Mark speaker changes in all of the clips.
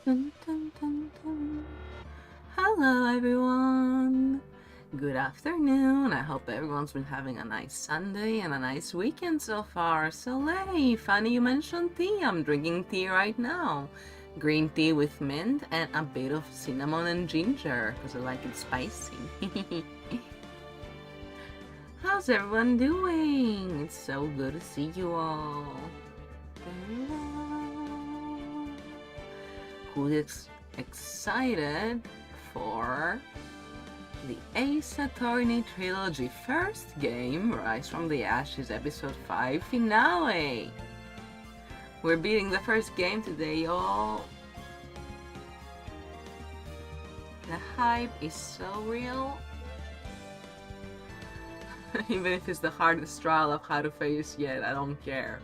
Speaker 1: Dun, dun, dun, dun. Hello everyone! Good afternoon. I hope everyone's been having a nice Sunday and a nice weekend so far. So hey, funny you mentioned tea. I'm drinking tea right now. Green tea with mint and a bit of cinnamon and ginger because I like it spicy. How's everyone doing? It's so good to see you all. Who's excited for the Ace Attorney Trilogy first game, Rise from the Ashes Episode 5 finale? We're beating the first game today, y'all. The hype is so real. Even if it's the hardest trial I've had to face yet, I don't care.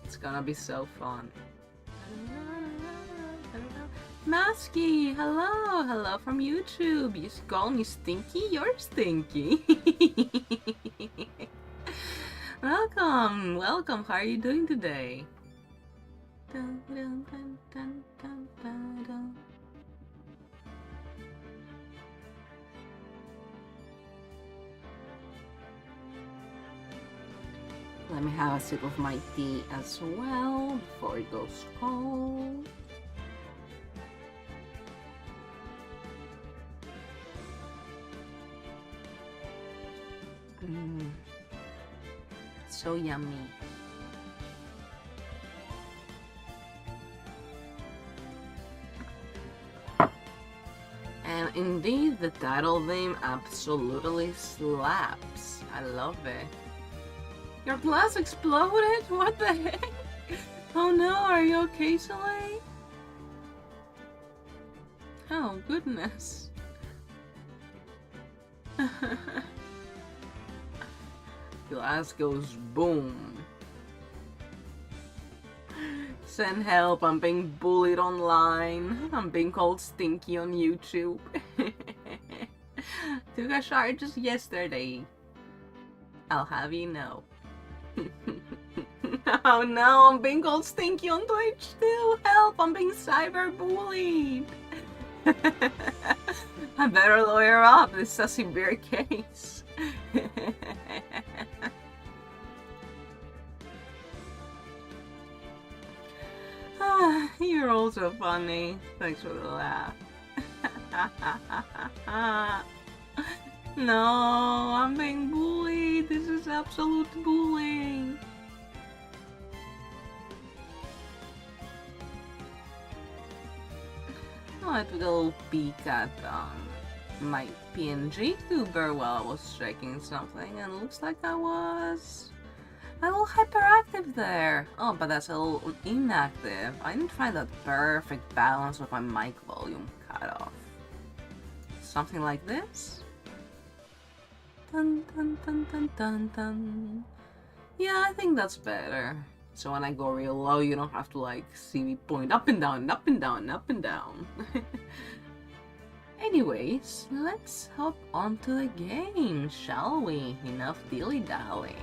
Speaker 1: It's gonna be so fun. Masky, hello, hello from YouTube. You call me Stinky? You're Stinky. Welcome, welcome. How are you doing today? Dun, dun, dun, dun, dun, dun, dun. Let me have a sip of my tea as well before it goes cold. So yummy. And indeed, the title theme absolutely slaps. I love it. Your glass exploded? What the heck? Oh no, are you okay, Soleil? Oh, goodness. Glass goes boom. Send help, I'm being bullied online. I'm being called Stinky on YouTube. Took a shower just yesterday. I'll have you know. Oh no, I'm being called Stinky on Twitch too. Help, I'm being cyberbullied. I better lawyer up, this is a severe case. You're also funny. Thanks for the laugh. No, I'm being bullied. This is absolute bullying. Oh, I took a little peek at my PNG tuber while I was checking something, and it looks like I was a little hyperactive there. Oh, but that's a little inactive. I didn't find that perfect balance with my mic volume cut off. Something like this? Dun dun dun dun dun dun. Yeah, I think that's better. So when I go real low, you don't have to like see me point up and down, up and down, up and down. Anyways, let's hop onto the game, shall we? Enough dilly-dallying.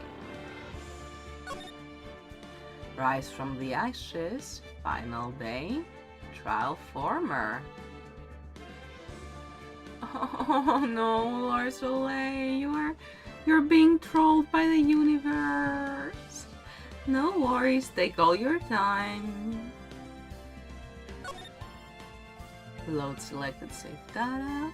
Speaker 1: Rise from the Ashes, final day, trial former. Oh no, Lord Soleil, you're being trolled by the universe. No worries, take all your time. Load selected save data.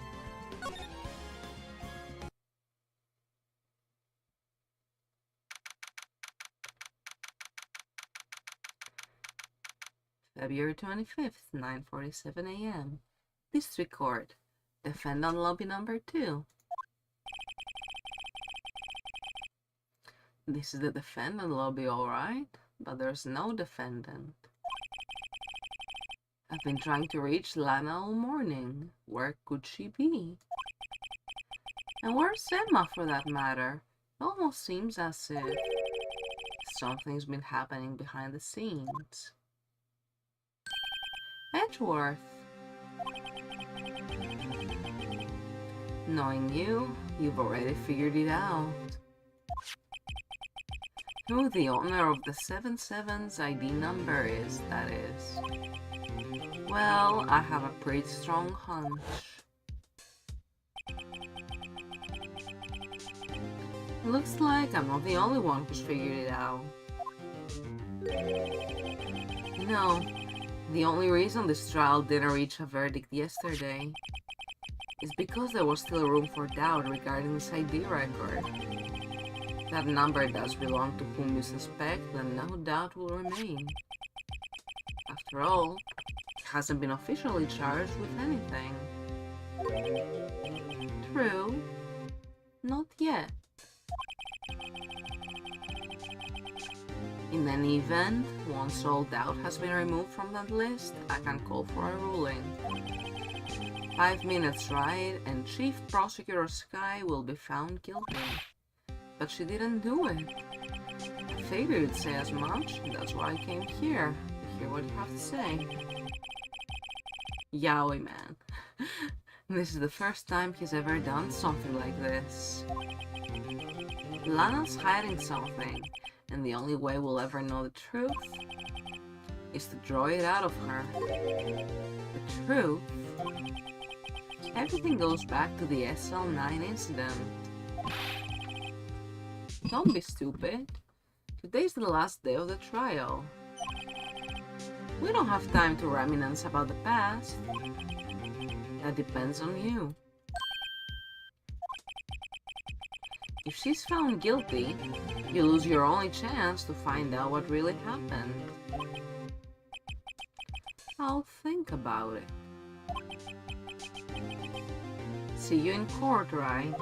Speaker 1: February 25th, 9:47 a.m. District Court. Defendant lobby number 2. This is the defendant lobby, alright, but there's no defendant. I've been trying to reach Lana all morning. Where could she be? And where's Emma, for that matter? It almost seems as if something's been happening behind the scenes. Edgeworth. Knowing you, you've already figured it out. Who the owner of the 77's ID number is, that is. Well, I have a pretty strong hunch. Looks like I'm not the only one who's figured it out. You know, the only reason this trial didn't reach a verdict yesterday is because there was still room for doubt regarding this ID record. If that number does belong to whom you suspect, then no doubt will remain. After all, he hasn't been officially charged with anything. True. Not yet. In any event, once all doubt has been removed from that list, I can call for a ruling. 5 minutes, right, and Chief Prosecutor Sky will be found guilty. But she didn't do it. I figured you'd say as much, that's why I came here, to hear what you have to say. Yaoi, man. This is the first time he's ever done something like this. Lana's hiding something, and the only way we'll ever know the truth is to draw it out of her. The truth? Everything goes back to the SL9 incident. Don't be stupid. Today's the last day of the trial. We don't have time to reminisce about the past. That depends on you. If she's found guilty, you lose your only chance to find out what really happened. I'll think about it. See you in court, Wright.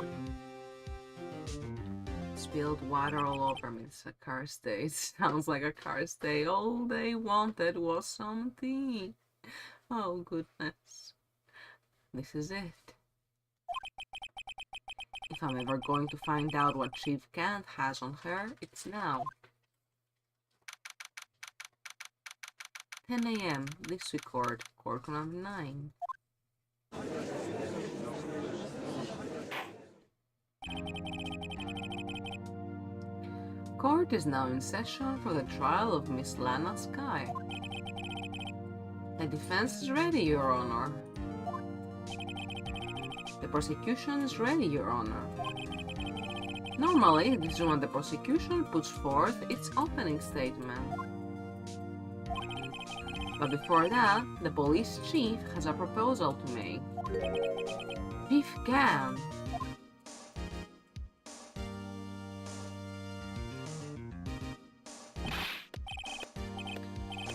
Speaker 1: Spilled water all over me. It's a Cars day. It sounds like a Cars day. All they wanted was some tea. Oh, goodness. This is it. If I'm ever going to find out what Chief Kent has on her, it's now. 10 a.m. District Court, Courtroom 9. Court is now in session for the trial of Miss Lana Sky. The defense is ready, Your Honor. The prosecution is ready, Your Honor. Normally, this is when the prosecution puts forth its opening statement. But before that, the police chief has a proposal to make. Chief Kent.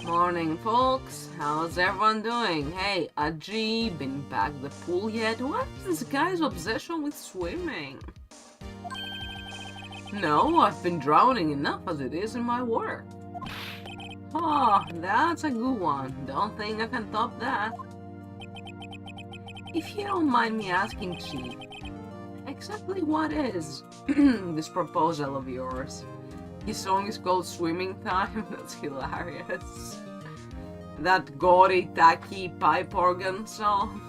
Speaker 1: Morning, folks. How's everyone doing? Hey, Aji, been back to the pool yet? What is this guy's obsession with swimming? No, I've been drowning enough as it is in my work. Oh, that's a good one. Don't think I can top that. If you don't mind me asking, Chief, exactly what is this proposal of yours? His song is called Swimming Time. That's hilarious. That gaudy, tacky pipe organ song.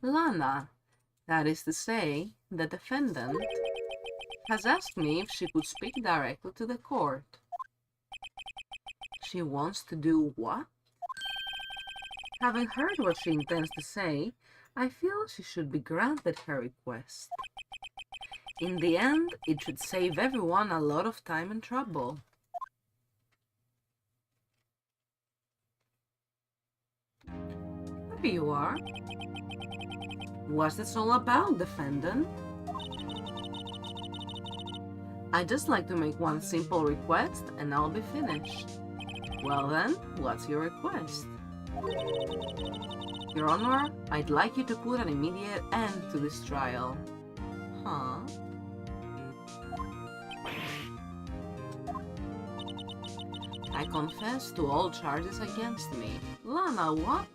Speaker 1: Lana, that is to say, the defendant, has asked me if she could speak directly to the court. She wants to do what? Having heard what she intends to say, I feel she should be granted her request. In the end, it should save everyone a lot of time and trouble. There you are. What's this all about, defendant? I'd just like to make one simple request and I'll be finished. Well then, what's your request? Your Honor, I'd like you to put an immediate end to this trial. Huh? I confess to all charges against me. Lana, what?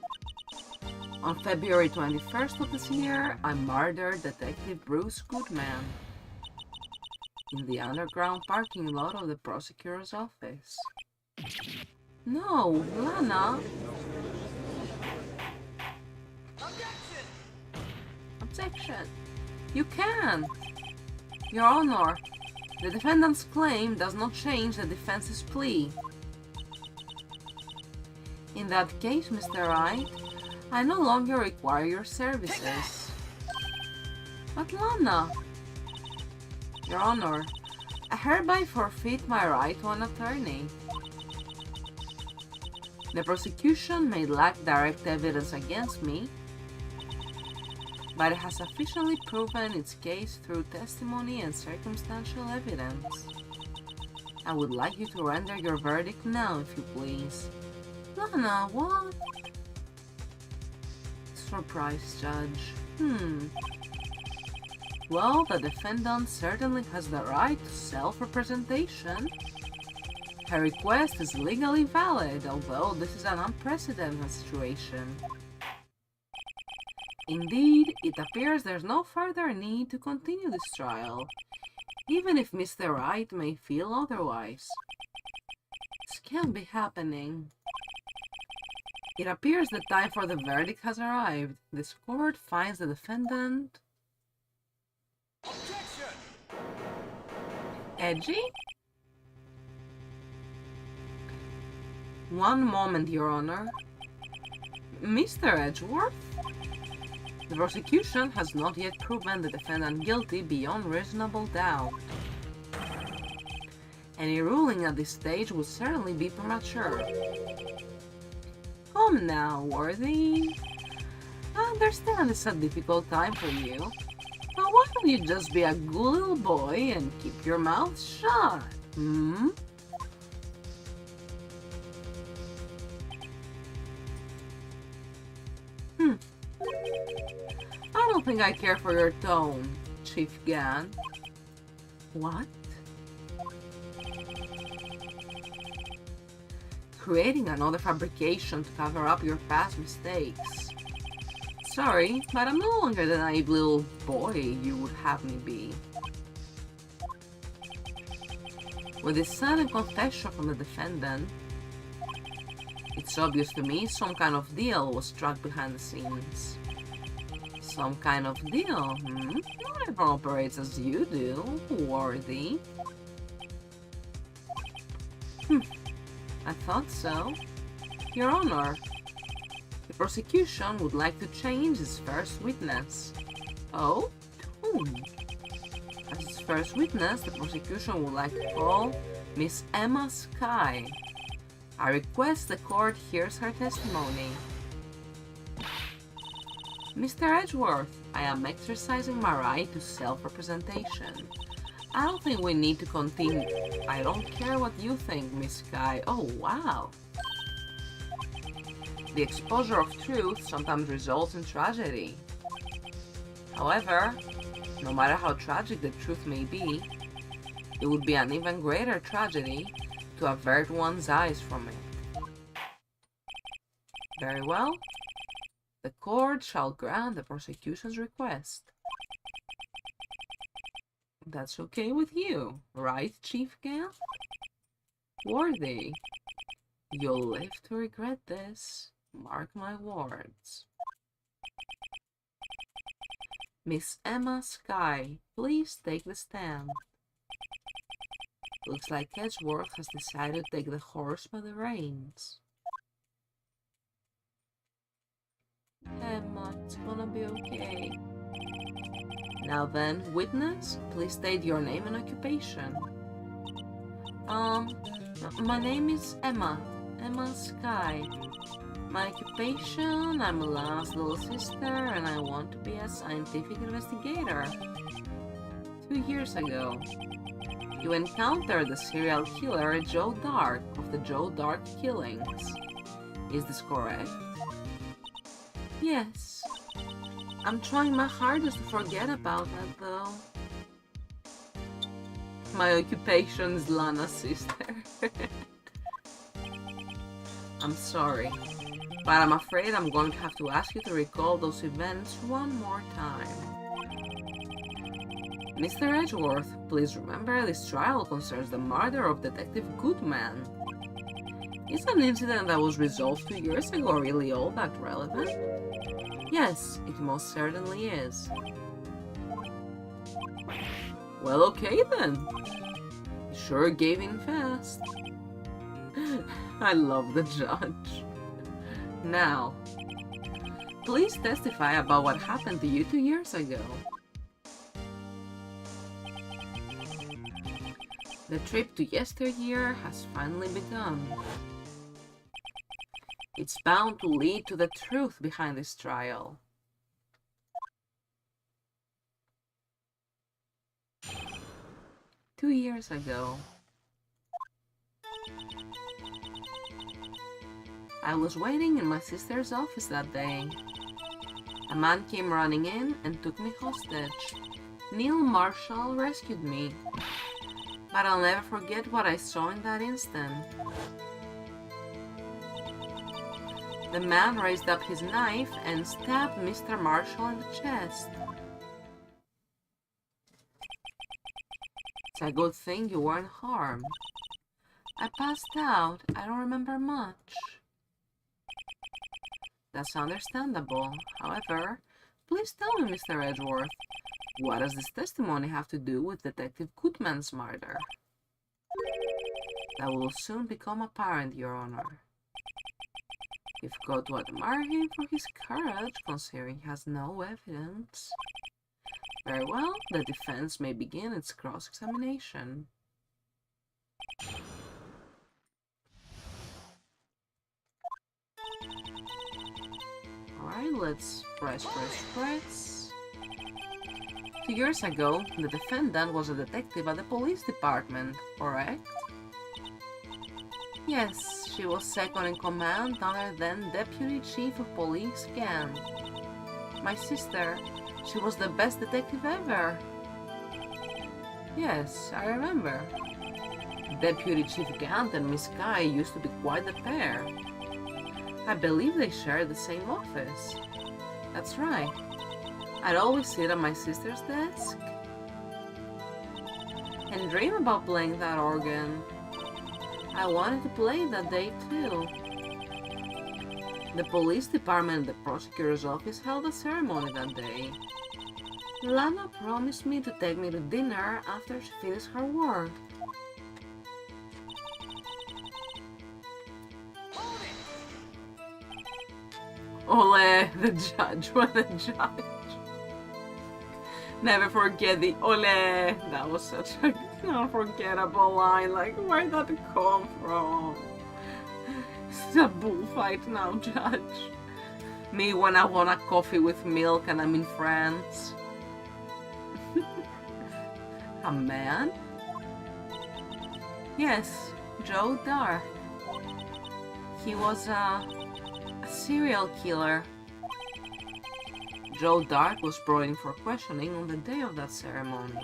Speaker 1: On February 21st of this year, I murdered Detective Bruce Goodman in the underground parking lot of the prosecutor's office. No, Lana!
Speaker 2: Objection!
Speaker 1: Objection! You can't! Your Honor, the defendant's claim does not change the defense's plea. In that case, Mr. Wright, I no longer require your services. But Lana... Your Honor, I hereby forfeit my right to an attorney. The prosecution may lack direct evidence against me, but it has sufficiently proven its case through testimony and circumstantial evidence. I would like you to render your verdict now, if you please. Lana, what? Surprise, Judge. Well, the defendant certainly has the right to self-representation. Her request is legally valid, although this is an unprecedented situation. Indeed, it appears there's no further need to continue this trial, even if Mr. Wright may feel otherwise. This can't be happening. It appears the time for the verdict has arrived. This court finds the defendant...
Speaker 2: Objection!
Speaker 1: Edgy? One moment, Your Honor. Mr. Edgeworth? The prosecution has not yet proven the defendant guilty beyond reasonable doubt. Any ruling at this stage would certainly be premature. Come now, Worthy. I understand it's a difficult time for you, but why don't you just be a good little boy and keep your mouth shut, I don't think I care for your tone, Chief Gan. What? Creating another fabrication to cover up your past mistakes. Sorry, but I'm no longer the naive little boy you would have me be. With this sudden confession from the defendant, it's obvious to me some kind of deal was struck behind the scenes. Some kind of deal, Not everyone operates as you do, Worthy. I thought so. Your Honor, the prosecution would like to change its first witness. Oh? As its first witness, the prosecution would like to call Miss Emma Sky. I request the court hears her testimony. Mr. Edgeworth, I am exercising my right to self-representation. I don't think we need to continue. I don't care what you think, Miss Sky. Oh, wow. The exposure of truth sometimes results in tragedy. However, no matter how tragic the truth may be, it would be an even greater tragedy to avert one's eyes from it. Very well. The court shall grant the prosecution's request. That's okay with you, right, Chief Gan? Worthy, you'll live to regret this. Mark my words. Miss Emma Sky, please take the stand. Looks like Edgeworth has decided to take the horse by the reins. Emma, it's gonna be okay. Now then, witness, please state your name and occupation. My name is Emma Sky. My occupation, I'm Lana's little sister, and I want to be a scientific investigator. 2 years ago, you encountered the serial killer Joe Dark of the Joe Dark killings. Is this correct? Yes. I'm trying my hardest to forget about that, though. My occupation is Lana's sister. I'm sorry, but I'm afraid I'm going to have to ask you to recall those events one more time. Mr. Edgeworth, please remember this trial concerns the murder of Detective Goodman. Is an incident that was resolved 2 years ago really all that relevant? Yes, it most certainly is. Well, okay then. You sure gave in fast. I love the judge. Now, please testify about what happened to you 2 years ago. The trip to yesteryear has finally begun. It's bound to lead to the truth behind this trial. Two years ago, I was waiting in my sister's office that day. A man came running in and took me hostage. Neil Marshall rescued me. But I'll never forget what I saw in that instant. The man raised up his knife and stabbed Mr. Marshall in the chest. It's a good thing you weren't harmed. I passed out. I don't remember much. That's understandable. However, please tell me, Mr. Edgeworth, what does this testimony have to do with Detective Goodman's murder? That will soon become apparent, Your Honor. You've got to admire him for his courage, considering he has no evidence. Very well, the defense may begin its cross-examination. Alright, let's press. 2 years ago, the defendant was a detective at the police department, correct? Yes, she was second in command under then Deputy Chief of Police Gant. My sister, she was the best detective ever. Yes, I remember. Deputy Chief Gant and Miss Guy used to be quite the pair. I believe they shared the same office. That's right. I'd always sit at my sister's desk and dream about playing that organ. I wanted to play that day too. The police department and the prosecutor's office held a ceremony that day. Lana promised me to take me to dinner after she finished her work. Ole, the judge, what a judge. Never forget the ole. That was such a unforgettable line. Like, where did that come from? It's a bullfight now, judge. Me when I want a coffee with milk and I'm in France. A man? Yes, Joe Dark. He was a serial killer. Joe Dark was brought in for questioning on the day of that ceremony.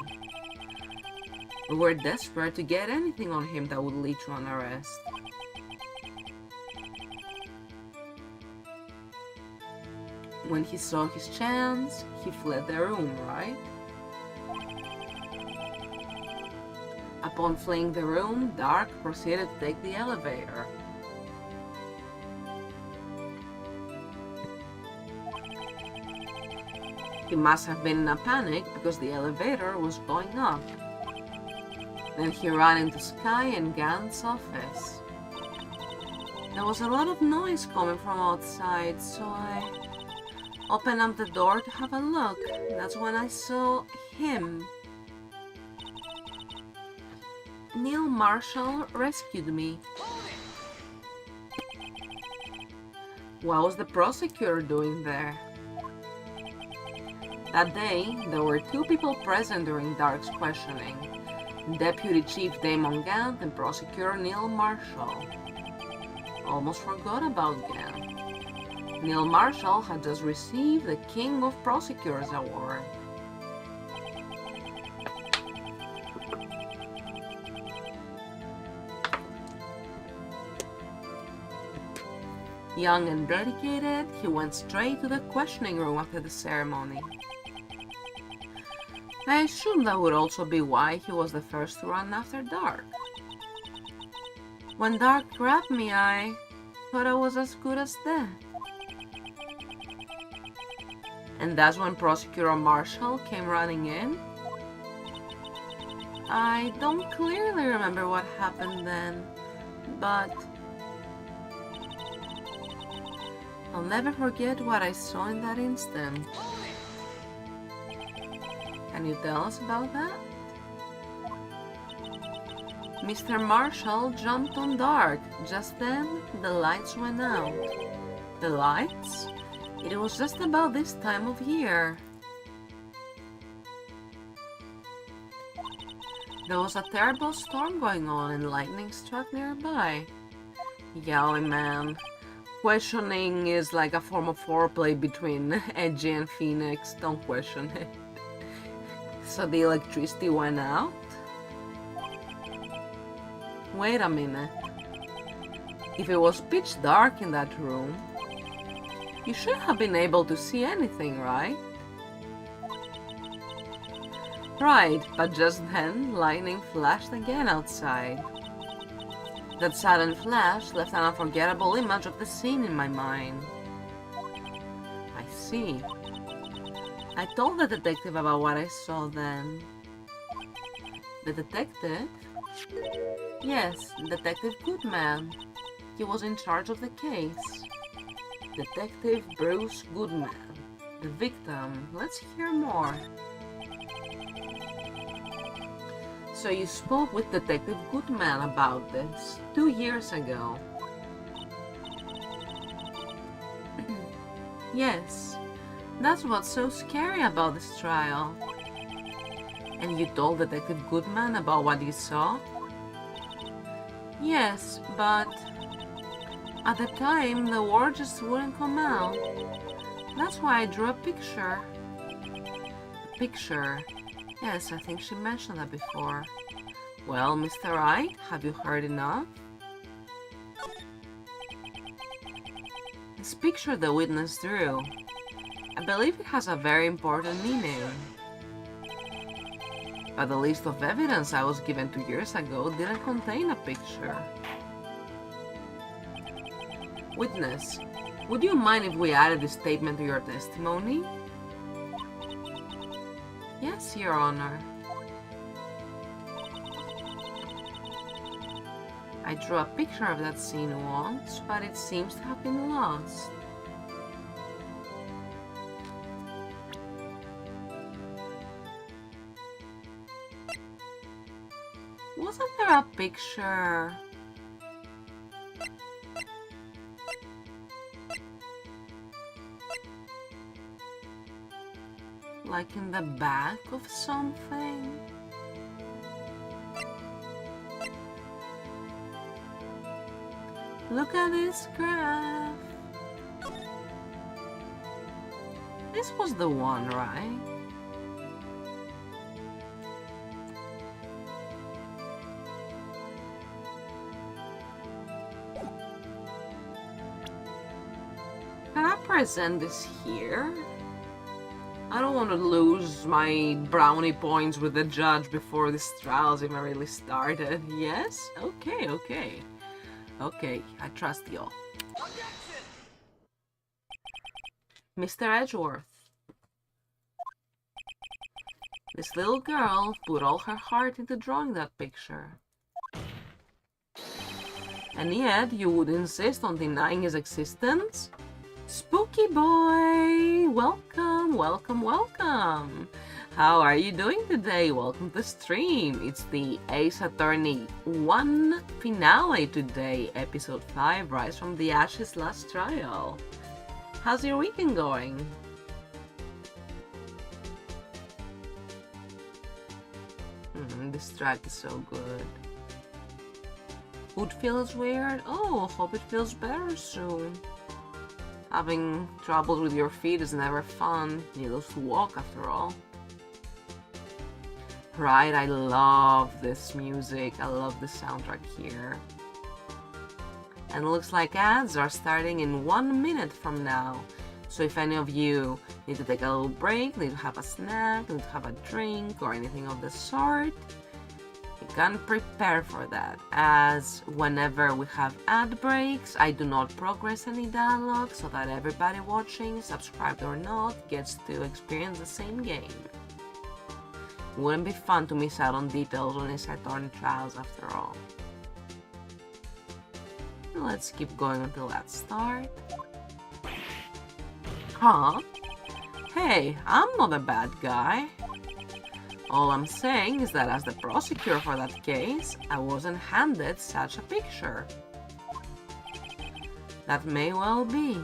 Speaker 1: We were desperate to get anything on him that would lead to an arrest. When he saw his chance, he fled the room, right? Upon fleeing the room, Dark proceeded to take the elevator. He must have been in a panic because the elevator was going up. Then he ran into Sky and Gant's office. There was a lot of noise coming from outside, so I opened up the door to have a look. That's when I saw him. Neil Marshall rescued me. What was the prosecutor doing there? That day, there were two people present during Dark's questioning. Deputy Chief Damon Gant and Prosecutor Neil Marshall. Almost forgot about Gant. Neil Marshall had just received the King of Prosecutors Award. Young and dedicated, he went straight to the questioning room after the ceremony. I assume that would also be why he was the first to run after Dark. When Dark grabbed me, I thought I was as good as dead. And that's when Prosecutor Marshall came running in? I don't clearly remember what happened then, but I'll never forget what I saw in that instant. Can you tell us about that? Mr. Marshall jumped on dark. Just then, the lights went out. The lights? It was just about this time of year. There was a terrible storm going on and lightning struck nearby. Golly, man. Questioning is like a form of foreplay between Edgy and Phoenix. Don't question it. So the electricity went out? Wait a minute. If it was pitch dark in that room, you should have been able to see anything, right? Right, but just then, lightning flashed again outside. That sudden flash left an unforgettable image of the scene in my mind. I see. I told the detective about what I saw then. The detective? Yes, Detective Goodman. He was in charge of the case. Detective Bruce Goodman. The victim. Let's hear more. So you spoke with Detective Goodman about this 2 years ago. Yes, that's what's so scary about this trial. And you told Detective Goodman about what you saw? Yes, but at the time the word just wouldn't come out. That's why I drew a picture. A picture? Yes, I think she mentioned that before. Well, Mr. Wright, have you heard enough? This picture the witness drew, I believe it has a very important meaning. But the list of evidence I was given 2 years ago didn't contain a picture. Witness, would you mind if we added this statement to your testimony? Yes, Your Honor. I drew a picture of that scene once, but it seems to have been lost. Wasn't there a picture? Like in the back of something? Look at this graph. This was the one, right? Can I present this here? I don't want to lose my brownie points with the judge before this trial's even really started. Yes? Okay, okay. Okay, I trust y'all. Mr. Edgeworth. This little girl put all her heart into drawing that picture. And yet, you would insist on denying his existence? Spooky boy! Welcome, welcome, welcome! How are you doing today? Welcome to the stream. It's the Ace Attorney 1 finale today, episode 5, Rise from the Ashes last trial. How's your weekend going? This track is so good. Food feels weird? Oh, hope it feels better soon. Having trouble with your feet is never fun. Needless to walk after all. Right, I love this music. I love the soundtrack here. And it looks like ads are starting in 1 minute from now. So if any of you need to take a little break, need to have a snack, need to have a drink, or anything of the sort, can prepare for that, as whenever we have ad breaks, I do not progress any dialogue so that everybody watching, subscribed or not, gets to experience the same game. Wouldn't be fun to miss out on details on Ace Attorney Trials after all. Let's keep going until that start. Huh? Hey, I'm not a bad guy. All I'm saying is that as the prosecutor for that case, I wasn't handed such a picture. That may well be.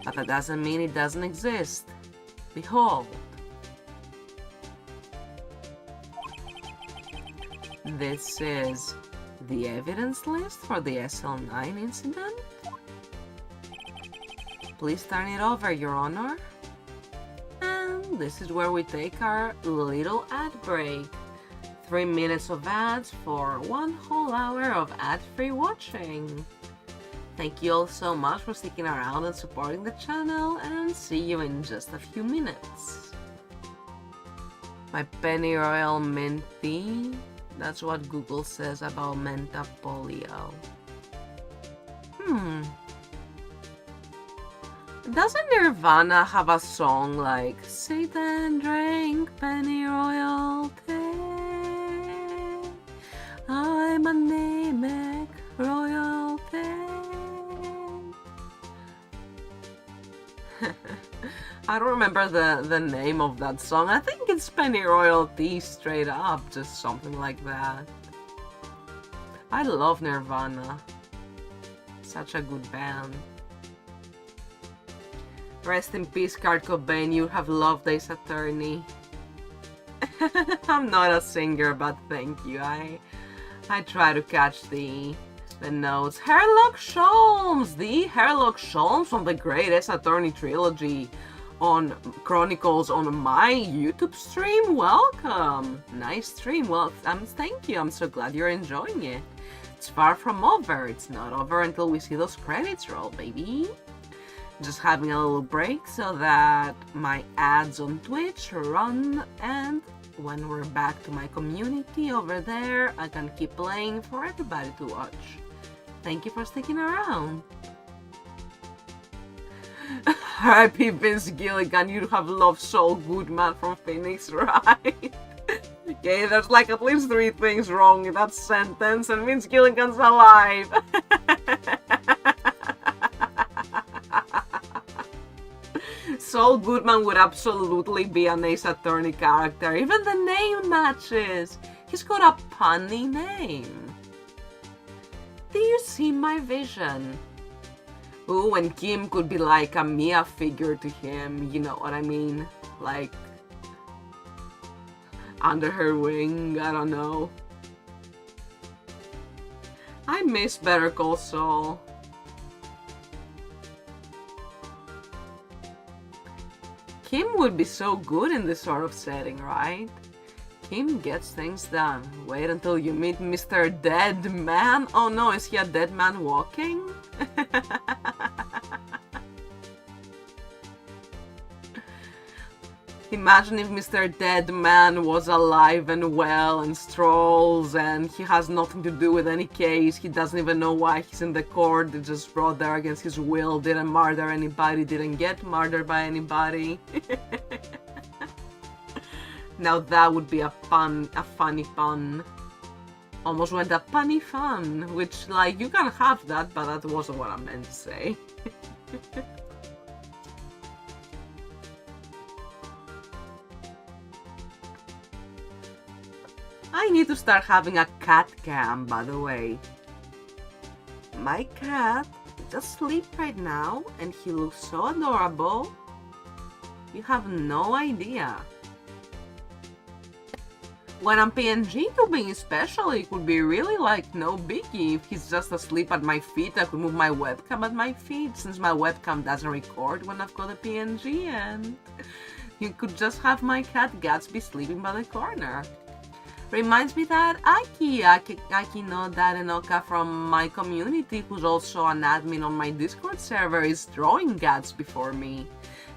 Speaker 1: But that doesn't mean it doesn't exist. Behold. This is the evidence list for the SL9 incident. Please turn it over, Your Honor. And this is where we take our little ad break. 3 minutes of ads for 1 whole hour of ad-free watching. Thank you all so much for sticking around and supporting the channel, and see you in just a few minutes. My pennyroyal mint tea. That's what Google says about Menta Polio. Doesn't Nirvana have a song like "Sit and drink pennyroyal tea, I'm anemic royalty"? I don't remember the name of that song. I think it's Pennyroyal Tea straight up, just something like that. I love Nirvana. Such a good band. Rest in peace, Kurt Cobain. You have loved Ace Attorney. I'm not a singer, but thank you. I try to catch the notes. Sherlock Sholmes! The Sherlock Sholmes from the great Ace Attorney Trilogy on Chronicles on my YouTube stream. Welcome! Nice stream. Well, thank you. I'm so glad you're enjoying it. It's far from over. It's not over until we see those credits roll, baby. Just having a little break so that my ads on Twitch run, and when we're back to my community over there, I can keep playing for everybody to watch. Thank you for sticking around. Happy Vince Gilligan, you have loved Saul Goodman from Phoenix, right? Okay, there's like at least 3 things wrong in that sentence, and Vince Gilligan's alive. Saul Goodman would absolutely be an Ace Attorney character. Even the name matches. He's got a punny name. Do you see my vision? Ooh, and Kim could be like a Mia figure to him, you know what I mean? Like, under her wing, I don't know. I miss Better Call Saul. Kim would be so good in this sort of setting, right? Kim gets things done. Wait until you meet Mr. Dead Man. Oh no, is he a dead man walking? Imagine if Mr. Dead Man was alive and well and strolls and he has nothing to do with any case. He doesn't even know why he's in the court. They just brought there against his will, didn't murder anybody, didn't get murdered by anybody. Now that would be a funny pun. Almost went a punny fun, which, like, you can have that, but that wasn't what I meant to say. I need to start having a cat cam, by the way. My cat is asleep right now, and he looks so adorable. You have no idea. When I'm PNG tubing especially, it would be really like no biggie. If he's just asleep at my feet, I could move my webcam at my feet, since my webcam doesn't record when I've got a PNG, and you could just have my cat Gatsby sleeping by the corner. Reminds me that Aki no Darenoka from my community, who's also an admin on my Discord server, is drawing Gatsby for me.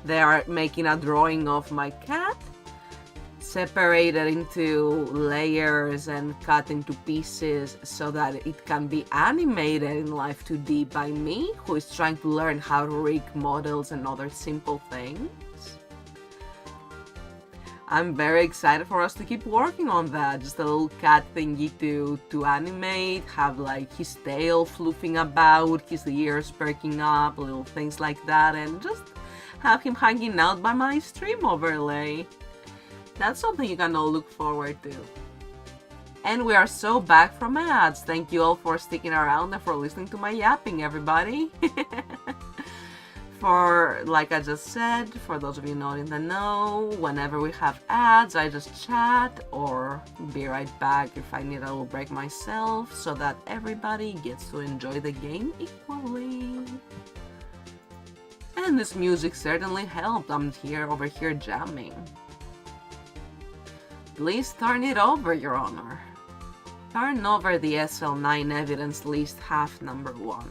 Speaker 1: They are making a drawing of my cat. separated into layers and cut into pieces so that it can be animated in Live 2D by me, who is trying to learn how to rig models and other simple things. I'm very excited for us to keep working on that. Just a little cat thingy to animate, have like his tail floofing about, his ears perking up, little things like that, and just have him hanging out by my stream overlay. That's something you can all look forward to. And we are so back from ads. Thank you all for sticking around and for listening to my yapping, everybody. For, like I just said, for those of you not in the know, whenever we have ads, I just chat or be right back if I need a little break myself, so that everybody gets to enjoy the game equally. And this music certainly helped. I'm over here jamming. Please turn it over, Your Honor. Turn over the SL9 evidence list half number 1.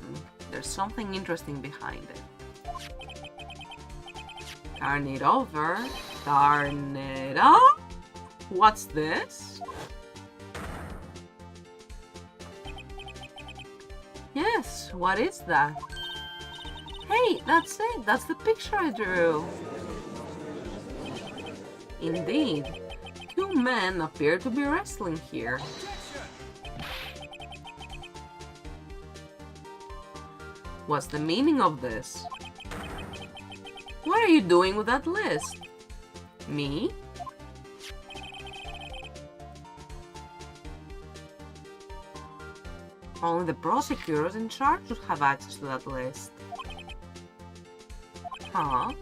Speaker 1: There's something interesting behind it. Turn it over. Turn it up. What's this? Yes, what is that? Hey, that's it. That's the picture I drew. Indeed. Two men appear to be wrestling here. What's the meaning of this? What are you doing with that list? Me? Only the prosecutors in charge should have access to that list. Huh?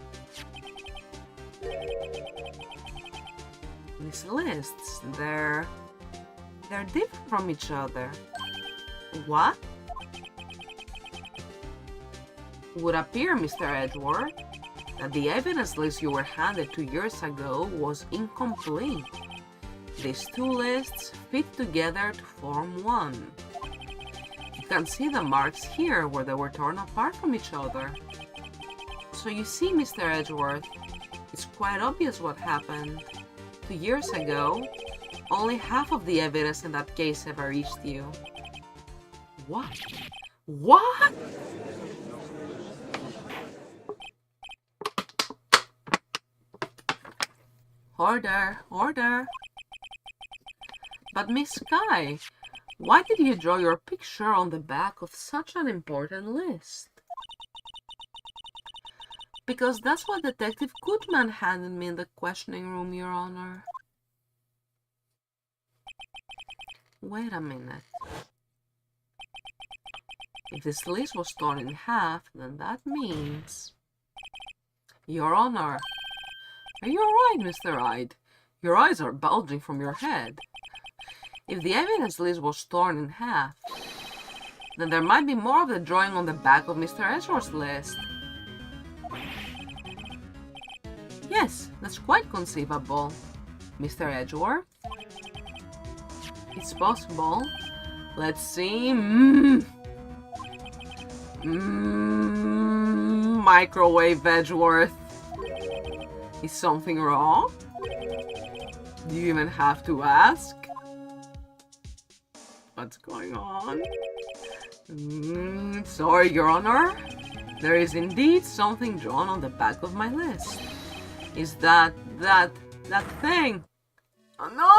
Speaker 1: These lists, they're different from each other. What? Would appear, Mr. Edgeworth, that the evidence list you were handed 2 years ago was incomplete. These two lists fit together to form one. You can see the marks here where they were torn apart from each other. So you see, Mr. Edgeworth, it's quite obvious what happened. 2 years ago, only half of the evidence in that case ever reached you. What? What? Order, order. But Miss Sky, why did you draw your picture on the back of such an important list? Because that's what Detective Goodman handed me in the questioning room, Your Honor. Wait a minute. If this list was torn in half, then that means... Your Honor. Are you alright, Mr. Wright? Your eyes are bulging from your head. If the evidence list was torn in half, then there might be more of the drawing on the back of Mr. Edgeworth's list. Yes, that's quite conceivable, Mr. Edgeworth. It's possible. Let's see. Microwave Edgeworth. Is something wrong? Do you even have to ask? What's going on? Sorry, Your Honor. There is indeed something drawn on the back of my list. Is that thing? Oh, no!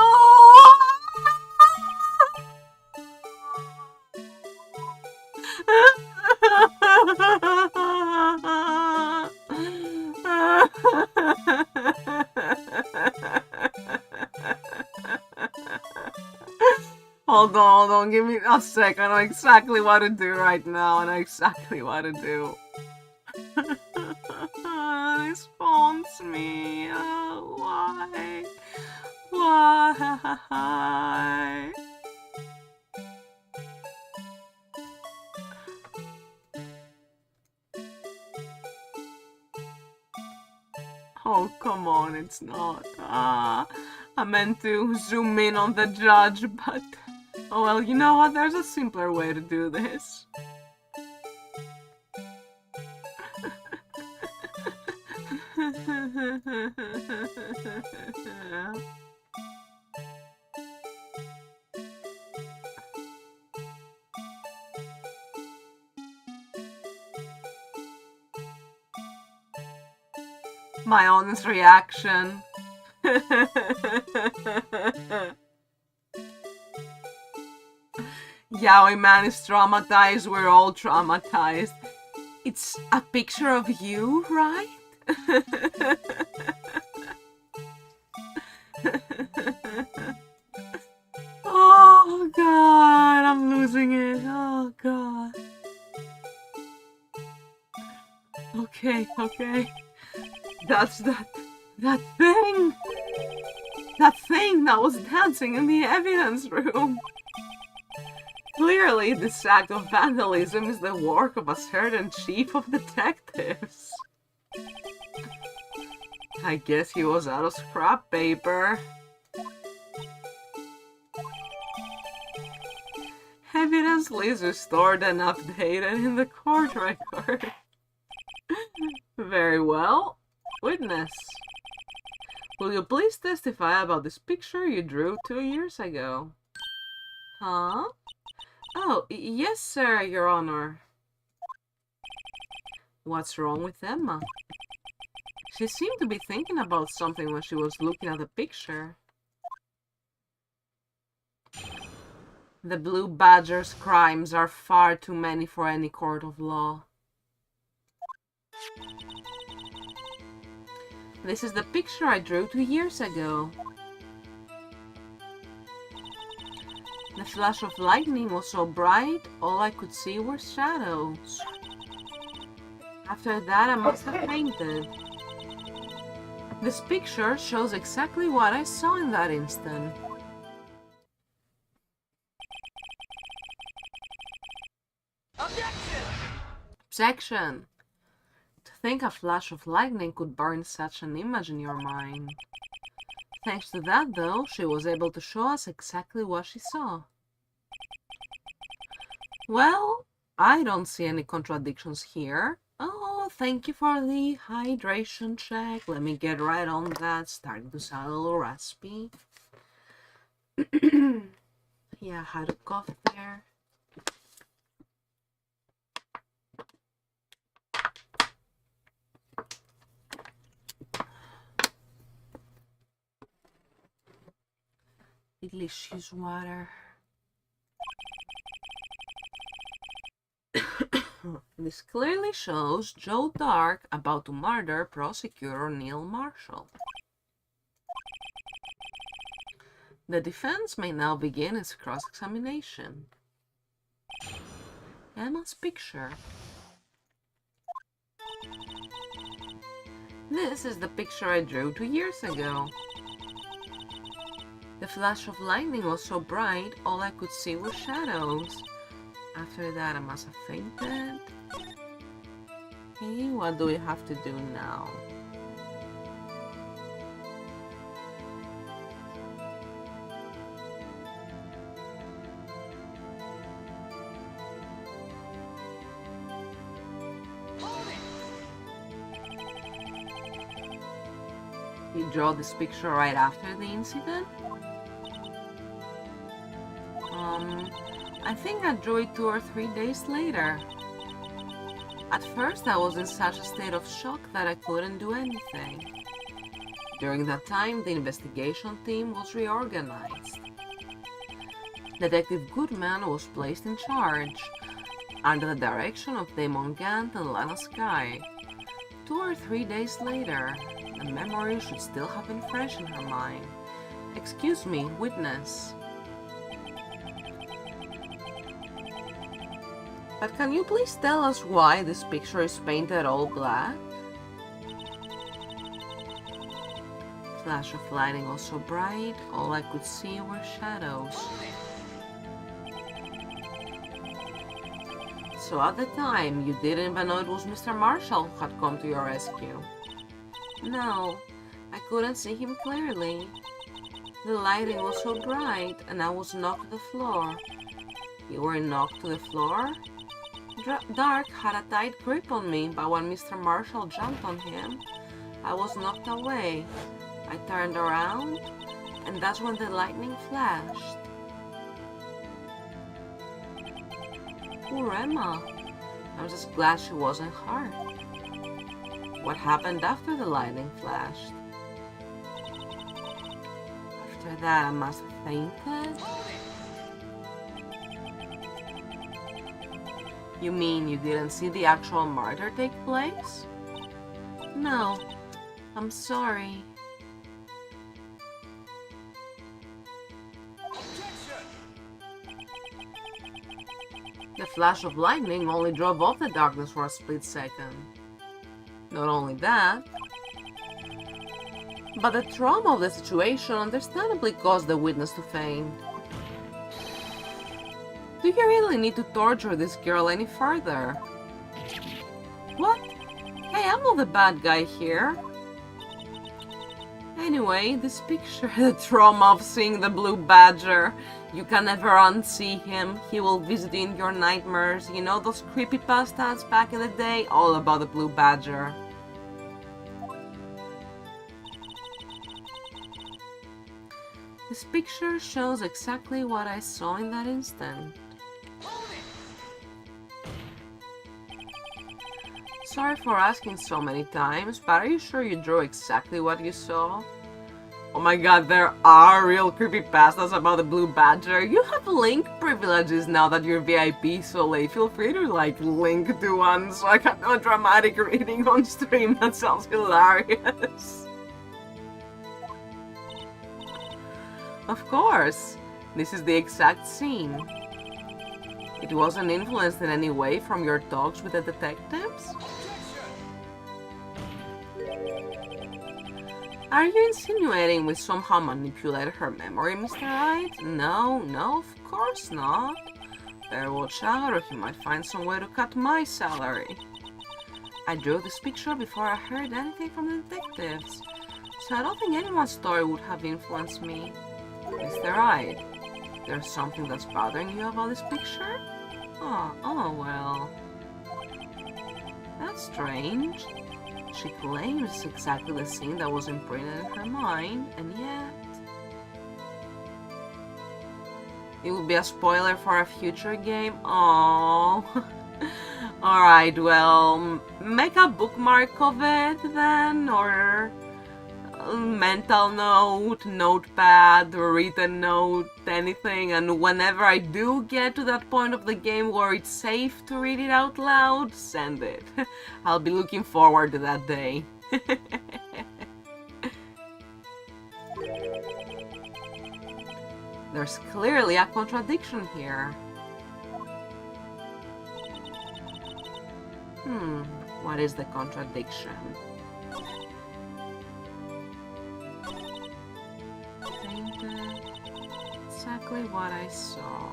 Speaker 1: Hold on, give me a sec. I know exactly what to do right now. I know exactly what to do. This haunts me. Why? Why? Oh, come on, it's not. I meant to zoom in on the judge, but... Oh, well, you know what? There's a simpler way to do this. My honest reaction. Yaoi man is traumatized, we're all traumatized. It's a picture of you, right? Oh god, I'm losing it. Oh god. Okay. That's that thing. That thing that was dancing in the evidence room. Clearly, this act of vandalism is the work of a certain chief of detectives. I guess he was out of scrap paper. Evidence list restored and updated in the court record. Very well. Witness. Will you please testify about this picture you drew 2 years ago? Huh? Oh, yes, sir, Your Honor. What's wrong with Emma? She seemed to be thinking about something when she was looking at the picture. The Blue Badger's crimes are far too many for any court of law. This is the picture I drew 2 years ago. The flash of lightning was so bright, all I could see were shadows. After that, I must have fainted. This picture shows exactly what I saw in that instant. Objection! To think a flash of lightning could burn such an image in your mind. Thanks to that, though, she was able to show us exactly what she saw. Well, I don't see any contradictions here. Oh, thank you for the hydration check. Let me get right on that. Starting to sound a little raspy. Yeah, I had a cough there. Delicious water. This clearly shows Joe Dark about to murder prosecutor Neil Marshall. The defense may now begin its cross-examination. Emma's picture. This is the picture I drew 2 years ago. The flash of lightning was so bright, all I could see were shadows. After that, I must have fainted. Okay, what do we have to do now? You draw this picture right after the incident? I think I drew it 2 or 3 days later. At first, I was in such a state of shock that I couldn't do anything. During that time, the investigation team was reorganized. Detective Goodman was placed in charge, under the direction of Damon Gant and Lana Sky. 2 or 3 days later, the memory should still have been fresh in her mind. Excuse me, witness. But can you please tell us why this picture is painted all black? Flash of lightning was so bright, all I could see were shadows. So at the time, you didn't even know it was Mr. Marshall who had come to your rescue? No, I couldn't see him clearly. The lighting was so bright, and I was knocked to the floor. You were knocked to the floor? Dark had a tight grip on me, but when Mr. Marshall jumped on him, I was knocked away. I turned around, and that's when the lightning flashed. Poor Emma. I'm just glad she wasn't hurt. What happened after the lightning flashed? After that, I must have fainted? You mean you didn't see the actual murder take place? No, I'm sorry. The flash of lightning only drove off the darkness for a split second. Not only that, but the trauma of the situation understandably caused the witness to faint. Do you really need to torture this girl any further? What? Hey, I'm not the bad guy here. Anyway, this picture, the trauma of seeing the blue badger. You can never unsee him. He will visit you in your nightmares. You know those creepypastas back in the day? All about the blue badger. This picture shows exactly what I saw in that instant. Sorry for asking so many times, but are you sure you drew exactly what you saw? Oh my god, there are real creepypastas about the blue badger. You have link privileges now that you're VIP, so feel free to link to one so I can do a dramatic reading on stream. That sounds hilarious. Of course, this is the exact scene. It wasn't influenced in any way from your talks with the detectives? Are you insinuating we somehow manipulated her memory, Mr. Wright? No, of course not. Better watch out or he might find some way to cut my salary. I drew this picture before I heard anything from the detectives, so I don't think anyone's story would have influenced me. Mr. Wright, there's something that's bothering you about this picture? Oh well. That's strange. She claims it's exactly the scene that was imprinted in her mind, and yet... It would be a spoiler for a future game? Aww. Alright, well, make a bookmark of it then, or... mental note, notepad, written note, anything, and whenever I do get to that point of the game where it's safe to read it out loud, send it. I'll be looking forward to that day. There's clearly a contradiction here. What is the contradiction? Exactly what I saw.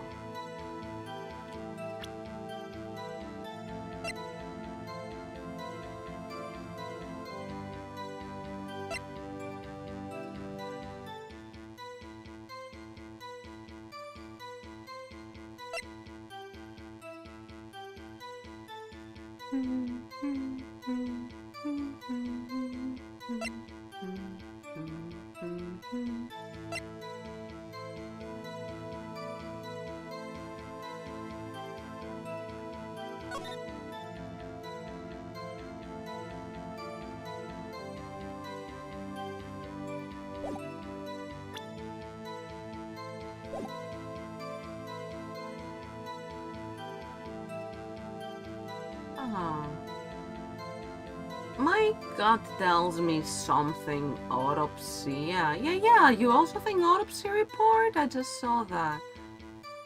Speaker 1: My gut tells me something autopsy. Yeah, you also think autopsy report? I just saw that.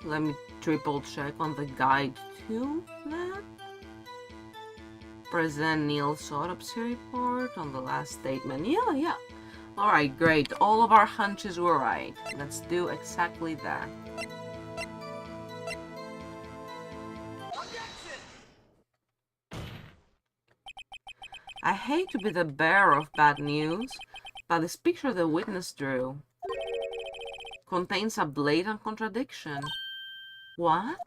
Speaker 1: Let me triple check on the guide to that. Present Neil's autopsy report on the last statement. Yeah. Alright, great. All of our hunches were right. Let's do exactly that. I hate to be the bearer of bad news, but this picture the witness drew contains a blatant contradiction. What?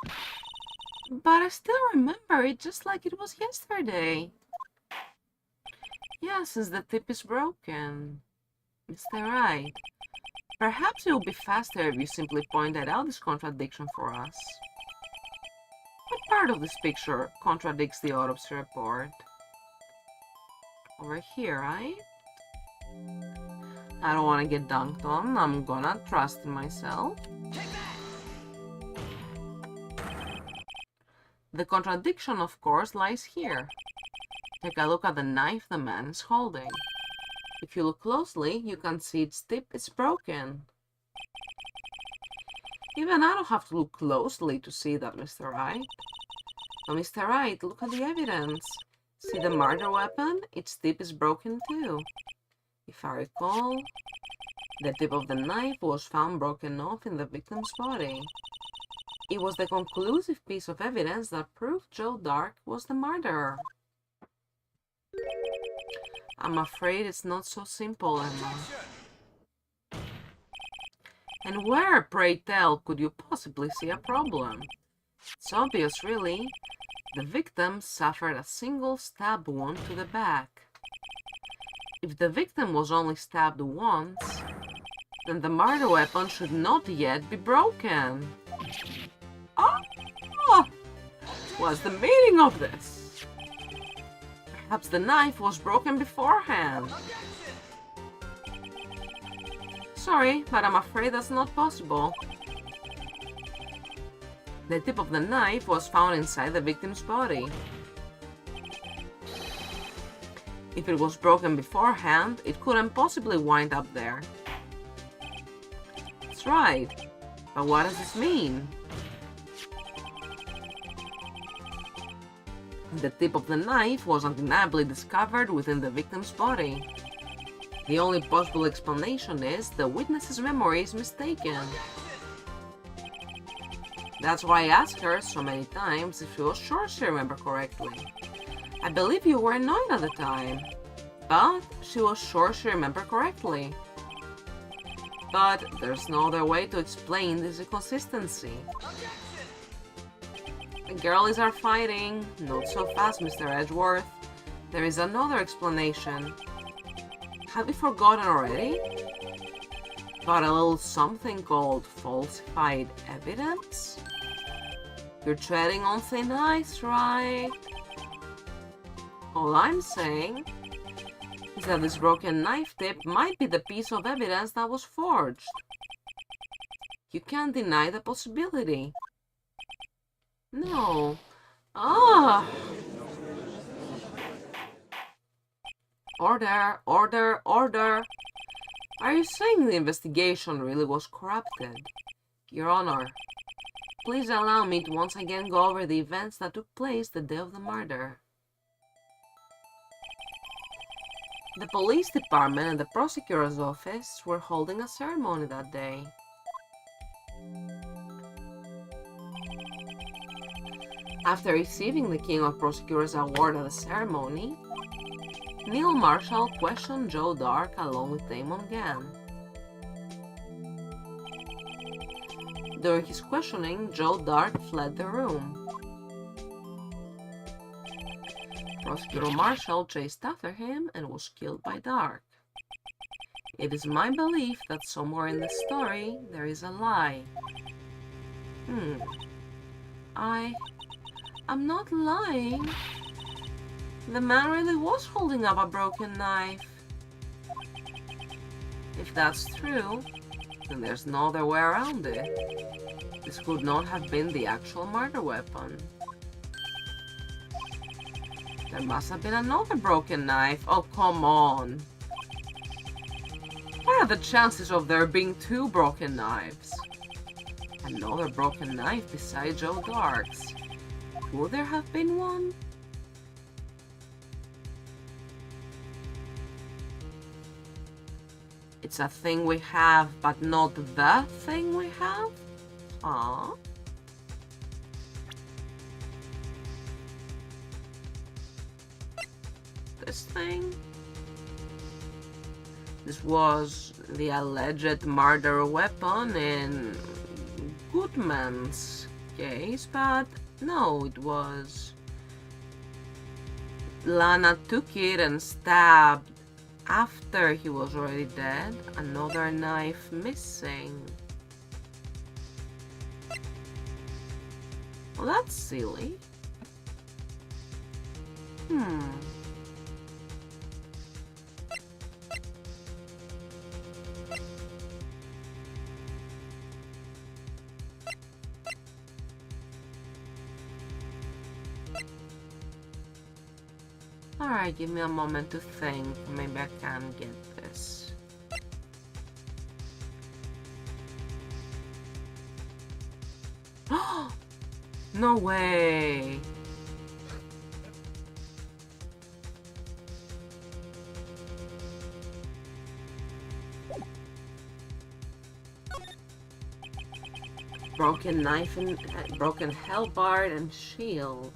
Speaker 1: But I still remember it just like it was yesterday. Yeah, since the tip is broken. Mr. Wright, perhaps it would be faster if you simply pointed out this contradiction for us. What part of this picture contradicts the autopsy report? Over here, right? I don't want to get dunked on. I'm gonna trust in myself. The contradiction, of course, lies here. Take a look at the knife the man is holding. If you look closely, you can see its tip is broken. Even I don't have to look closely to see that, Mr. Wright. Now, Mr. Wright, look at the evidence. See the murder weapon? Its tip is broken too. If I recall, the tip of the knife was found broken off in the victim's body. It was the conclusive piece of evidence that proved Joe Dark was the murderer. I'm afraid it's not so simple, Emma. And where, pray tell, could you possibly see a problem? It's obvious, really. The victim suffered a single stab wound to the back. If the victim was only stabbed once, then the murder weapon should not yet be broken. Oh! What's the meaning of this? Perhaps the knife was broken beforehand. Sorry, but I'm afraid that's not possible. The tip of the knife was found inside the victim's body. If it was broken beforehand, it couldn't possibly wind up there. That's right. But what does this mean? The tip of the knife was undeniably discovered within the victim's body. The only possible explanation is the witness's memory is mistaken. That's why I asked her so many times if she was sure she remembered correctly. I believe you were annoyed at the time, but she was sure she remembered correctly. But there's no other way to explain this inconsistency. The girlies are fighting. Not so fast, Mr. Edgeworth. There is another explanation. Have you forgotten already? Got a little something called falsified evidence? You're treading on thin ice, right? All I'm saying is that this broken knife tip might be the piece of evidence that was forged. You can't deny the possibility. No. Ah! Order, order, order! Are you saying the investigation really was corrupted? Your Honor, please allow me to once again go over the events that took place the day of the murder. The police department and the prosecutor's office were holding a ceremony that day. After receiving the King of Prosecutors Award at the ceremony, Neil Marshall questioned Joe Dark along with Damon Gann. During his questioning, Joe Dark fled the room. Prosecutor Marshall chased after him and was killed by Dark. It is my belief that somewhere in the story there is a lie. I'm not lying. The man really was holding up a broken knife. If that's true, then there's no other way around it. This could not have been the actual murder weapon. There must have been another broken knife. Oh, come on. What are the chances of there being two broken knives? Another broken knife beside Joe Dark's. Could there have been one? It's a thing we have, but not the thing we have? Huh? This thing? This was the alleged murder weapon in Goodman's case, but no, it was... Lana took it and stabbed after he was already dead. Another knife missing. Well, that's silly. Alright, give me a moment to think. Maybe I can get this. No way! Broken knife and broken halberd and shield.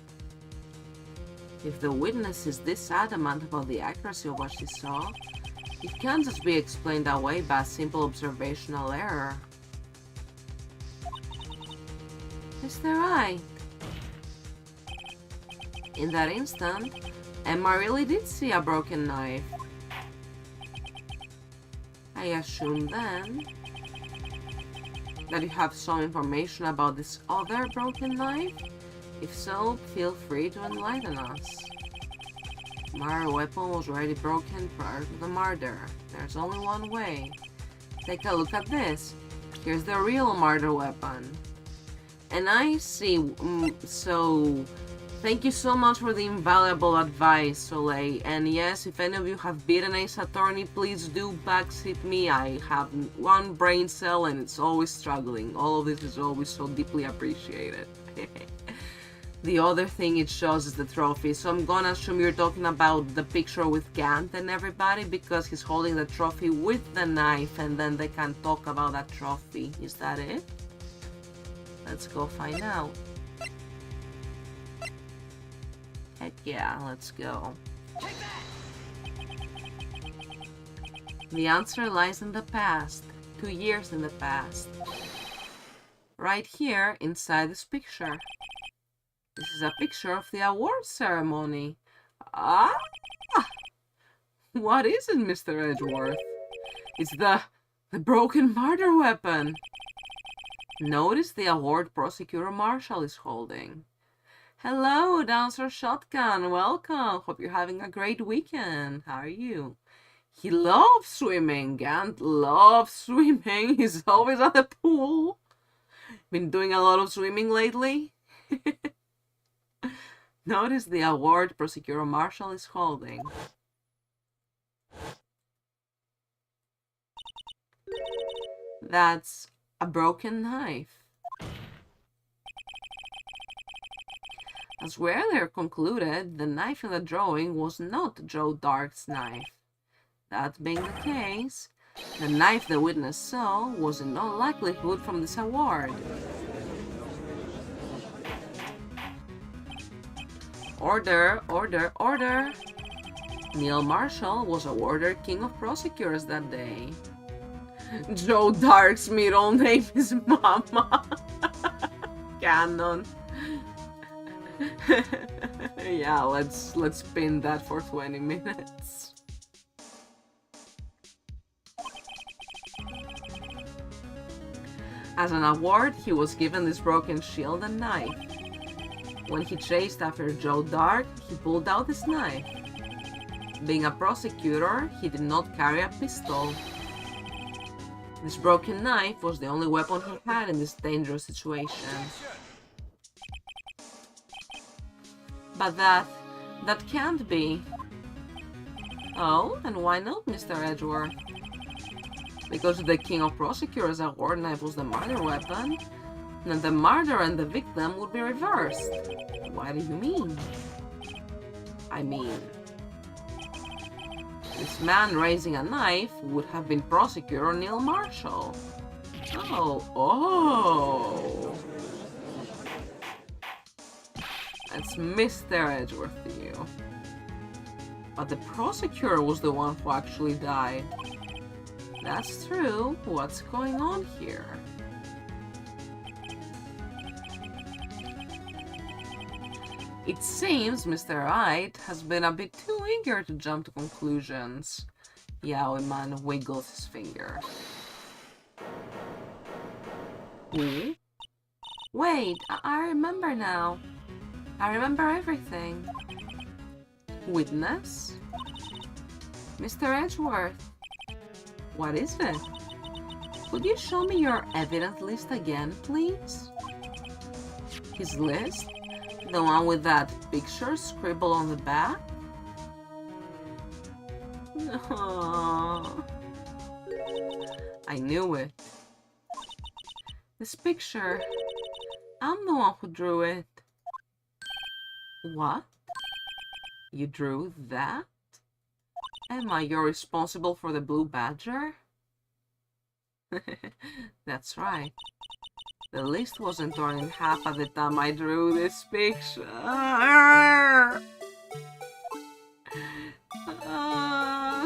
Speaker 1: If the witness is this adamant about the accuracy of what she saw, it can't just be explained away by a simple observational error. Mr. Wright. In that instant, Emma really did see a broken knife. I assume then that you have some information about this other broken knife? If so, feel free to enlighten us. Murder weapon was already broken prior to the murder. There's only one way. Take a look at this. Here's the real murder weapon. And I see, so thank you so much for the invaluable advice, Soleil. And yes, if any of you have beaten Ace Attorney, please do backseat me. I have one brain cell and it's always struggling. All of this is always so deeply appreciated. The other thing it shows is the trophy, so I'm gonna assume you're talking about the picture with Gant and everybody, because he's holding the trophy with the knife and then they can talk about that trophy. Is that it? Let's go find out. Heck yeah, let's go. The answer lies in the past. 2 years in the past. Right here, inside this picture. This is a picture of the award ceremony. Ah! What is it, Mr. Edgeworth? It's the broken murder weapon. Notice the award Prosecutor Marshall is holding. Hello, Dancer Shotgun. Welcome. Hope you're having a great weekend. How are you? He loves swimming. Gant loves swimming. He's always at the pool. Been doing a lot of swimming lately? Notice the award Prosecutor Marshall is holding. That's a broken knife. As we earlier concluded, the knife in the drawing was not Joe Dark's knife. That being the case, the knife the witness saw was in all likelihood from this award. Order, order, order! Neil Marshall was awarded King of Prosecutors that day. Joe Dark's middle name is Mama. Canon. Yeah, let's spin that for 20 minutes. As an award, he was given this broken shield and knife. When he chased after Joe Dark, he pulled out his knife. Being a prosecutor, he did not carry a pistol. This broken knife was the only weapon he had in this dangerous situation. But that can't be. Oh, and why not, Mr. Edgeworth? Because the King of Prosecutors award knife was the murder weapon, then the murder and the victim would be reversed. What do you mean? I mean, this man raising a knife would have been Prosecutor Neil Marshall. Oh. That's Mr. Edgeworth to you. But the prosecutor was the one who actually died. That's true. What's going on here? It seems Mr. Wright has been a bit too eager to jump to conclusions. Yaoiman wiggles his finger. Who? Wait, I remember now. I remember everything. Witness? Mr. Edgeworth. What is it? Could you show me your evidence list again, please? His list? The one with that picture scribbled on the back? Aww. I knew it. This picture, I'm the one who drew it. What? You drew that? Emma, you're responsible for the blue badger? That's right. The list wasn't torn in half at the time I drew this picture.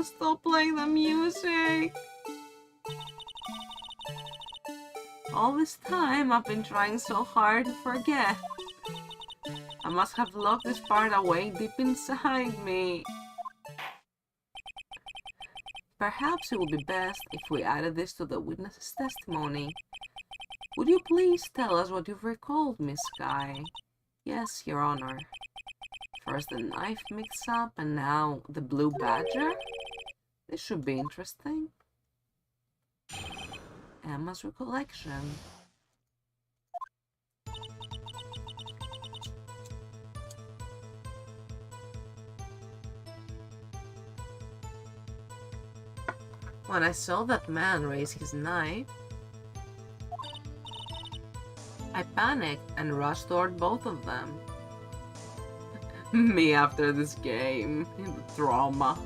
Speaker 1: Stop playing the music. All this time I've been trying so hard to forget. I must have locked this part away deep inside me. Perhaps it would be best if we added this to the witness's testimony. Would you please tell us what you've recalled, Miss Sky? Yes, Your Honor. First the knife mix-up and now the blue badger? This should be interesting. Emma's recollection. When I saw that man raise his knife, I panicked and rushed toward both of them. Me after this game. Trauma.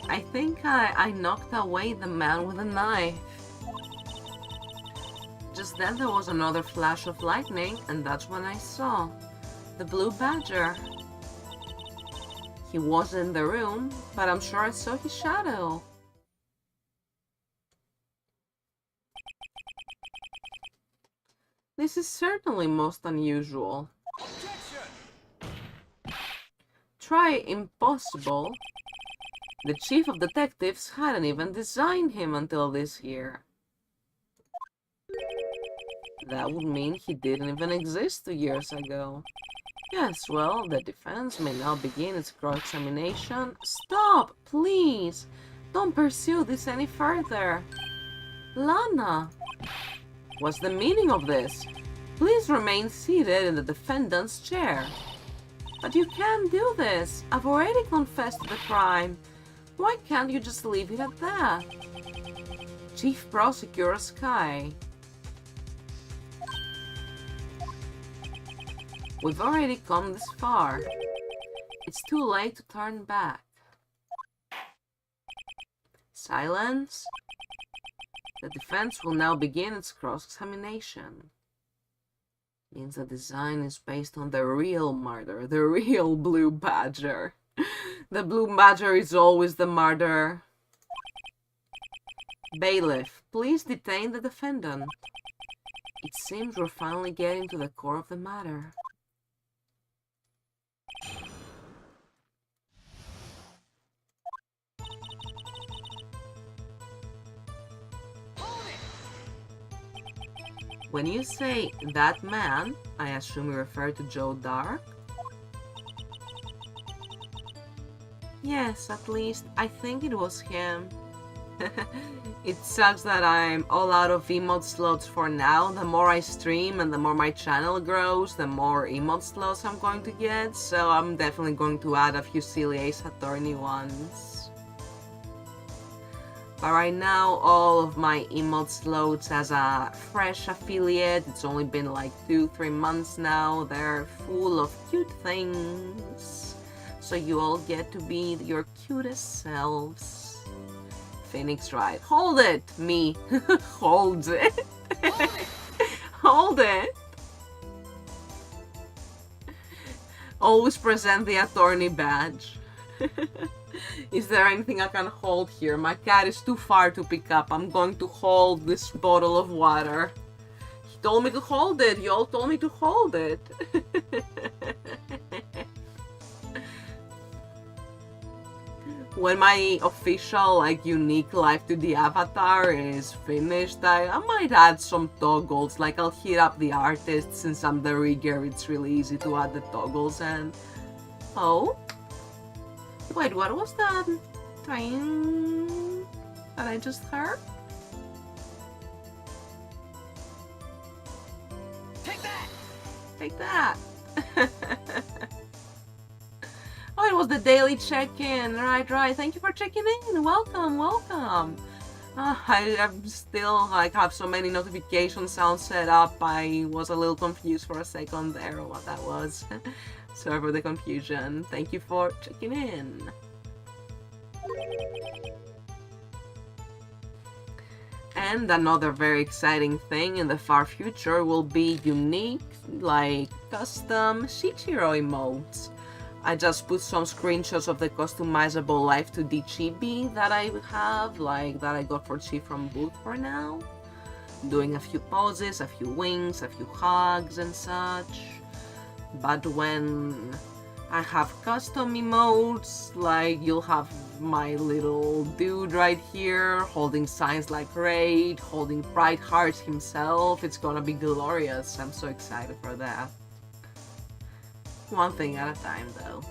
Speaker 1: I think I knocked away the man with a knife. Just then there was another flash of lightning, and that's when I saw the blue badger. He wasn't in the room, but I'm sure I saw his shadow. This is certainly most unusual. Try impossible. The chief of detectives hadn't even designed him until this year. That would mean he didn't even exist 2 years ago. Yes, well, the defense may now begin its cross-examination. Stop, please! Don't pursue this any further. Lana! What's the meaning of this? Please remain seated in the defendant's chair. But you can't do this. I've already confessed to the crime. Why can't you just leave it at that? Chief Prosecutor Sky. We've already come this far. It's too late to turn back. Silence. The defense will now begin its cross-examination. Means the design is based on the real murderer, the real blue badger. The blue badger is always the murderer. Bailiff, please detain the defendant. It seems we're finally getting to the core of the matter. When you say that man, I assume you refer to Joe Dark? Yes, at least I think it was him. It sucks that I'm all out of emote slots for now. The more I stream and the more my channel grows, the more emote slots I'm going to get. So I'm definitely going to add a few silly Ace Attorney ones. But right now, all of my emote slots as a fresh affiliate, it's only been like 2-3 months now, they're full of cute things. So you all get to be your cutest selves. Phoenix Wright. Hold it! Me. Hold it. Hold it. Always present the attorney badge. Is there anything I can hold here? My cat is too far to pick up. I'm going to hold this bottle of water. He told me to hold it. You all told me to hold it. When my official, like, unique life to the avatar is finished, I might add some toggles. Like, I'll hit up the artist. Since I'm the rigger, it's really easy to add the toggles and... Oh? Wait, what was that? Train that I just heard? Take that! Take that! Oh, it was the daily check-in. Right. Thank you for checking in. Welcome. I'm still have so many notification sounds set up. I was a little confused for a second there what that was. Sorry for the confusion. Thank you for checking in. And another very exciting thing in the far future will be unique, custom Shichiro emotes. I just put some screenshots of the customizable Life 2D chibi that I have, that I got for cheap from GOOOO for now. Doing a few poses, a few wings, a few hugs and such. But when I have custom emotes, you'll have my little dude right here, holding signs like Wright, holding Pride Hearts himself. It's gonna be glorious. I'm so excited for that. One thing at a time, though.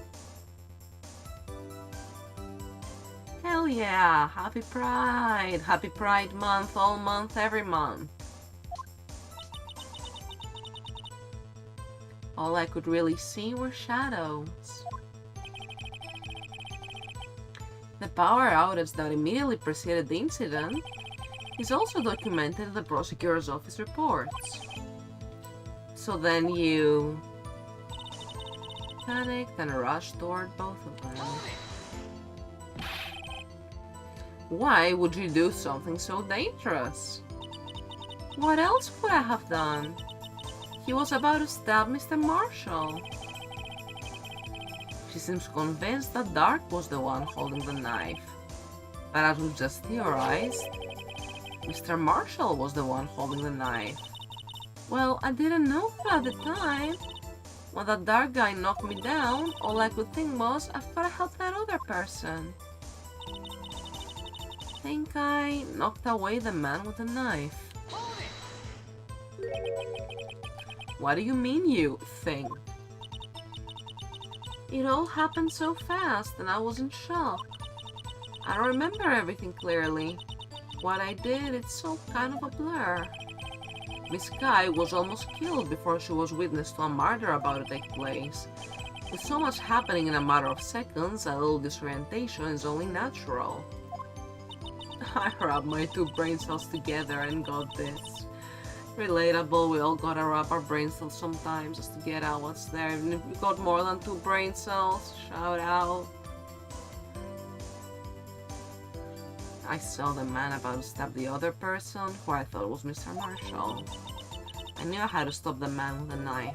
Speaker 1: Hell yeah! Happy Pride! Happy Pride month, all month, every month. All I could really see were shadows. The power outage that immediately preceded the incident is also documented in the prosecutor's office reports. So then you panicked and rushed toward both of them. Why would you do something so dangerous? What else could I have done? He was about to stab Mr. Marshall. She seems convinced that Dark was the one holding the knife. But as we've just theorized, Mr. Marshall was the one holding the knife. Well, I didn't know that at the time. When that dark guy knocked me down, all I could think was, I've gotta help that other person. Think I knocked away the man with the knife. What do you mean, you think? It all happened so fast and I was in shock. I don't remember everything clearly. What I did, it's all kind of a blur. Miss Kai was almost killed before she was witness to a murder about to take place. With so much happening in a matter of seconds, a little disorientation is only natural. I rubbed my two brain cells together and got this. Relatable, we all gotta rub our brain cells sometimes just to get out what's there. Even if we got more than 2 brain cells, shout out. I saw the man about to stab the other person, who I thought was Mr. Marshall. I knew I had to stop the man with the knife.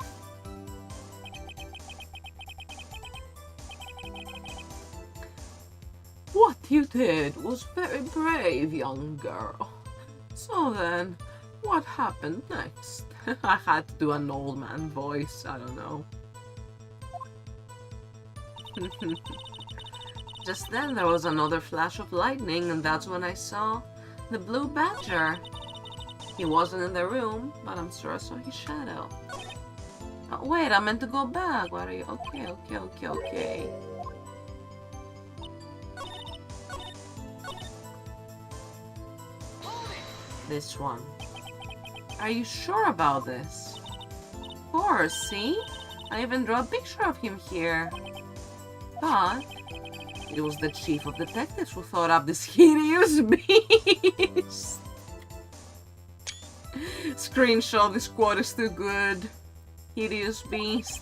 Speaker 1: What you did was very brave, young girl. So then, what happened next? I had to do an old man voice, I don't know. Just then there was another flash of lightning, and that's when I saw the blue badger. He wasn't in the room, but I'm sure I saw his shadow. Oh, wait, I meant to go back. What are you? Okay. This one. Are you sure about this? Of course, see? I even drew a picture of him here. But it was the chief of detectives who thought up this hideous beast. Screenshot, this quote is too good. Hideous beast.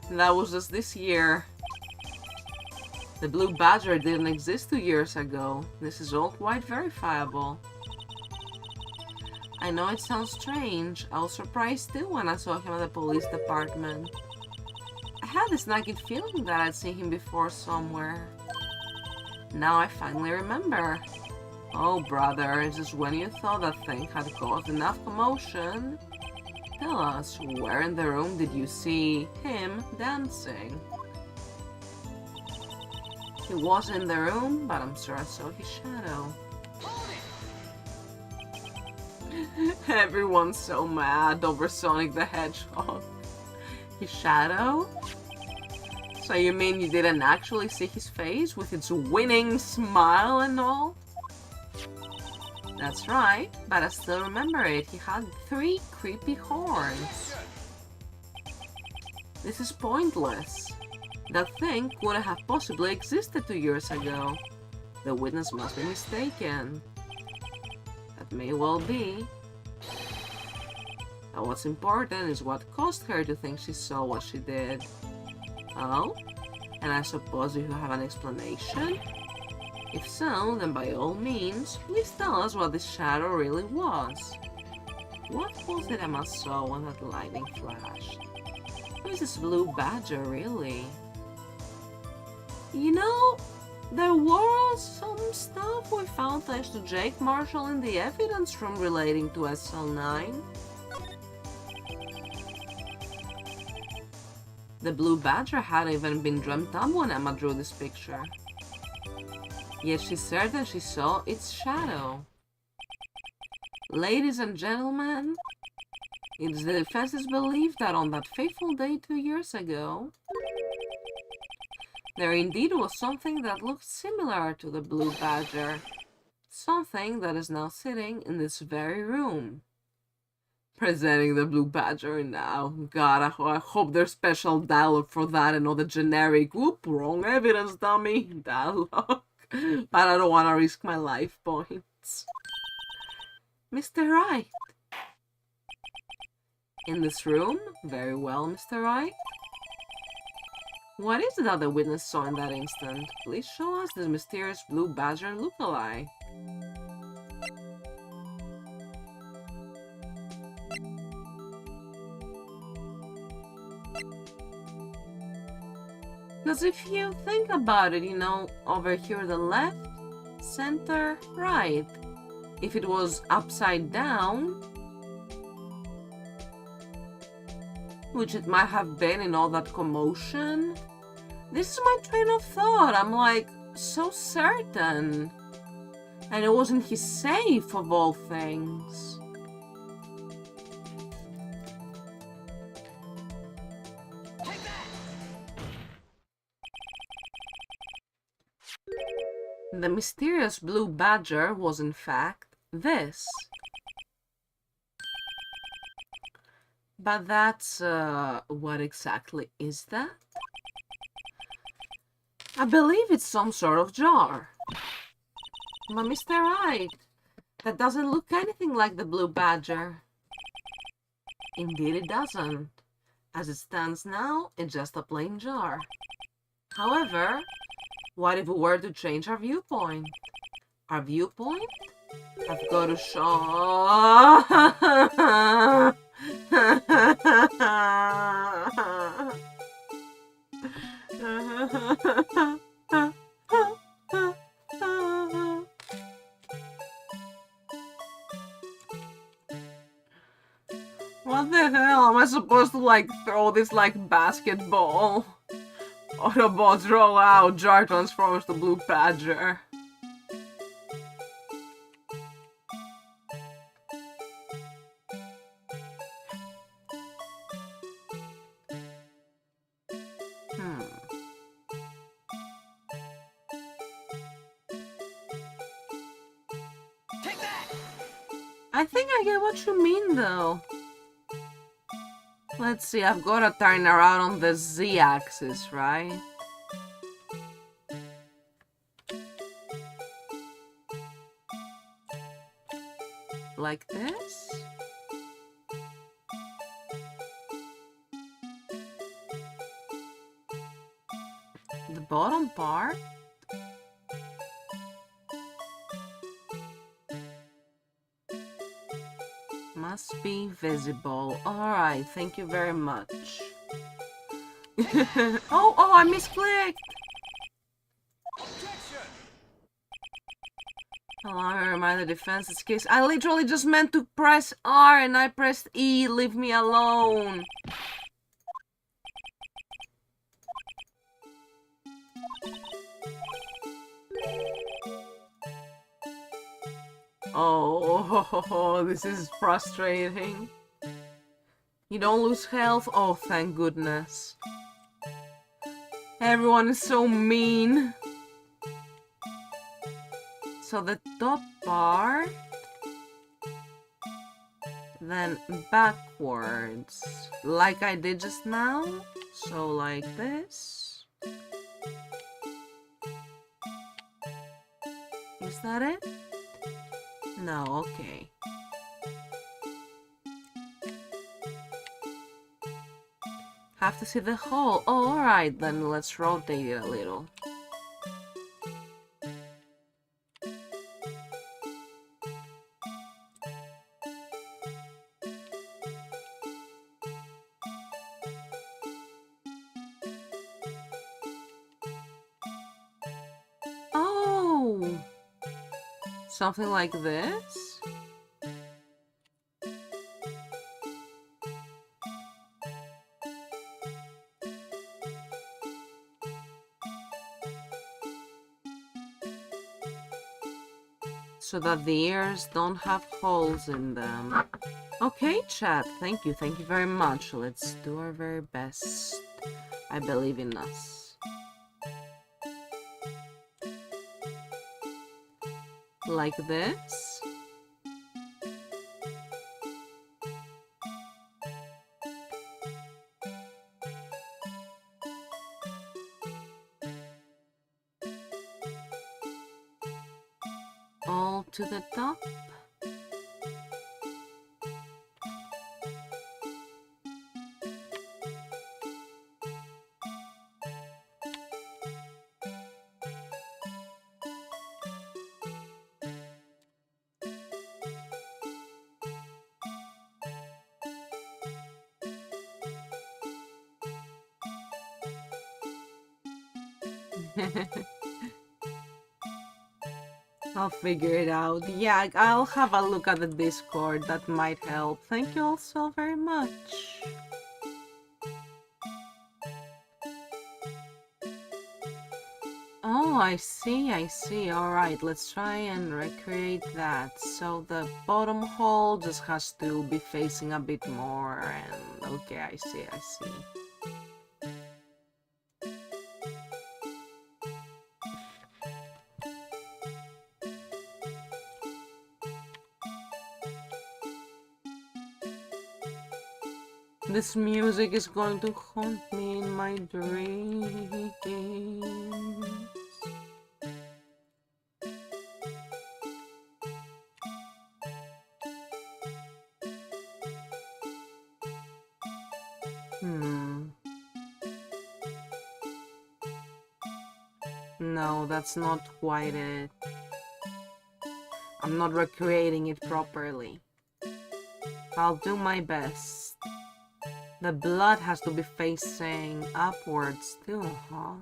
Speaker 1: And that was just this year. The blue badger didn't exist 2 years ago. This is all quite verifiable. I know it sounds strange. I was surprised too when I saw him at the police department. I had this nagging feeling that I'd seen him before somewhere. Now I finally remember. Oh brother, is this when you thought that thing had caused enough commotion? Tell us, where in the room did you see him dancing? He was in the room, but I'm sure I saw his shadow. Everyone's so mad over Sonic the Hedgehog. His shadow? So you mean you didn't actually see his face with its winning smile and all? That's right, but I still remember it. He had 3 creepy horns. This is pointless. That thing couldn't have possibly existed 2 years ago. The witness must be mistaken. That may well be. But what's important is what caused her to think she saw what she did. Oh? And I suppose you have an explanation? If so, then by all means, please tell us what this shadow really was. What was it Emma saw when that lightning flashed? Who is this blue badger, really? You know, there was some stuff we found thanks to Jake Marshall in the evidence room relating to SL9. The blue badger hadn't even been dreamt up when Emma drew this picture. Yet she's certain she saw its shadow. Ladies and gentlemen, it is the defense's belief that on that fateful day 2 years ago, there indeed was something that looked similar to the blue badger. Something that is now sitting in this very room. Presenting the blue badger now. God, I hope there's special dialogue for that and not the generic, whoop, wrong evidence, dummy, dialogue. But I don't want to risk my life points. Mr. Wright. In this room? Very well, Mr. Wright. What is it that the witness saw in that instant? Please show us this mysterious blue badger look-alike. Because if you think about it, you know, over here the left, center, right. If it was upside down, which it might have been in all that commotion, this is my train of thought. I'm like, so certain. And it wasn't his safe of all things. The mysterious blue badger was in fact this. But that's, what exactly is that? I believe it's some sort of jar. But Mr. Wright, that doesn't look anything like the blue badger. Indeed it doesn't. As it stands now, it's just a plain jar. However, what if we were to change our viewpoint? Our viewpoint? I've got to show... What the hell? Am I supposed to like throw this like basketball? Autobots roll out, jar transforms to blue badger. I think I get what you mean though. Let's see, I've got to turn around on the Z-axis, right? Like this? The bottom part? Must be visible. Alright, thank you very much. Oh, I misclicked! Allow me to remind the defense's case. I literally just meant to press R and I pressed E. Leave me alone. Oh, this is frustrating. You don't lose health? Oh, thank goodness. Everyone is so mean. So the top part, then backwards, like I did just now. So like this. Is that it? No, okay. Have to see the hole. Oh, alright, then let's rotate it a little. Oh! Something like this? So that the ears don't have holes in them. Okay, chat. Thank you very much. Let's do our very best. I believe in us. Like this. All to the top. I'll figure it out. Yeah, I'll have a look at the Discord. That might help. Thank you all so very much. Oh, I see. Alright, let's try and recreate that. So the bottom hole just has to be facing a bit more and... Okay, I see. This music is going to haunt me in my dreams. No, that's not quite it. I'm not recreating it properly. I'll do my best. The blood has to be facing upwards too, huh?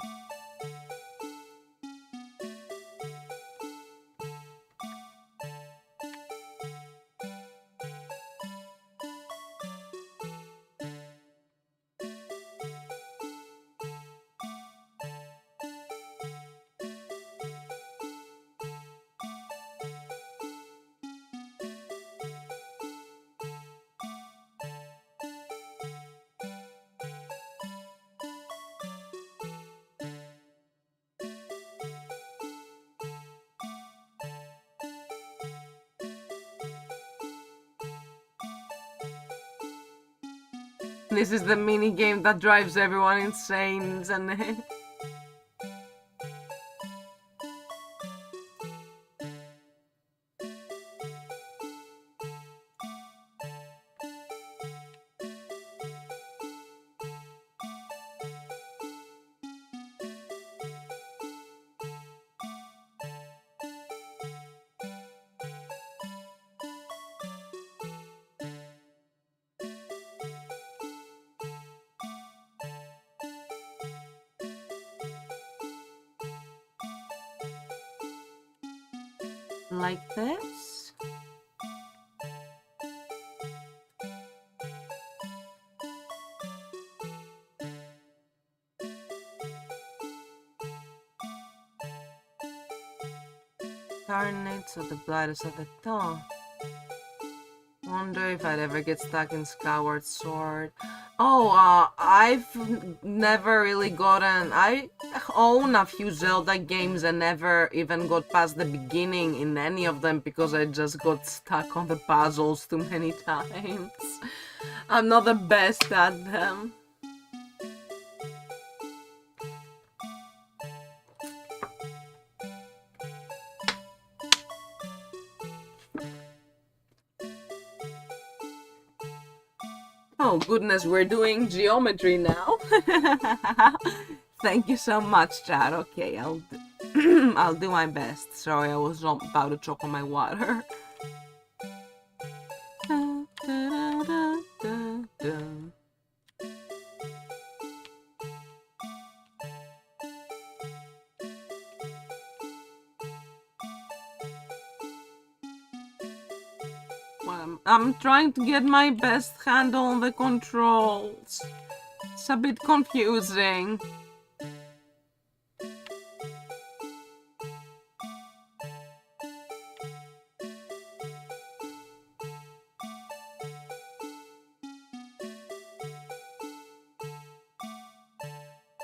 Speaker 1: This is the mini game that drives everyone insane, isn't it? Like this? Darn it, so the blood is at the top. Wonder if I'd ever get stuck in Skyward Sword. Oh, I've never really gotten... I own a few Zelda games and never even got past the beginning in any of them because I just got stuck on the puzzles too many times. I'm not the best at them. Oh goodness, we're doing geometry now. Thank you so much, Chad. Okay, I'll do my best. Sorry, I was about to choke on my water. Well, I'm trying to get my best handle on the controls. It's a bit confusing.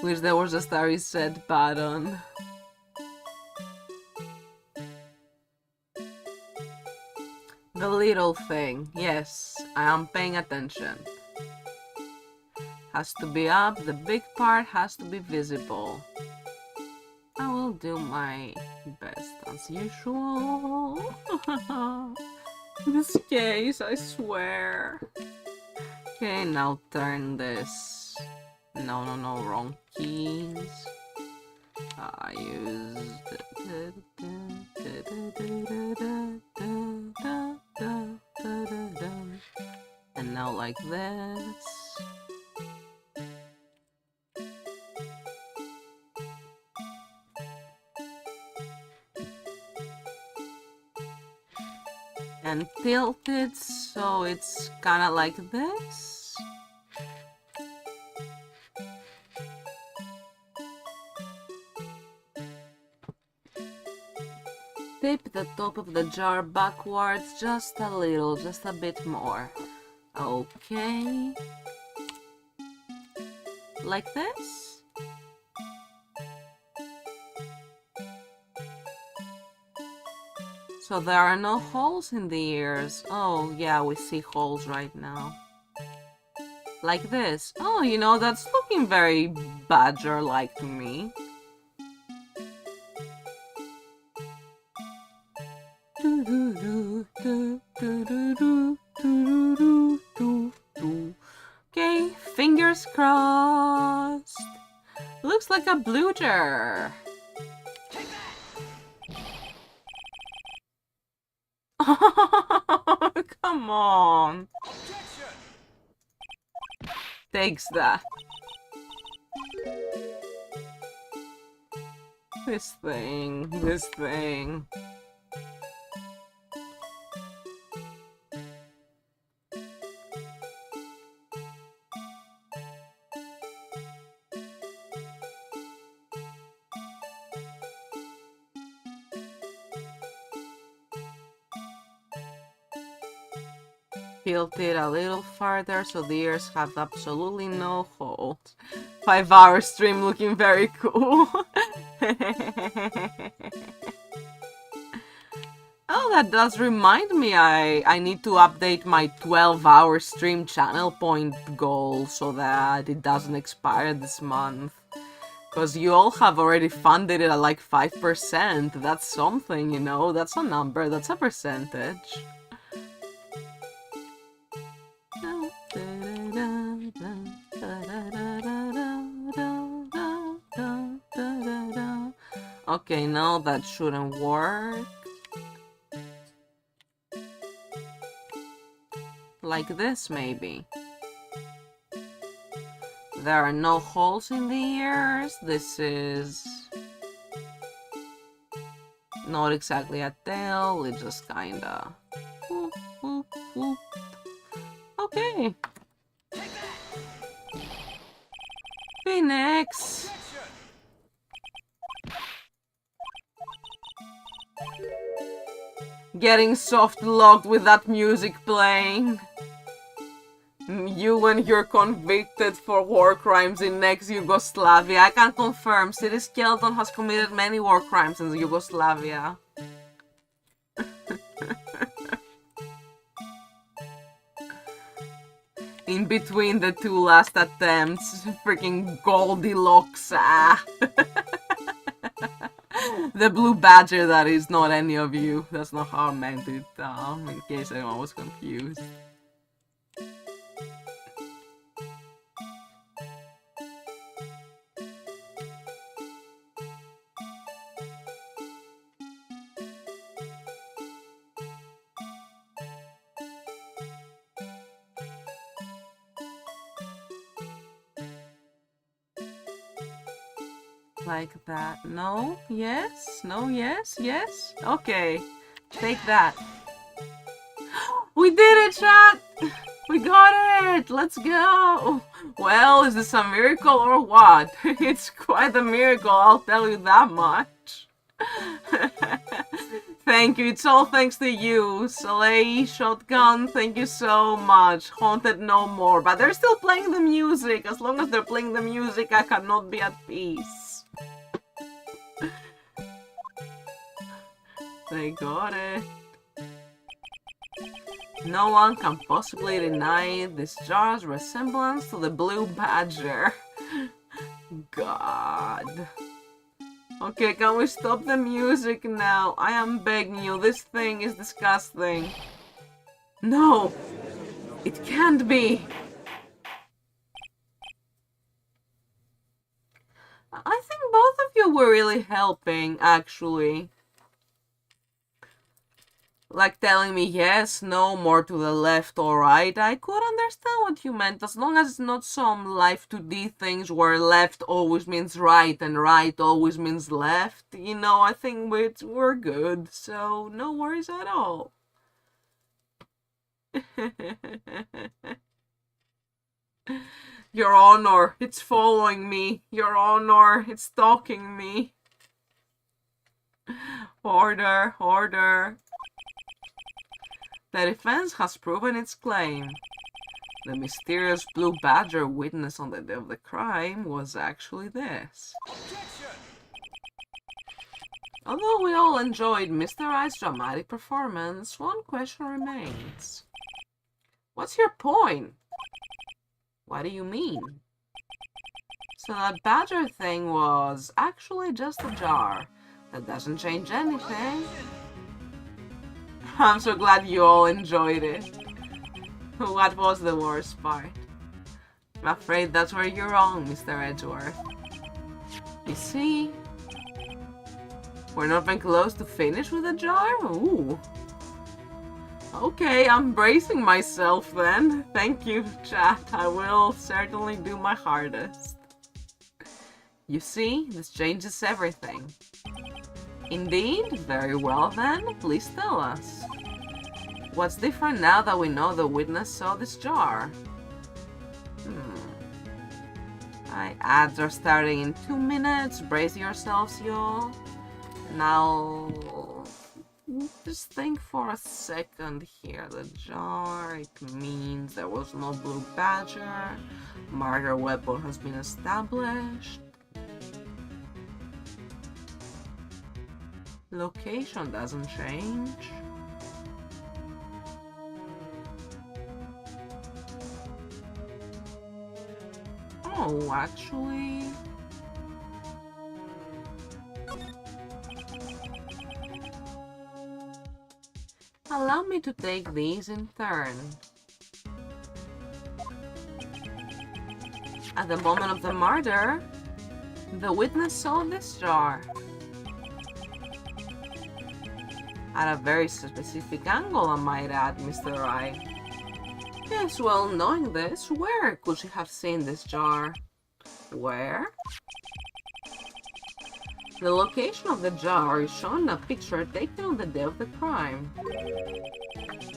Speaker 1: Wish there was a star reset button. The little thing. Yes, I am paying attention. Has to be up, the big part has to be visible. I will do my best as usual. This case, I swear. Okay, now turn this. No, wrong keys. I used... And now like this. And tilt it so it's kinda like this. Tip the top of the jar backwards just a little, just a bit more. Okay. Like this? So there are no holes in the ears. Oh, yeah, we see holes right now. Like this. Oh, you know, that's looking very badger-like to me. Okay, fingers crossed. Looks like a bluger. Come on. Takes that. This thing. Tilt it a little farther so the ears have absolutely no holes. 5-hour stream looking very cool. Oh, that does remind me I need to update my 12-hour stream channel point goal so that it doesn't expire this month. Because you all have already funded it at like 5%. That's something, you know? That's a number, that's a percentage. Okay, no, that shouldn't work. Like this, maybe. There are no holes in the ears. This is not exactly a tail, it just kinda... Whoop, whoop, whoop. Okay. Phoenix! Getting soft locked with that music playing. You and you're convicted for war crimes in ex-Yugoslavia. I can confirm, City Skeleton has committed many war crimes in Yugoslavia. In between the two last attempts, freaking Goldilocks. Ah. The blue badger, that is, not any of you. That's not how I meant it, in case anyone was confused. like that. No? Yes? No? Yes? Yes? Okay. Take that. We did it, chat! We got it! Let's go! Well, is this a miracle or what? It's quite a miracle, I'll tell you that much. Thank you, it's all thanks to you. Soleil, Shotgun, thank you so much. Haunted no more. But they're still playing the music. As long as they're playing the music, I cannot be at peace. They got it. No one can possibly deny this jar's resemblance to the blue badger. God. Okay, can we stop the music now? I am begging you, this thing is disgusting. No! It can't be! I think both of you were really helping, actually. Like telling me yes, no, more to the left or right. I could understand what you meant, as long as it's not some Life 2D things where left always means right and right always means left. You know, I think we're good, so no worries at all. Your Honor, it's following me. Your Honor, it's stalking me. Order, order. The defense has proven its claim. The mysterious blue badger witnessed on the day of the crime was actually this. Although we all enjoyed Mr. Wright's dramatic performance, one question remains. What's your point? What do you mean? So that badger thing was actually just a jar. That doesn't change anything. I'm so glad you all enjoyed it. What was the worst part? I'm afraid that's where you're wrong, Mr. Edgeworth. You see, we're not even close to finish with the jar? Ooh. Okay, I'm bracing myself then. Thank you, chat. I will certainly do my hardest. You see, this changes everything. Indeed? Very well then, please tell us. What's different now that we know the witness saw this jar? My ads are starting in 2 minutes. Brace yourselves, y'all. Now, just think for a second here. The jar, it means there was no blue badger. Murder weapon has been established. Location doesn't change. Oh, actually... Allow me to take these in turn. At the moment of the murder, the witness saw this jar. At a very specific angle, I might add, Mr. Wright. Yes, well, knowing this, where could she have seen this jar? Where? The location of the jar is shown in a picture taken on the day of the crime.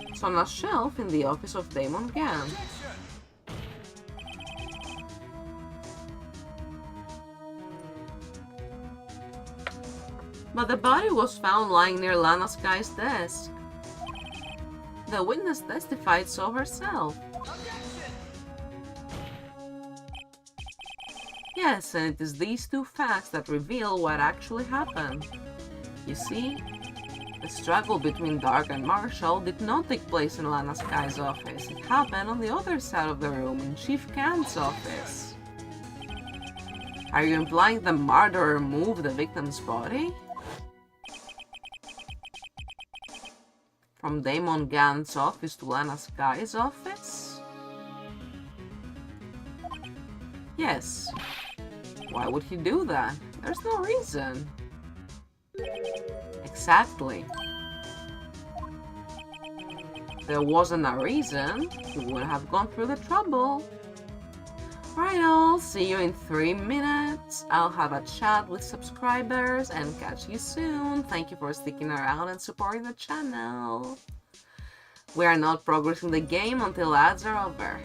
Speaker 1: It's on a shelf in the office of Damon Gann. But the body was found lying near Lana Sky's desk. The witness testified so herself. Yes, and it is these two facts that reveal what actually happened. You see, the struggle between Dark and Marshall did not take place in Lana Sky's office. It happened on the other side of the room, in Chief Khan's office. Are you implying the murderer moved the victim's body? From Damon Gann's office to Lana Sky's office? Yes. Why would he do that? There's no reason. Exactly. If there wasn't a reason, he would have gone through the trouble. Right, I'll see you in 3 minutes. I'll have a chat with subscribers and catch you soon. Thank you for sticking around and supporting the channel. We are not progressing the game until ads are over.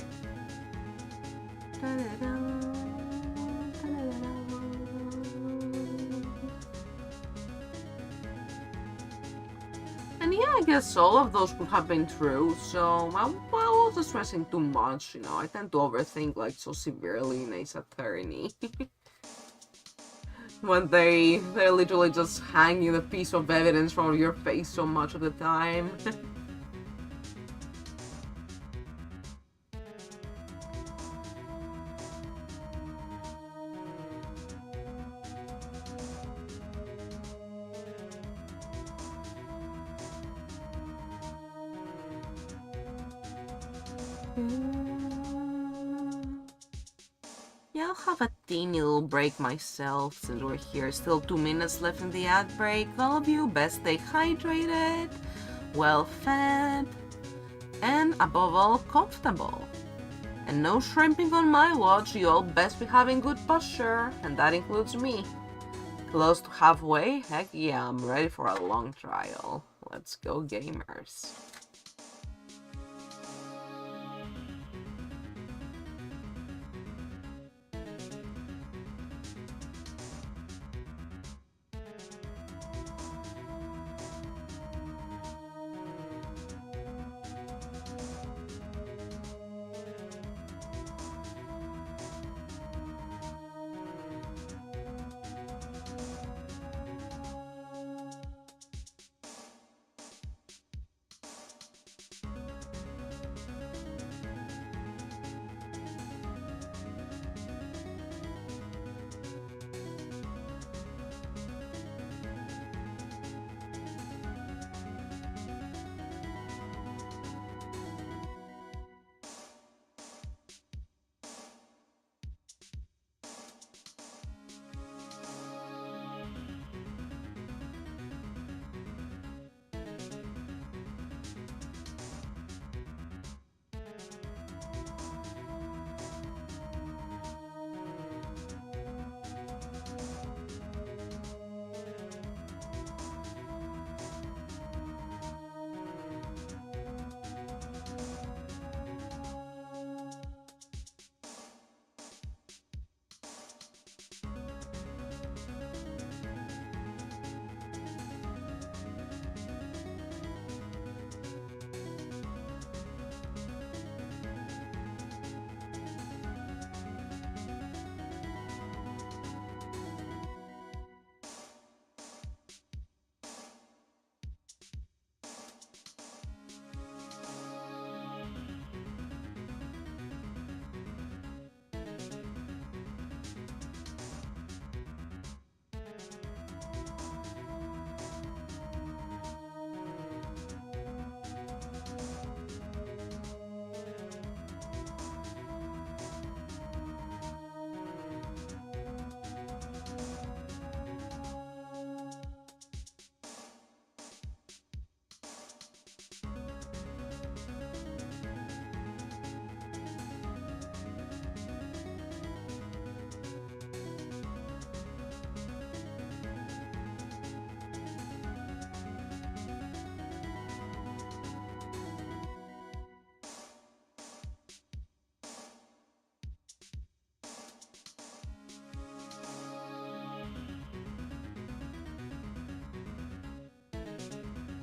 Speaker 1: And yeah, I guess all of those could have been true, so I wasn't stressing too much, you know. I tend to overthink like so severely in Ace Attorney. When they're literally just hanging a piece of evidence from your face so much of the time. Yeah, I'll have a teeny little break myself since we're here. Still 2 minutes left in the ad break. All of you, best stay hydrated, well fed, and above all, comfortable. And no shrimping on my watch, you all best be having good posture, and that includes me. Close to halfway? Heck yeah, I'm ready for a long trial. Let's go, gamers.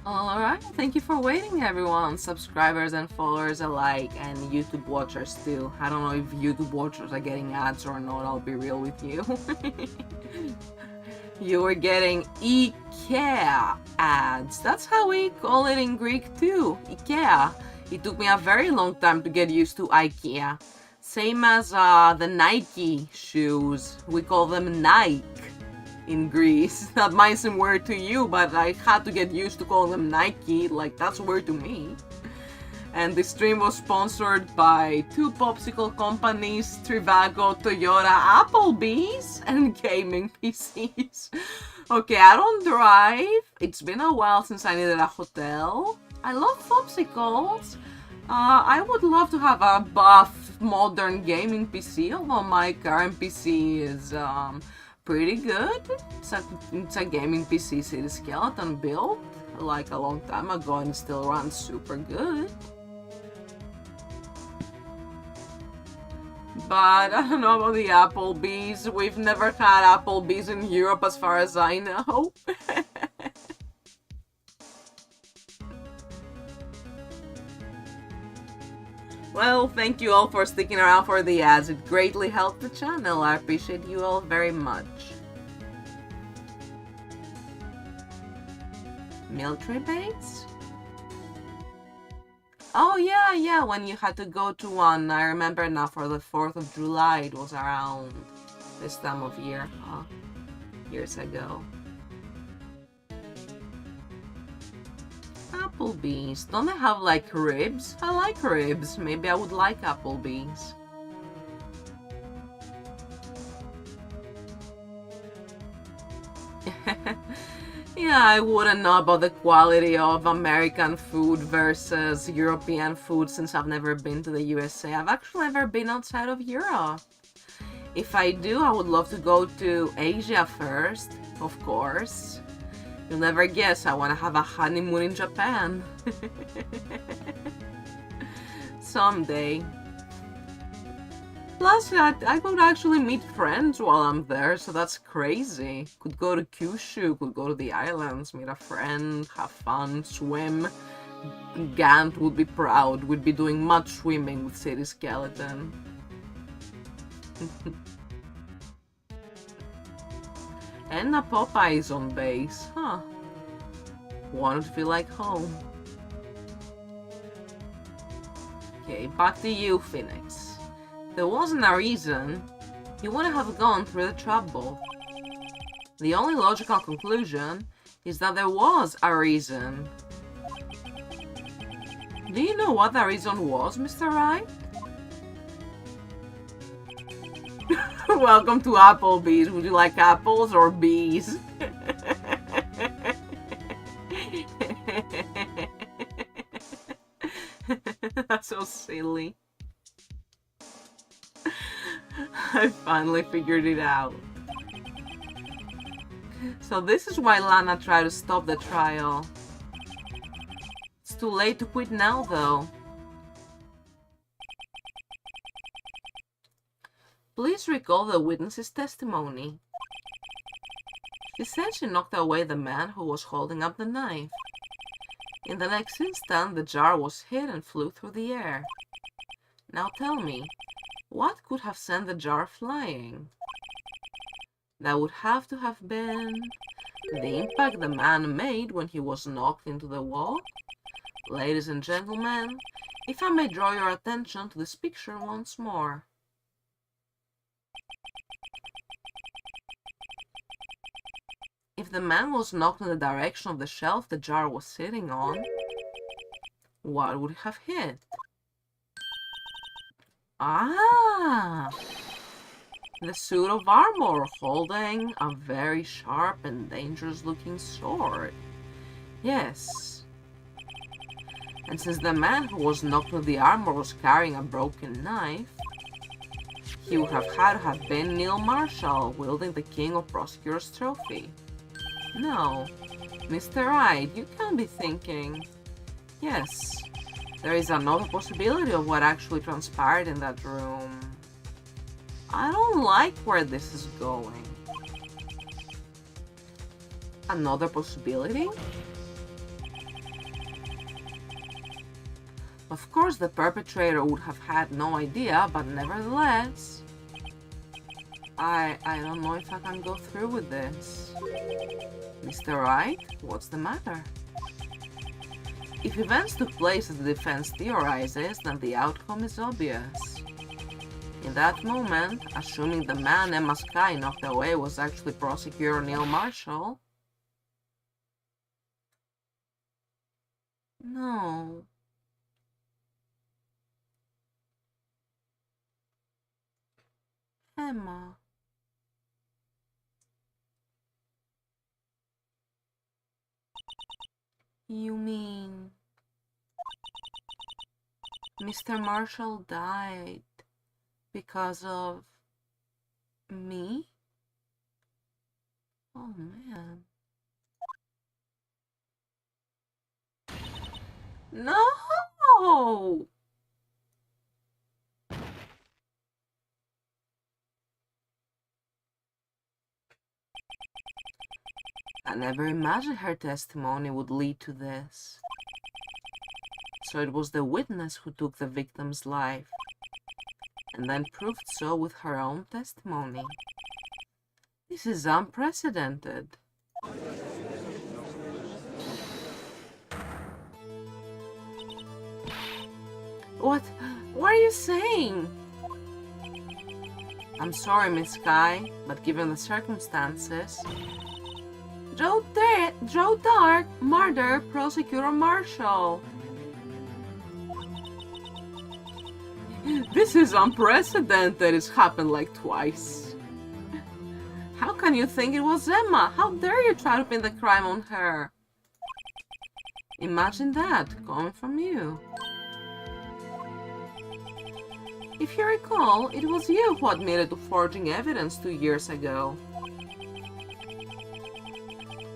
Speaker 1: Alright, thank you for waiting everyone, subscribers and followers alike, and YouTube watchers too. I don't know if YouTube watchers are getting ads or not, I'll be real with you. You were getting IKEA ads. That's how we call it in Greek too, IKEA. It took me a very long time to get used to IKEA. Same as the Nike shoes, we call them Nike in Greece. That might seem weird to you, but I had to get used to calling them Nike, like that's weird to me. And the stream was sponsored by 2 popsicle companies, Trivago, Toyota, Applebee's, and gaming PCs. Okay, I don't drive. It's been a while since I needed a hotel. I love popsicles, I would love to have a buff modern gaming PC, although my current PC is pretty good. It's a gaming PC City Skeleton built like a long time ago and still runs super good. But I don't know about the Applebee's. We've never had Applebee's in Europe as far as I know. Well, thank you all for sticking around for the ads. It greatly helped the channel. I appreciate you all very much. Military base? Oh yeah, when you had to go to one. I remember now for the 4th of July. It was around this time of year. Years ago. Applebee's. Don't they have like ribs? I like ribs. Maybe I would like Applebee's. Yeah, I wouldn't know about the quality of American food versus European food since I've never been to the USA. I've actually never been outside of Europe. If I do, I would love to go to Asia first, of course. You'll never guess, I want to have a honeymoon in Japan. Someday. Plus, I could actually meet friends while I'm there, so that's crazy. Could go to Kyushu, could go to the islands, meet a friend, have fun, swim. Gant would be proud. We'd be doing much swimming with City Skeleton. And a Popeyes on base, huh? Wanted to feel like home. Okay, back to you, Phoenix. There wasn't a reason. You wouldn't have gone through the trouble. The only logical conclusion is that there was a reason. Do you know what that reason was, Mr. Wright? Welcome to Applebee's. Would you like apples or bees? That's so silly. I finally figured it out. So this is why Lana tried to stop the trial. It's too late to quit now, though. Please recall the witness's testimony. She said she knocked away the man who was holding up the knife. In the next instant, the jar was hit and flew through the air. Now tell me, what could have sent the jar flying? That would have to have been the impact the man made when he was knocked into the wall. Ladies and gentlemen, if I may draw your attention to this picture once more. If the man was knocked in the direction of the shelf the jar was sitting on, what would it have hit? Ah! The suit of armor holding a very sharp and dangerous looking sword. Yes. And since the man who was knocked with the armor was carrying a broken knife, he would have had to have been Neil Marshall wielding the King of Prosecutors trophy. No, Mr. Wright, you can't be thinking. Yes, there is another possibility of what actually transpired in that room. I don't like where this is going. Another possibility? Of course, the perpetrator would have had no idea, but nevertheless... I don't know if I can go through with this. Mr. Wright, what's the matter? If events took place as the defense theorizes, then the outcome is obvious. In that moment, assuming the man Emma Sky knocked away was actually Prosecutor Neil Marshall... No... Emma... You mean... Mr. Marshall died because of me? Oh man. No! I never imagined her testimony would lead to this. So it was the witness who took the victim's life, and then proved so with her own testimony. This is unprecedented. What are you saying? I'm sorry, Miss Sky, but given the circumstances... Joe Dark, murder, Prosecutor Marshall. This is unprecedented. It's happened like twice. How can you think it was Emma? How dare you try to pin the crime on her? Imagine that, coming from you. If you recall, it was you who admitted to forging evidence 2 years ago.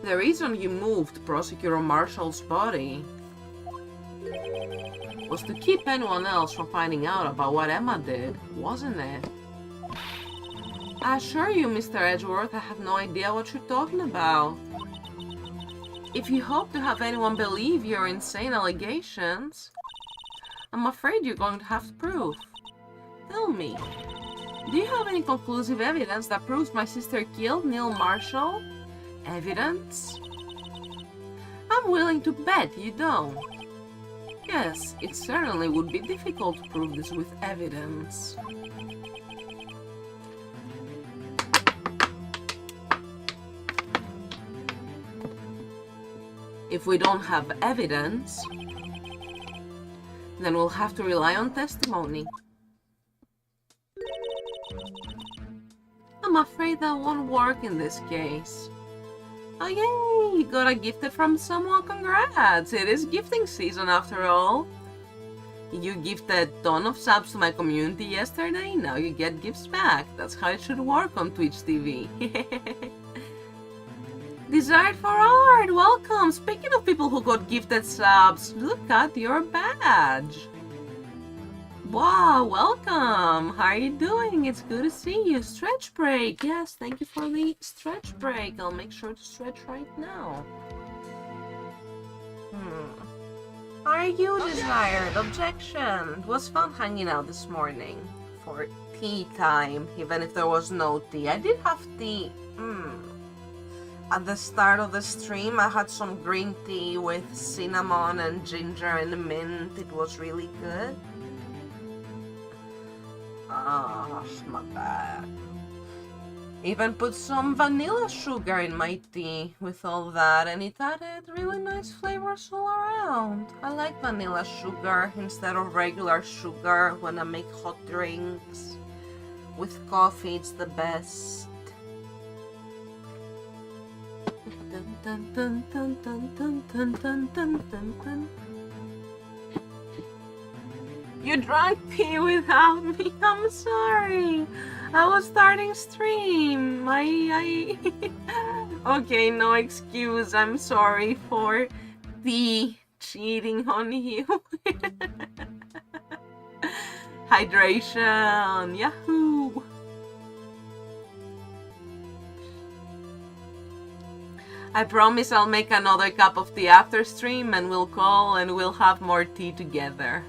Speaker 1: The reason you moved Prosecutor Marshall's body was to keep anyone else from finding out about what Emma did, wasn't it? I assure you, Mr. Edgeworth, I have no idea what you're talking about. If you hope to have anyone believe your insane allegations, I'm afraid you're going to have proof. Tell me, do you have any conclusive evidence that proves my sister killed Neil Marshall? Evidence? I'm willing to bet you don't. Yes, it certainly would be difficult to prove this with evidence. If we don't have evidence, then we'll have to rely on testimony. I'm afraid that won't work in this case. Oh yay, you got a gifted from someone, congrats! It is gifting season after all. You gifted a ton of subs to my community yesterday, now you get gifts back. That's how it should work on Twitch TV. Desired for Art, welcome! Speaking of people who got gifted subs, look at your badge! Wow, welcome! How are you doing? It's good to see you. Stretch break! Yes, thank you for the stretch break. I'll make sure to stretch right now. Are you desired? Objection! It was fun hanging out this morning. For tea time, even if there was no tea. I did have tea. At the start of the stream, I had some green tea with cinnamon and ginger and mint. It was really good. Ah, my bad. Even put some vanilla sugar in my tea with all that, and it added really nice flavors all around. I like vanilla sugar instead of regular sugar when I make hot drinks. With coffee, it's the best. Dun, dun, dun, dun, dun, dun, dun, dun, dun, dun. You drank tea without me. I'm sorry. I was starting stream. Okay, no excuse. I'm sorry for the cheating on you. Hydration. Yahoo. I promise I'll make another cup of tea after stream and we'll call and we'll have more tea together.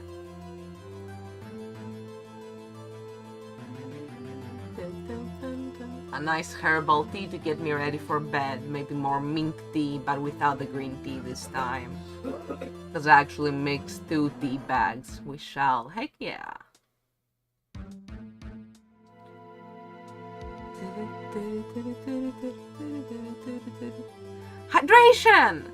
Speaker 1: A nice herbal tea to get me ready for bed. Maybe more mint tea, but without the green tea this time. Because I actually mixed 2 tea bags. We shall. Heck yeah. Hydration!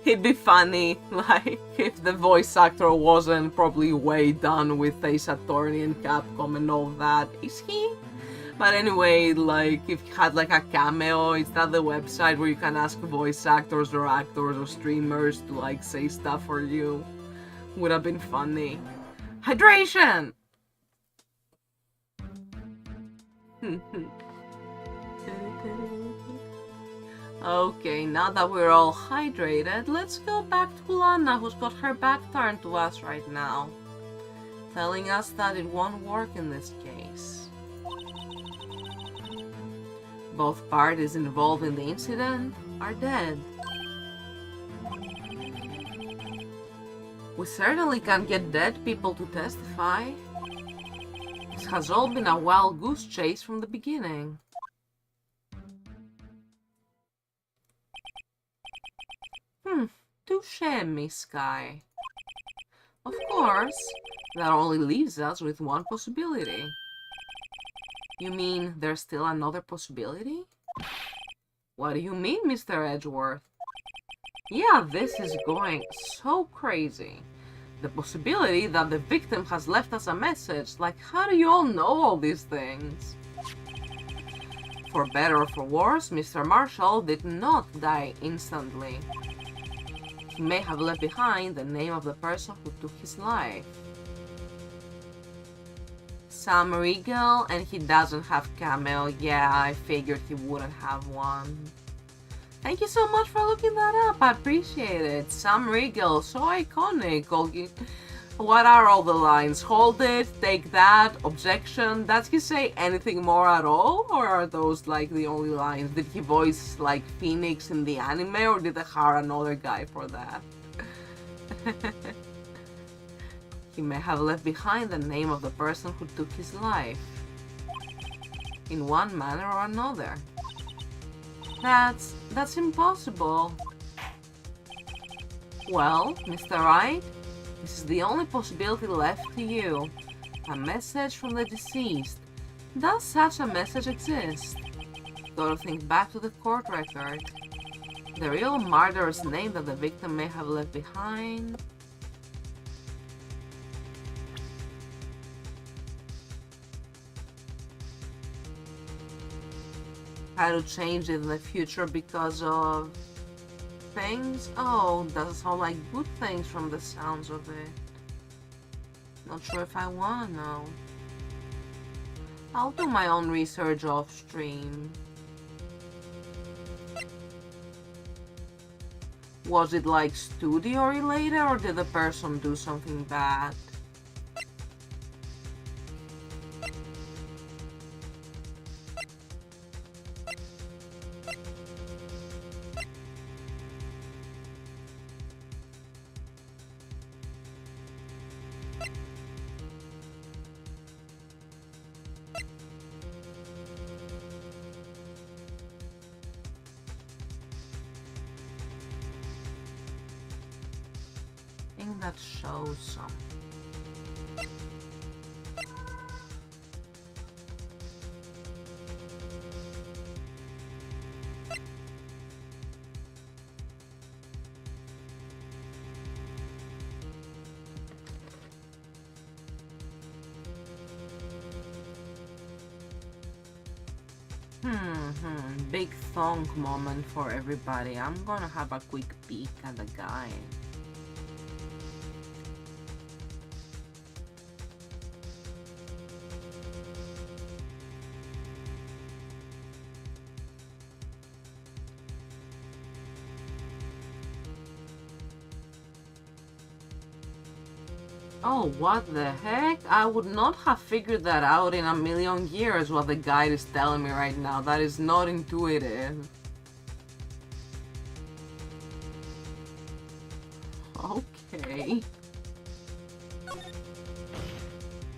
Speaker 1: It'd be funny, like, if the voice actor wasn't probably way done with Ace Attorney and Capcom and all that. Is he? But anyway, like, if you had like a cameo, it's not the website where you can ask voice actors or streamers to like say stuff for you. Would have been funny. Hydration! Okay, now that we're all hydrated, let's go back to Lana, who's got her back turned to us right now, telling us that it won't work in this case. Both parties involved in the incident are dead. We certainly can't get dead people to testify. This has all been a wild goose chase from the beginning. Touché, Miss Sky. Of course, that only leaves us with one possibility. You mean there's still another possibility? What do you mean, Mr. Edgeworth? Yeah, this is going so crazy. The possibility that the victim has left us a message. Like, how do you all know all these things? For better or for worse, Mr. Marshall did not die instantly. He may have left behind the name of the person who took his life. Sam Riegel, and he doesn't have cameo. Yeah, I figured he wouldn't have one. Thank you so much for looking that up. I appreciate it. Sam Riegel, so iconic. What are all the lines? Hold it, take that, objection. Does he say anything more at all? Or are those like the only lines? Did he voice like Phoenix in the anime, or did they hire another guy for that? He may have left behind the name of the person who took his life. In one manner or another. That's impossible. Well, Mr. Wright, this is the only possibility left to you. A message from the deceased. Does such a message exist? Gotta think back to the court record. The real murderer's name that the victim may have left behind. How to change it in the future because of things? Oh, doesn't sound like good things from the sounds of it. Not sure if I wanna know. I'll do my own research off stream. Was it like studio related, or did the person do something bad? That shows some. Big thong moment for everybody. I'm gonna have a quick peek at the guy. Oh, what the heck? I would not have figured that out in a million years what the guide is telling me right now. That is not intuitive. Okay.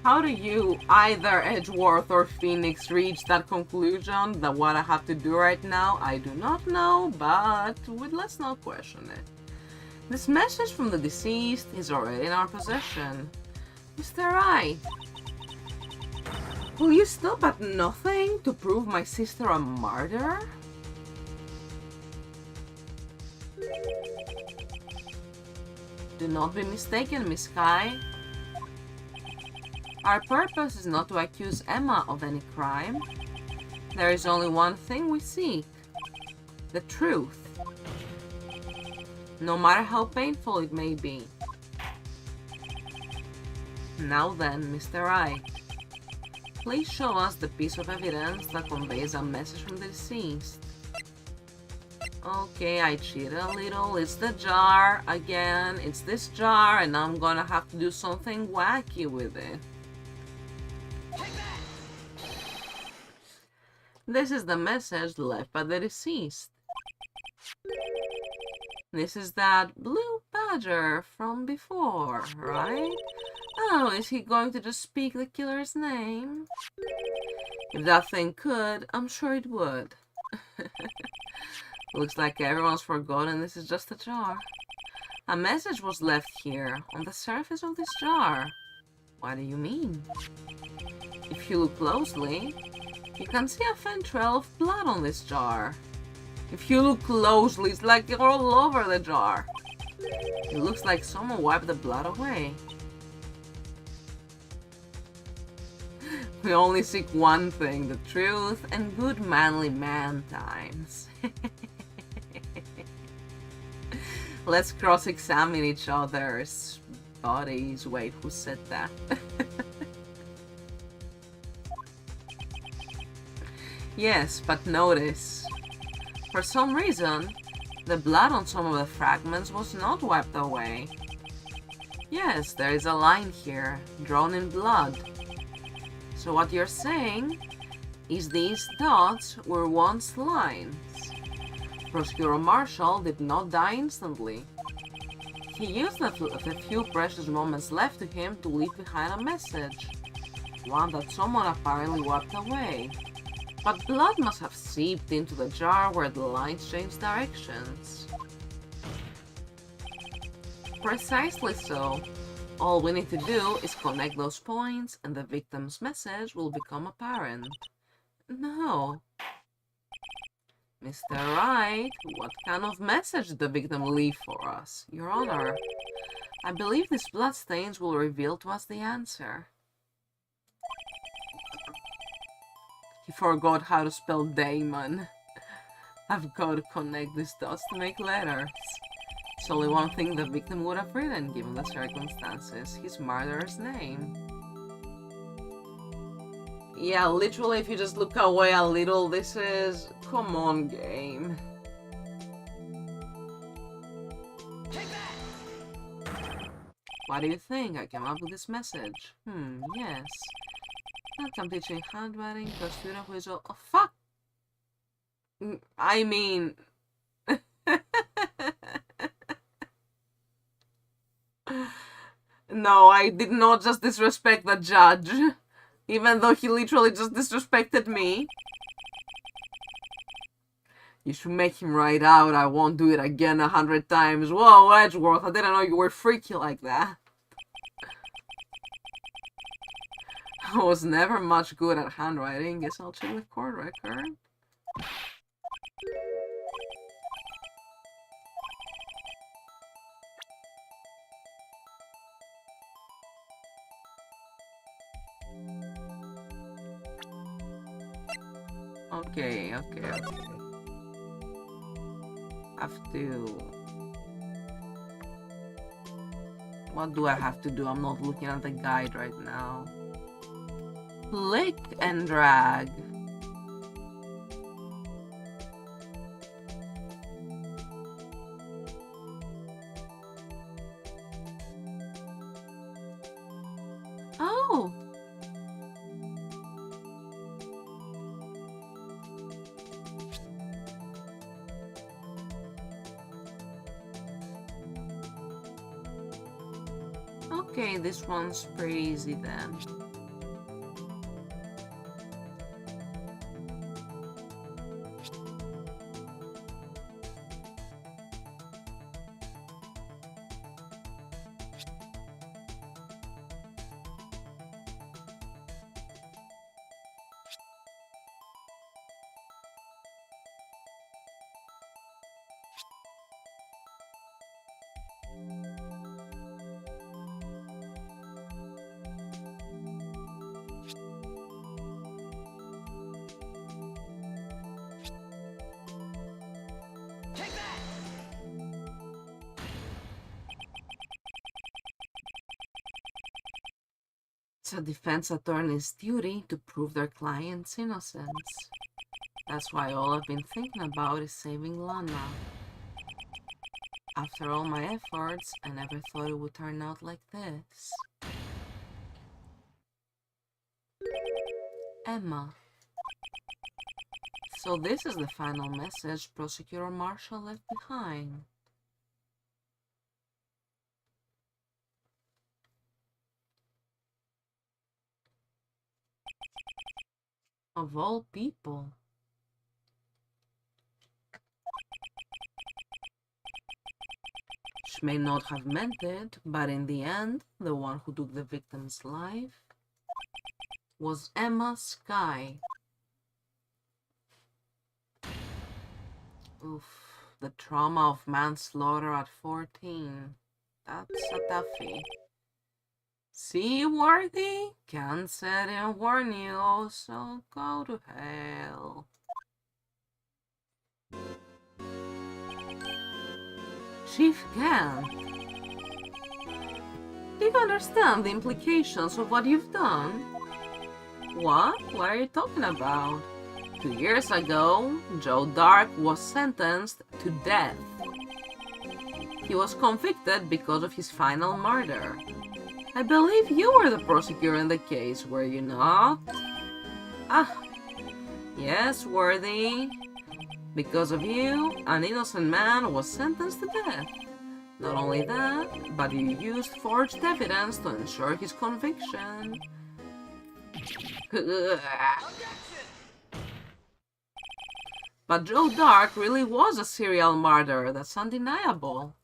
Speaker 1: How do you, either Edgeworth or Phoenix, reach that conclusion? That what I have to do right now? I do not know, but let's not question it. This message from the deceased is already in our possession. Mr. Wright, will you stop at nothing to prove my sister a martyr? Do not be mistaken, Miss Sky. Our purpose is not to accuse Emma of any crime. There is only one thing we seek. The truth. No matter how painful it may be. Now then, Mr. Wright. Please show us the piece of evidence that conveys a message from the deceased. Okay, I cheated a little. It's the jar again. It's this jar, and I'm gonna have to do something wacky with it. This is the message left by the deceased. This is that blue badger from before, right? Oh, is he going to just speak the killer's name? If that thing could, I'm sure it would. Looks like everyone's forgotten this is just a jar. A message was left here, on the surface of this jar. What do you mean? If you look closely, you can see a faint trail of blood on this jar. If you look closely, it's like you're all over the jar. It looks like someone wiped the blood away. We only seek one thing, the truth, and good manly man times. Let's cross-examine each other's bodies. Wait, who said that? Yes, but notice. For some reason, the blood on some of the fragments was not wiped away. Yes, there is a line here, drawn in blood. So what you're saying is these dots were once lines. Prosecutor Marshall did not die instantly. He used the few precious moments left to him to leave behind a message, one that someone apparently wiped away. But blood must have seeped into the jar where the lines changed directions. Precisely so. All we need to do is connect those points and the victim's message will become apparent. No. Mr. Wright, what kind of message did the victim leave for us? Your Honor, I believe these bloodstains will reveal to us the answer. He forgot how to spell Damon. I've got to connect these dots to make letters. It's only one thing the victim would have written, given the circumstances. His murderer's name. Yeah, literally, if you just look away a little, this is... Come on, game. What do you think? I came up with this message. Yes. I'm teaching handwriting to a student who is all... Oh, fuck! I mean... No, I did not just disrespect the judge. Even though he literally just disrespected me. You should make him write out, I won't do it again 100 times. Whoa, Edgeworth, I didn't know you were freaky like that. I was never much good at handwriting. Guess I'll check the court record. Okay. Have to... What do I have to do? I'm not looking at the guide right now. Click and drag. Oh! Okay, this one's pretty easy then. It's a defense attorney's duty to prove their client's innocence. That's why all I've been thinking about is saving Lana. After all my efforts, I never thought it would turn out like this. Emma. So this is the final message Prosecutor Marshall left behind. Of all people. She may not have meant it, but in the end, the one who took the victim's life was Emma Skye. Oof, the trauma of manslaughter at 14. That's a toughie. See, Worthy? Can't sit and warn you, so go to hell. Chief Gant. Do you understand the implications of what you've done? What? What are you talking about? 2 years ago, Joe Dark was sentenced to death. He was convicted because of his final murder. I believe you were the prosecutor in the case, were you not? Ah, yes, Worthy. Because of you, an innocent man was sentenced to death. Not only that, but you used forged evidence to ensure his conviction. But Joe Dark really was a serial murderer, that's undeniable.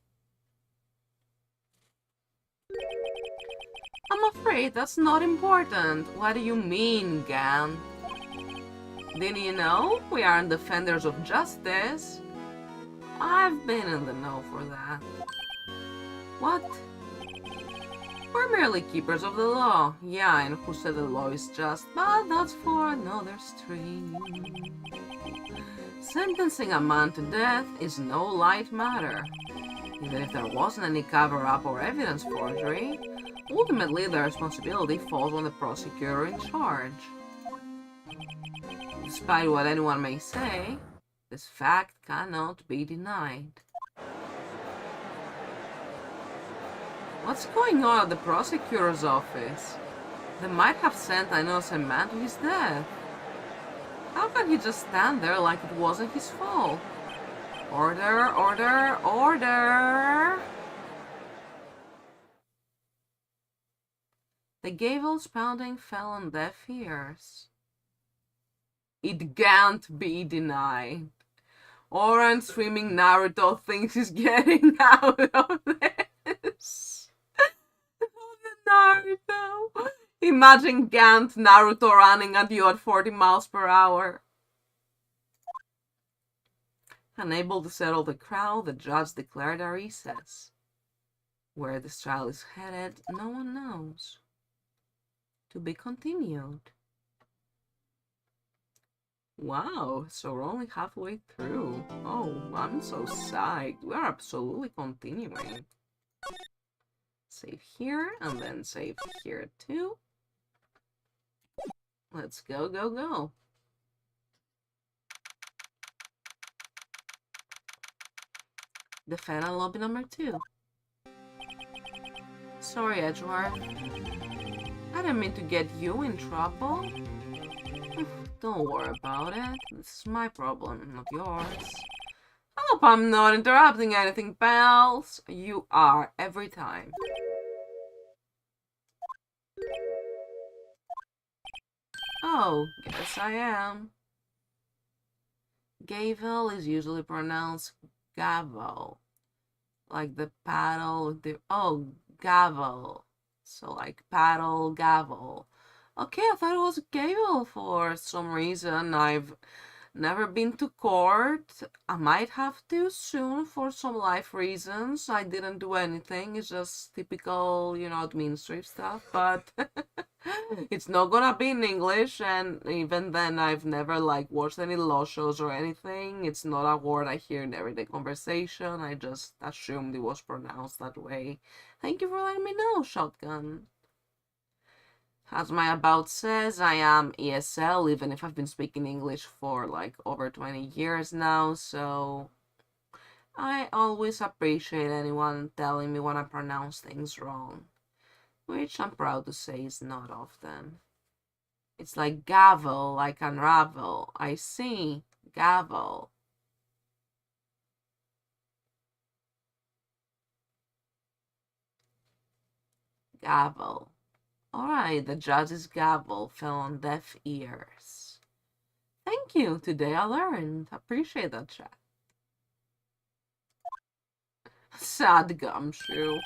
Speaker 1: I'm afraid that's not important. What do you mean, Gan? Didn't you know? We aren't defenders of justice. I've been in the know for that. What? We're merely keepers of the law. Yeah, and who said the law is just, but that's for another stream. Sentencing a man to death is no light matter. Even if there wasn't any cover-up or evidence forgery, ultimately the responsibility falls on the prosecutor in charge. Despite what anyone may say, this fact cannot be denied. What's going on at the prosecutor's office? They might have sent an innocent man to his death. How can he just stand there like it wasn't his fault? Order, order, order! The gavel's pounding fell on deaf ears. It can't be denied. Orange swimming Naruto thinks he's getting out of this. Naruto. Imagine Gant Naruto running at you at 40 miles per hour. Unable to settle the crowd, the judge declared a recess. Where this trial is headed, no one knows. To be continued. Wow, so we're only halfway through. Oh, I'm so psyched. We are absolutely continuing. Save here, and then save here too. Let's go, go, go. Defend on lobby number 2. Sorry, Edgeworth. I didn't mean to get you in trouble. Don't worry about it. This is my problem, not yours. I hope I'm not interrupting anything, pals. You are, every time. Oh, guess I am. Gavel is usually pronounced gavel. Like the paddle, oh, gavel. So like paddle, gavel. Okay, I thought it was gavel for some reason. I've never been to court. I might have to soon for some life reasons. I didn't do anything. It's just typical, you know, administrative stuff. But it's not gonna be in English. And even then, I've never like watched any law shows or anything. It's not a word I hear in everyday conversation. I just assumed it was pronounced that way. Thank you for letting me know, Shotgun. As my about says, I am ESL, even if I've been speaking English for like over 20 years now, so I always appreciate anyone telling me when I pronounce things wrong, which I'm proud to say is not often. It's like gavel, like unravel. I see, gavel. Gavel. Alright, the judge's gavel fell on deaf ears. Thank you, today I learned. Appreciate that, chat. Sad Gumshoe.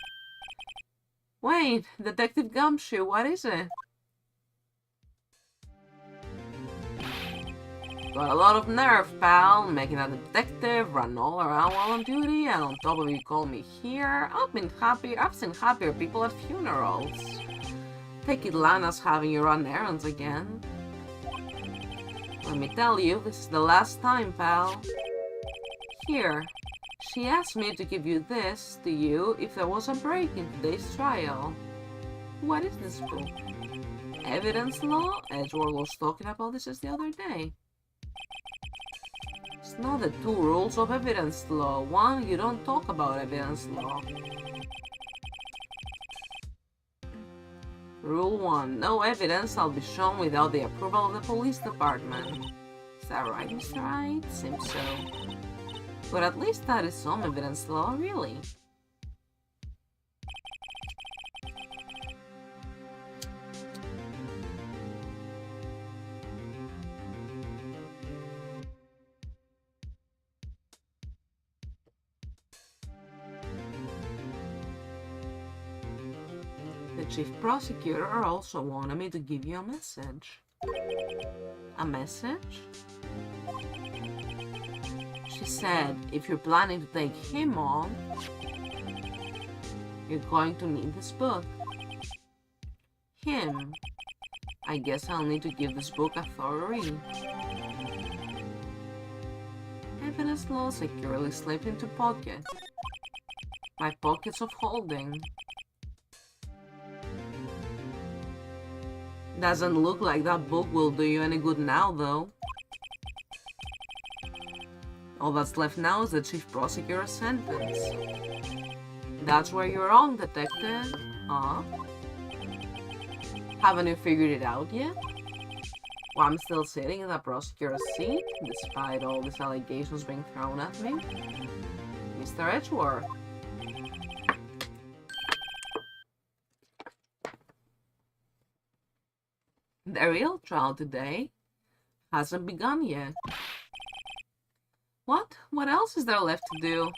Speaker 1: Wait, Detective Gumshoe, what is it? Got a lot of nerve, pal. Making a detective, run all around while on duty, and on top of it, you call me here. I've seen happier people at funerals. Take it Lana's having you run errands again. Let me tell you, this is the last time, pal. Here. She asked me to give you this to you if there was a break in today's trial. What is this book? Evidence law? Edgeworth was talking about this just the other day. It's not the 2 rules of evidence law. 1, you don't talk about evidence law. Rule 1, no evidence shall be shown without the approval of the police department. Is that right, Mr. Wright? Seems so. But at least that is some evidence law, really. The chief prosecutor also wanted me to give you a message. A message? She said, if you're planning to take him on, you're going to need this book. Him. I guess I'll need to give this book a thorough read. Evidence law securely slipped into pocket. My pockets of holding. Doesn't look like that book will do you any good now, though. All that's left now is the chief prosecutor's sentence. That's where you're wrong, detective. Huh? Haven't you figured it out yet? Well, I'm still sitting in the prosecutor's seat, despite all these allegations being thrown at me. Mr. Edgeworth. The real trial today hasn't begun yet. What? What else is there left to do?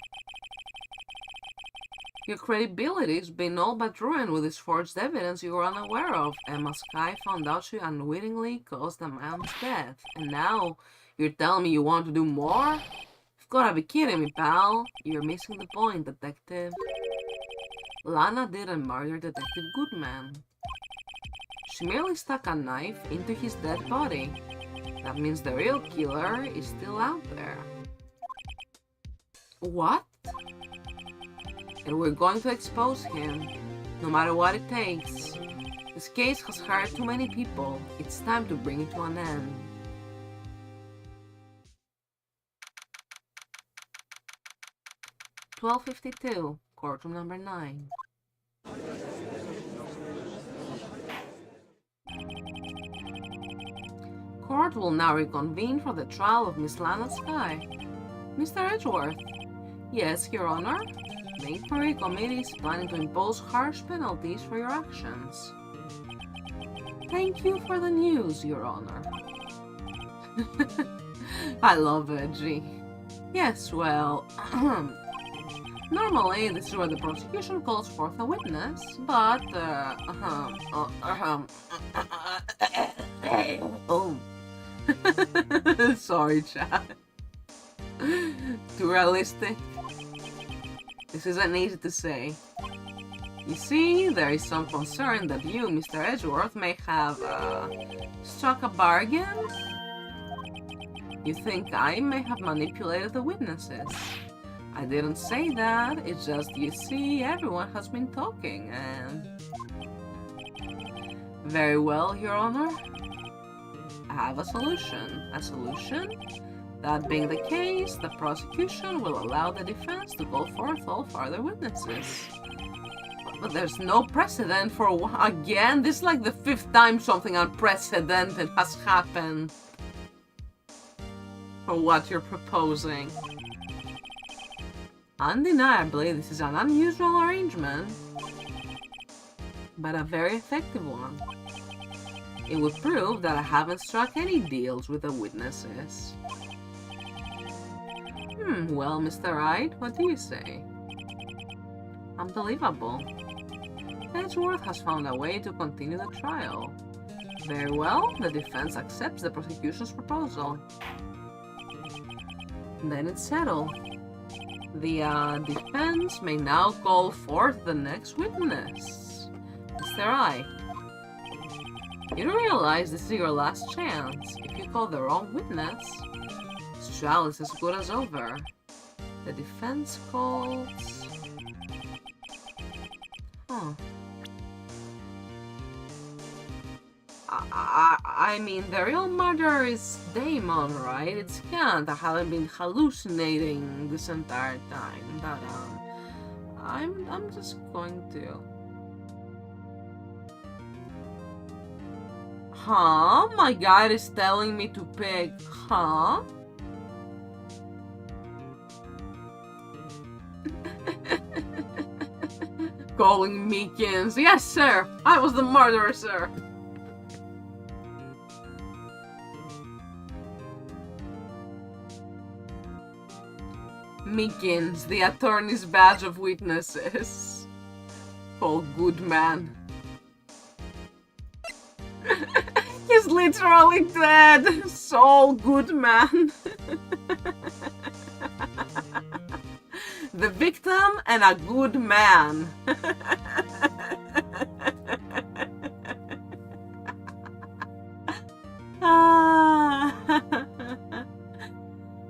Speaker 1: Your credibility's been all but ruined with this forged evidence you were unaware of. Emma Skye found out she unwittingly caused a man's death. And now, you're telling me you want to do more? You've gotta be kidding me, pal. You're missing the point, detective. Lana didn't murder Detective Goodman. She merely stuck a knife into his dead body. That means the real killer is still out there. What? And we're going to expose him, no matter what it takes. This case has hurt too many people. It's time to bring it to an end. (12:52), courtroom number 9. Court will now reconvene for the trial of Miss Lana Skye. Mr. Edgeworth. Yes, Your Honor. The inquiry committee is planning to impose harsh penalties for your actions. Thank you for the news, Your Honor. I love Edgy. Yes, well, normally this is where the prosecution calls forth a witness, but, oh. Sorry, chat. Too realistic. This isn't easy to say. You see, there is some concern that you, Mr. Edgeworth, may have, struck a bargain? You think I may have manipulated the witnesses? I didn't say that, it's just, you see, everyone has been talking, and... Very well, Your Honor. I have a solution. A solution? That being the case, the prosecution will allow the defense to call forth all further witnesses. But there's no precedent for again. This is like the 5th time something unprecedented has happened. For what you're proposing. Undeniably, this is an unusual arrangement, but a very effective one. It would prove that I haven't struck any deals with the witnesses. Well, Mr. Wright, what do you say? Unbelievable. Edgeworth has found a way to continue the trial. Very well, the defense accepts the prosecution's proposal. Then it's settled. The defense may now call forth the next witness. Mr. Wright, you do realize this is your last chance. If you call the wrong witness, this trial is as good as over. The defense calls... I mean, the real murderer is Damon, right? It's Gant. I haven't been hallucinating this entire time, but I'm just going to... Huh? My guide is telling me to pick... Huh? Calling Meekins. Yes, sir! I was the murderer, sir! Meekins, the attorney's badge of witnesses. Oh, good man. He's literally dead. So good man. The victim and a good man.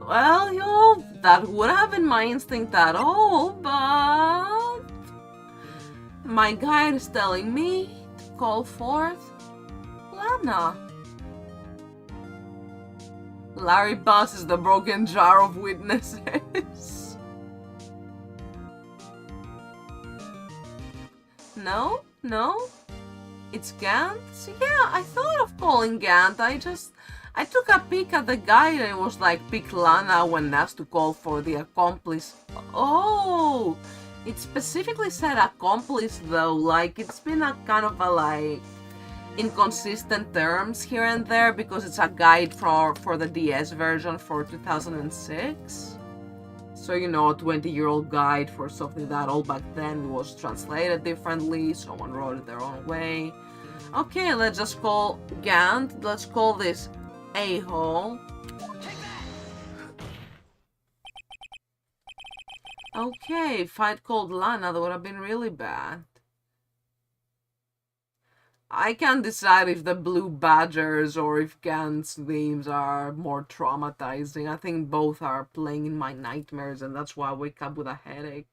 Speaker 1: Well, that would have been my instinct at all, but... My guide is telling me to call forth Lana. Larry Bass is the broken jar of witnesses. No? It's Gant? Yeah, I thought of calling Gant. I took a peek at the guide and it was like, pick Lana when asked to call for the accomplice. Oh! It specifically said accomplice though, like it's been a kind of a like inconsistent terms here and there because it's a guide for the DS version for 2006. So, you know, a 20-year-old guide for something that old back then was translated differently, someone wrote it their own way. Okay, let's just call Gant, let's call this a-hole. Okay, if I'd called Lana, that would have been really bad. I can't decide if the Blue Badgers or if Gant's names are more traumatizing. I think both are playing in my nightmares, and that's why I wake up with a headache.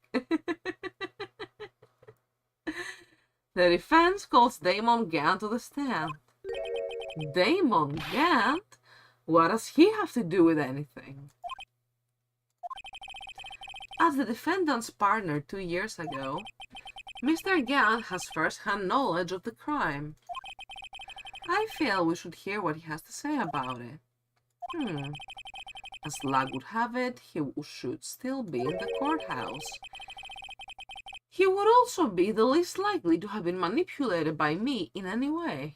Speaker 1: The defense calls Damon Gant to the stand. Damon Gant? What does he have to do with anything? As the defendant's partner 2 years ago, Mr. Gant has first-hand knowledge of the crime. I feel we should hear what he has to say about it. As luck would have it, he should still be in the courthouse. He would also be the least likely to have been manipulated by me in any way.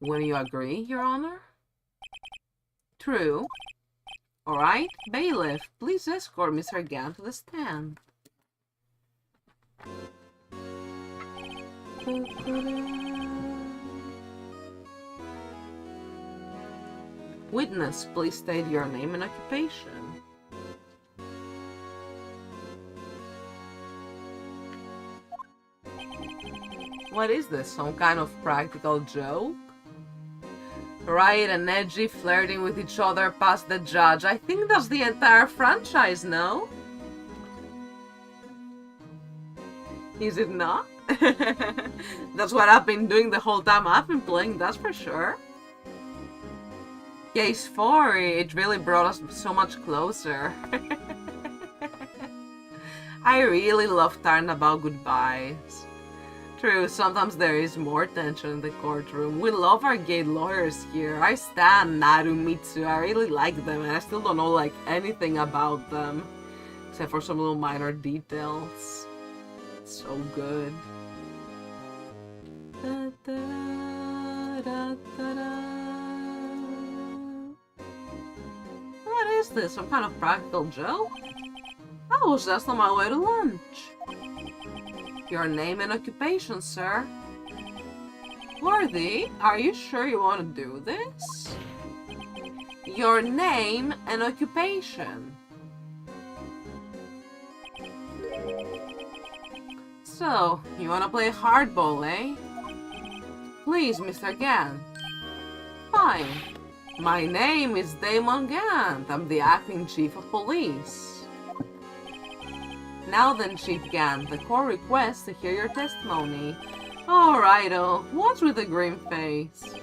Speaker 1: Will you agree, Your Honor? True. Alright, bailiff, please escort Mr. Gant to the stand. Witness, please state your name and occupation. What is this, some kind of practical joke? Wright and Edgy flirting with each other past the judge. I think that's the entire franchise, no? Is it not? That's what I've been doing the whole time I've been playing, that's for sure. Case 4, it really brought us so much closer. I really love Turnabout Goodbyes. True, sometimes there is more tension in the courtroom. We love our gay lawyers here. I stand Narumitsu, I really like them and I still don't know like anything about them. Except for some little minor details. It's so good. Da, da, da, da, da. What is this? Some kind of practical joke? I was just on my way to lunch. Your name and occupation, sir. Worthy, are you sure you want to do this? Your name and occupation. So, you want to play hardball, eh? Please, Mr. Gant. Fine. My name is Damon Gant. I'm the acting chief of police. Now then, Chief Gant, the court requests to hear your testimony. Alrighto, what's with the grim face?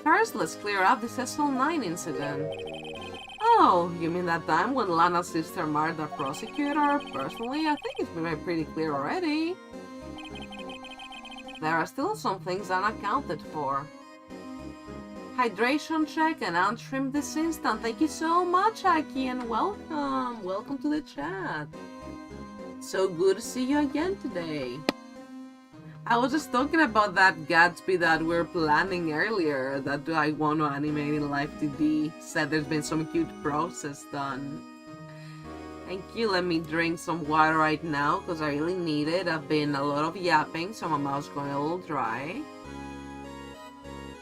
Speaker 1: First, let's clear up the Cecil 9 incident. Oh, you mean that time when Lana's sister married the prosecutor? Personally, I think it's been made pretty clear already. There are still some things unaccounted for. Hydration check and untrimmed this instant. Thank you so much, Aki, and welcome. Welcome to the chat. So good to see you again today. I was just talking about that Gatsby that we're planning earlier that I want to animate in Live 2D. Said there's been some cute process done. Thank you. Let me drink some water right now because I really need it. I've been a lot of yapping, so my mouth's going a little dry.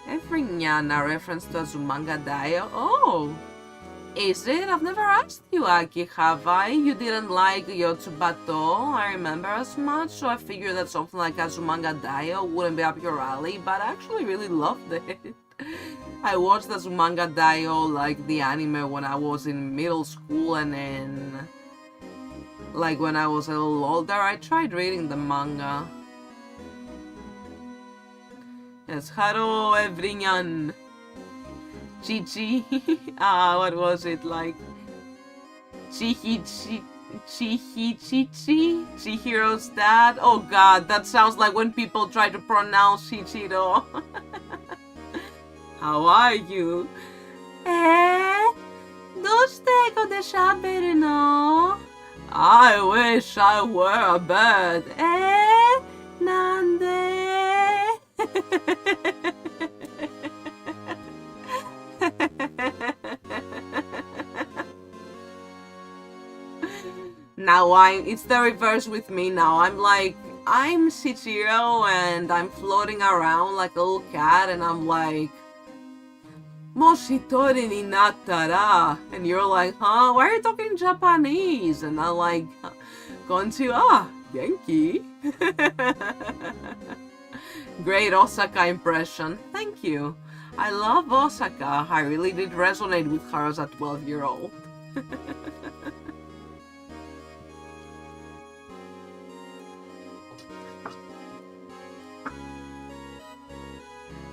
Speaker 1: Efriñana, reference to Azumanga Daioh. Oh! Is it? I've never asked you, Aki, have I? You didn't like Yotsubato, I remember as much, so I figured that something like Azumanga Daioh wouldn't be up your alley, but I actually really loved it. I watched Azumanga Daioh, like, the anime when I was in middle school, and then, like, when I was a little older, I tried reading the manga. Yes, hello, everyone. Chichi. What was it like? Chihiro's dad? Oh god, that sounds like when people try to pronounce Shichiro. How are you? Doste ko de shaberu no? I wish I were a bird. Nande? Now it's the reverse with me now. I'm like, I'm Shichiro and I'm floating around like a little cat and I'm like, Moshitori ni nattara. And you're like, huh? Why are you talking Japanese? And I'm like, konnichiwa, genki. Great Osaka impression. Thank you. I love Osaka. I really did resonate with her as a 12-year-old.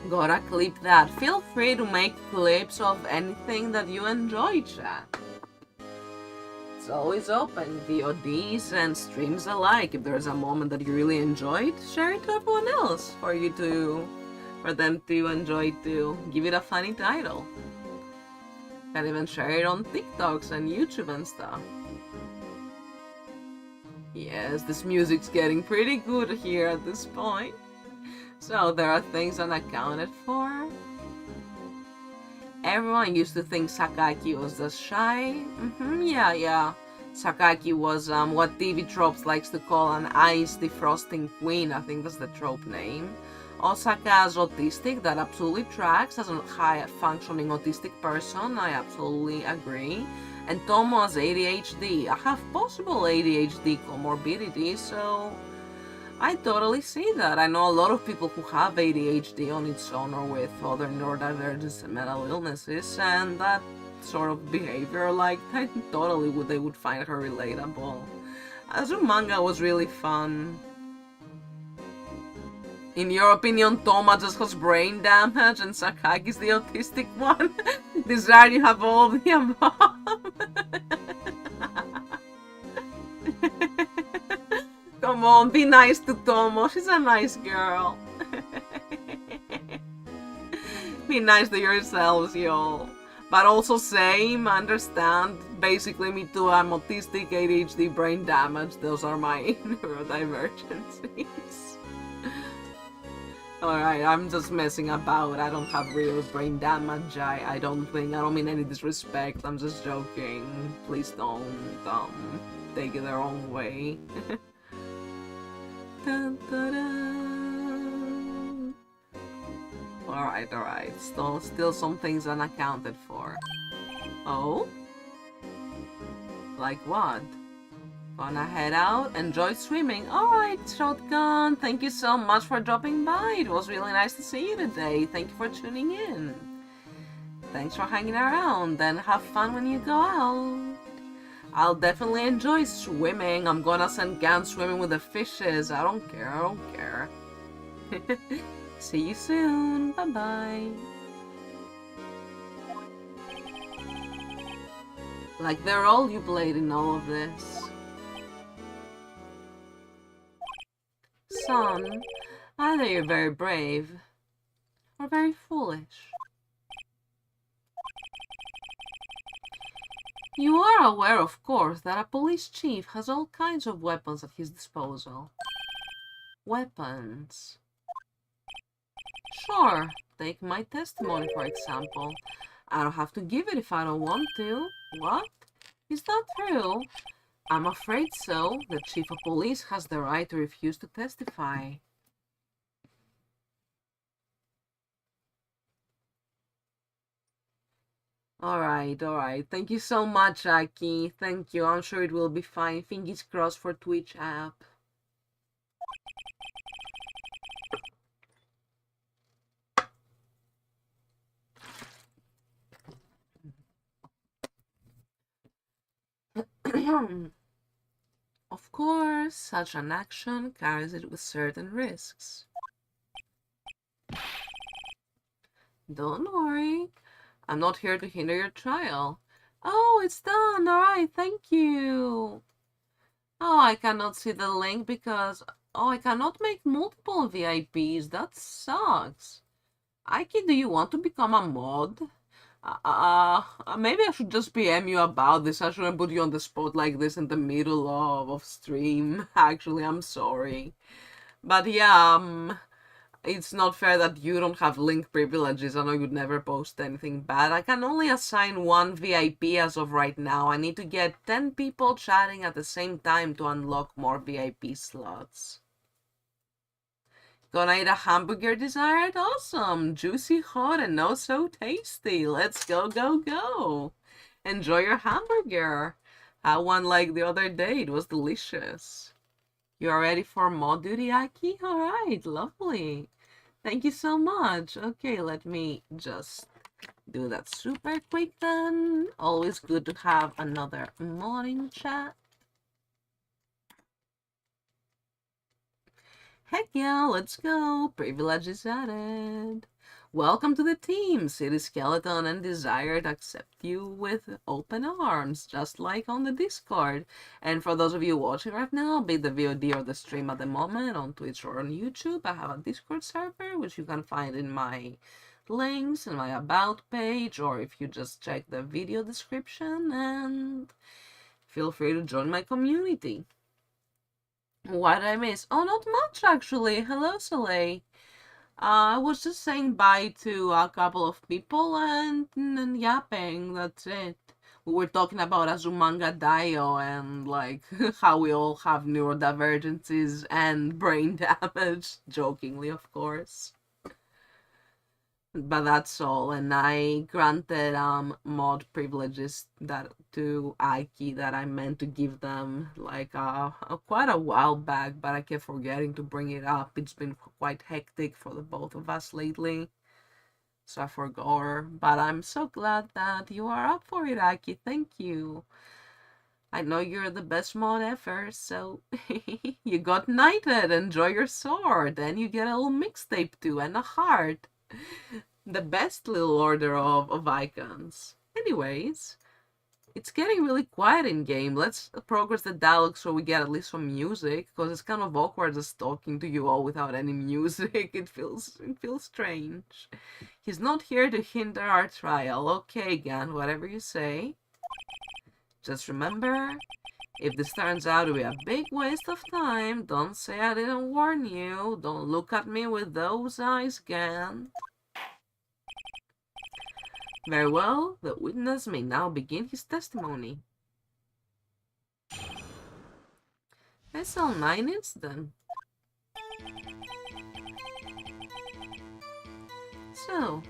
Speaker 1: Gotta clip that. Feel free to make clips of anything that you enjoy, chat. It's always open, VODs and streams alike. If there's a moment that you really enjoyed, share it to everyone else for them to enjoy too. Give it a funny title. Can even share it on TikToks and YouTube and stuff. Yes, this music's getting pretty good here at this point. So there are things unaccounted for. Everyone used to think Sakaki was just shy. Yeah. Sakaki was what TV Tropes likes to call an ice defrosting queen. I think that's the trope name. Osaka is autistic. That absolutely tracks. As a high-functioning autistic person, I absolutely agree. And Tomo has ADHD. I have possible ADHD comorbidity, so I totally see that. I know a lot of people who have ADHD on its own or with other neurodivergence and mental illnesses, and that sort of behavior, like, they would find her relatable. Azumanga was really fun. In your opinion, Toma just has brain damage and Sakagi's the autistic one? Desire, you have all of the above. Come on, be nice to Tomo. She's a nice girl. Be nice to yourselves, y'all. But also same, understand. Basically, me too. I'm autistic, ADHD, brain damage. Those are my neurodivergencies. Alright, I'm just messing about. I don't have real brain damage. I don't think. I don't mean any disrespect. I'm just joking. Please don't take it the wrong way. Dun, dun, dun. Alright. Still some things unaccounted for. Oh? Like what? Gonna head out? Enjoy swimming. Alright, Shotgun. Thank you so much for dropping by. It was really nice to see you today. Thank you for tuning in. Thanks for hanging around. Then have fun when you go out. I'll definitely enjoy swimming. I'm gonna send Gan swimming with the fishes. I don't care. See you soon. Bye-bye. Like the role you played in all of this. Son, either you're very brave or very foolish. You are aware, of course, that a police chief has all kinds of weapons at his disposal. Weapons. Sure, take my testimony for example. I don't have to give it if I don't want to. What? Is that true? I'm afraid so. The chief of police has the right to refuse to testify. Alright. Thank you so much, Aki. Thank you. I'm sure it will be fine. Fingers crossed for Twitch app. Of course, such an action carries it with certain risks. Don't worry. I'm not here to hinder your trial. Oh, it's done. Alright, thank you. Oh, I cannot see the link because... Oh, I cannot make multiple VIPs. That sucks. Aiki, do you want to become a mod? Maybe I should just PM you about this. I shouldn't put you on the spot like this in the middle of stream. Actually, I'm sorry. But yeah, it's not fair that you don't have link privileges. I know you'd never post anything bad. I can only assign one VIP as of right now. I need to get 10 people chatting at the same time to unlock more VIP slots. Gonna eat a hamburger desired? Awesome! Juicy, hot, and oh so tasty. Let's go. Enjoy your hamburger. Had one like the other day. It was delicious. You are ready for mod duty, Aki? Alright, lovely. Thank you so much. Okay, let me just do that super quick then. Always good to have another morning chat. Heck yeah, let's go. Privileges added. Welcome to the team. City Skeleton and Desired accept you with open arms, just like on the Discord. And for those of you watching right now, be it the VOD or the stream at the moment on Twitch or on YouTube, I have a Discord server, which you can find in my links in my about page, or if you just check the video description, and feel free to join my community. What did I miss? Oh, not much actually. Hello, Soleil. I was just saying bye to a couple of people and yapping. That's it. We were talking about Azumanga Daioh and like how we all have neurodivergencies and brain damage, jokingly, of course. But that's all, and I granted mod privileges that to Aiki that I meant to give them like quite a while back, but I kept forgetting to bring it up. It's been quite hectic for the both of us lately, so I forgot. But I'm so glad that you are up for it, Aiki. Thank you. I know you're the best mod ever, so you got knighted. Enjoy your sword. Then you get a little mixtape too and a heart. The best little order of icons. Anyways, it's getting really quiet in game. Let's progress the dialogue so we get at least some music, because it's kind of awkward just talking to you all without any music. It feels strange. He's not here to hinder our trial. Okay, Gan, whatever you say. Just remember, if this turns out to be a big waste of time, don't say I didn't warn you. Don't look at me with those eyes, Gan. Very well, the witness may now begin his testimony. I saw 9 incidents. So,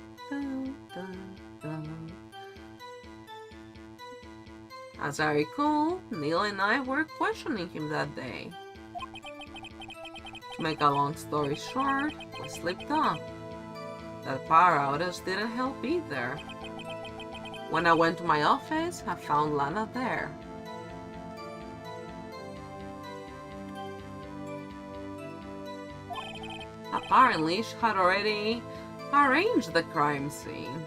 Speaker 1: as I recall, Neil and I were questioning him that day. To make a long story short, we slipped up. That power outage didn't help either. When I went to my office, I found Lana there. Apparently, she had already arranged the crime scene.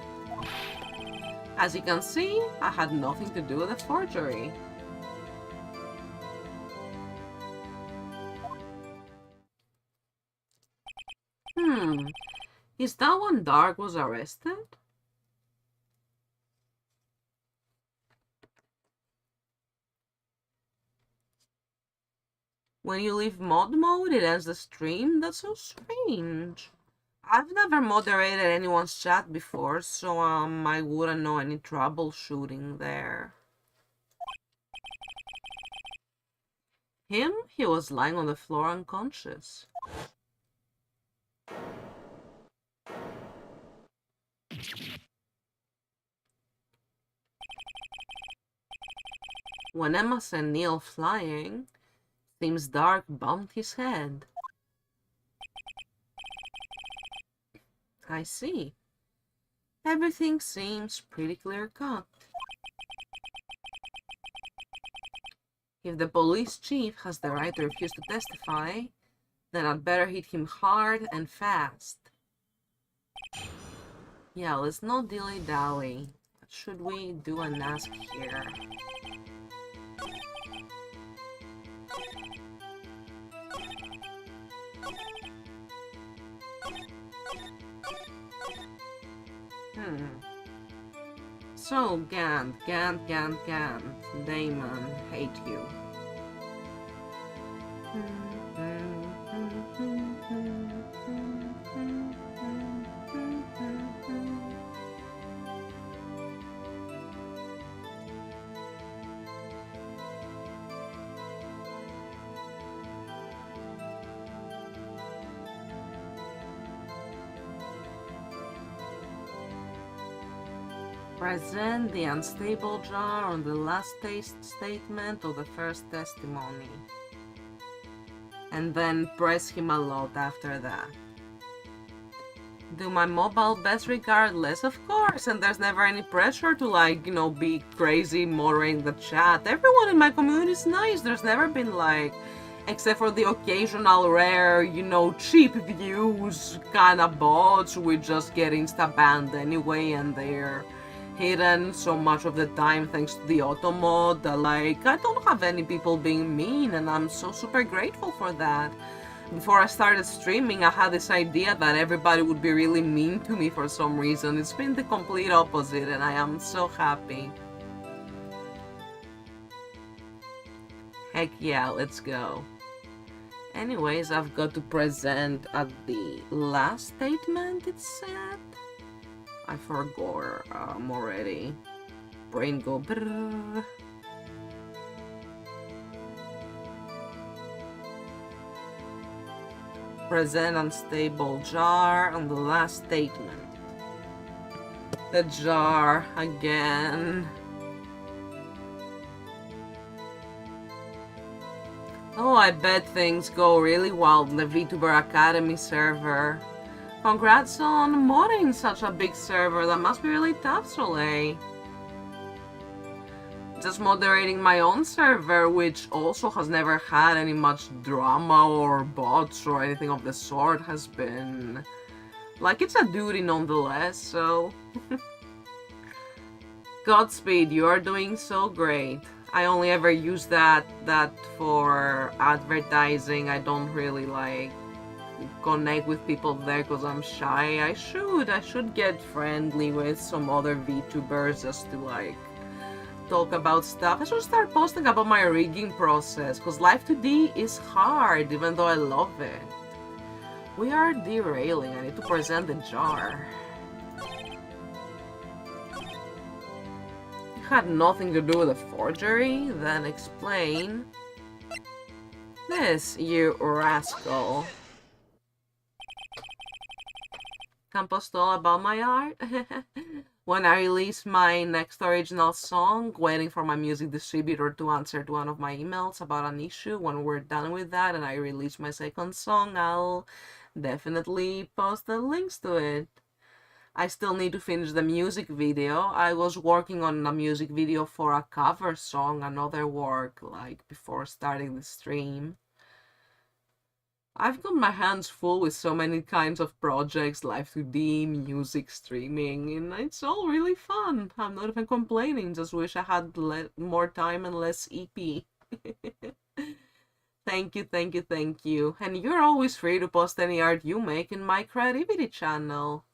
Speaker 1: As you can see, I had nothing to do with the forgery. Is that when Dark was arrested? When you leave mod mode, it ends the stream? That's so strange. I've never moderated anyone's chat before, so I wouldn't know any troubleshooting there. Him? He was lying on the floor unconscious. When Emma sent Neil flying, seems Dark bumped his head. I see. Everything seems pretty clear-cut. If the police chief has the right to refuse to testify, then I'd better hit him hard and fast. Yeah, let's not dilly-dally. What should we do and ask here? So, Gant, Damon, hate you. Present the unstable jar on the last statement of the first testimony. And then press him a lot after that. Do my mobile best regardless, of course, and there's never any pressure to, like, you know, be crazy moderating the chat. Everyone in my community is nice. There's never been, like, except for the occasional rare, you know, cheap views kind of bots, we just get insta-banned anyway, and they're hidden so much of the time thanks to the auto mod that, like, I don't have any people being mean, and I'm so super grateful for that. Before I started streaming, I had this idea that everybody would be really mean to me for some reason. It's been the complete opposite, and I am so happy. Heck yeah, let's go. Anyways, I've got to present at the last statement, it said? I forgot already. Brain go brrrr. Present unstable jar on the last statement. The jar again. Oh, I bet things go really well on the VTuber Academy server. Congrats on modding such a big server. That must be really tough, Soleil. Just moderating my own server, which also has never had any much drama or bots or anything of the sort, has been... like, it's a duty nonetheless, so... Godspeed, you are doing so great. I only ever use that for advertising. I don't really, like, connect with people there because I'm shy. I should get friendly with some other VTubers just to, like, talk about stuff. I should start posting about my rigging process, because Life 2D is hard, even though I love it. We are derailing. I need to present the jar. You had nothing to do with the forgery? Then explain. This, you rascal. Can post all about my art? When I release my next original song, waiting for my music distributor to answer to one of my emails about an issue. When we're done with that and I release my second song, I'll definitely post the links to it. I still need to finish the music video. I was working on a music video for a cover song, another work, like, before starting the stream. I've got my hands full with so many kinds of projects, Live 2D, music, streaming, and it's all really fun. I'm not even complaining, just wish I had more time and less EP. Thank you, thank you, thank you. And you're always free to post any art you make in my creativity channel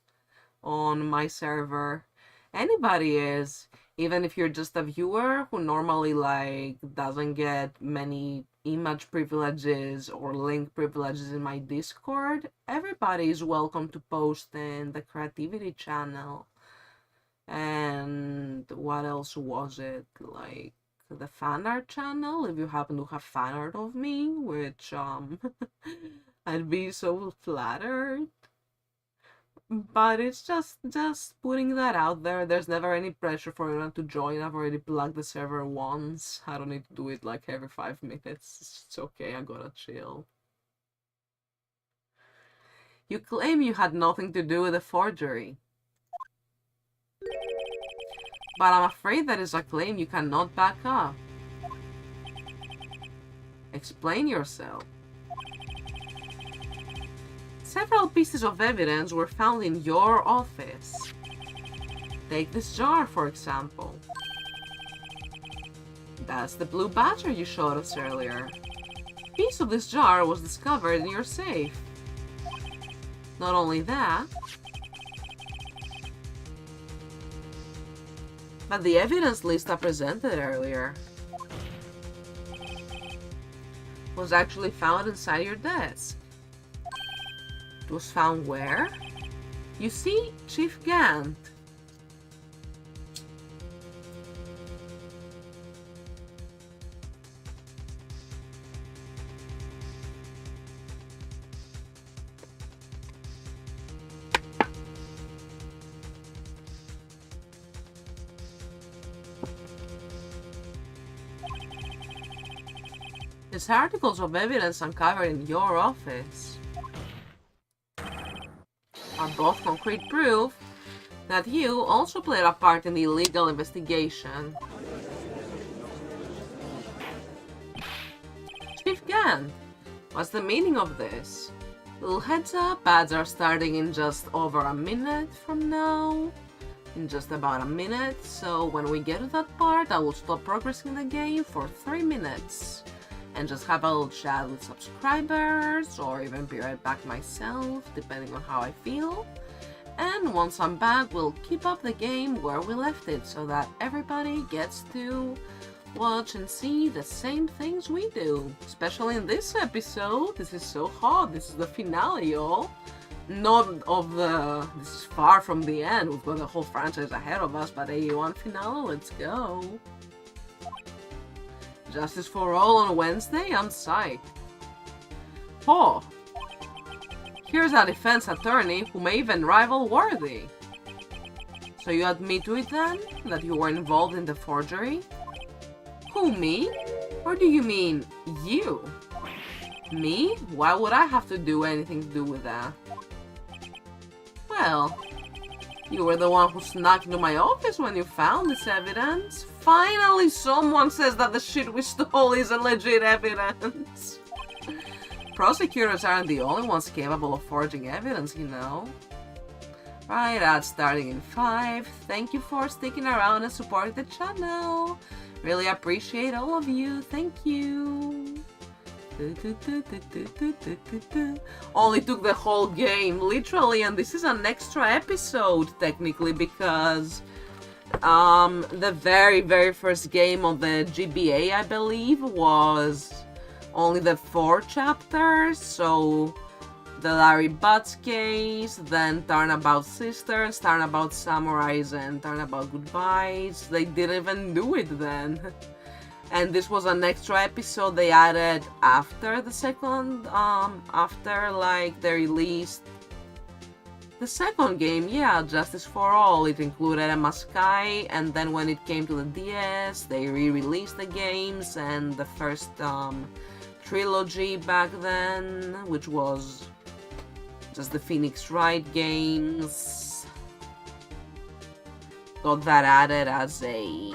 Speaker 1: on my server. Anybody is. Even if you're just a viewer who normally, like, doesn't get many image privileges or link privileges in my Discord, everybody is welcome to post in the creativity channel. And what else was it? Like, the fan art channel, if you happen to have fan art of me, which, I'd be so flattered. But it's just putting that out there. There's never any pressure for anyone to join. I've already plugged the server once. I don't need to do it like every 5 minutes. It's okay, I gotta chill. You claim you had nothing to do with the forgery. But I'm afraid that is a claim you cannot back up. Explain yourself. Several pieces of evidence were found in your office. Take this jar, for example. That's the blue badger you showed us earlier. A piece of this jar was discovered in your safe. Not only that, but the evidence list I presented earlier was actually found inside your desk. It was found where? You see, Chief Gant. These articles of evidence uncovered in your office are both concrete proof that you also played a part in the illegal investigation. Chief Gant, what's the meaning of this? Little heads up, ads are starting in just over a minute from now. In just about a minute, so when we get to that part, I will stop progressing the game for 3 minutes. And just have a little chat with subscribers, or even be right back myself, depending on how I feel. And once I'm back, we'll keep up the game where we left it, so that everybody gets to watch and see the same things we do. Especially in this episode. This is so hot. This is the finale, y'all. Not of the... this is far from the end. We've got the whole franchise ahead of us, but 81 finale, let's go. Justice for all on Wednesday? I'm psyched. Oh, here's a defense attorney who may even rival Worthy. So you admit to it then, that you were involved in the forgery? Who, me? Or do you mean you? Me? Why would I have to do anything to do with that? Well, You were the one who snuck into my office when you found this evidence. Finally, someone says that the shit we stole isn't legit evidence. Prosecutors aren't the only ones capable of forging evidence, you know. Right, that's starting in 5. Thank you for sticking around and supporting the channel. Really appreciate all of you. Thank you. Only took the whole game, literally, and this is an extra episode, technically, because the very first game of the GBA, I believe, was only the 4 chapters, so the Larry Butts case, then Turnabout Sisters, Turnabout Samurais, and Turnabout Goodbyes. They didn't even do it then. And this was an extra episode they added after the second, after like they released the second game, yeah, Justice for All. It included Emma Sky, and then when it came to the DS, they re-released the games, and the first Trilogy back then, which was just the Phoenix Wright games, got that added as a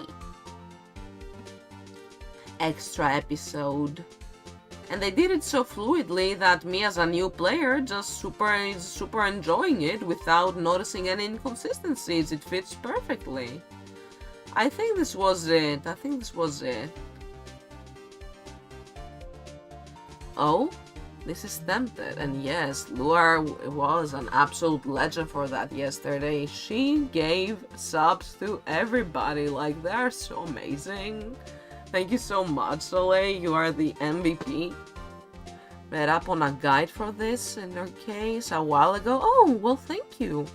Speaker 1: extra episode. And they did it so fluidly that me as a new player just super enjoying it without noticing any inconsistencies. It fits perfectly. I think this was it. Oh, this is Tempted, and yes, Luar was an absolute legend for that yesterday. She gave subs to everybody, like they're so amazing. Thank you so much, Soleil, you are the MVP. Read up on a guide for this in her case a while ago. Oh, well, thank you.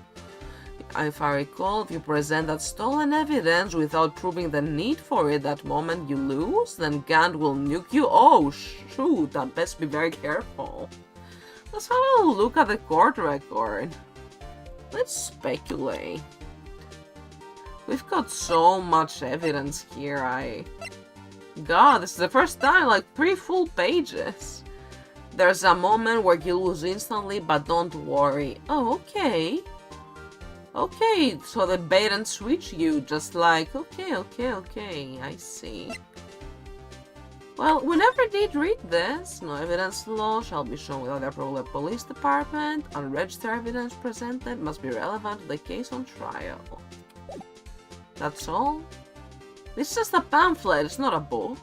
Speaker 1: If I recall, if you present that stolen evidence without proving the need for it that moment you lose, then Gant will nuke you. Oh, shoot, I best be very careful. Let's have a look at the court record. Let's speculate. We've got so much evidence here, God, this is the first time, like 3 full pages. There's a moment where you lose instantly, but don't worry. Oh, okay. Okay, so the bait and switch you, just like, okay, I see. Well, we never did read this. No evidence law shall be shown without the approval of the police department. Unregistered evidence presented must be relevant to the case on trial. That's all? This is just a pamphlet, it's not a book.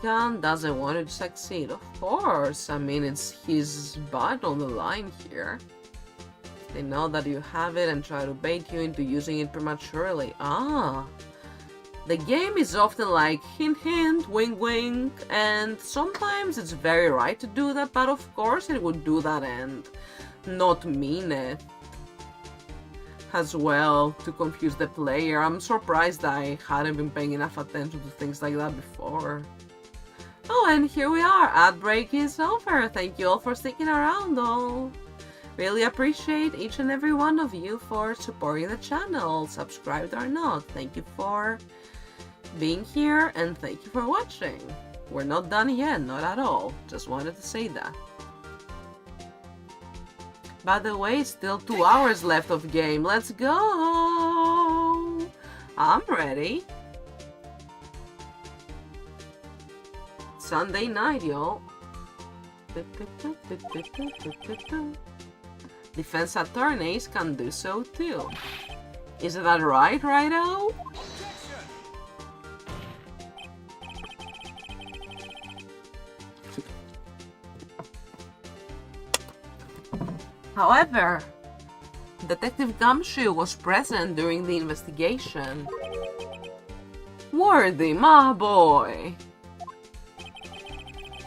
Speaker 1: Gun doesn't want it to succeed, of course. I mean, it's his butt on the line here. They know that you have it and try to bait you into using it prematurely. Ah. The game is often like hint hint, wink wink, and sometimes it's very right to do that, but of course it would do that and not mean it as well to confuse the player. I'm surprised I hadn't been paying enough attention to things like that before. Oh, and here we are. Ad break is over. Thank you all for sticking around, all. Really appreciate each and every one of you for supporting the channel, subscribed or not. Thank you for being here, and thank you for watching. We're not done yet, not at all. Just wanted to say that. By the way, still 2 hours left of game. Let's go! I'm ready. Sunday night, y'all. Defense attorneys can do so too. Isn't that right, Righto? However, Detective Gumshoe was present during the investigation. Worthy, my boy!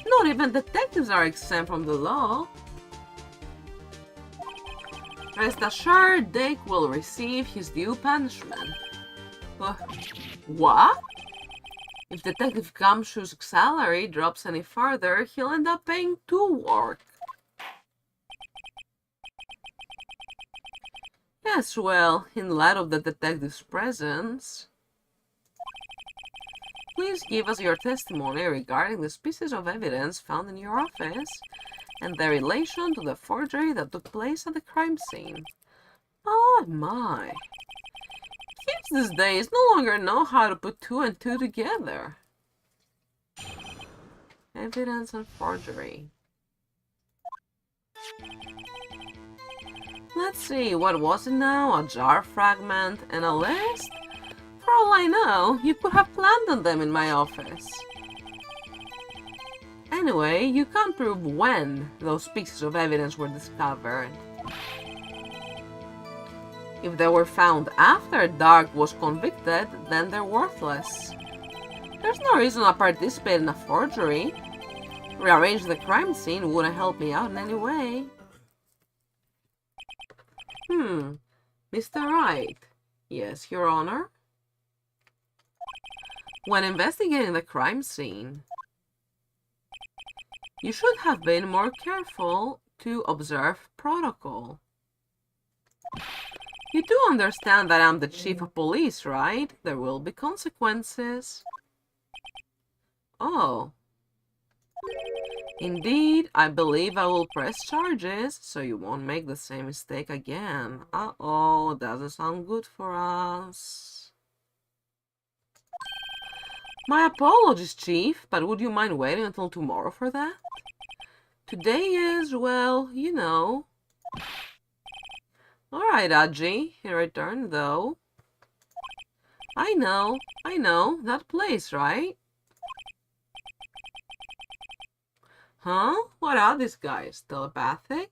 Speaker 1: Not even detectives are exempt from the law. Rest assured, Dick will receive his due punishment. What? If Detective Gumshoe's salary drops any further, he'll end up paying 2 work. Yes, well, in light of the detective's presence, please give us your testimony regarding the pieces of evidence found in your office and their relation to the forgery that took place at the crime scene. Oh my. Kids these days no longer know how to put two and two together. Evidence and forgery. Let's see, what was it now? A jar fragment and a list? For all I know, you could have planned on them in my office. Anyway, you can't prove when those pieces of evidence were discovered. If they were found after Dark was convicted, then they're worthless. There's no reason to participate in a forgery. Rearrange the crime scene wouldn't help me out in any way. Mr. Wright. Yes, Your Honor? When investigating the crime scene, you should have been more careful to observe protocol. You do understand that I'm the chief of police, right? There will be consequences. Oh. Indeed, I believe I will press charges, so you won't make the same mistake again. Uh-oh, doesn't sound good for us. My apologies, Chief, but would you mind waiting until tomorrow for that? Today is, well, you know. Alright, Aji, in return, though. I know, that place, right? Huh? What are these guys? Telepathic?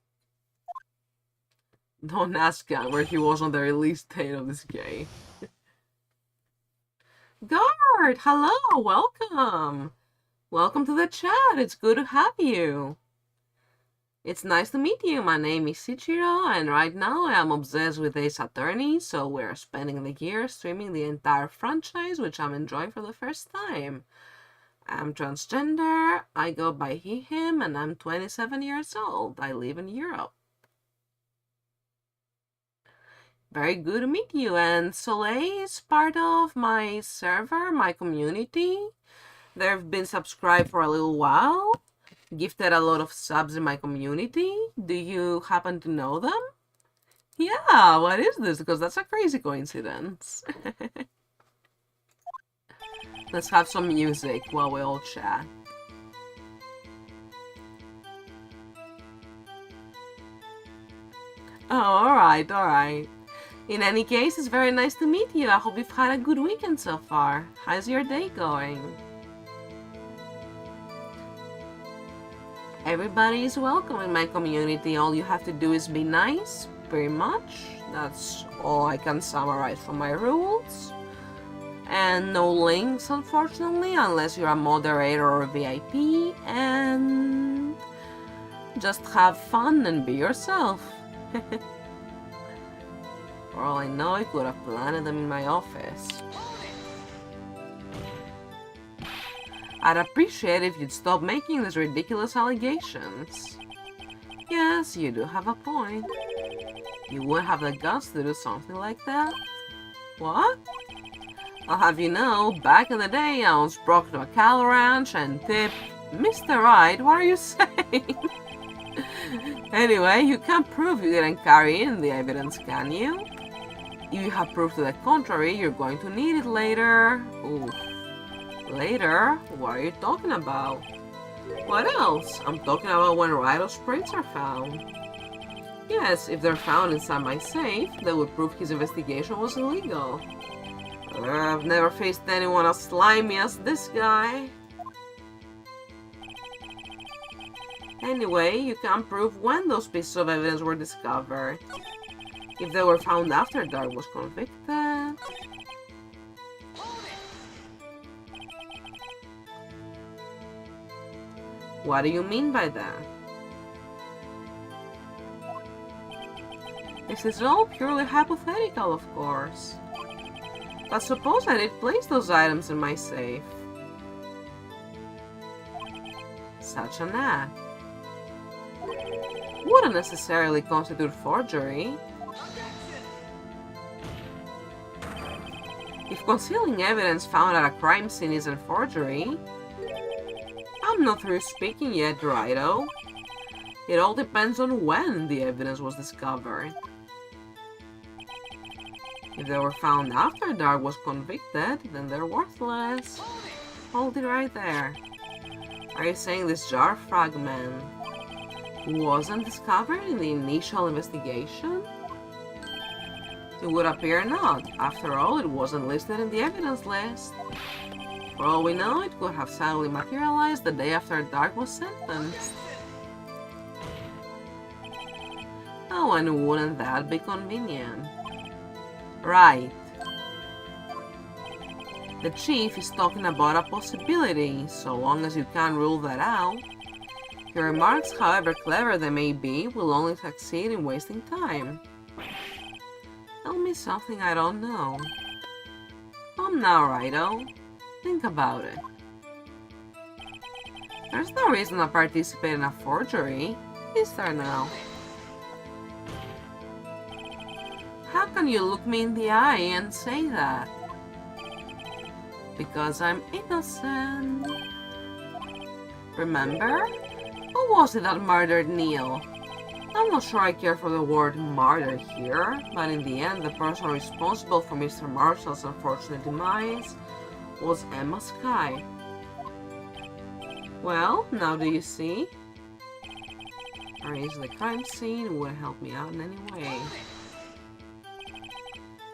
Speaker 1: Don't ask him where he was on the release date of this game. Guard! Hello! Welcome! Welcome to the chat! It's good to have you! It's nice to meet you. My name is Shichiro, and right now I am obsessed with Ace Attorney, so we're spending the year streaming the entire franchise, which I'm enjoying for the first time. I'm transgender, I go by he, him, and I'm 27 years old. I live in Europe. Very good to meet you, and Soleil is part of my server, my community. They've been subscribed for a little while, gifted a lot of subs in my community. Do you happen to know them? Yeah, what is this? Because that's a crazy coincidence. Let's have some music while we all chat. Oh, alright. In any case, it's very nice to meet you. I hope you've had a good weekend so far. How's your day going? Everybody is welcome in my community. All you have to do is be nice, pretty much. That's all I can summarize from my rules. And no links, unfortunately, unless you're a moderator or a VIP. And just have fun and be yourself. For all I know, I could have planted them in my office. I'd appreciate if you'd stop making these ridiculous allegations. Yes, you do have a point. You wouldn't have the guts to do something like that? What? I'll have you know, back in the day, I once broke into a cattle ranch and tipped Mr. Wright, what are you saying? Anyway, you can't prove you didn't carry in the evidence, can you? If you have proof to the contrary, you're going to need it later. Ooh. Later? What are you talking about? What else? I'm talking about when Wright's prints are found. Yes, if they're found inside my safe, that would prove his investigation was illegal. I've never faced anyone as slimy as this guy. Anyway, you can't prove when those pieces of evidence were discovered. If they were found after Dark was convicted... What do you mean by that? This is all purely hypothetical, of course. But suppose I did place those items in my safe. Such an act wouldn't necessarily constitute forgery. If concealing evidence found at a crime scene isn't forgery, I'm not through speaking yet, Righto. It all depends on when the evidence was discovered. If they were found after Dark was convicted, then they're worthless. Hold it right there. Are you saying this jar fragment wasn't discovered in the initial investigation? It would appear not. After all, it wasn't listed in the evidence list. For all we know, it could have suddenly materialized the day after Dark was sentenced. Oh, and wouldn't that be convenient? Right. The chief is talking about a possibility, so long as you can't rule that out. Your remarks, however clever they may be, will only succeed in wasting time. Tell me something I don't know. Come now, Righto. Think about it. There's no reason to participate in a forgery, is there now? How can you look me in the eye and say that? Because I'm innocent. Remember? Who was it that murdered Neil? I'm not sure I care for the word murder here, but in the end, the person responsible for Mr. Marshall's unfortunate demise was Emma Skye. Well, now do you see? Arrange the crime scene would help me out in any way.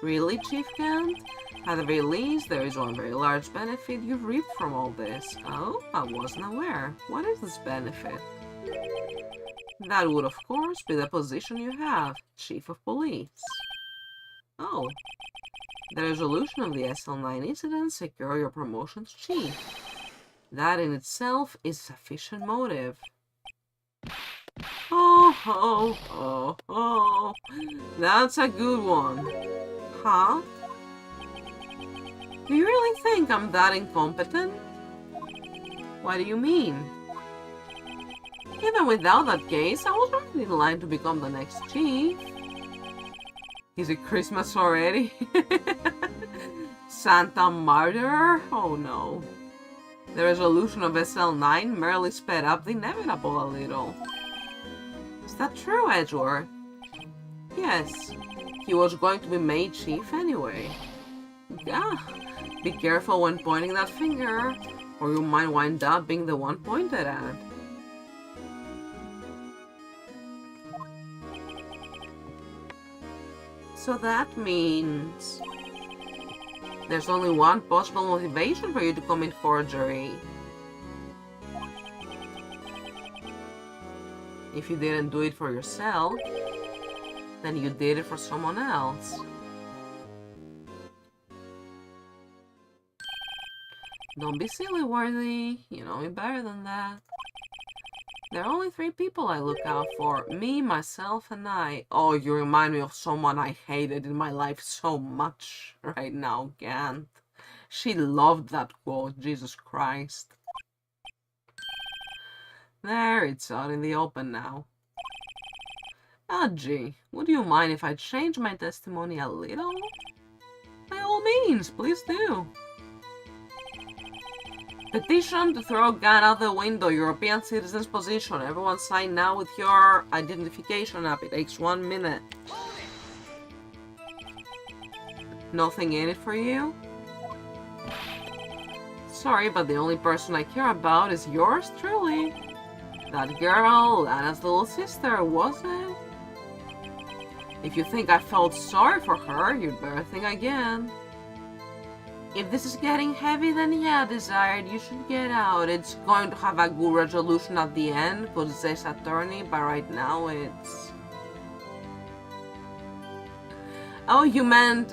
Speaker 1: Really, Chief Kent? At the very least, there is one very large benefit you've reaped from all this. Oh, I wasn't aware. What is this benefit? That would, of course, be the position you have, Chief of Police. Oh. The resolution of the SL9 incident secure your promotion to Chief. That in itself is sufficient motive. Oh. That's a good one. Huh? Do you really think I'm that incompetent? What do you mean? Even without that case, I was already in line to become the next chief. Is it Christmas already? Santa murderer? Oh no. The resolution of SL9 merely sped up the inevitable a little. Is that true, Edgeworth? Yes. He was going to be made chief anyway. Yeah. Be careful when pointing that finger, or you might wind up being the one pointed at. So that means there's only one possible motivation for you to commit forgery. If you didn't do it for yourself, then you did it for someone else. Don't be silly, Worthy. You know me better than that. There are only 3 people I look out for. Me, myself, and I. Oh, you remind me of someone I hated in my life so much right now, Gant. She loved that quote, Jesus Christ. There, it's out in the open now. Ah, gee, would you mind if I change my testimony a little? By all means, please do. Petition to throw gun out the window, European citizens position. Everyone sign now with your identification app. It takes 1 minute. Nothing in it for you? Sorry, but the only person I care about is yours truly. That girl, Lana's little sister, was it? If you think I felt sorry for her, you'd better think again. If this is getting heavy, then yeah, Desired, you should get out. It's going to have a good resolution at the end, because it says attorney, but right now it's... Oh, you meant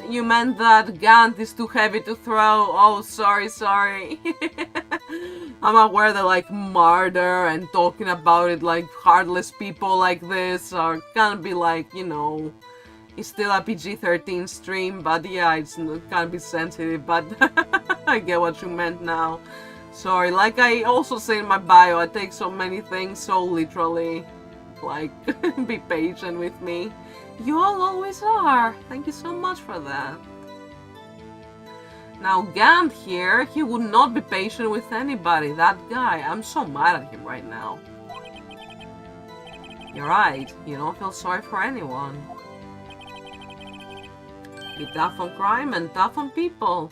Speaker 1: that Gant is too heavy to throw. Oh, sorry. I'm aware that, like, murder and talking about it like heartless people like this are gonna be like, you know... It's still a PG-13 stream, but yeah, it can't be sensitive, but I get what you meant now. Sorry, like I also say in my bio, I take so many things so literally. Like, be patient with me. You all always are. Thank you so much for that. Now Gant here, he would not be patient with anybody. That guy, I'm so mad at him right now. You're right, you don't feel sorry for anyone. Be tough on crime and tough on people.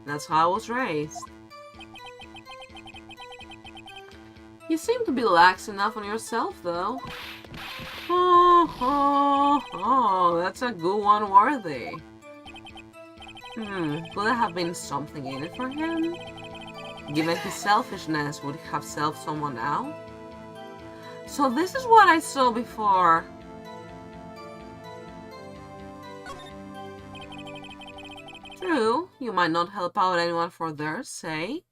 Speaker 1: That's how I was raised. You seem to be lax enough on yourself, though. Oh, that's a good one worthy. Could there have been something in it for him? Given his selfishness, would he have selfed someone out? So this is what I saw before. True, you might not help out anyone for their sake,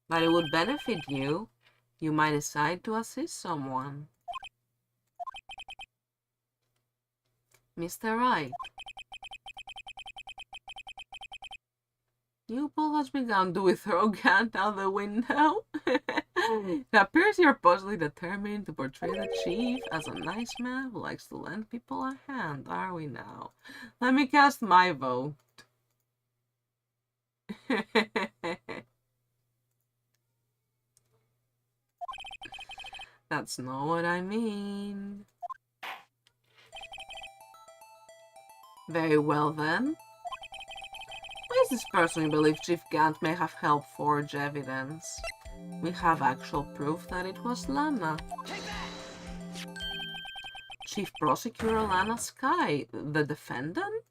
Speaker 1: but it would benefit you. You might decide to assist someone. Mr. Wright. Newpole has begun to throw Gant out the window. It appears you're possibly determined to portray the chief as a nice man who likes to lend people a hand, are we now? Let me cast my vote. That's not what I mean. Very well then. Who is this person you believe Chief Gant may have helped forge evidence? We have actual proof that it was Lana. Chief Prosecutor Lana Sky, the defendant?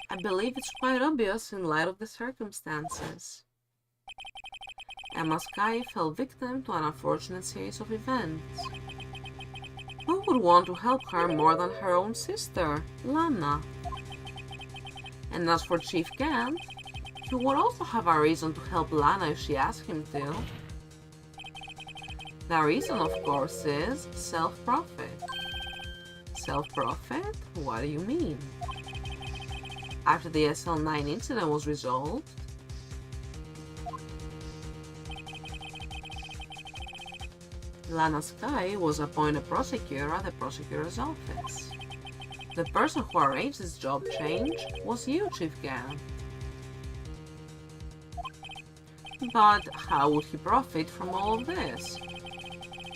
Speaker 1: I believe it's quite obvious in light of the circumstances. Emma Sky fell victim to an unfortunate series of events. Who would want to help her more than her own sister, Lana? And as for Chief Gant, he would also have a reason to help Lana if she asked him to. The reason, of course, is self-profit. Self-profit? What do you mean? After the SL9 incident was resolved, Lana Sky was appointed prosecutor at the prosecutor's office. The person who arranged this job change was you, Chief Gant. But how would he profit from all of this?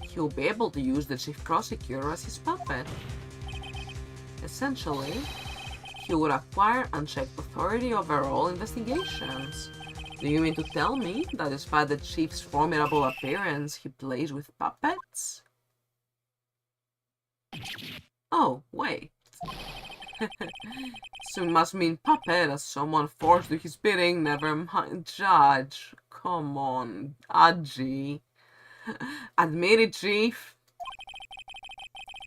Speaker 1: He will be able to use the chief prosecutor as his puppet. Essentially, he would acquire unchecked authority over all investigations. Do you mean to tell me that despite the chief's formidable appearance, he plays with puppets? Oh, wait. So it must mean puppet as someone forced to his bidding, never mind judge. Come on, Aji. Admit it, Chief.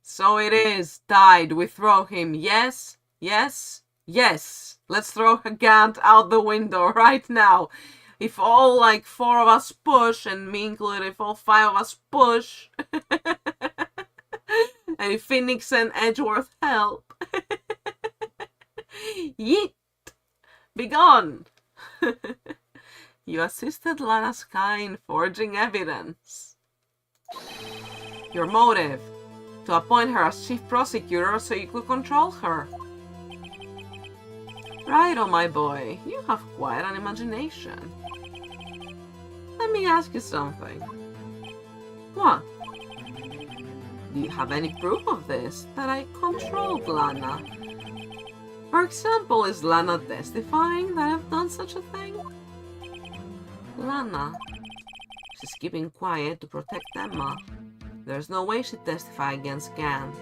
Speaker 1: So it is. Died. We throw him. Yes? Yes? Yes. Let's throw Gant out the window right now. If all, like, 4 of us push, and me included, if all 5 of us push, and if Phoenix and Edgeworth help, yeet! Be gone! You assisted Lana Sky in forging evidence. Your motive? To appoint her as chief prosecutor so you could control her. Right, oh my boy, you have quite an imagination. Let me ask you something. What? Do you have any proof of this, that I controlled Lana? For example, is Lana testifying that I've done such a thing? Lana. She's keeping quiet to protect Emma. There's no way she'd testify against Gant.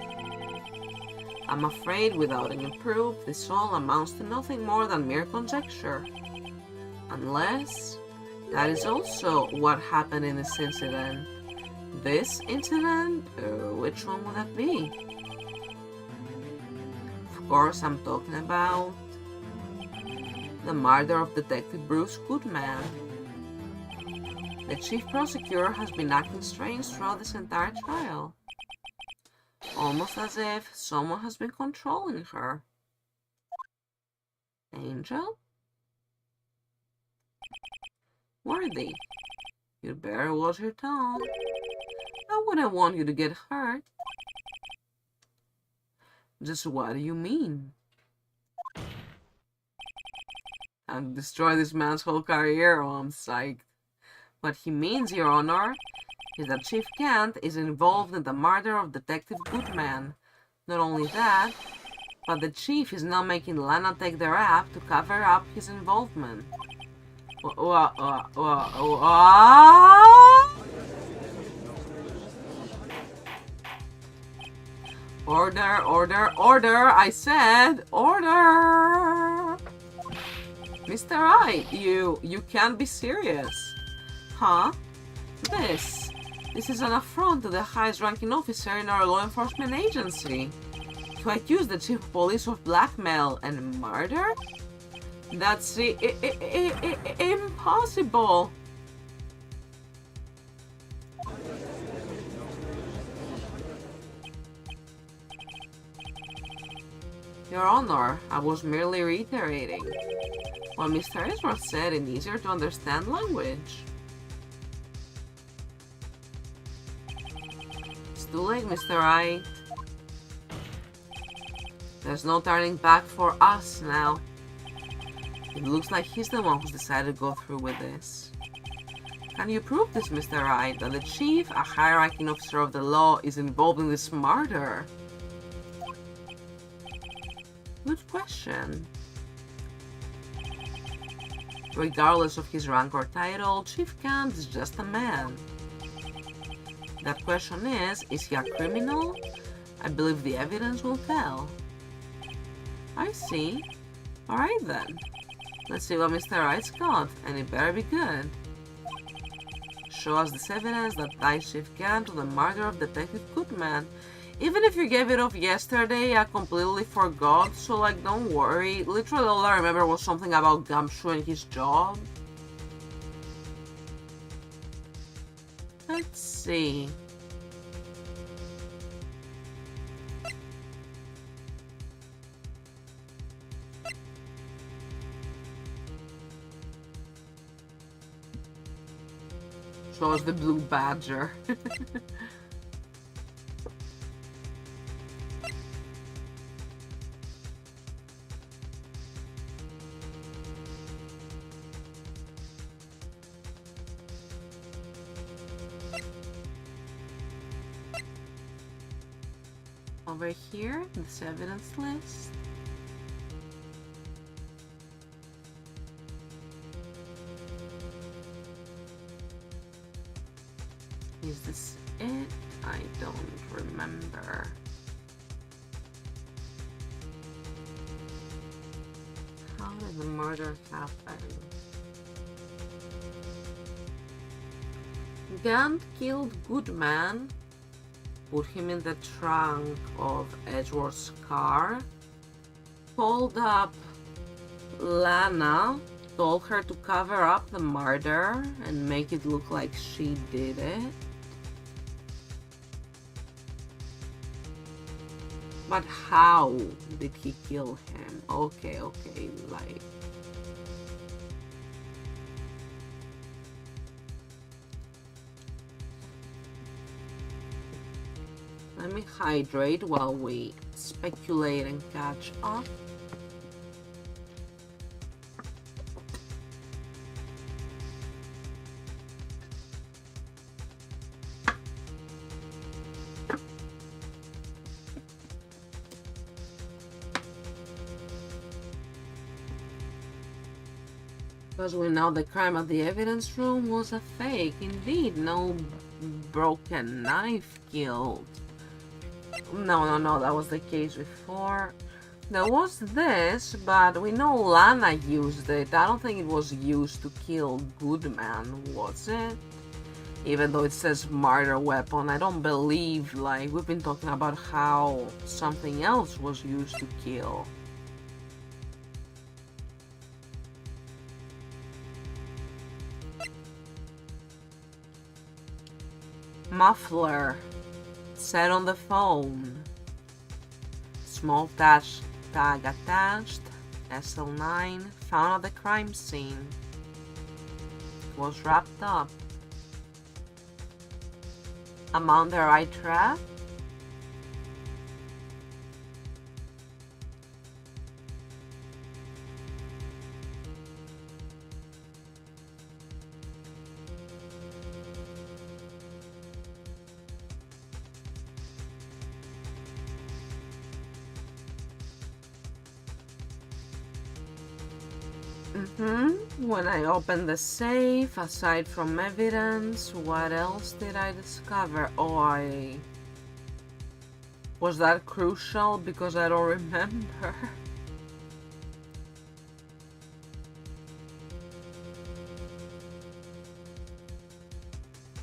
Speaker 1: I'm afraid without any proof, this all amounts to nothing more than mere conjecture. Unless that is also what happened in this incident. This incident? Which one would that be? Of course, I'm talking about the murder of Detective Bruce Goodman. The chief prosecutor has been acting strange throughout this entire trial. Almost as if someone has been controlling her. Angel? Worthy. You'd better watch your tone. I wouldn't want you to get hurt. Just what do you mean? and destroy this man's whole career. Oh, I'm psyched. What he means, Your Honor, is that Chief Kent is involved in the murder of Detective Goodman. Not only that, but the Chief is now making Lana take the rap to cover up his involvement. Order, order, order! I said order! Mr. Wright, you can't be serious. Huh? This is an affront to the highest ranking officer in our law enforcement agency. To accuse the chief of police of blackmail and murder? That's impossible. Your Honor, I was merely reiterating what Mr. Ezra said in easier to understand language. It's too late, Mr. Wright. There's no turning back for us now. It looks like he's the one who's decided to go through with this. Can you prove this, Mr. Wright, that the chief, a high-ranking officer of the law, is involved in this murder? Good question. Regardless of his rank or title, Chief Kent is just a man. That question is he a criminal? I believe the evidence will tell. I see. Alright then. Let's see what Mr. Wright's got, and it better be good. Show us this evidence that ties Chief Kent to the murder of Detective Goodman. Even if you gave it off yesterday, I completely forgot, so like, don't worry. Literally all I remember was something about Gumshoe and his job. Let's see. Show us the blue badger. Over here, this evidence list. Is this it? I don't remember. How did the murder happen? Gant killed Goodman, put him in the trunk of Edgeworth's car, called up Lana, told her to cover up the murder and make it look like she did it. But how did he kill him? Okay, like... Let me hydrate while we speculate and catch up. Because we know the crime at the evidence room was a fake. Indeed, no broken knife killed. No, that was the case before. There was this, but we know Lana used it. I don't think it was used to kill Goodman, was it? Even though it says murder weapon, I don't believe, like, we've been talking about how something else was used to kill. Muffler. Said on the phone. Small tag attached. SL9. Found at the crime scene. Was wrapped up. I'm on the right track. When I opened the safe, aside from evidence, what else did I discover? Was that crucial? Because I don't remember.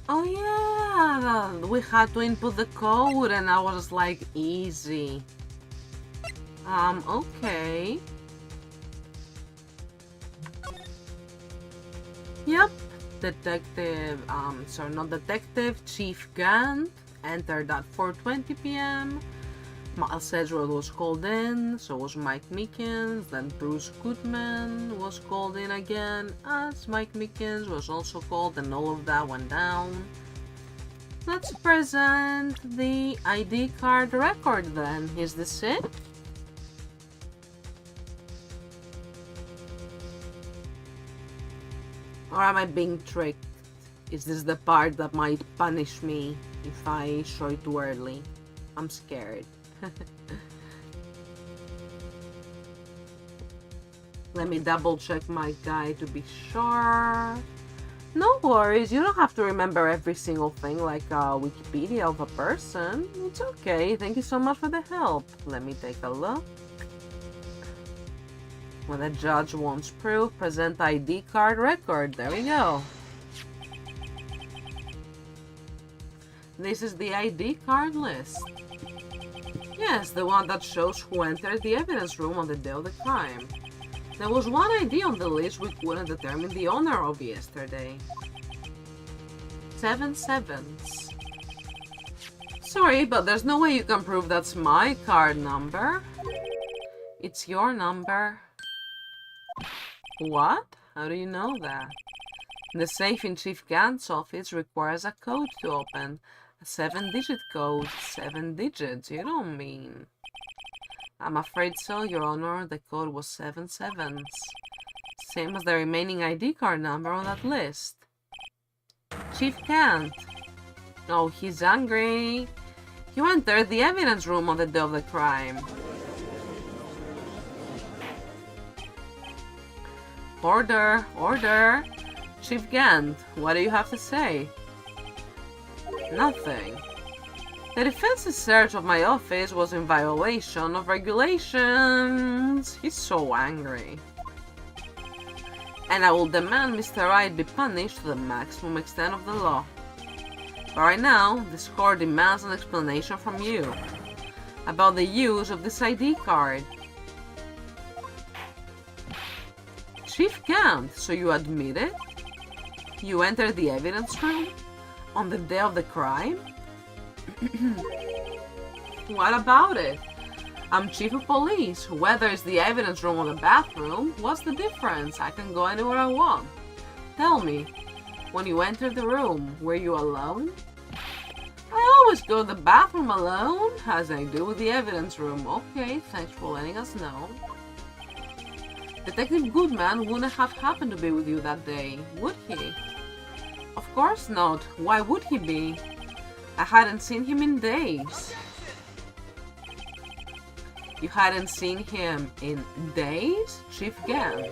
Speaker 1: Oh yeah, we had to input the code and I was like, easy. Okay. Yep, Chief Gant entered at 4:20 p.m. Miles Edgeworth was called in, so was Mike Meekins, then Bruce Goodman was called in again, as Mike Meekins was also called, and all of that went down. Let's present the ID card record then. Is this it? Or am I being tricked? Is this the part that might punish me if I show it too early? I'm scared. Let me double check my guide to be sure. No worries, you don't have to remember every single thing like a Wikipedia of a person. It's okay, thank you so much for the help. Let me take a look. When the judge wants proof, present ID card record. There we go. This is the ID card list. Yes, the one that shows who entered the evidence room on the day of the crime. There was one ID on the list we couldn't determine the owner of yesterday. 7 sevens. Sorry, but there's no way you can prove that's my card number. It's your number. What? How do you know that? The safe in Chief Gant's office requires a code to open. A 7-digit code. 7 digits, you don't mean... I'm afraid so, Your Honor. The code was 7 sevens. Same as the remaining ID card number on that list. Chief Gant. Oh, he's angry. You entered the evidence room on the day of the crime. Order! Order! Chief Gant, what do you have to say? Nothing. The defense's search of my office was in violation of regulations. He's so angry. And I will demand Mr. Wright be punished to the maximum extent of the law. But right now, this court demands an explanation from you about the use of this ID card. Chief Gant, so you admit it? You entered the evidence room on the day of the crime? What about it? I'm chief of police. Whether it's the evidence room or the bathroom, what's the difference? I can go anywhere I want. Tell me, when you entered the room, were you alone? I always go to the bathroom alone, as I do with the evidence room. Okay, thanks for letting us know. Detective Goodman wouldn't have happened to be with you that day, would he? Of course not. Why would he be? I hadn't seen him in days. You hadn't seen him in days? Chief Gant.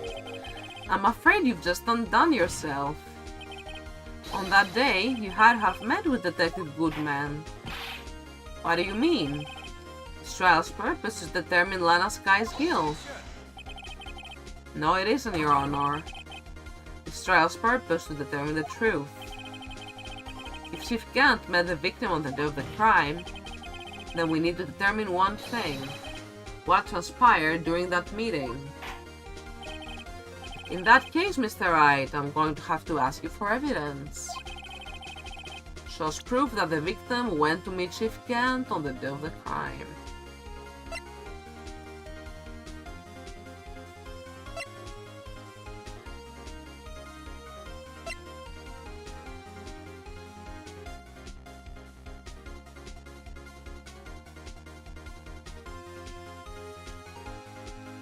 Speaker 1: I'm afraid you've just undone yourself. On that day, you had have met with Detective Goodman. What do you mean? This trial's purpose is to determine Lana Sky's guilt. No, it isn't, Your Honor. This trial's purpose is to determine the truth. If Chief Gant met the victim on the day of the crime, then we need to determine one thing. What transpired during that meeting? In that case, Mr. Wright, I'm going to have to ask you for evidence. Shows proof that the victim went to meet Chief Gant on the day of the crime.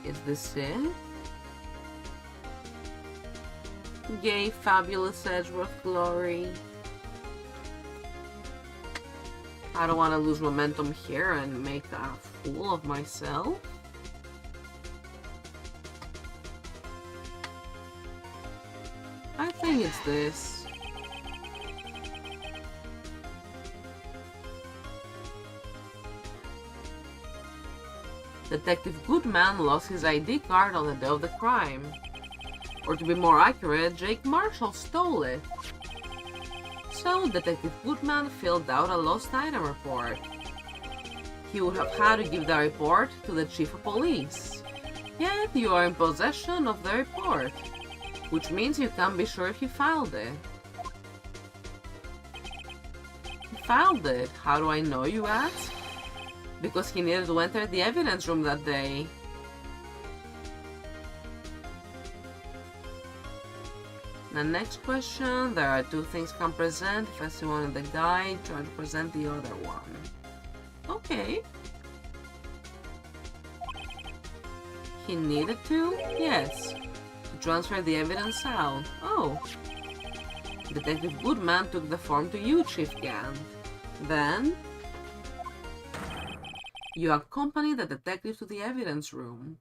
Speaker 1: Is this it? Yay, fabulous Edgeworth glory. I don't want to lose momentum here and make a fool of myself. it's this. Detective Goodman lost his ID card on the day of the crime. Or to be more accurate, Jake Marshall stole it. So, Detective Goodman filled out a lost item report. He would have had to give the report to the chief of police. Yet, you are in possession of the report, which means you can't be sure if he filed it. He filed it. How do I know, you ask? Because he needed to enter the evidence room that day. The next question, there are two things can present. If I see one in the guide, try to present the other one. Okay. He needed to? Yes. To transfer the evidence out. Oh. Detective Goodman took the form to you, Chief Gant. Then, you accompanied the detective to the evidence room.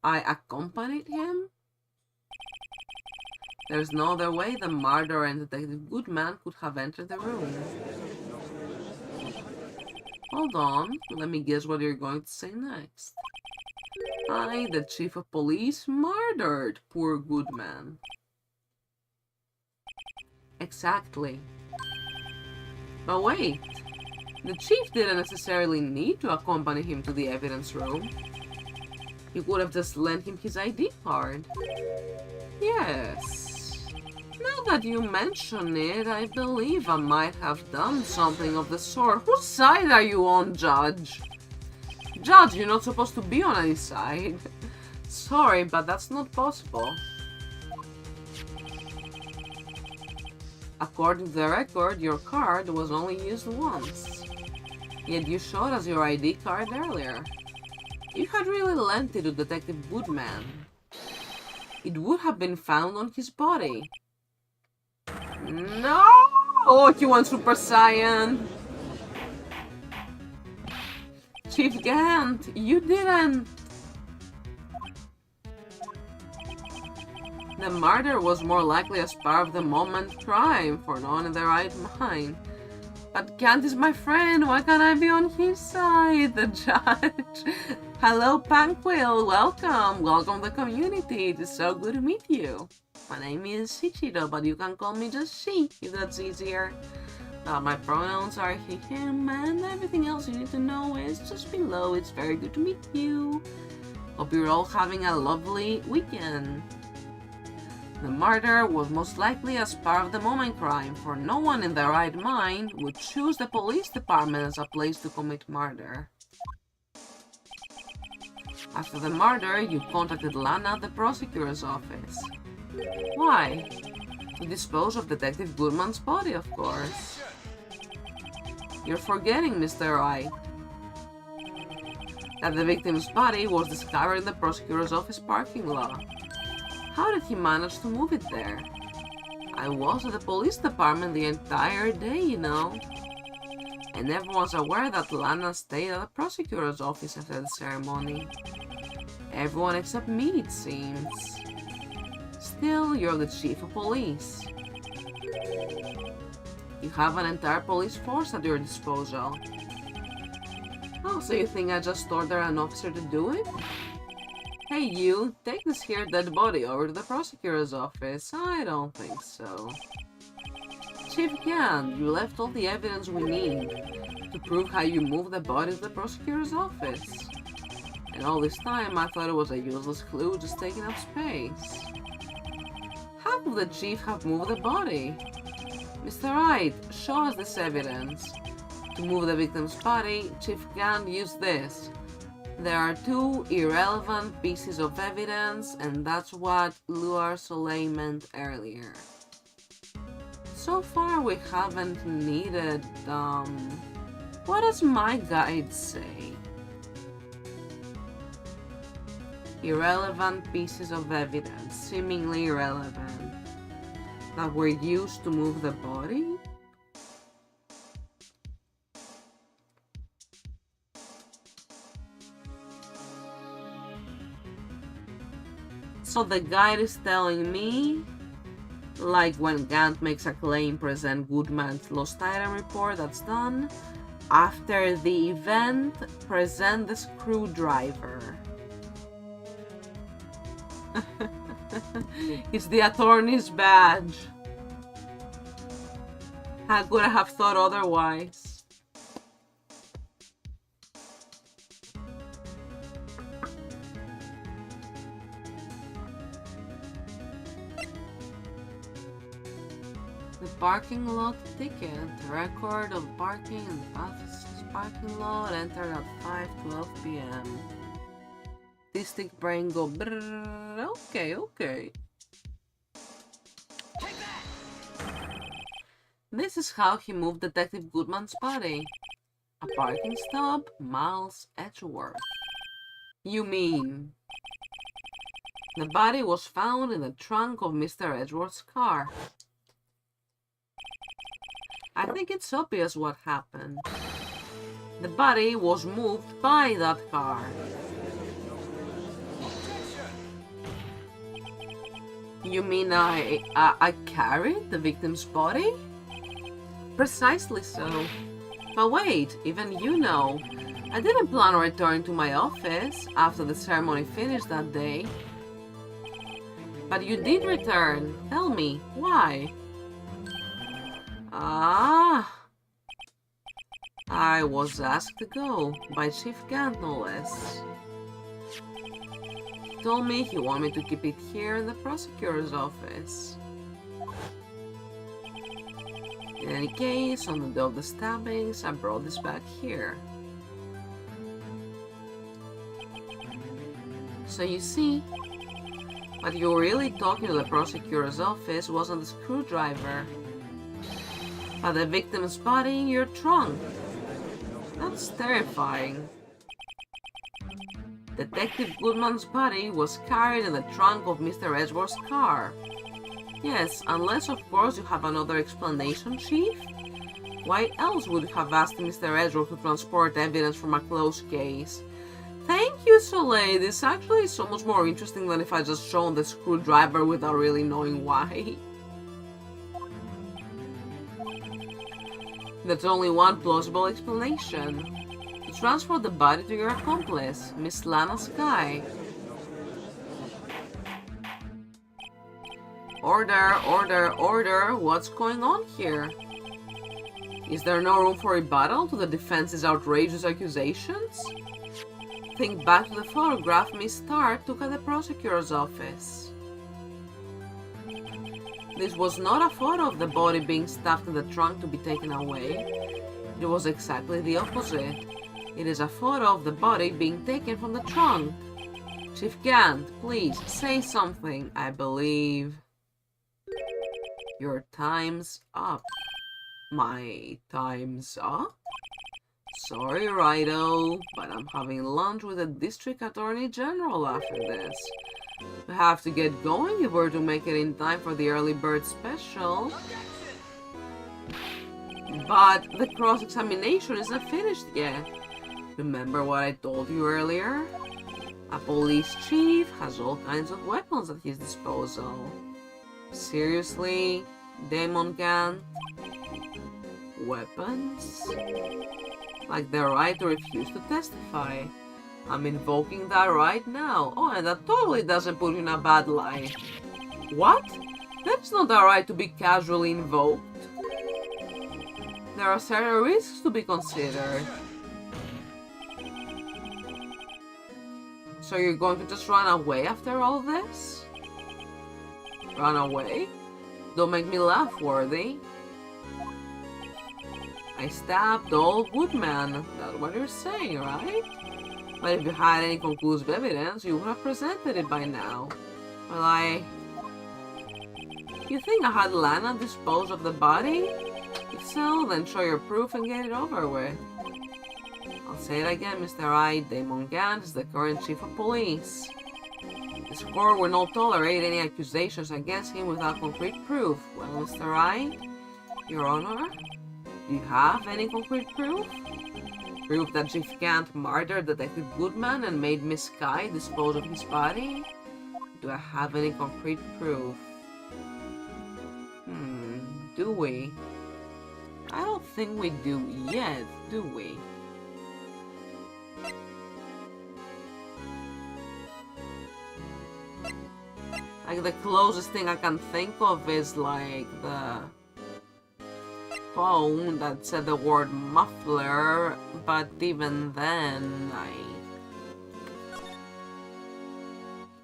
Speaker 1: I accompanied him? There's no other way the murderer and Detective Goodman could have entered the room. Hold on, let me guess what you're going to say next. I, the chief of police, murdered poor Goodman. Exactly. But wait, the chief didn't necessarily need to accompany him to the evidence room. He could have just lent him his ID card. Yes. Now that you mention it, I believe I might have done something of the sort. Whose side are you on, Judge? Judge, you're not supposed to be on any side. Sorry, but that's not possible. According to the record, your card was only used once. Yet you showed us your ID card earlier. You had really lent it to Detective Goodman. It would have been found on his body. No! Oh, he wants Super Saiyan! Chief Gant, you didn't... The murder was more likely a spur of the moment crime for no one in their right mind. But Gant is my friend, why can't I be on his side? The judge. Hello, Panquill, welcome. Welcome to the community. It is so good to meet you. My name is Shichiro, but you can call me just Shi, if that's easier. My pronouns are he, him, and everything else you need to know is just below. It's very good to meet you. Hope you're all having a lovely weekend. The murder was most likely a spur-of-the-moment crime, for no one in their right mind would choose the police department as a place to commit murder. After the murder, you contacted Lana at the prosecutor's office. Why? To dispose of Detective Goodman's body, of course. You're forgetting, Mr. Wright, that the victim's body was discovered in the prosecutor's office parking lot. How did he manage to move it there? I was at the police department the entire day, you know. And everyone's aware that Lana stayed at the prosecutor's office after the ceremony. Everyone except me, it seems. Still, you're the chief of police. You have an entire police force at your disposal. Oh, so you think I just ordered an officer to do it? Hey you, take this here dead body over to the prosecutor's office. I don't think so. Chief Gant, you left all the evidence we need to prove how you moved the body to the prosecutor's office. And all this time, I thought it was a useless clue just taking up space. How could the chief have moved the body? Mr. Wright, show us this evidence. To move the victim's body, Chief Gant used this. There are two irrelevant pieces of evidence, and that's what Luar Soleil meant earlier. So far, we haven't needed, what does my guide say? Irrelevant pieces of evidence, seemingly irrelevant, that were used to move the body? So the guide is telling me, like when Gant makes a claim, present Goodman's lost item report, that's done. After the event, present the screwdriver. It's the attorney's badge. How could I have thought otherwise? The parking lot ticket. Record of parking in the fastest parking lot. Entered at 5:12 p.m. Autistic brain go brrrr. Okay. This is how he moved Detective Goodman's body. A parking stop, Miles Edgeworth. You mean... The body was found in the trunk of Mr. Edgeworth's car. I think it's obvious what happened. The body was moved by that car. You mean I carried the victim's body? Precisely so. But wait, even you know, I didn't plan on returning to my office after the ceremony finished that day. But you did return. Tell me, why? I was asked to go, by Chief Gant no less. He told me he wanted me to keep it here in the prosecutor's office. In any case, on the day of the stabbings, I brought this back here. So you see, what you were really talking to the prosecutor's office wasn't the screwdriver, but the victim's body in your trunk. That's terrifying. Detective Goodman's body was carried in the trunk of Mr. Edgeworth's car. Yes, unless of course you have another explanation, Chief? Why else would you have asked Mr. Edgeworth to transport evidence from a closed case? Thank you, Soleil. This actually is so much more interesting than if I just shown the screwdriver without really knowing why. There's only one plausible explanation. To transfer the body to your accomplice, Miss Lana Skye. Order, what's going on here? Is there no room for rebuttal to the defense's outrageous accusations? Think back to the photograph Miss Starr took at the prosecutor's office. This was not a photo of the body being stuffed in the trunk to be taken away. It was exactly the opposite. It is a photo of the body being taken from the trunk. Chief Gant, please, say something. I believe... Your time's up. My time's up? Sorry, Righto, but I'm having lunch with the District Attorney General after this. We have to get going if we're to make it in time for the early bird special. But the cross-examination isn't finished yet. Remember what I told you earlier? A police chief has all kinds of weapons at his disposal. Seriously, Damon Gant? Weapons? Like the right to refuse to testify. I'm invoking that right now. Oh, and that totally doesn't put you in a bad light. What? That's not a right to be casually invoked. There are certain risks to be considered. So you're going to just run away after all this? Run away? Don't make me laugh, Worthy. I stabbed old Woodman. That's what you're saying, right? But if you had any conclusive evidence, you would have presented it by now. Well, You think I had Lana dispose of the body? If so, then show your proof and get it over with. I'll say it again, Mr. Wright. Damon Gant is the current chief of police. This court will not tolerate any accusations against him without concrete proof. Well, Mr. Wright, Your Honor, do you have any concrete proof? Proof that Chief Gant murdered Detective Goodman and made Miss Skye dispose of his body? Do I have any concrete proof? Do we? I don't think we do yet, do we? Like, the closest thing I can think of is, like, the phone that said the word muffler, but even then,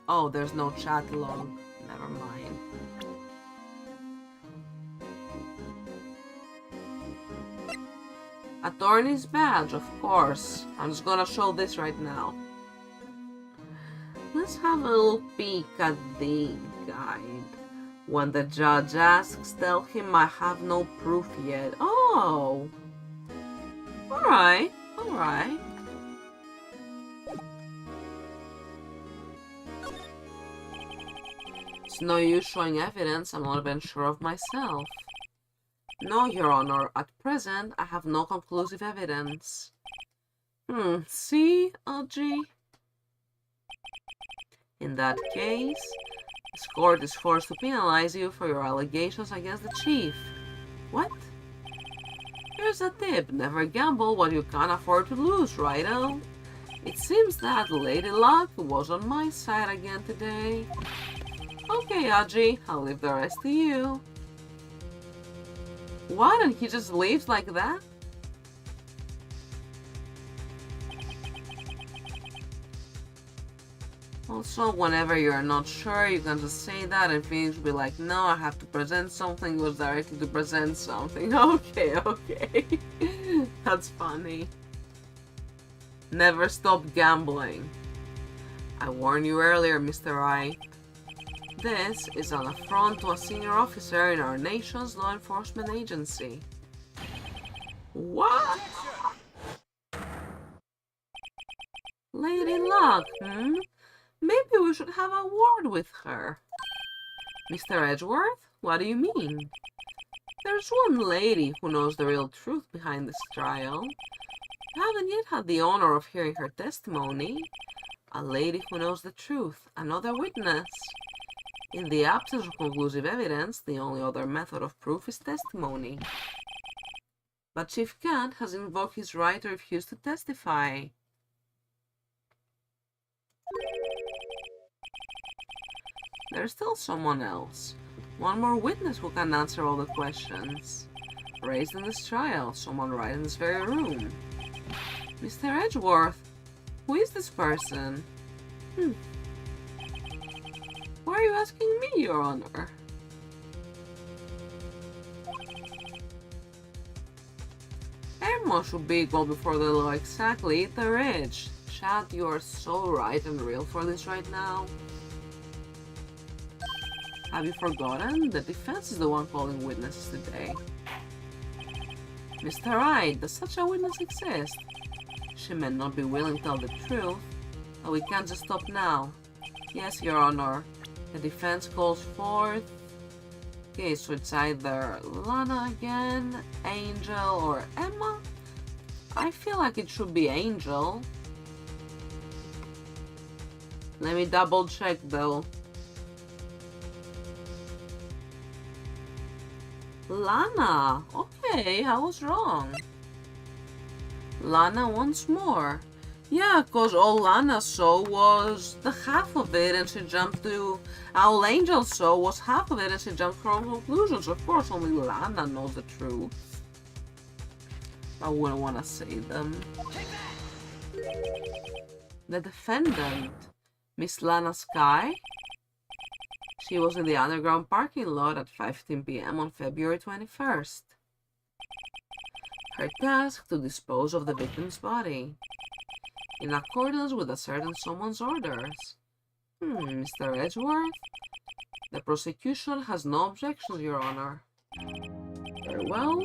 Speaker 1: Oh, there's no chat log. Never mind. Attorney's badge, of course. I'm just gonna show this right now. Let's have a little peek at the guide. When the judge asks, tell him I have no proof yet. Oh! Alright, alright. It's no use showing evidence I'm not even sure of myself. No, Your Honor. At present, I have no conclusive evidence. See, Audrey? In that case, this court is forced to penalize you for your allegations against the chief. What? Here's a tip. Never gamble what you can't afford to lose, righto? It seems that Lady Luck was on my side again today. Okay, Audrey, I'll leave the rest to you. What? And he just leaves like that? Also, whenever you're not sure, you can just say that and Phoenix will be like, no, I have to present something, goes directly to present something. Okay, okay. That's funny. Never stop gambling. I warned you earlier, Mr. Wright. This is an affront to a senior officer in our nation's law enforcement agency. What? Lady Luck, Maybe we should have a word with her. Mr. Edgeworth? What do you mean? There's one lady who knows the real truth behind this trial. I haven't yet had the honor of hearing her testimony. A lady who knows the truth, another witness. In the absence of conclusive evidence, the only other method of proof is testimony. But Chief Kant has invoked his right to refuse to testify. There's still someone else. One more witness who can answer all the questions raised in this trial, someone right in this very room. Mr. Edgeworth, who is this person? Why are you asking me, Your Honor? Everyone should be equal before the law, exactly, the rich. Chad, you are so right and real for this right now. Have you forgotten? The defense is the one calling witnesses today. Mr. Wright, does such a witness exist? She may not be willing to tell the truth, but we can't just stop now. Yes, Your Honor. The defense calls forth... Okay, so it's either Lana again, Angel, or Emma? I feel like it should be Angel. Let me double check though. Lana! Okay, I was wrong. Lana once more. Yeah, because all Lana saw was the half of it and she jumped to... All Angel saw was half of it and she jumped from conclusions. Of course, only Lana knows the truth. I wouldn't want to say them. The defendant, Miss Lana Sky. She was in the underground parking lot at 5:15 p.m. on February 21st. Her task to dispose of the victim's body, in accordance with a certain someone's orders. Mr. Edgeworth? The prosecution has no objections, Your Honor. Very well.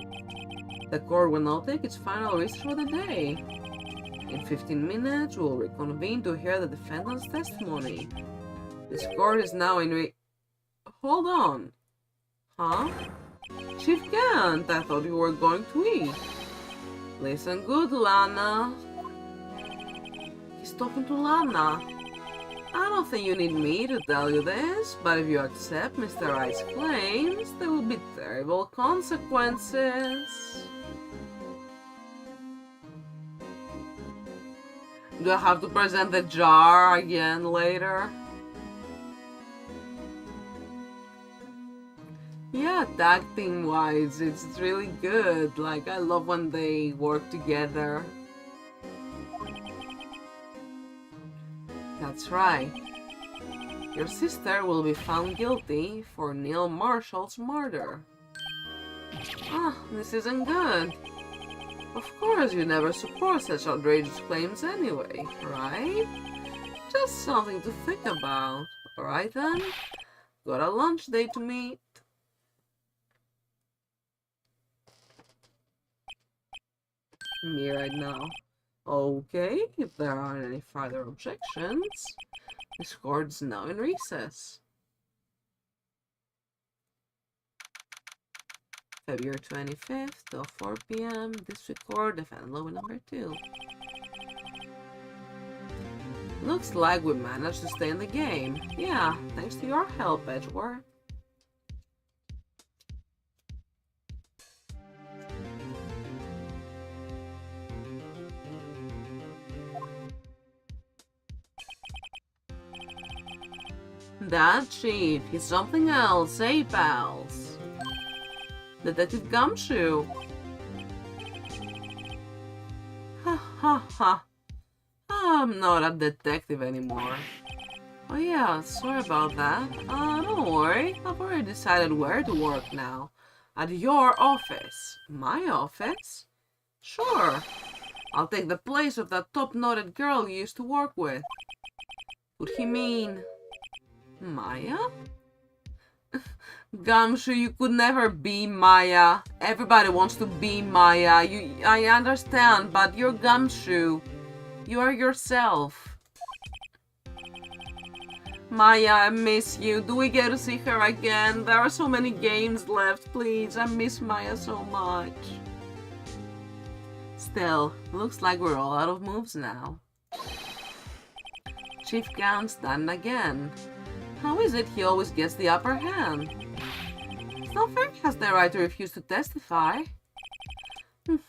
Speaker 1: The court will now take its final recess for the day. In 15 minutes, we will reconvene to hear the defendant's testimony. This court is now in Hold on. Huh? Chief Gant, I thought you were going to eat. Listen good, Lana. He's talking to Lana. I don't think you need me to tell you this, but if you accept Mr. Wright's claims, there will be terrible consequences. Do I have to present the jar again later? Yeah, tag team wise, it's really good. Like, I love when they work together. That's right. Your sister will be found guilty for Neil Marshall's murder. Ah, this isn't good. Of course, you never support such outrageous claims anyway, right? Just something to think about. Alright then, got a lunch date to meet. Me right now. Okay, if there aren't any further objections, this court's now in recess. February 25th till 4 p.m. District Court, defendant lobby number 2. Looks like we managed to stay in the game. Yeah, thanks to your help, Edgeworth. That chief, he's something else, eh, pals? Detective Gumshoe. Ha ha ha. I'm not a detective anymore. Oh yeah, sorry about that. Don't worry, I've already decided where to work now. At your office. My office? Sure. I'll take the place of that top-noted girl you used to work with. Would he mean... Maya? Gumshoe, you could never be Maya. Everybody wants to be Maya. I understand, but you're Gumshoe. You are yourself. Maya, I miss you. Do we get to see her again? There are so many games left, please. I miss Maya so much. Still, looks like we're all out of moves now. Chief Gown's done again. How is it he always gets the upper hand? Snowflake has the right to refuse to testify.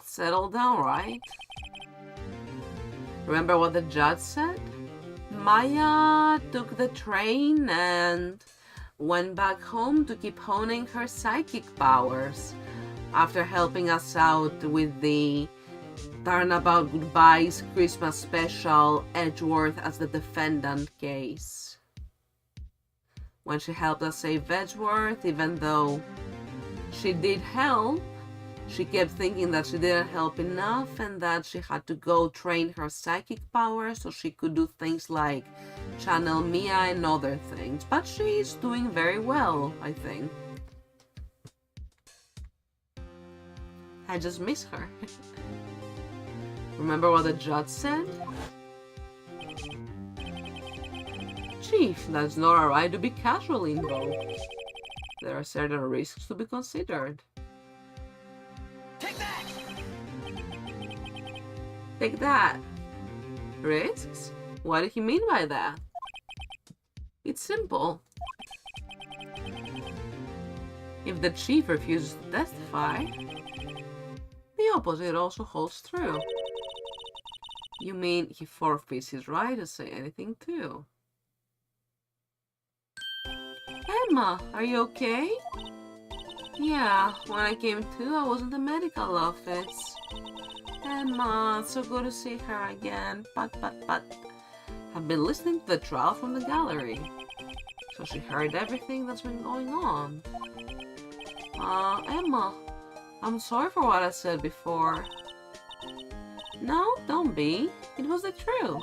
Speaker 1: Settle down, right? Remember what the judge said? Maya took the train and went back home to keep honing her psychic powers after helping us out with the Turnabout Goodbyes Christmas special Edgeworth as the defendant case. When she helped us save Edgeworth, even though she did help, she kept thinking that she didn't help enough and that she had to go train her psychic powers so she could do things like channel Mia and other things. But she's doing very well, I think. I just miss her. Remember what the judge said? Chief, that's not alright to be casually involved. There are certain risks to be considered.
Speaker 2: Take that!
Speaker 1: Take that. Risks? What did he mean by that? It's simple. If the chief refuses to testify, the opposite also holds true. You mean he forfeits his right to say anything too? Emma, are you okay? Yeah, when I came to, I was in the medical office. Emma, it's so good to see her again. But. I've been listening to the trial from the gallery. So she heard everything that's been going on. Emma, I'm sorry for what I said before. No, don't be. It was the truth.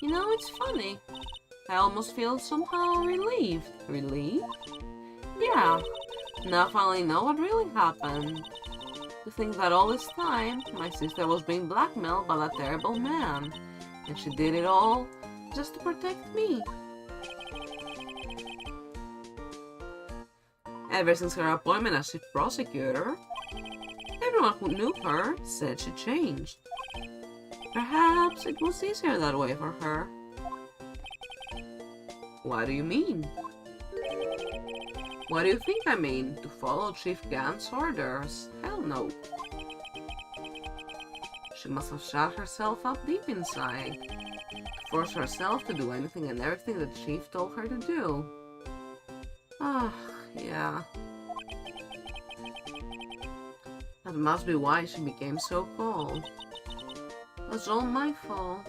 Speaker 1: You know, it's funny. I almost feel somehow relieved. Relieved? Yeah. Now I finally know what really happened. To think that all this time, my sister was being blackmailed by that terrible man. And she did it all just to protect me. Ever since her appointment as chief prosecutor, everyone who knew her said she changed. Perhaps it was easier that way for her. What do you mean? What do you think I mean? To follow Chief Gan's orders? Hell no. She must have shut herself up deep inside. To force herself to do anything and everything the Chief told her to do. Ah, yeah. That must be why she became so cold. It was all my fault.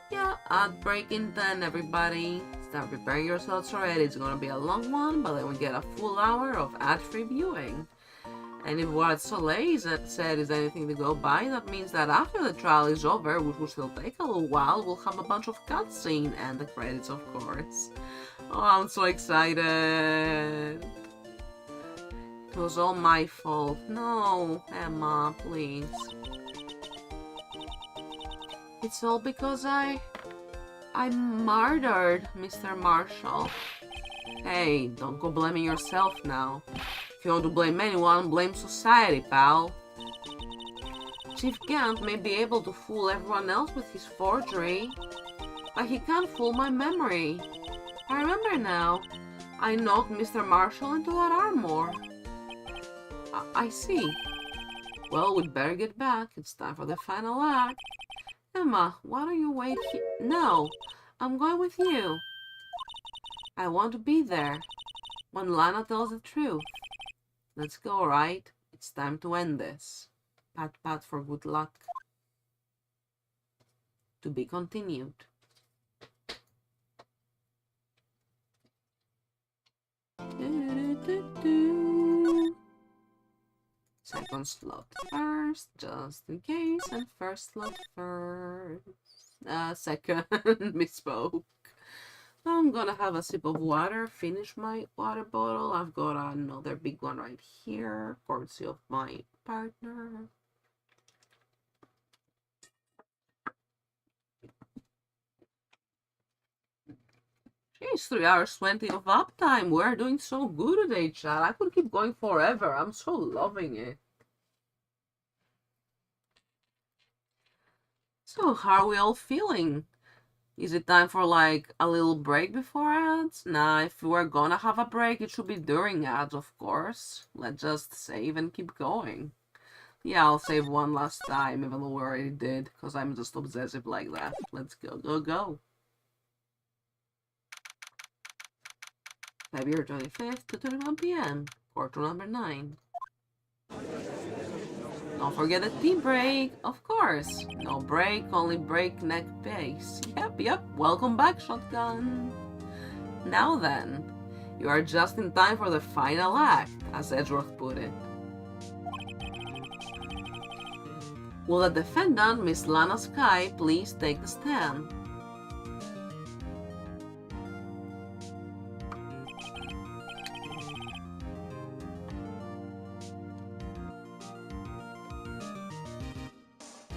Speaker 1: Yeah, ad break in 10, everybody. Start preparing yourselves already. It's gonna be a long one, but then we get a full hour of ad-free viewing. And if what Soleil said is anything to go by, that means that after the trial is over, which will still take a little while, we'll have a bunch of cutscene and the credits, of course. Oh, I'm so excited. It was all my fault. No, Emma, please. It's all because I murdered Mr. Marshall. Hey, don't go blaming yourself now. If you want to blame anyone, blame society, pal. Chief Gant may be able to fool everyone else with his forgery, but he can't fool my memory. I remember now. I knocked Mr. Marshall into that armor. I see. Well, we'd better get back. It's time for the final act. Emma, why don't you wait here? No, I'm going with you. I want to be there when Lana tells the truth. Let's go, Wright. It's time to end this. Pat pat for good luck. To be continued. Second slot first, just in case, and first slot first. Second, misspoke. I'm gonna have a sip of water, finish my water bottle. I've got another big one right here, courtesy of my partner. Jeez, 3 hours 20 of uptime. We're doing so good today, chat. I could keep going forever. I'm so loving it. So, how are we all feeling? Is it time for like a little break before ads? Nah, if we're gonna have a break, it should be during ads, of course. Let's just save and keep going. Yeah, I'll save one last time, even though we already did, because I'm just obsessive like that. Let's go, go, go. February 25th to 21 p.m. Courtroom number 9. Don't forget the tea break, of course. No break, only breakneck pace. Yep. Welcome back, Shotgun. Now then, you are just in time for the final act, as Edgeworth put it. Will the defendant, Miss Lana Sky, please take the stand?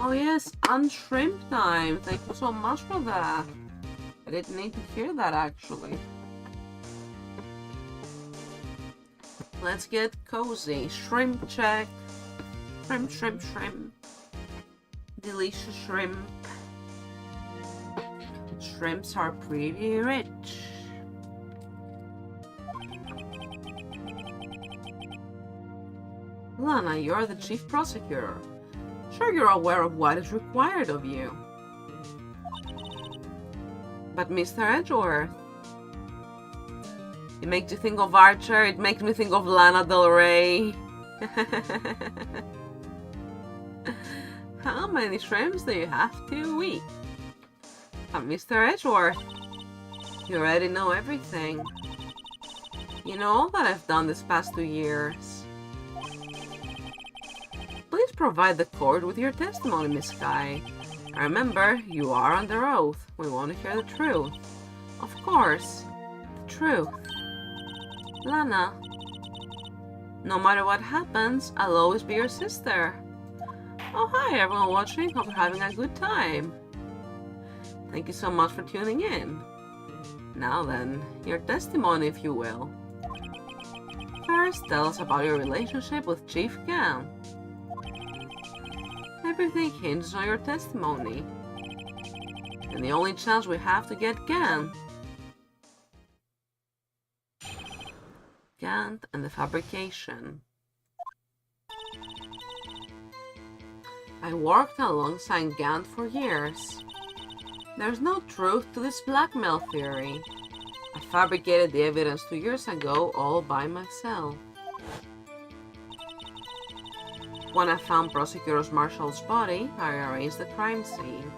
Speaker 1: Oh yes, and shrimp time. Thank you so much for that. I didn't need to hear that actually. Let's get cozy. Shrimp check. Shrimp. Delicious shrimp. Shrimps are pretty rich. Lana, you're the chief prosecutor. Sure, you're aware of what is required of you. But Mr. Edgeworth, it makes you think of Archer, it makes me think of Lana Del Rey. How many shrimps do you have to eat? Mr. Edgeworth, you already know everything. You know all that I've done this past 2 years. Please provide the court with your testimony, Miss Sky. Remember, you are under oath. We want to hear the truth. Of course, the truth. Lana, no matter what happens, I'll always be your sister. Oh, hi everyone watching. Hope you're having a good time. Thank you so much for tuning in. Now then, your testimony, if you will. First, tell us about your relationship with Chief Gan. Everything hinges on your testimony. And the only chance we have to get Gan Gant and the fabrication. I worked alongside Gant for years. There's no truth to this blackmail theory. I fabricated the evidence 2 years ago all by myself. When I found Prosecutor Marshall's body, I arranged the crime scene.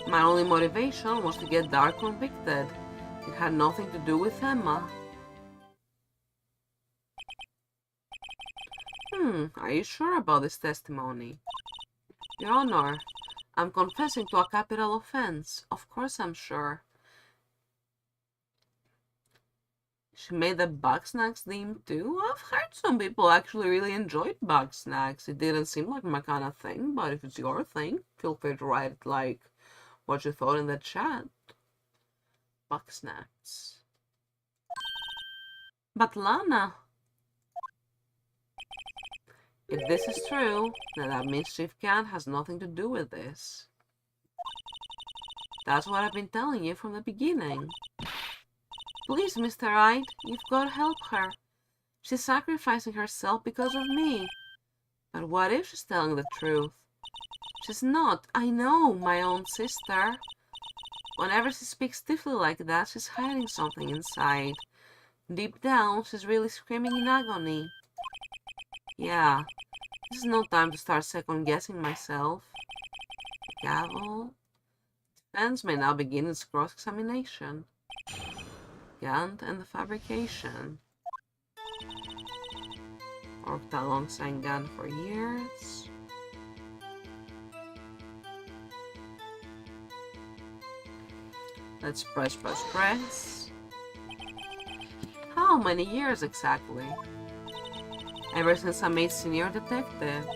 Speaker 1: My only motivation was to get Dark convicted. It had nothing to do with Emma. Are you sure about this testimony? Your Honor, I'm confessing to a capital offense. Of course I'm sure. She made the bug snacks theme too? I've heard some people actually really enjoyed bug snacks. It didn't seem like my kind of thing, but if it's your thing, feel free to write what you thought in the chat. Bug snacks. But Lana, if this is true, then that means Chief Gant has nothing to do with this. That's what I've been telling you from the beginning. Please, Mr. Wright, you've got to help her. She's sacrificing herself because of me. But what if she's telling the truth? She's not, I know, my own sister. Whenever she speaks stiffly like that, she's hiding something inside. Deep down, she's really screaming in agony. Yeah, this is no time to start second-guessing myself. Gavel. Defense may now begin its cross-examination. Gant and the fabrication. Worked alongside Gant for years. Let's press. How many years exactly? Ever since I made senior detective.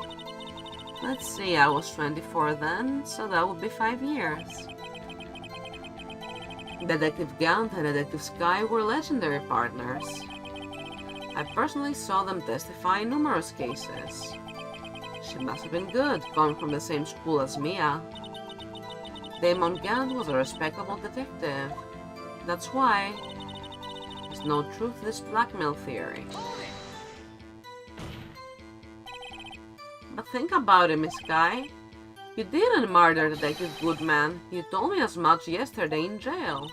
Speaker 1: Let's see, I was 24 then, so that would be 5 years. Detective Gant and Detective Sky were legendary partners. I personally saw them testify in numerous cases. She must have been good, coming from the same school as Mia. Damon Gant was a respectable detective. That's why there's no truth to this blackmail theory. But think about it, Miss Sky. You didn't murder Detective Goodman. You told me as much yesterday in jail.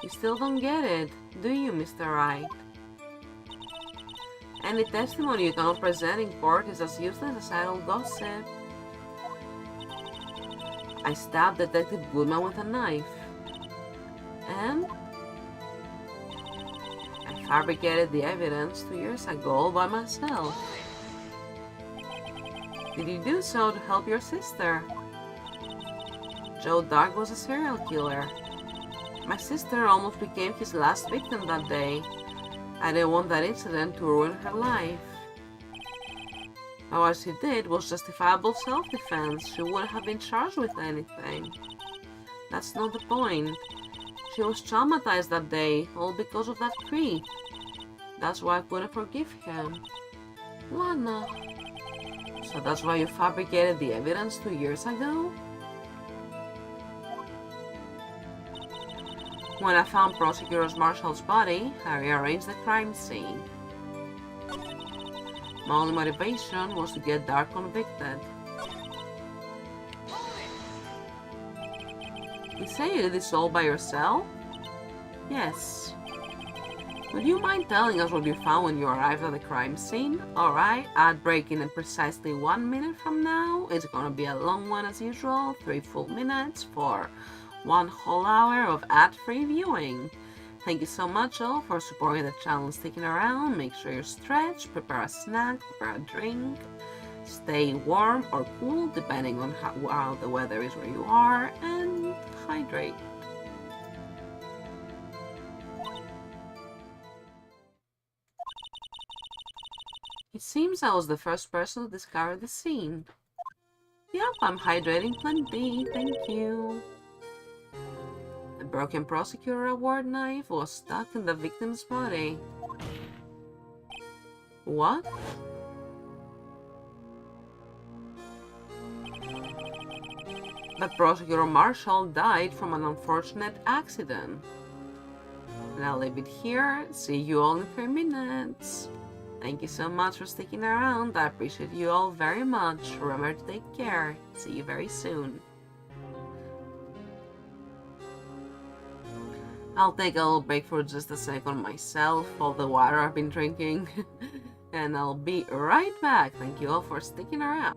Speaker 1: You still don't get it, do you, Mr. Wright? Any testimony you cannot present in court is as useless as idle gossip. I stabbed Detective Goodman with a knife. And I fabricated the evidence 2 years ago all by myself. Did you do so to help your sister? Joe Dark was a serial killer. My sister almost became his last victim that day. I didn't want that incident to ruin her life. But what she did was justifiable self-defense. She wouldn't have been charged with anything. That's not the point. She was traumatized that day, all because of that creep. That's why I couldn't forgive him. Lana. So that's why you fabricated the evidence 2 years ago? When I found Prosecutor Marshall's body, I rearranged the crime scene. My only motivation was to get Dark convicted. You say you did this all by yourself? Yes. Would you mind telling us what you found when you arrived at the crime scene? Alright, ad break in precisely 1 minute from now. It's gonna be a long one as usual, 3 full minutes for 1 whole hour of ad-free viewing. Thank you so much all for supporting the channel and sticking around. Make sure you stretch, prepare a snack, prepare a drink, stay warm or cool depending on how the weather is where you are, and hydrate. It seems I was the first person to discover the scene. Yep, I'm hydrating plenty, thank you. The broken prosecutor award knife was stuck in the victim's body. What? But Prosecutor Marshall died from an unfortunate accident. And I'll leave it here. See you all in 3 minutes. Thank you so much for sticking around. I appreciate you all very much. Remember to take care. See you very soon. I'll take a little break for just a second myself, all the water I've been drinking. And I'll be right back. Thank you all for sticking around.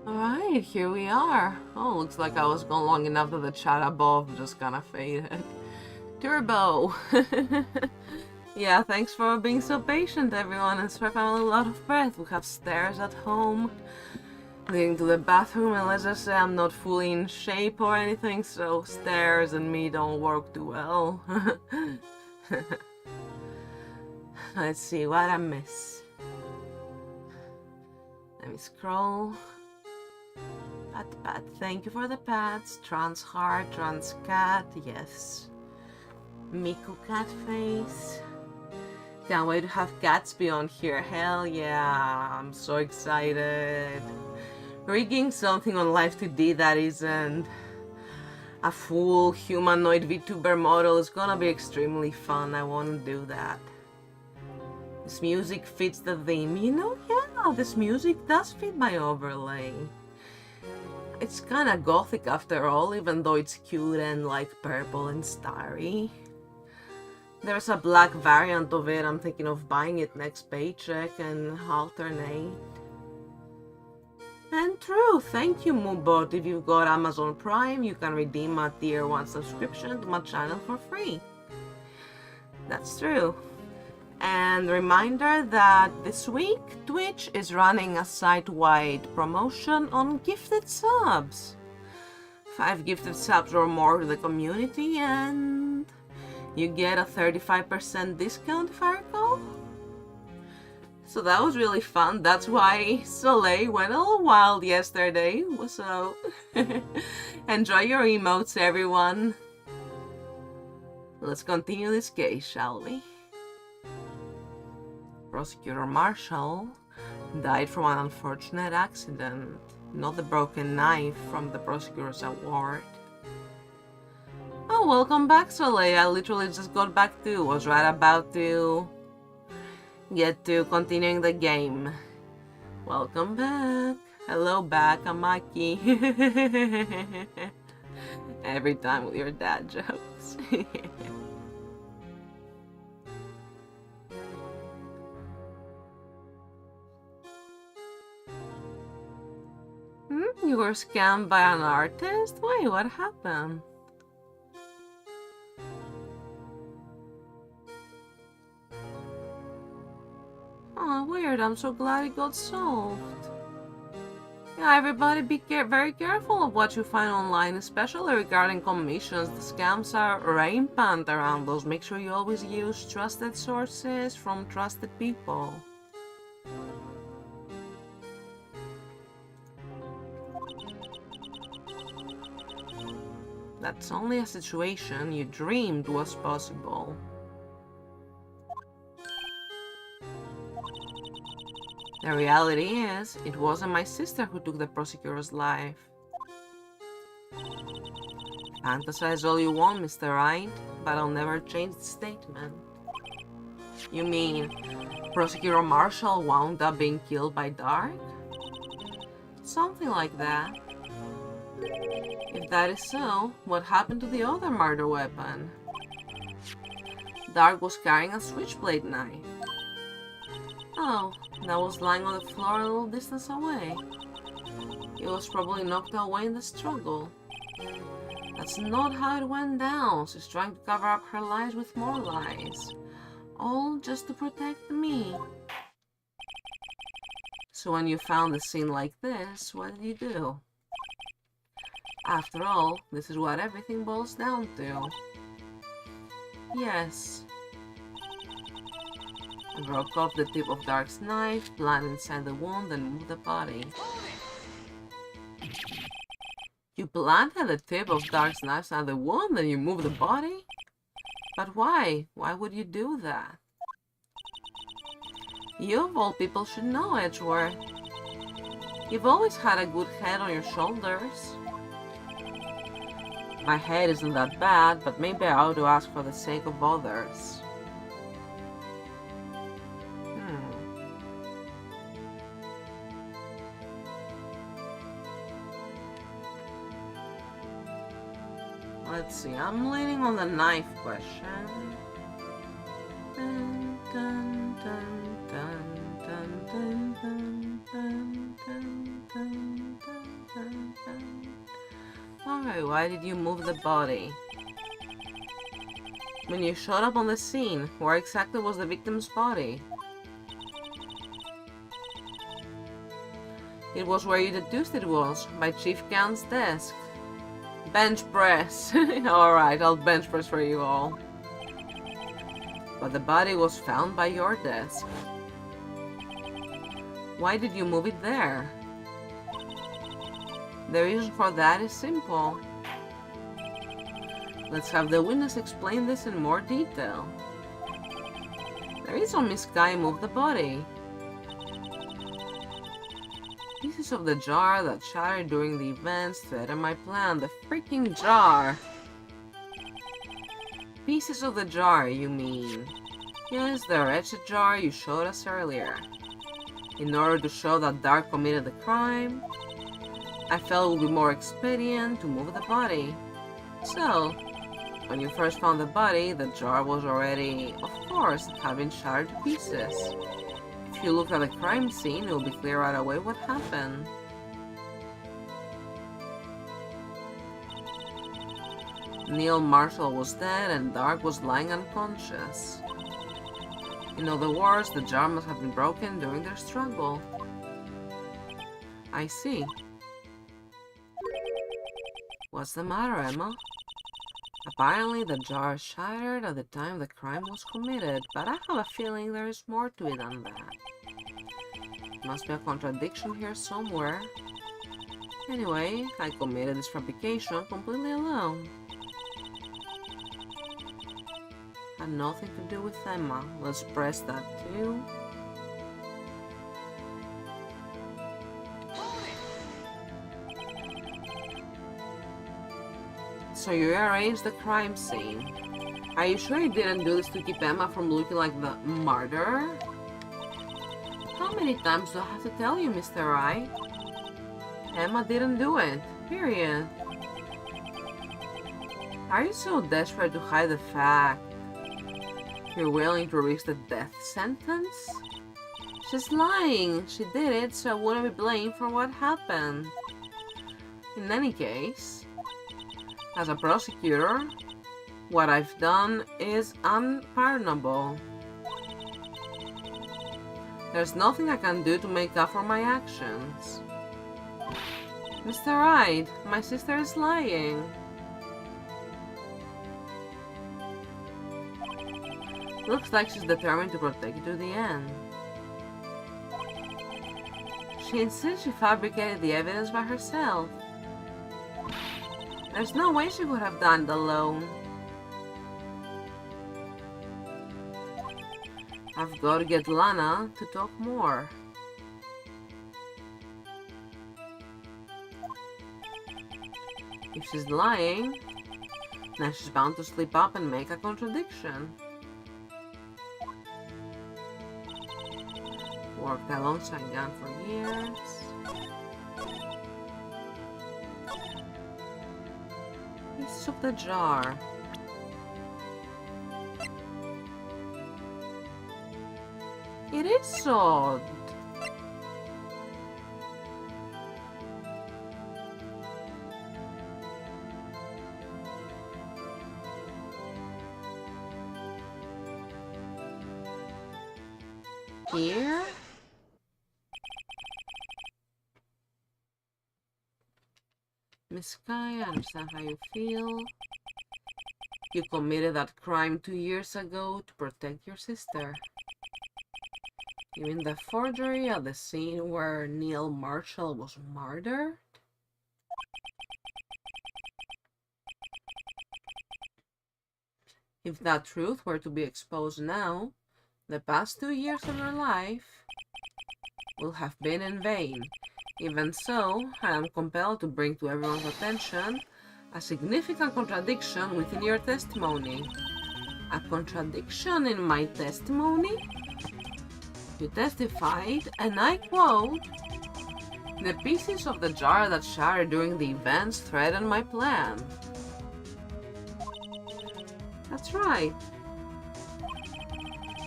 Speaker 1: Alright, here we are. Oh, looks like I was gone long enough that the chat above just kinda faded. Turbo! Yeah, thanks for being so patient, everyone, and sorry if I'm a little out of breath. We have stairs at home leading to the bathroom, and let's just say I'm not fully in shape or anything, so stairs and me don't work too well. Let's see what I miss. Let me scroll. Pat, thank you for the pats. Trans heart, trans cat, yes. Miku cat face. Can't wait to have Gatsby on here. Hell yeah, I'm so excited. Rigging something on Live 2D that isn't a full humanoid VTuber model is gonna be extremely fun. I want to do that. This music fits the theme. You know, yeah, this music does fit my overlay. It's kinda gothic after all, even though it's cute and like purple and starry. There's a black variant of it. I'm thinking of buying it next paycheck and alternate. And true, thank you Moobot. If you've got Amazon Prime, you can redeem a tier 1 subscription to my channel for free. That's true. And reminder that this week, Twitch is running a site-wide promotion on gifted subs. 5 gifted subs or more to the community and you get a 35% discount if I recall. So that was really fun. That's why Soleil went a little wild yesterday. So enjoy your emotes, everyone. Let's continue this case, shall we? Prosecutor Marshall died from an unfortunate accident, not the broken knife from the prosecutor's award. Oh, welcome back, Soleil. I literally just got back to, was right about to get to continuing the game. Welcome back. Hello back, Amaki. Every time with your dad jokes. You were scammed by an artist? Wait, what happened? Oh, weird. I'm so glad it got solved. Yeah, everybody be very careful of what you find online, especially regarding commissions. The scams are rampant around those. Make sure you always use trusted sources from trusted people. That's only a situation you dreamed was possible. The reality is, it wasn't my sister who took the prosecutor's life. Fantasize all you want, Mr. Wright, but I'll never change the statement. You mean, Prosecutor Marshall wound up being killed by Dark? Something like that. If that is so, what happened to the other murder weapon? Dark was carrying a switchblade knife. Oh, that was lying on the floor a little distance away. It was probably knocked away in the struggle. That's not how it went down. She's trying to cover up her lies with more lies. All just to protect me. So when you found the scene like this, what did you do? After all, this is what everything boils down to. Yes. I broke off the tip of Dark's knife, planted inside the wound, and moved the body. You planted the tip of Dark's knife inside the wound, and you moved the body? But why? Why would you do that? You of all people should know, Edgeworth. You've always had a good head on your shoulders. My head isn't that bad, but maybe I ought to ask for the sake of others. Let's see, I'm leaning on the knife question. Dun, dun, dun, dun, dun, dun, dun, dun, dun, dun, dun. Alright, why did you move the body? When you showed up on the scene, where exactly was the victim's body? It was where you deduced it was, by Chief Count's desk. Bench press! Alright, I'll bench press for you all. But the body was found by your desk. Why did you move it there? The reason for that is simple. Let's have the witness explain this in more detail. The reason Miss Kai moved the body. Pieces of the jar that shattered during the events threatened my plan. The freaking jar! Pieces of the jar, you mean? Yes, the wretched jar you showed us earlier. In order to show that Dark committed the crime, I felt it would be more expedient to move the body. So, when you first found the body, the jar was already, of course, had been shattered to pieces. If you look at the crime scene, it will be clear right away what happened. Neil Marshall was dead and Dark was lying unconscious. In other words, the jar must have been broken during their struggle. I see. What's the matter, Emma? Apparently the jar shattered at the time the crime was committed, but I have a feeling there is more to it than that. Must be a contradiction here somewhere. Anyway, I committed this fabrication completely alone. Had nothing to do with Emma. Let's press that too. So you rearranged the crime scene. Are you sure you didn't do this to keep Emma from looking like the martyr? How many times do I have to tell you, Mr. Wright? Emma didn't do it. Period. Are you so desperate to hide the fact you're willing to risk the death sentence? She's lying. She did it, so I wouldn't be blamed for what happened. In any case, as a prosecutor, what I've done is unpardonable. There's nothing I can do to make up for my actions. Mr. Wright, my sister is lying. Looks like she's determined to protect you to the end. She insists she fabricated the evidence by herself. There's no way she would have done it alone. I've got to get Lana to talk more. If she's lying, then she's bound to slip up and make a contradiction. Worked alongside Gunn for years. Piece of the jar. It is odd. Here? Miss Kai, I understand how you feel. You committed that crime 2 years ago to protect your sister. You mean the forgery at the scene where Neil Marshall was murdered? If that truth were to be exposed now, the past 2 years of your life will have been in vain. Even so, I am compelled to bring to everyone's attention a significant contradiction within your testimony. A contradiction in my testimony? You testified, and I quote, "The pieces of the jar that shattered during the events threatened my plan." That's right.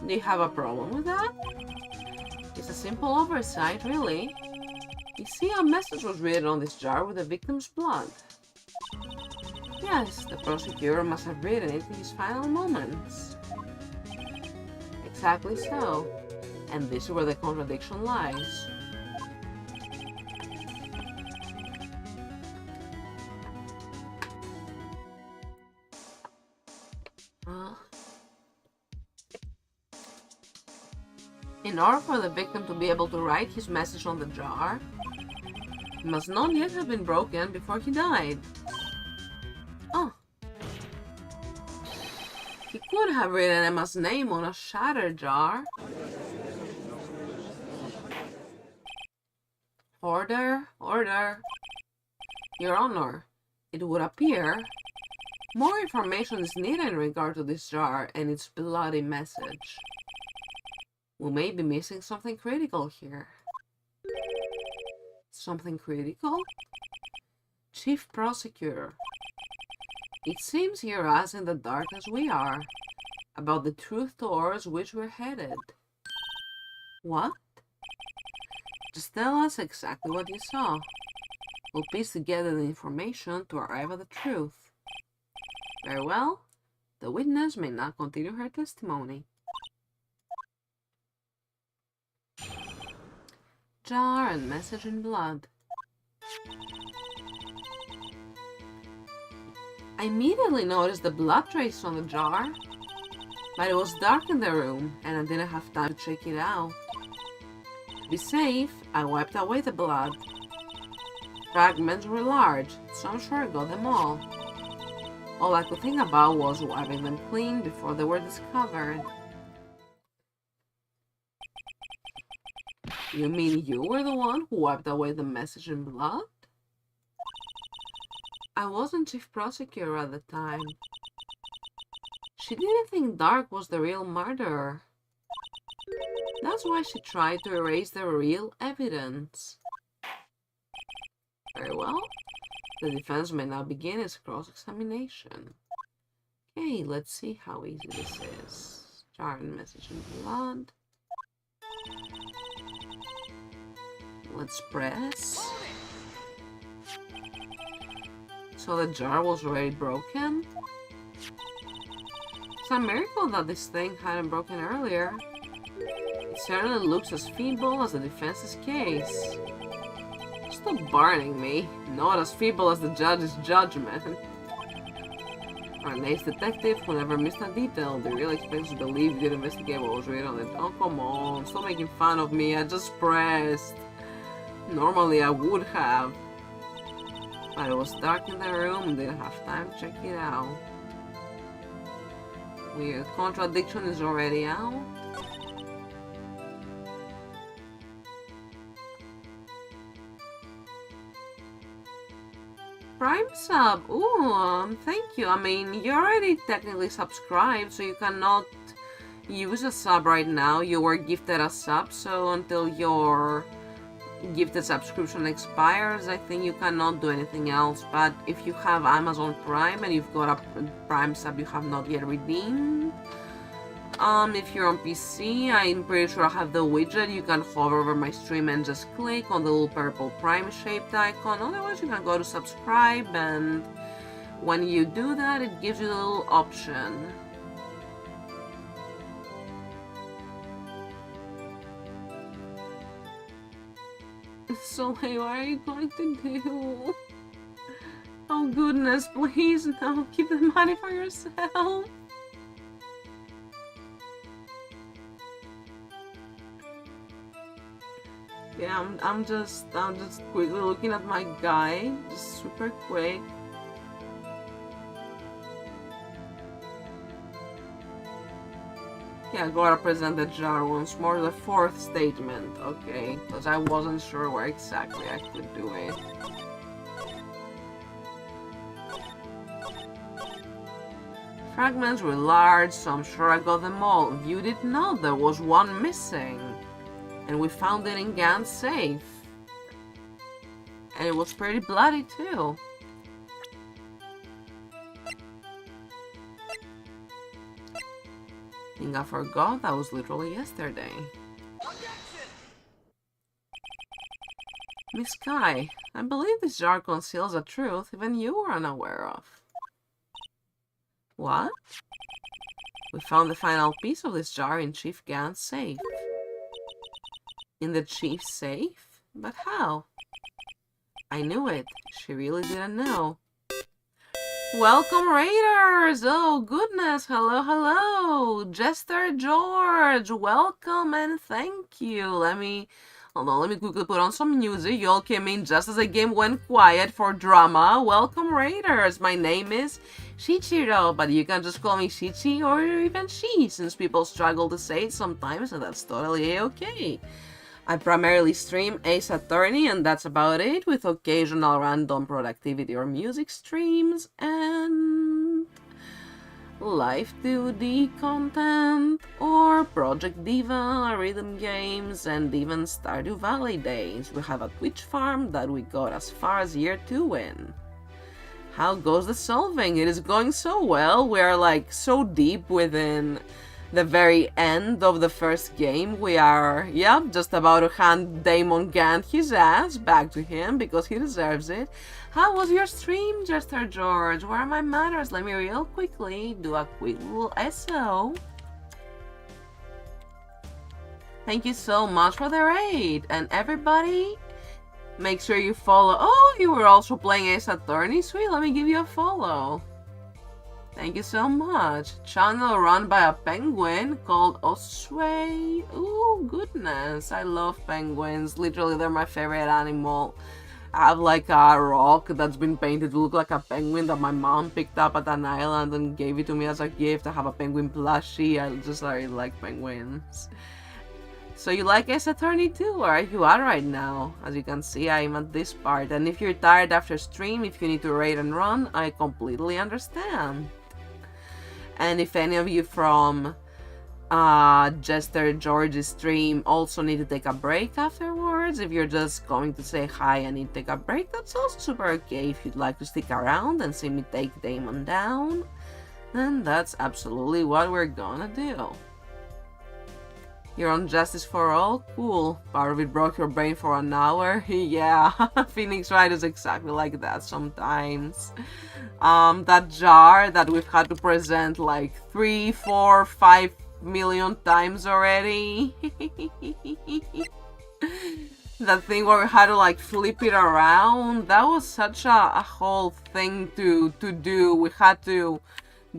Speaker 1: Do you have a problem with that? It's a simple oversight, really. You see, a message was written on this jar with the victim's blood. Yes, the prosecutor must have written it in his final moments. Exactly so. And this is where the contradiction lies. In order for the victim to be able to write his message on the jar, it must not yet have been broken before he died. Oh. He could have written Emma's name on a shattered jar. Order, order. Your Honor, it would appear more information is needed in regard to this jar and its bloody message. We may be missing something critical here. Something critical? Chief Prosecutor, it seems you're as in the dark as we are about the truth towards which we're headed. What? Just tell us exactly what you saw. We'll piece together the information to arrive at the truth. Very well. The witness may now continue her testimony. Jar and message in blood. I immediately noticed the blood trace on the jar, but it was dark in the room and I didn't have time to check it out. To be safe, I wiped away the blood. Fragments were large, so I'm sure I got them all. All I could think about was wiping them clean before they were discovered. You mean you were the one who wiped away the message in blood? I wasn't chief prosecutor at the time. She didn't think Dark was the real murderer. That's why she tried to erase the real evidence. Very well. The defense may now begin its cross-examination. Okay, let's see how easy this is. Jar and message in blood. Let's press. So the jar was already broken? It's a miracle that this thing hadn't broken earlier. It certainly looks as feeble as the defense's case. Stop burning me. Not as feeble as the judge's judgment. For an ace detective who never missed a detail, they really expect to believe you did investigate what was written on it. Oh, come on. Stop making fun of me. I just pressed. Normally I would have. But it was dark in the room and didn't have time to check it out. Weird contradiction is already out. Prime sub. Ooh, thank you. I mean, you're already technically subscribed, so you cannot use a sub right now. You were gifted a sub, so until your gifted subscription expires, I think you cannot do anything else. But if you have Amazon Prime and you've got a Prime sub you have not yet redeemed, if you're on PC, I'm pretty sure I have the widget. You can hover over my stream and just click on the little purple Prime shaped icon. Otherwise, you can go to subscribe, and when you do that, it gives you a little option. So, hey, what are you going to do? Oh goodness, please, no, keep the money for yourself. Yeah, I'm just quickly looking at my guy, just super quick. Yeah, I gotta present the jar once more, the fourth statement, okay, because I wasn't sure where exactly I could do it. Fragments were large, so I'm sure I got them all. You didn't know there was one missing. And we found it in Gan's safe. And it was pretty bloody too. I think I forgot that was literally yesterday. Miss Sky, I believe this jar conceals a truth even you were unaware of. What? We found the final piece of this jar in Chief Gant's safe. In the chief's safe? But how? I knew it. She really didn't know. Welcome, Raiders! Oh, goodness. Hello, hello. Jester George, welcome and thank you. Hold on, let me quickly put on some music. You all came in just as the game went quiet for drama. Welcome, Raiders. My name is Shichiro, but you can just call me Shichi or even Shi, since people struggle to say it sometimes, and that's totally okay. I primarily stream Ace Attorney, and that's about it, with occasional random productivity or music streams, and Live 2D content, or Project Diva, rhythm games, and even Stardew Valley days. We have a Twitch farm that we got as far as year 2 in. How goes the solving? It is going so well. We are like so deep within the very end of the first game. We are, just about to hand Damon Gant his ass back to him because he deserves it. How was your stream, Jester George? Where are my manners? Let me real quickly do a quick little SO. Thank you so much for the raid. And everybody, make sure you follow. Oh, you were also playing Ace Attorney? Sweet, let me give you a follow. Thank you so much. Channel run by a penguin called Osway. Ooh, goodness. I love penguins. Literally, they're my favorite animal. I have like a rock that's been painted to look like a penguin that my mom picked up at an island and gave it to me as a gift. I have a penguin plushie. I just really like penguins. So you like Ace Attorney too, or you are right now? As you can see, I'm at this part. And if you're tired after stream, if you need to raid and run, I completely understand. And if any of you from Jester George's stream also need to take a break afterwards, if you're just going to say hi and need to take a break, that's also super okay. If you'd like to stick around and see me take Damon down, then that's absolutely what we're gonna do. You're on Justice for All? Cool. Part of it broke your brain for an hour? Yeah, Phoenix Wright is exactly like that sometimes. That jar that we've had to present like 3, 4, 5 million times already. That thing where we had to like flip it around, that was such a whole thing to do. We had to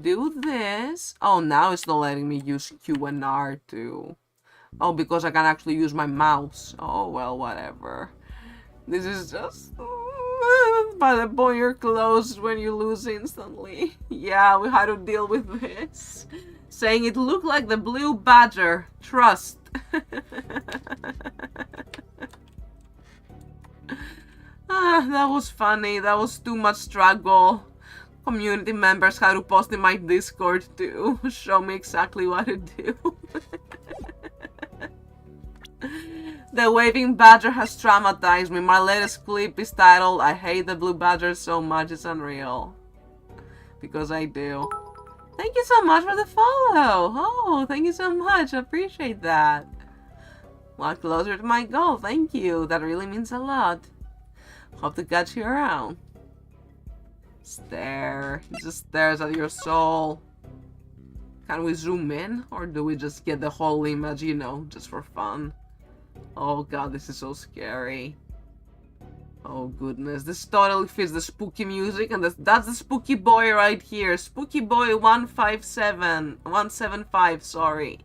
Speaker 1: do this. Oh, now it's not letting me use Q and R too. Oh, because I can actually use my mouse. Oh, well, whatever. This is just... by the point you're closed when you lose instantly. Yeah, we had to deal with this. Saying it looked like the blue badger. Trust. That was funny. That was too much struggle. Community members had to post in my Discord to show me exactly what to do. The waving badger has traumatized me. My latest clip is titled, I hate the blue badger so much, it's unreal. Because I do. Thank you so much for the follow. Oh, thank you so much. I appreciate that. A lot closer to my goal. Thank you. That really means a lot. Hope to catch you around. Stare. It just stares at your soul. Can we zoom in? Or do we just get the whole image, you know, just for fun? Oh god, this is so scary. Oh goodness, this totally fits the spooky music, and that's the spooky boy right here. Spooky boy 175, sorry.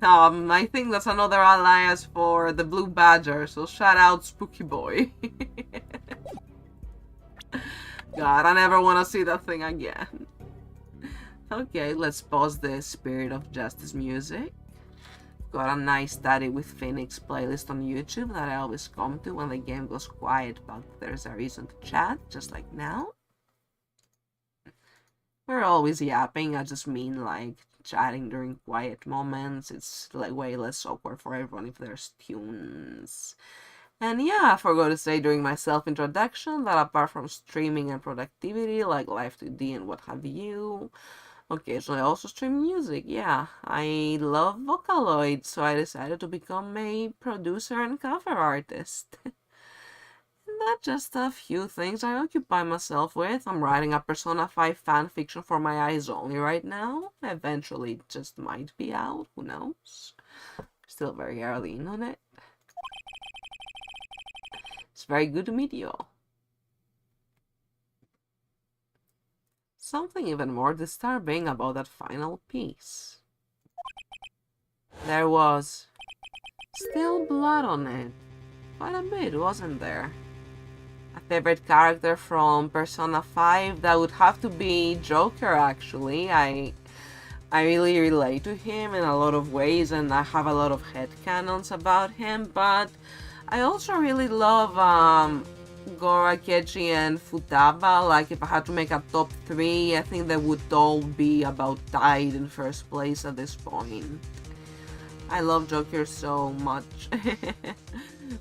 Speaker 1: I think that's another alias for the blue badger, so shout out spooky boy. God, I never want to see that thing again. Okay, let's pause the Spirit of Justice music. Got a nice Study with Phoenix playlist on YouTube that I always come to when the game goes quiet, but there's a reason to chat, just like now. We're always yapping, I just mean like chatting during quiet moments. It's like way less awkward for everyone if there's tunes. And yeah, I forgot to say during my self-introduction that apart from streaming and productivity like Live 2D and what have you, occasionally I also stream music. Yeah, I love Vocaloid, so I decided to become a producer and cover artist. that's just a few things I occupy myself with. I'm writing a Persona 5 fanfiction for my eyes only right now. Eventually it just might be out, who knows? Still very early in on it. It's very good to meet you all. Something even more disturbing about that final piece. There was still blood on it. Quite a bit, wasn't there? A favorite character from Persona 5? That would have to be Joker, actually. I really relate to him in a lot of ways, and I have a lot of headcanons about him, but I also really love Gora, Keiji, and Futaba. Like, if I had to make a top 3, I think they would all be about tied in first place at this point. I love Joker so much.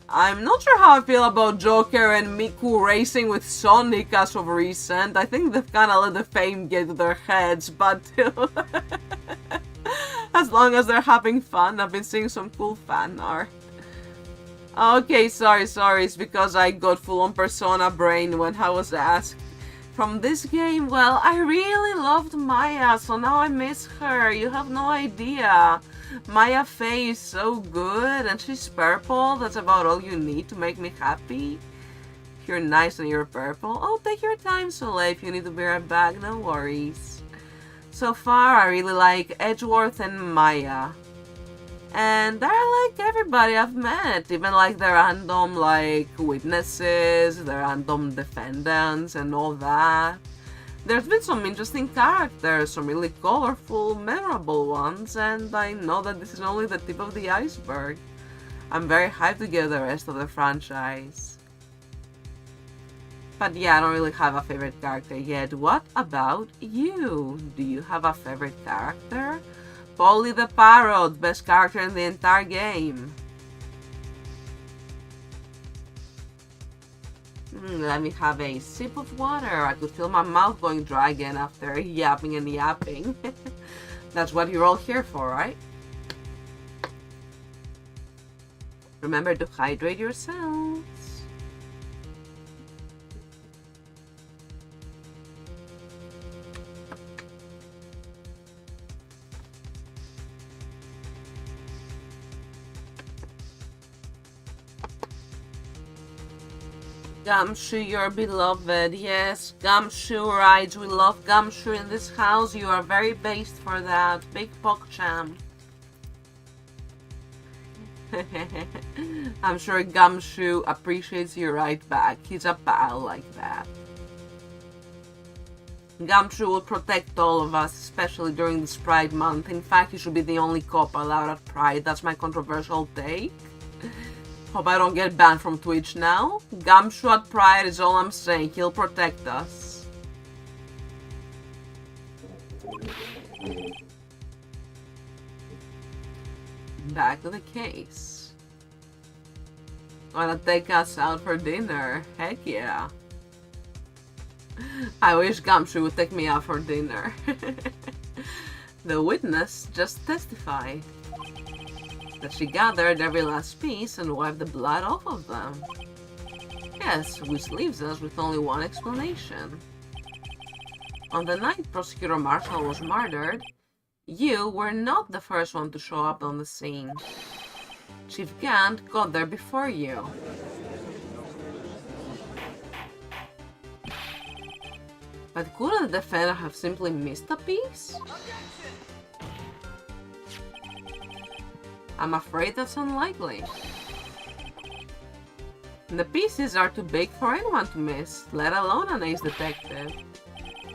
Speaker 1: I'm not sure how I feel about Joker and Miku racing with Sonic as of recent. I think they've kind of let the fame get to their heads, but as long as they're having fun, I've been seeing some cool fan art. Okay, sorry, it's because I got full-on Persona brain when I was asked. From this game, well, I really loved Maya, so now I miss her. You have no idea. Maya Faye is so good, and she's purple. That's about all you need to make me happy. If you're nice and you're purple, oh, take your time, Soleil. If you need to be right back, no worries. So far, I really like Edgeworth and Maya. And they're like everybody I've met, even like the random like witnesses, the random defendants and all that. There's been some interesting characters, some really colorful, memorable ones, and I know that this is only the tip of the iceberg. I'm very hyped to get the rest of the franchise. But yeah, I don't really have a favorite character yet. What about you? Do you have a favorite character? Polly the Parrot, best character in the entire game. Let me have a sip of water. I could feel my mouth going dry again after yapping and yapping. That's what you're all here for, right? Remember to hydrate yourselves. Gumshoe, you're beloved. Yes, Gumshoe rides. We love Gumshoe in this house. You are very based for that. Big PogChamp. I'm sure Gumshoe appreciates you right back. He's a pal like that. Gumshoe will protect all of us, especially during this Pride Month. In fact, he should be the only cop allowed at Pride. That's my controversial take. Hope I don't get banned from Twitch now. Gumshoe at Pride is all I'm saying. He'll protect us. Back to the case. Wanna take us out for dinner? Heck yeah. I wish Gumshoe would take me out for dinner. The witness just testified that she gathered every last piece and wiped the blood off of them. Yes, which leaves us with only one explanation. On the night Prosecutor Marshall was murdered, you were not the first one to show up on the scene. Chief Gant got there before you. But couldn't the defender have simply missed a piece? I'm afraid that's unlikely. The pieces are too big for anyone to miss, let alone an ace detective.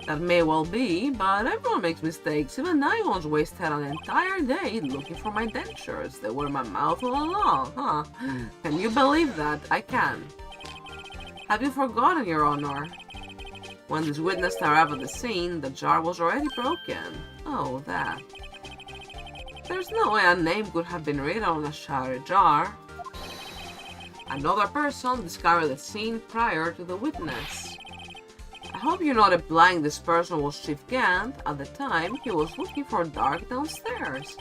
Speaker 1: That may well be, but everyone makes mistakes. Even I once wasted an entire day looking for my dentures. They were in my mouth all along, huh? Can you believe that? I can. Have you forgotten, Your Honor? When this witness arrived at the scene, the jar was already broken. Oh, that. There's no way a name could have been written on a shattered jar. Another person discovered the scene prior to the witness. I hope you're not implying this person was Chief Gant. At the time, he was looking for Dark downstairs.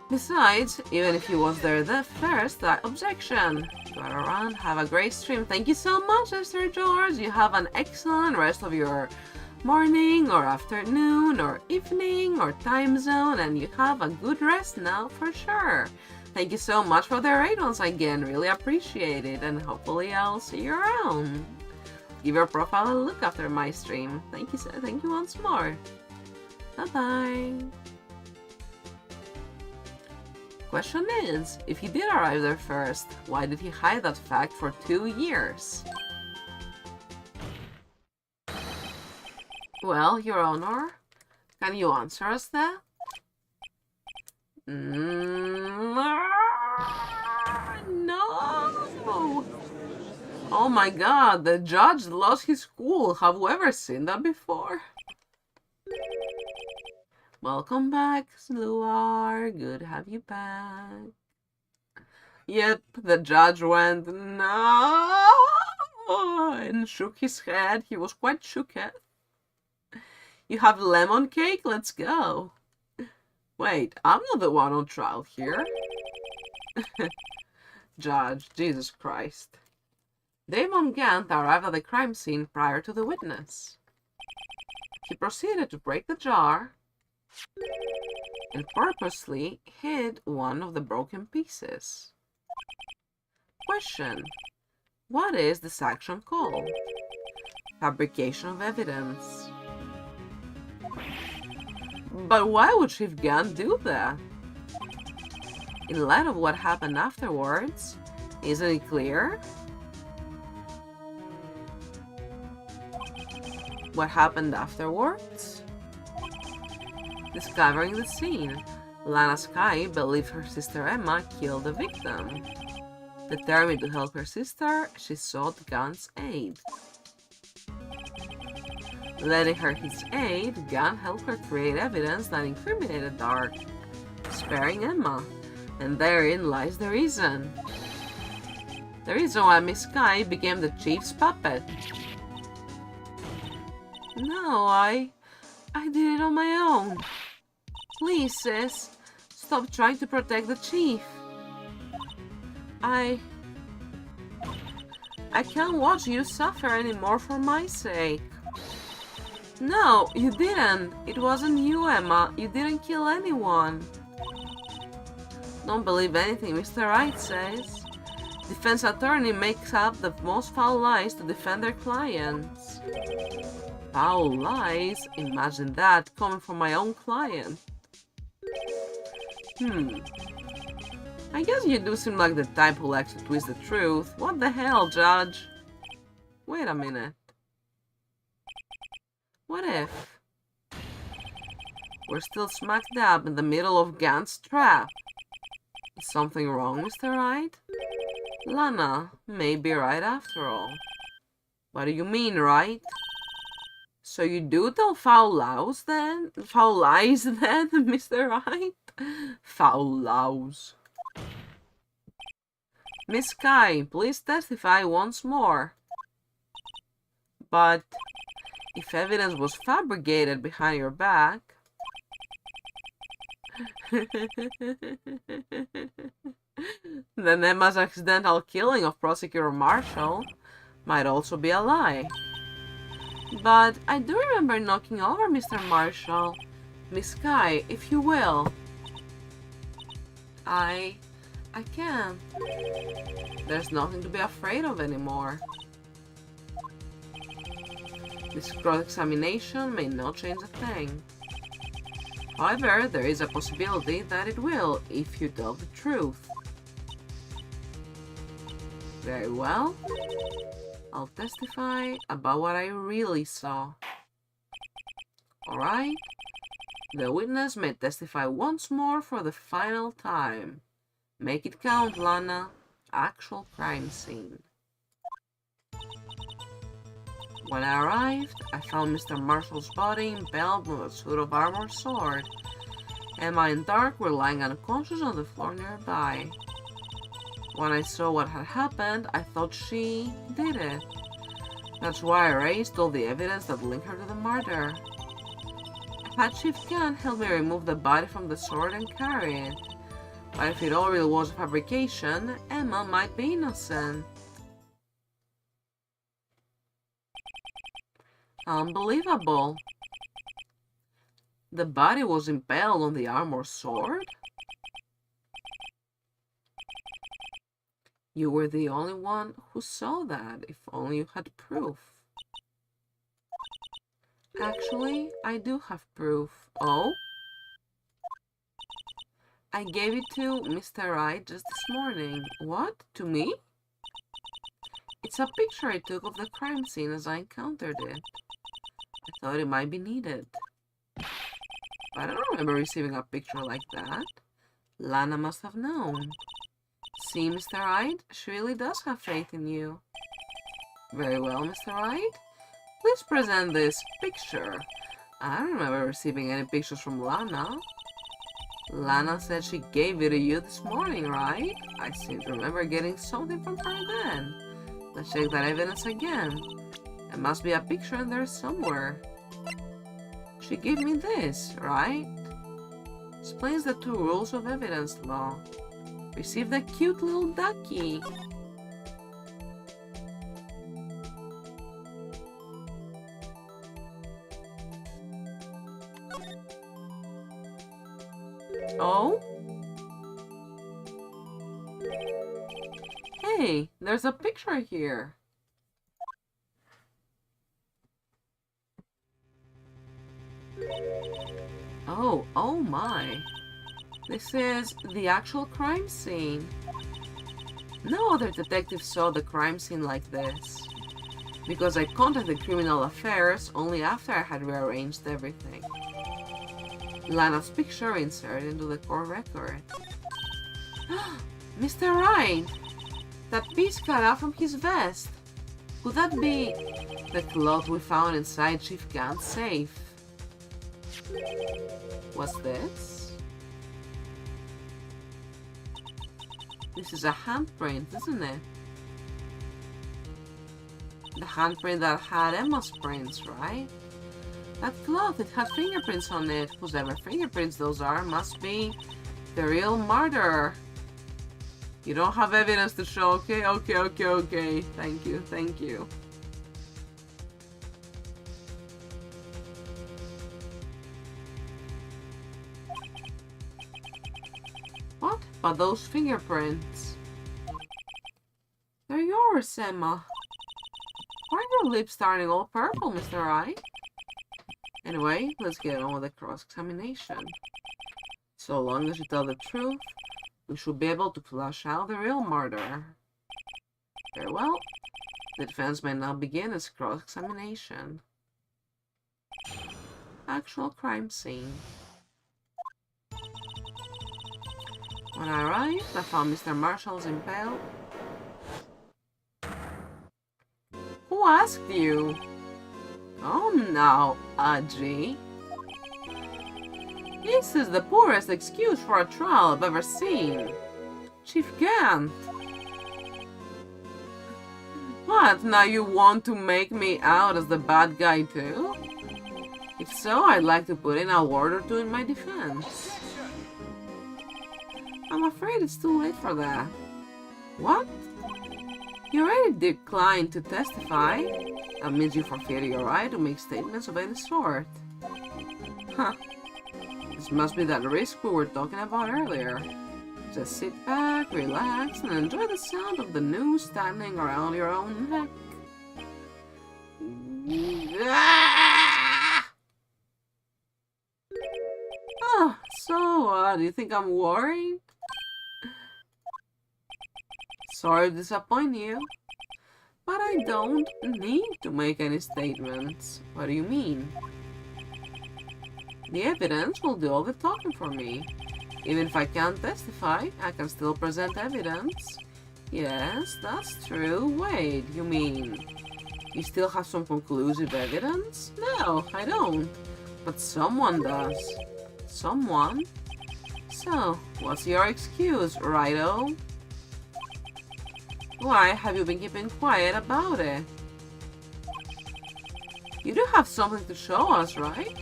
Speaker 1: Besides, even if he was there the first, objection. Gotta run. Have a great stream. Thank you so much, Mr. George. You have an excellent rest of your morning or afternoon or evening or time zone, and you have a good rest now for sure. Thank you so much for the raid once again. Really appreciate it, and hopefully I'll see you around. Give your profile a look after my stream. Thank you once more. Bye-bye. Question is, if he did arrive there first, why did he hide that fact for 2 years? Well, Your Honor, can you answer us that? No. Oh my god, the judge lost his cool. Have we ever seen that before? Welcome back, Sluar. Good to have you back. Yep, the judge went, no, and shook his head. He was quite shooked. You have lemon cake? Let's go. Wait, I'm not the one on trial here. Judge, Jesus Christ. Damon Gant arrived at the crime scene prior to the witness. He proceeded to break the jar and purposely hid one of the broken pieces. Question: what is this action called? Fabrication of evidence. But why would Chief Gant do that? In light of what happened afterwards, isn't it clear? What happened afterwards? Discovering the scene, Lana Skye believed her sister Emma killed the victim. Determined to help her sister, she sought Gant's aid. Lending her his aid, Gant helped her create evidence that incriminated Dark, sparing Emma. And therein lies the reason. The reason why Miss Skye became the chief's puppet. No, I did it on my own. Please, sis, stop trying to protect the chief. I can't watch you suffer anymore for my sake. No, you didn't. It wasn't you, Emma. You didn't kill anyone. Don't believe anything Mr. Wright says. Defense attorney makes up the most foul lies to defend their clients. Foul lies? Imagine that coming from my own client. I guess you do seem like the type who likes to twist the truth. What the hell, Judge? Wait a minute. What if we're still smack dab in the middle of Gant's trap? Is something wrong, Mr. Wright? Lana may be right after all. What do you mean, right? So you do tell foul lies then? Foul lies then, Mr. Wright? Foul lies. Miss Skye, please testify once more. But if evidence was fabricated behind your back... then Emma's accidental killing of Prosecutor Marshall might also be a lie. But I do remember knocking over Mr. Marshall. Miss Skye, if you will. I can't. There's nothing to be afraid of anymore. This cross-examination may not change a thing. However, there is a possibility that it will, if you tell the truth. Very well. I'll testify about what I really saw. Alright? The witness may testify once more for the final time. Make it count, Lana. Actual crime scene. When I arrived, I found Mr. Marshall's body impaled with a suit of armor sword. Emma and Dark were lying unconscious on the floor nearby. When I saw what had happened, I thought she did it. That's why I erased all the evidence that linked her to the murder. I had Chief Gant help me remove the body from the sword and carry it. But if it all really was a fabrication, Emma might be innocent. Unbelievable. The body was impaled on the armor sword? You were the only one who saw that, if only you had proof. Actually, I do have proof. Oh? I gave it to Mr. Wright just this morning. What? To me? It's a picture I took of the crime scene as I encountered it. I thought it might be needed. But I don't remember receiving a picture like that. Lana must have known. See, Mr. Wright, she really does have faith in you. Very well, Mr. Wright. Please present this picture. I don't remember receiving any pictures from Lana. Lana said she gave it to you this morning, right? I seem to remember getting something from her then. Let's check that evidence again. There must be a picture in there somewhere. She gave me this, right? Explains the 2 rules of evidence law. Receive the cute little ducky. Oh? Hey, there's a picture here. Oh my. This is the actual crime scene. No other detective saw the crime scene like this. Because I contacted Criminal Affairs only after I had rearranged everything. Lana's picture inserted into the court record. Mr. Wright! That piece cut out from his vest. Could that be the cloth we found inside Chief Gant's safe? What's this? This is a handprint, isn't it? The handprint that had Emma's prints, right? That cloth, it had fingerprints on it. Whosever fingerprints those are must be the real murderer. You don't have evidence to show, okay? Okay. Thank you. What? But those fingerprints? They're yours, Emma. Why are your lips turning all purple, Mr. Wright? Anyway, let's get on with the cross-examination. So long as you tell the truth, we should be able to flush out the real murderer. Very well. The defense may now begin its cross-examination. Actual crime scene. When I arrived, I found Mr. Marshall's impaled. Who asked you? Come now, Aji. This is the poorest excuse for a trial I've ever seen. Chief Gant. What, now you want to make me out as the bad guy too? If so, I'd like to put in a word or two in my defense. I'm afraid it's too late for that. What? You already declined to testify. That means you forfeit your right to make statements of any sort. Huh. This must be that risk we were talking about earlier. Just sit back, relax, and enjoy the sound of the noose standing around your own neck. Ah, so do you think I'm worried? Sorry to disappoint you, but I don't need to make any statements. What do you mean? The evidence will do all the talking for me. Even if I can't testify, I can still present evidence. Yes, that's true. Wait, you mean you still have some conclusive evidence? No, I don't. But someone does. Someone? So, what's your excuse, righto? Why have you been keeping quiet about it? You do have something to show us, right?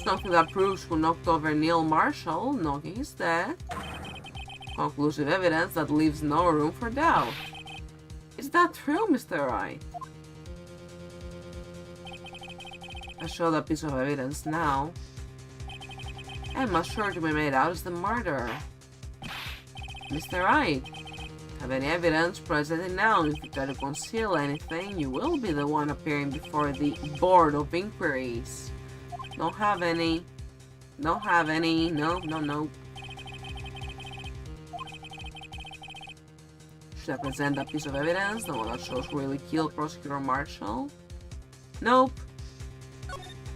Speaker 1: Something that proves who knocked over Neil Marshall, knocking his dead. Conclusive evidence that leaves no room for doubt. Is that true, Mr. Wright? I show that piece of evidence now. Emma's sure to be made out as the murderer. Mr. Wright, have any evidence present now? If you try to conceal anything, you will be the one appearing before the Board of Inquiries. Don't have any. Don't have any. No. Should I present that piece of evidence? The one that shows who really killed Prosecutor Marshall? Nope.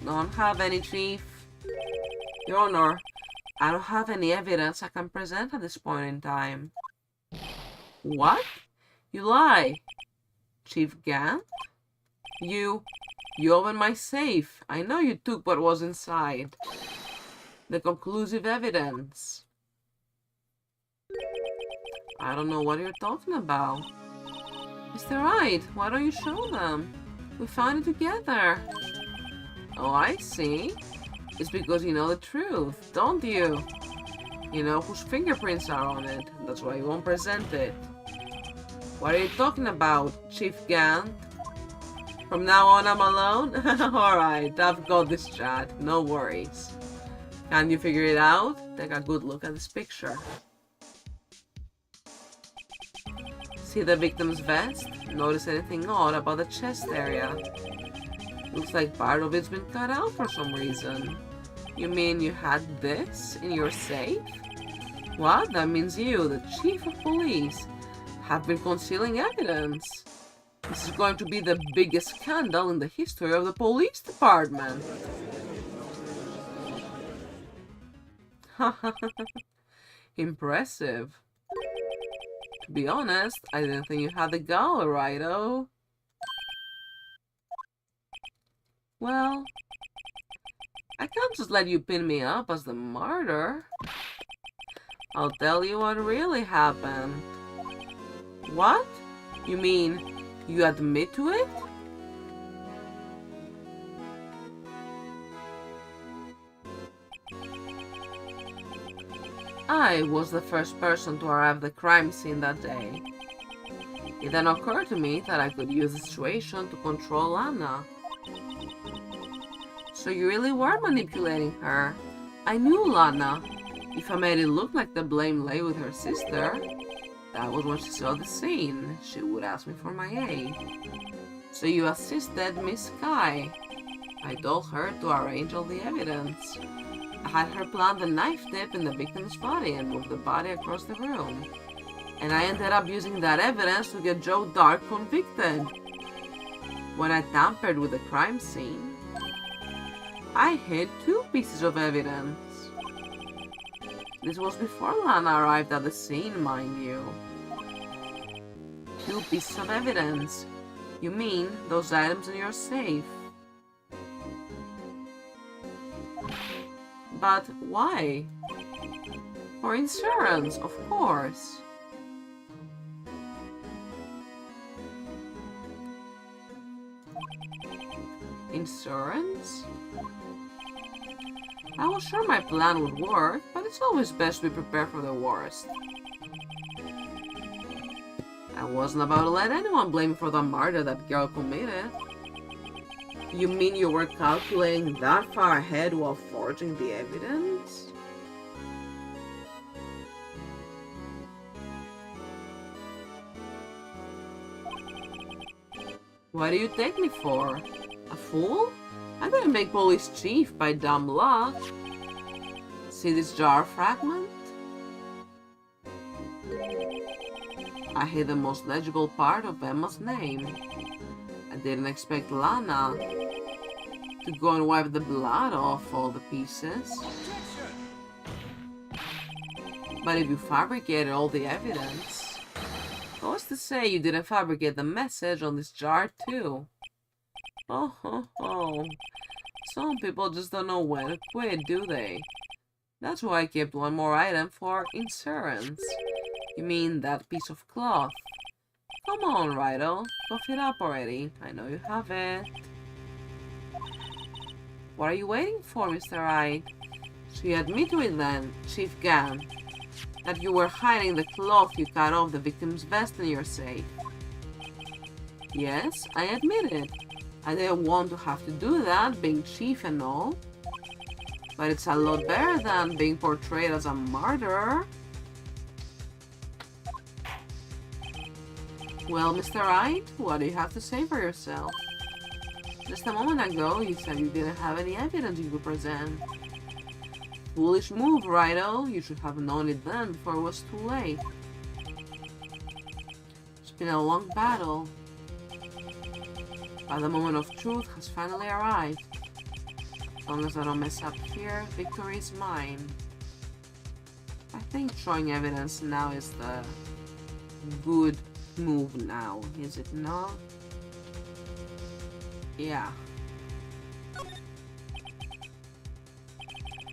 Speaker 1: Don't have any, Chief. Your Honor, I don't have any evidence I can present at this point in time. What? You lie. Chief Gant? You opened my safe. I know you took what was inside. The conclusive evidence. I don't know what you're talking about. Mr. Wright, why don't you show them? We found it together. Oh, I see. It's because you know the truth, don't you? You know whose fingerprints are on it. That's why you won't present it. What are you talking about, Chief Gant? From now on, I'm alone? Alright, I've got this, chat. No worries. Can you figure it out? Take a good look at this picture. See the victim's vest? Notice anything odd about the chest area? Looks like part of it's been cut out for some reason. You mean you had this in your safe? What? That means you, the Chief of Police, have been concealing evidence. This is going to be the biggest scandal in the history of the police department. Impressive. To be honest, I didn't think you had the gall, righto. Well, I can't just let you pin me up as the martyr. I'll tell you what really happened. What? You mean you admit to it? I was the first person to arrive at the crime scene that day. It then occurred to me that I could use the situation to control Anna. So you really were manipulating her. I knew Lana. If I made it look like the blame lay with her sister, that was when she saw the scene. She would ask me for my aid. So you assisted Miss Sky. I told her to arrange all the evidence. I had her plant the knife tip in the victim's body and move the body across the room. And I ended up using that evidence to get Joe Dark convicted. When I tampered with the crime scene, I hid 2 pieces of evidence. This was before Lana arrived at the scene, mind you. 2 pieces of evidence. You mean those items in your safe? But why? For insurance, of course. Insurance? I was sure my plan would work, but it's always best to be prepared for the worst. I wasn't about to let anyone blame me for the murder that girl committed. You mean you were calculating that far ahead while forging the evidence? What do you take me for? A fool? I didn't make police chief by dumb luck. See this jar fragment? I hid the most legible part of Emma's name. I didn't expect Lana to go and wipe the blood off all the pieces. But if you fabricated all the evidence, what's to say you didn't fabricate the message on this jar too? Oh. Some people just don't know when to quit, do they? That's why I kept one more item for insurance. You mean that piece of cloth? Come on, Righto. Cough it up already. I know you have it. What are you waiting for, Mr. Wright? So you admit to it then, Chief Gant. that you were hiding the cloth you cut off the victim's vest in your safe. Yes, I admit it. I didn't want to have to do that, being chief and all. But it's a lot better than being portrayed as a murderer. Well, Mr. Wright, what do you have to say for yourself? Just a moment ago, you said you didn't have any evidence you could present. Foolish move, Righto. You should have known it then before it was too late. It's been a long battle. But the moment of truth has finally arrived. As long as I don't mess up here, victory is mine. I think showing evidence now is the good move now, is it not? Yeah.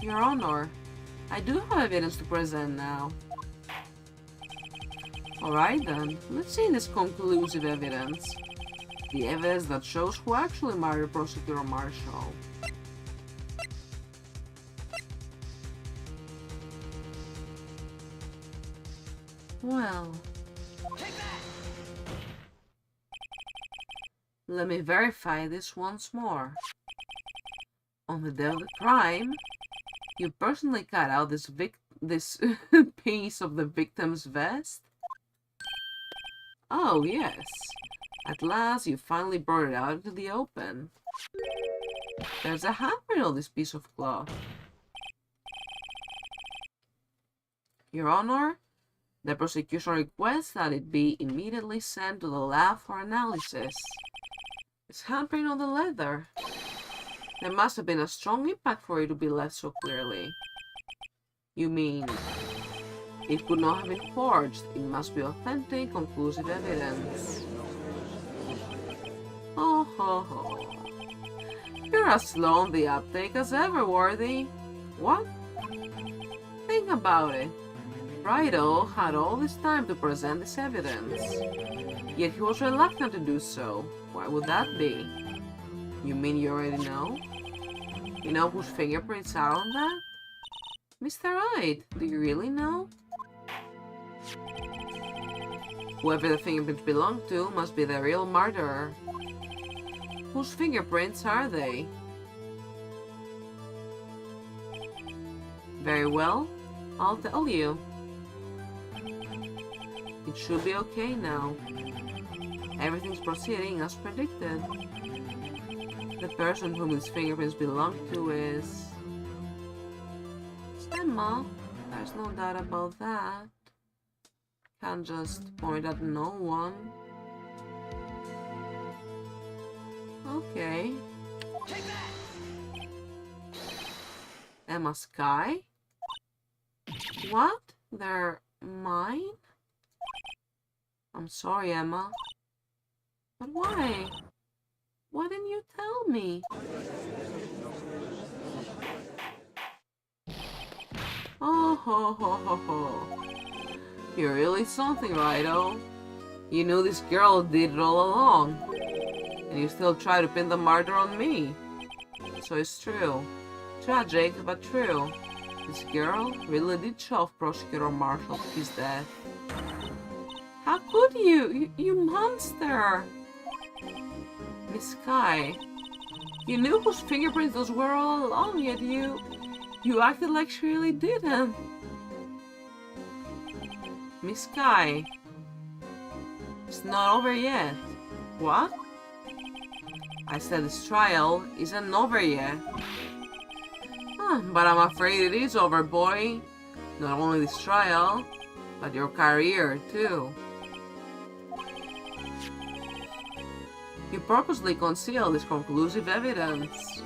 Speaker 1: Your Honor, I do have evidence to present now. Alright then, let's see this conclusive evidence. The evidence that shows who actually murdered Prosecutor Marshall. Well... let me verify this once more. On the day of the crime, you personally cut out this piece of the victim's vest? Oh, yes. At last, you finally brought it out into the open. There's a handprint on this piece of cloth. Your Honor, the prosecution requests that it be immediately sent to the lab for analysis. It's handprint on the leather. There must have been a strong impact for it to be left so clearly. You mean, it could not have been forged. It must be authentic, conclusive evidence. Oh ho ho. You're as slow on the uptake as ever, Worthy. What? Think about it. Righto had all this time to present this evidence. Yet he was reluctant to do so. Why would that be? You mean you already know? You know whose fingerprints are on that? Mr. Wright, do you really know? Whoever the fingerprints belong to must be the real murderer. Whose fingerprints are they? Very well, I'll tell you. It should be okay now. Everything's proceeding as predicted. The person whom his fingerprints belong to is... Emma. There's no doubt about that. Can't just point at no one. Okay. Emma Sky? What? They're mine? I'm sorry, Emma. But why? Why didn't you tell me? Oh ho ho ho ho. You're really something, Righto. You knew this girl did it all along. And you still try to pin the murder on me. So it's true. Tragic, but true. This girl really did shove Prosecutor Marshall to his death. How could you? You monster! Miss Sky, you knew whose fingerprints those were all along, yet you acted like she really didn't. Miss Sky, it's not over yet. What? I said this trial isn't over yet. But I'm afraid it is over, boy. Not only this trial, but your career, too. You purposely conceal this conclusive evidence.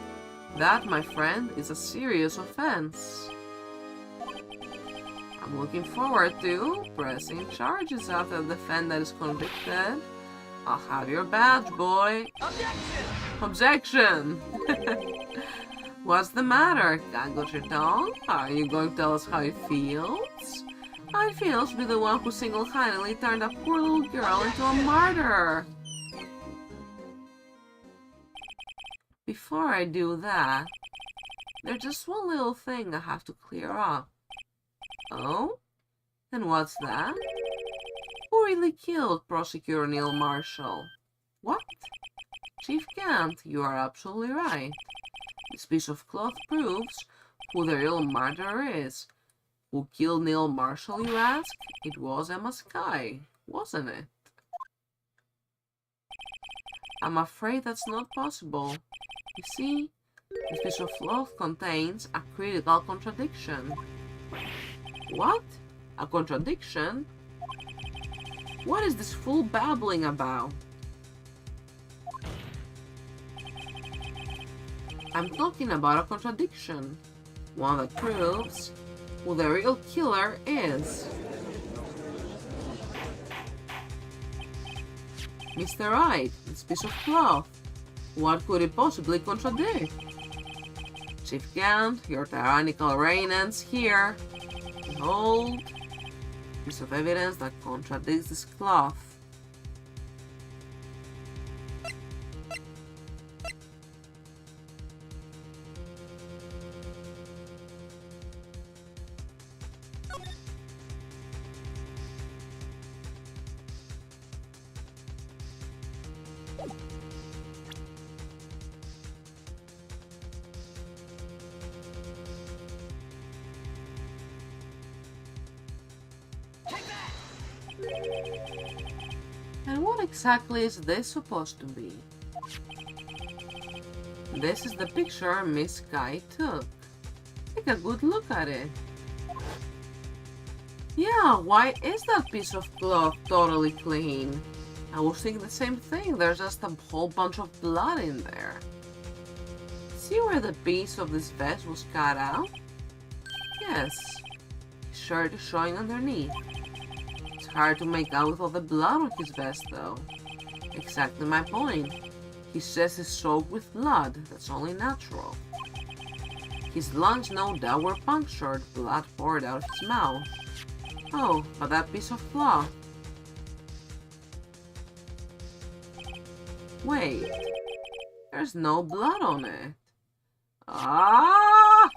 Speaker 1: That, my friend, is a serious offense. I'm looking forward to pressing charges after the defendant is convicted. I'll have your badge, boy. Objection! What's the matter? Can't got your tongue? Are you going to tell us how it feels? How it feels to be the one who single-handedly turned a poor little girl into a martyr. Before I do that, there's just one little thing I have to clear up. Oh? And what's that? Who really killed Prosecutor Neil Marshall? What? Chief Gant, you are absolutely right. This piece of cloth proves who the real murderer is. Who killed Neil Marshall, you ask? It was Emma Sky, wasn't it? I'm afraid that's not possible. You see, this piece of cloth contains a critical contradiction. What? A contradiction? What is this fool babbling about? I'm talking about a contradiction. One that proves who the real killer is. Mr. Wright, this piece of cloth. What could it possibly contradict? Chief Gant, your tyrannical reign ends here. Behold, piece of evidence that contradicts this cloth. And what exactly is this supposed to be? This is the picture Miss Sky took. Take a good look at it. Yeah, why is that piece of cloth totally clean? I was thinking the same thing, there's just a whole bunch of blood in there. See where the piece of this vest was cut out? Yes, his shirt is showing underneath. It's hard to make out with all the blood on his vest though. Exactly my point. His chest is soaked with blood, that's only natural. His lungs no doubt were punctured, blood poured out of his mouth. Oh, but that piece of cloth. Wait, there's no blood on it. Ah!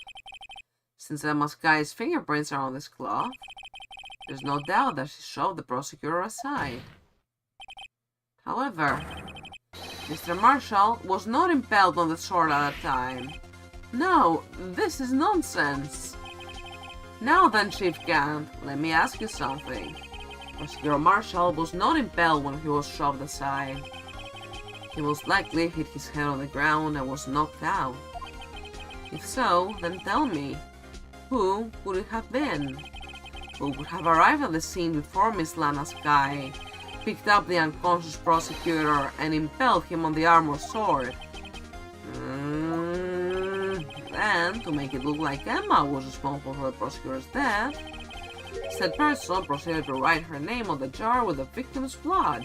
Speaker 1: Since Emma Sky's fingerprints are on this cloth, there's no doubt that she shoved the prosecutor aside. However, Mr. Marshall was not impaled on the sword at the time. No, this is nonsense. Now then, Chief Gant, let me ask you something. Prosecutor Marshall was not impaled when he was shoved aside. He most likely hit his head on the ground and was knocked out. If so, then tell me, who would it have been? Who would have arrived at the scene before Miss Lana Sky, picked up the unconscious prosecutor, and impaled him on the armored sword? Then, to make it look like Emma was responsible for the prosecutor's death, said person proceeded to write her name on the jar with the victim's blood.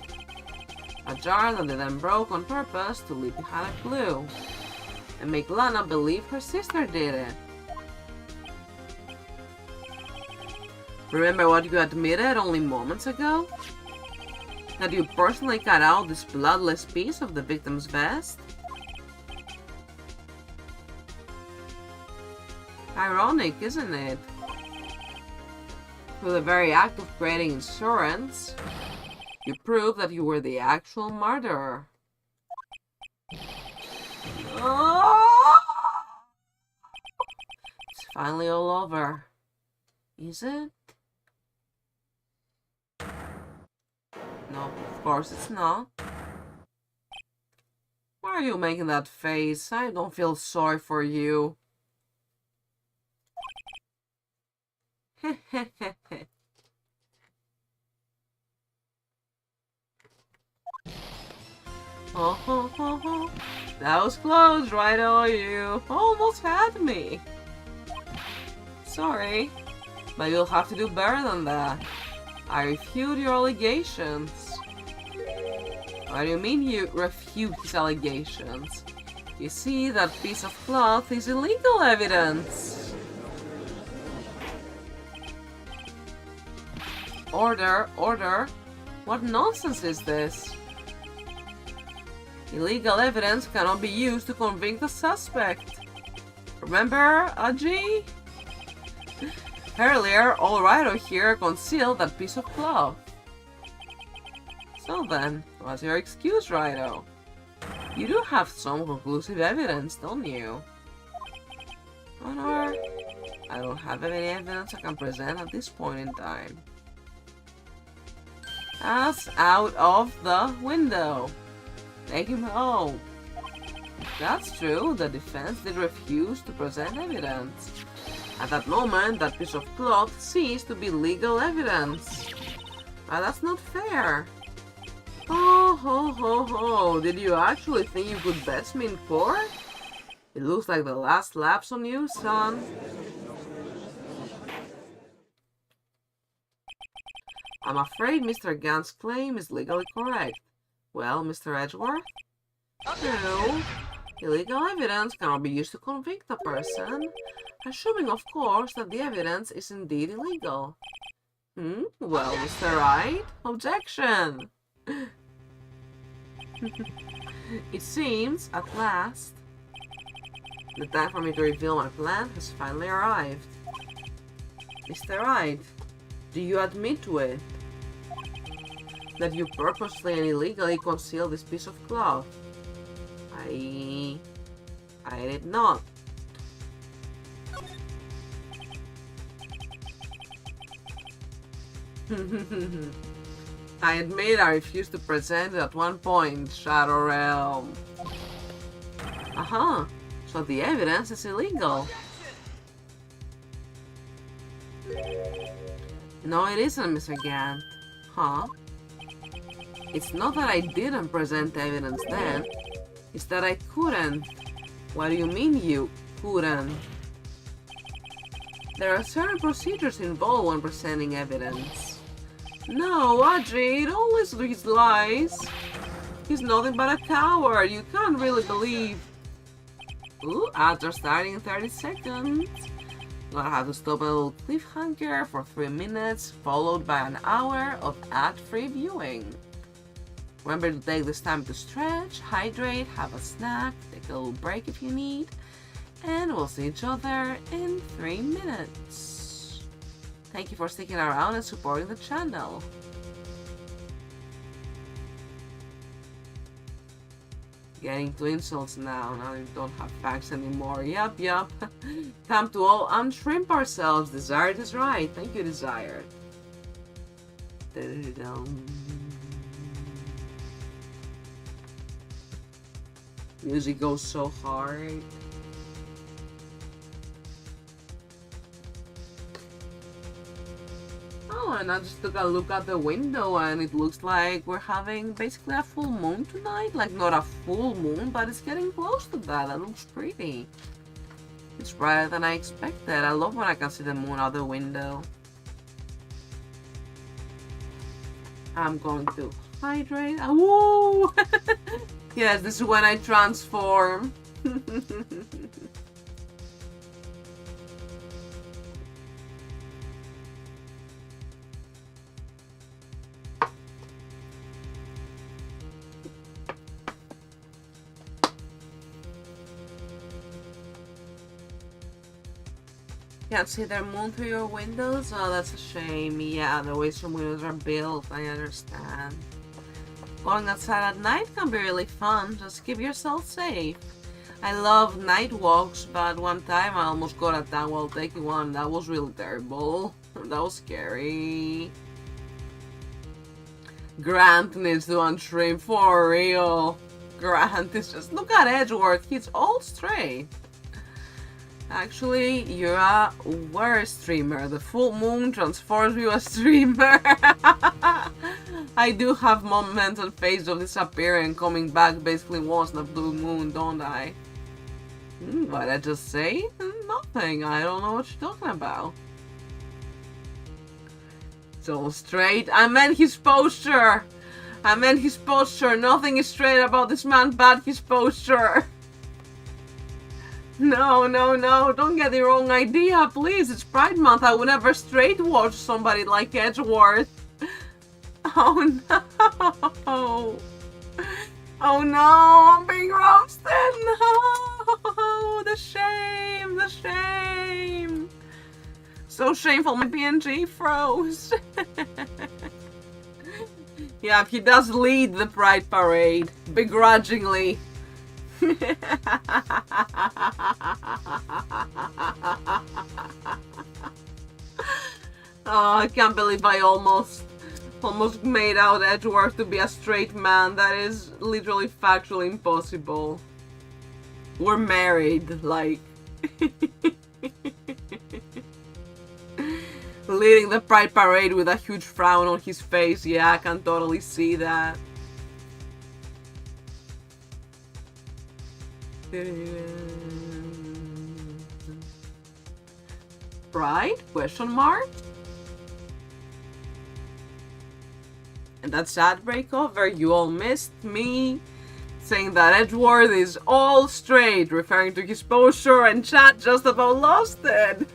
Speaker 1: A jar that they then broke on purpose to leave behind a clue, and make Lana believe her sister did it. Remember what you admitted only moments ago? That you personally cut out this bloodless piece of the victim's vest? Ironic, isn't it? Through the very act of creating insurance, you prove that you were the actual murderer. Oh! It's finally all over. Is it? No, of course it's not. Why are you making that face? I don't feel sorry for you. Oh, that was close, right? Oh, you almost had me. Sorry, but you'll have to do better than that. I refute your allegations. What do you mean you refute his allegations? You see, that piece of cloth is illegal evidence. Order, order. What nonsense is this? Illegal evidence cannot be used to convict the suspect. Remember, Aji? Earlier, old Wright here concealed that piece of cloth. So then, what's your excuse, Wright? You do have some conclusive evidence, don't you? Honor, I don't have any evidence I can present at this point in time. That's out of the window. Take him home. That's true, the defense did refuse to present evidence. At that moment, that piece of cloth ceased to be legal evidence. But that's not fair. Oh, ho, ho, ho. Did you actually think you could best me in court? It looks like the last lap's on you, son. I'm afraid Mr. Gant's claim is legally correct. Well, Mr. Edgeworth? No. Illegal evidence cannot be used to convict a person, assuming, of course, that the evidence is indeed illegal. Well, Mr. Wright? Objection! It seems, at last, the time for me to reveal my plan has finally arrived. Mr. Wright, do you admit to it? That you purposely and illegally concealed this piece of cloth? I did not. I admit I refused to present it at one point, Shadow Realm. So the evidence is illegal. No, it isn't, Mr. Gant. It's not that I didn't present evidence then. It's that I couldn't. What do you mean you couldn't? There are certain procedures involved when presenting evidence. No, Audrey, don't listen to his lies. He's nothing but a coward. You can't really believe. Ooh, ads are starting in 30 seconds. Gonna have to stop a little cliffhanger for 3 minutes, followed by an hour of ad-free viewing. Remember to take this time to stretch, hydrate, have a snack, take a little break if you need, and we'll see each other in 3 minutes. Thank you for sticking around and supporting the channel. Getting to insults now we don't have facts anymore. Yup. Time to all unshrimp ourselves. Desired is right. Thank you, Desired. Music goes so hard. Oh, and I just took a look at the window and it looks like we're having basically a full moon tonight. Like, not a full moon, but it's getting close to that. That looks pretty. It's brighter than I expected. I love when I can see the moon out the window. I'm going to hydrate. Woo! Yes, this is when I transform. Can't see their moon through your windows? Oh, that's a shame. Yeah, the way some windows are built, I understand. Going outside at night can be really fun. Just keep yourself safe. I love night walks, but one time I almost got attacked while taking one. That was really terrible. That was scary. Grant needs to untrim for real. Grant is just... Look at Edgeworth. He's all straight. Actually, you're a worse streamer. The full moon transforms you a streamer. I do have moments and phases of disappearing and coming back basically once in a blue moon, don't I? What did I just say? Nothing. I don't know what you're talking about. So straight. I meant his posture. Nothing is straight about this man but his posture. No, don't get the wrong idea, please. It's Pride Month. I would never straight watch somebody like Edgeworth. Oh no. Oh no, I'm being roasted. No, the shame. So shameful, my PNG froze. Yeah, he does lead the Pride Parade, begrudgingly. Oh, I can't believe I almost made out Edgeworth to be a straight man. That is literally factually impossible. We're married, like... Leading the Pride Parade with a huge frown on his face. Yeah, I can totally see that. Pride? Question mark? And that sad breakover, you all missed me saying that Edgeworth is all straight, referring to his posture and chat just about lost it.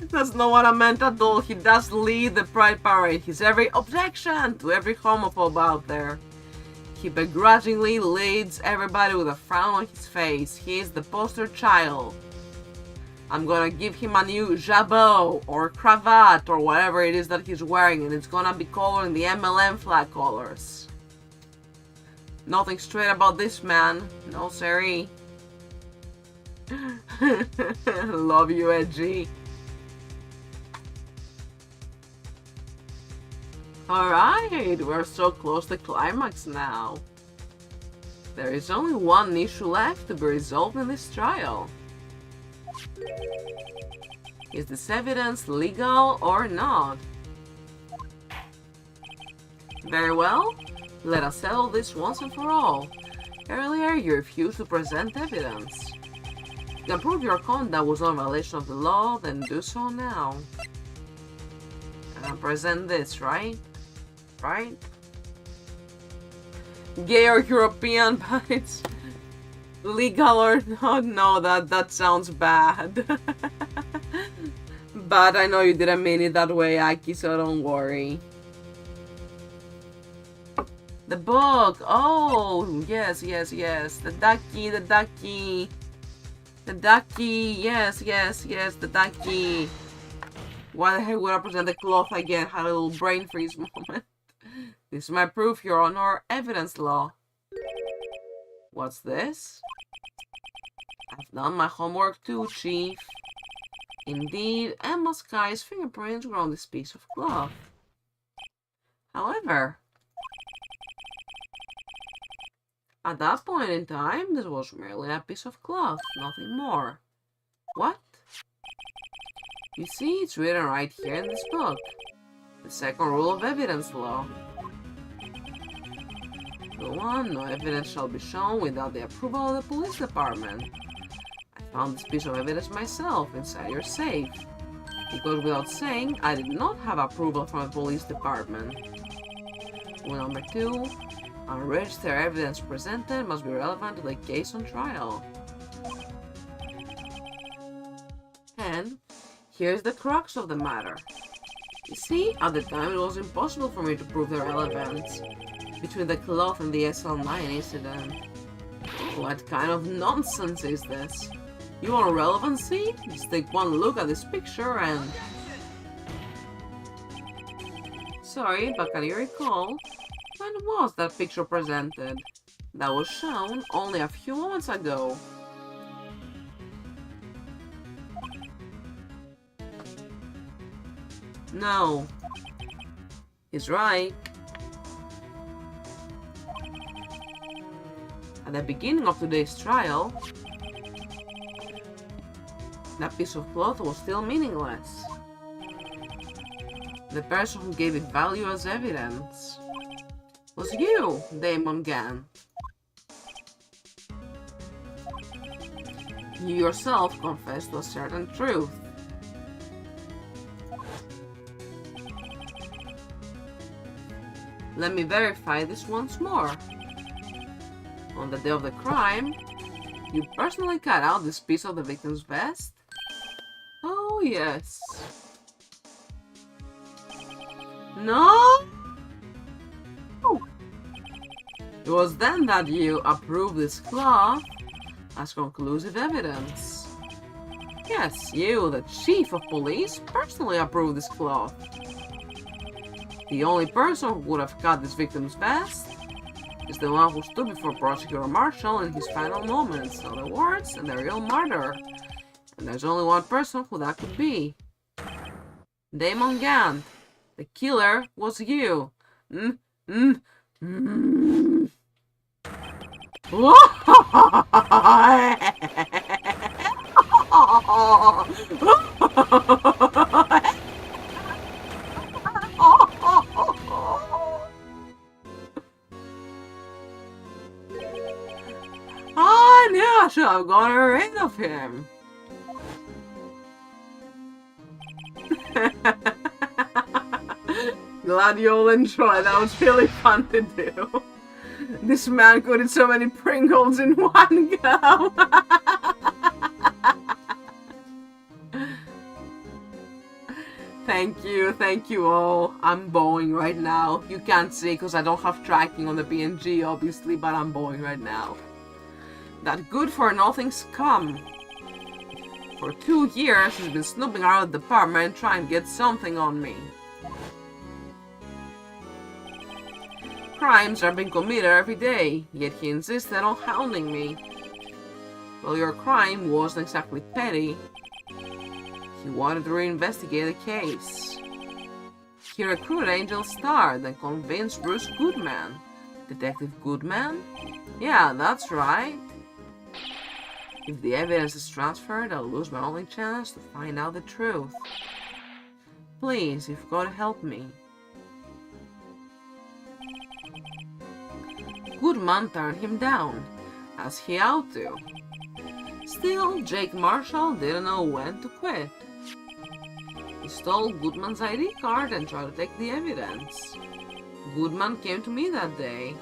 Speaker 1: That's not what I meant at all. He does lead the Pride Parade. He's every objection to every homophobe out there. He begrudgingly leads everybody with a frown on his face. He is the poster child. I'm gonna give him a new jabot or cravat or whatever it is that he's wearing, and it's gonna be colored in the MLM flag colors. Nothing straight about this man. No, sorry. Love you, Edgy. Alright, we're so close to climax now. There is only one issue left to be resolved in this trial. Is this evidence legal or not? Very well, let us settle this once and for all. Earlier, you refused to present evidence. You can prove your conduct was not a violation of the law, then do so now. And present this, right? Right? Gay or European, but it's legal or not? No, that sounds bad. But I know you didn't mean it that way, Aki, so don't worry. The book! Oh, yes. The ducky. The ducky, yes, the ducky. Why the heck would I present the cloth again? Had a little brain freeze moment. This is my proof, Your Honor. Evidence law. What's this? I've done my homework too, Chief. Indeed, Emma Sky's fingerprints were on this piece of cloth. However, at that point in time, this was merely a piece of cloth, nothing more. What? You see, it's written right here in this book. The second rule of evidence law. Go on, no evidence shall be shown without the approval of the police department. I found this piece of evidence myself inside your safe. It goes without saying, I did not have approval from the police department. Rule number 2. Unregistered evidence presented must be relevant to the case on trial. And here's the crux of the matter. You see, at the time it was impossible for me to prove the relevance between the cloth and the SL9 incident. What kind of nonsense is this? You want relevancy? Just take one look at this picture and... Sorry, but can you recall? When was that picture presented? That was shown only a few moments ago. No. He's right. At the beginning of today's trial, that piece of cloth was still meaningless. The person who gave it value as evidence was you, Damon Gann. You yourself confessed to a certain truth. Let me verify this once more. On the day of the crime, you personally cut out this piece of the victim's vest? Oh, yes. No! It was then that you approved this cloth as conclusive evidence. Yes, you, the chief of police, personally approved this cloth. The only person who would have cut this victim's vest is the one who stood before Prosecutor Marshall in his final moments, in other words, the real murderer. And there's only one person who that could be. Damon Gant. The killer was you. I knew I should have gotten rid of him. Glad you all enjoyed. That was really fun to do. This man could eat so many Pringles in one go. Thank you all. I'm bowing right now. You can't see because I don't have tracking on the PNG obviously, but I'm bowing right now. That good for nothing scum. For 2 years he's been snooping around the department trying to get something on me. Crimes are being committed every day, yet he insisted on hounding me. Well, your crime wasn't exactly petty. He wanted to reinvestigate the case. He recruited Angel Star, then convinced Bruce Goodman. Detective Goodman? Yeah, that's right. If the evidence is transferred, I'll lose my only chance to find out the truth. Please, you've got to help me. Goodman turned him down, as he ought to. Still, Jake Marshall didn't know when to quit. He stole Goodman's ID card and tried to take the evidence. Goodman came to me that day.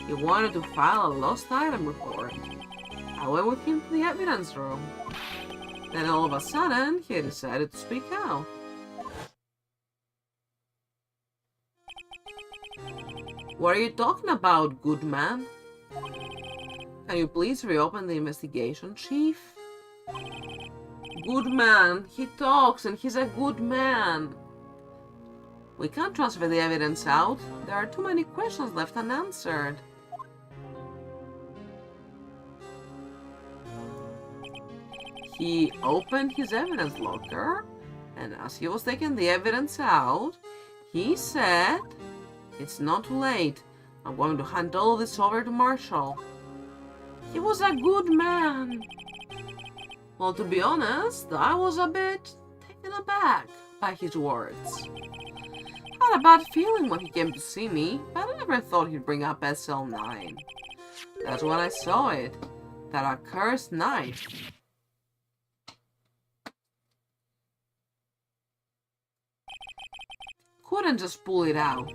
Speaker 1: He wanted to file a lost item report. I went with him to the evidence room. Then all of a sudden, he decided to speak out. What are you talking about, Goodman? Can you please reopen the investigation, Chief? Goodman, he talks and he's a good man. We can't transfer the evidence out. There are too many questions left unanswered. He opened his evidence locker, and as he was taking the evidence out, he said, "It's not too late. I'm going to hand all this over to Marshall." He was a good man. Well, to be honest, I was a bit taken aback by his words. I had a bad feeling when he came to see me, but I never thought he'd bring up SL9. That's when I saw it. That accursed knife. Couldn't just pull it out.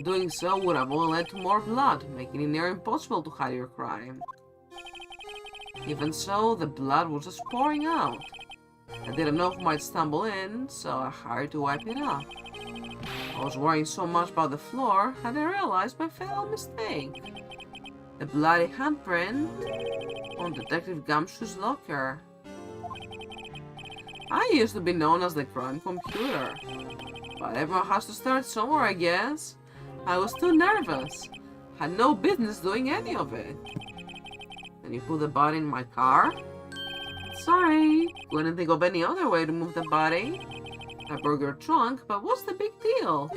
Speaker 1: Doing so would have only led to more blood, making it near impossible to hide your crime. Even so, the blood was just pouring out. I didn't know who might stumble in, so I hurried to wipe it up. I was worrying so much about the floor, and I realized my fatal mistake. The bloody handprint on Detective Gumshoe's locker. I used to be known as the crime computer. But everyone has to start somewhere, I guess. I was too nervous. Had no business doing any of it. Then you put the body in my car? Sorry, couldn't think of any other way to move the body. I broke your trunk, but what's the big deal?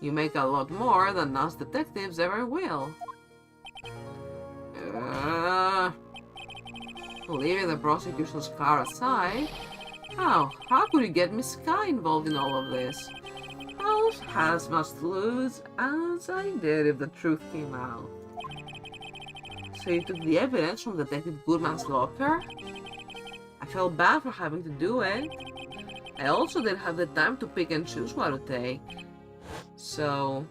Speaker 1: You make a lot more than us detectives ever will. Leaving the prosecution's car aside, how could you get Miss Sky involved in all of this? I had as much to lose as I did if the truth came out. So you took the evidence from Detective Goodman's locker? I felt bad for having to do it. I also didn't have the time to pick and choose what to take. So,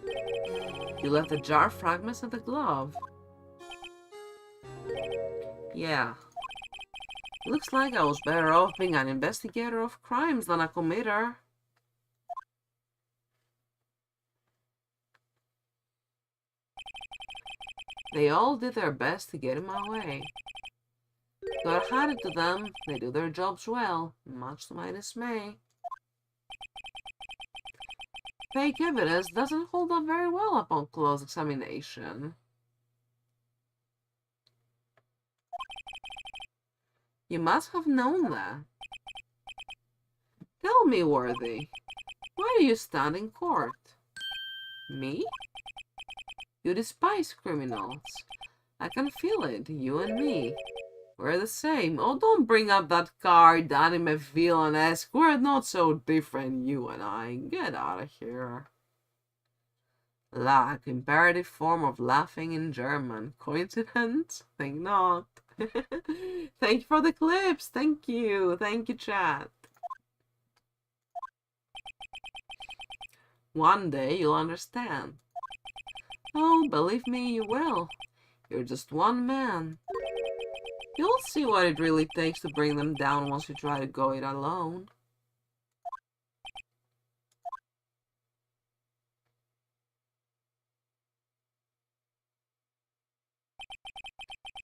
Speaker 1: you left the jar fragments and the glove. Yeah. Looks like I was better off being an investigator of crimes than a committer. They all did their best to get in my way. Gotta hand it to them, they do their jobs well, much to my dismay. Fake evidence doesn't hold up very well upon close examination. You must have known that. Tell me, Worthy, why do you stand in court? Me? You despise criminals. I can feel it, you and me. We're the same. Oh, don't bring up that card, anime villain-esque. We're not so different, you and I. Get out of here. Lack, imperative form of laughing in German. Coincidence? Think not. Thank you for the clips. Thank you. Thank you, chat. One day you'll understand. Oh, believe me, you will. You're just one man. You'll see what it really takes to bring them down once you try to go it alone.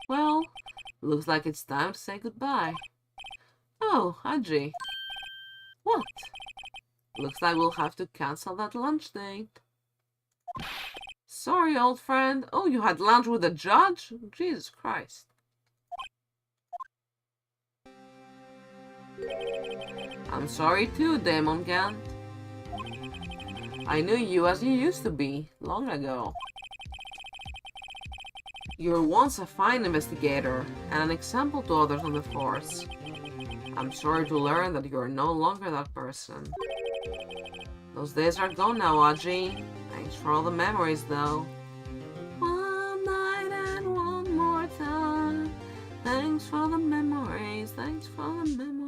Speaker 1: Well, looks like it's time to say goodbye. Oh, Aji. What? Looks like we'll have to cancel that lunch date. Sorry, old friend. Oh, you had lunch with a judge? Jesus Christ. I'm sorry too, Demon Gant. I knew you as you used to be, long ago. You were once a fine investigator, and an example to others on the force. I'm sorry to learn that you are no longer that person. Those days are gone now, Aji. Thanks for all the memories, though. One night and one more time. Thanks for the memories, thanks for the memories.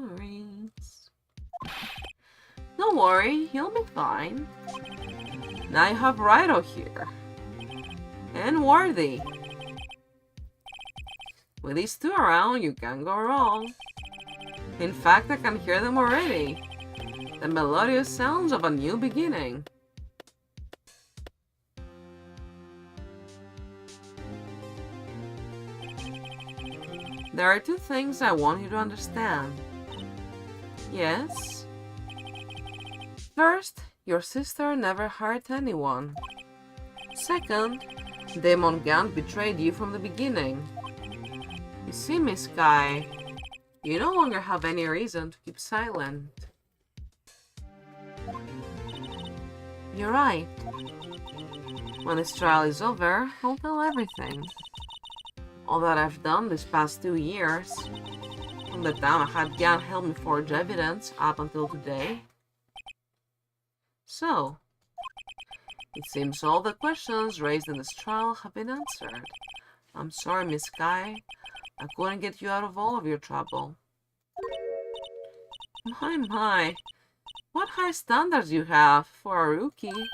Speaker 1: Don't worry, you'll be fine. Now you have Wright here. And Worthy. With these two around, you can't go wrong. In fact, I can hear them already. The melodious sounds of a new beginning. There are two things I want you to understand. Yes? First, your sister never hurt anyone. Second, Demon Gant betrayed you from the beginning. You see, Miss Sky, you no longer have any reason to keep silent. You're right. When this trial is over, I'll tell everything. All that I've done these past 2 years, from the time I had Gant help me forge evidence up until today. So, it seems all the questions raised in this trial have been answered. I'm sorry, Miss Sky. I couldn't get you out of all of your trouble. My. What high standards you have for a rookie.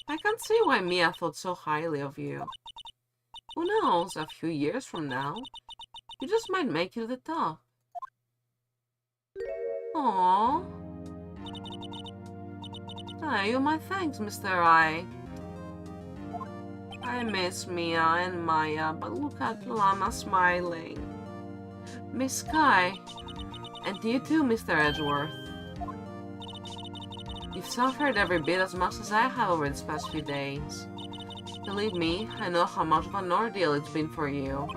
Speaker 1: I can see why Mia thought so highly of you. Who knows, a few years from now, you just might make it to the top. Aww. You my thanks, Mr. I. I miss Mia and Maya, but look at Lama smiling. Miss Sky, and you too, Mr. Edgeworth. You've suffered every bit as much as I have over these past few days. Believe me, I know how much of an ordeal it's been for you.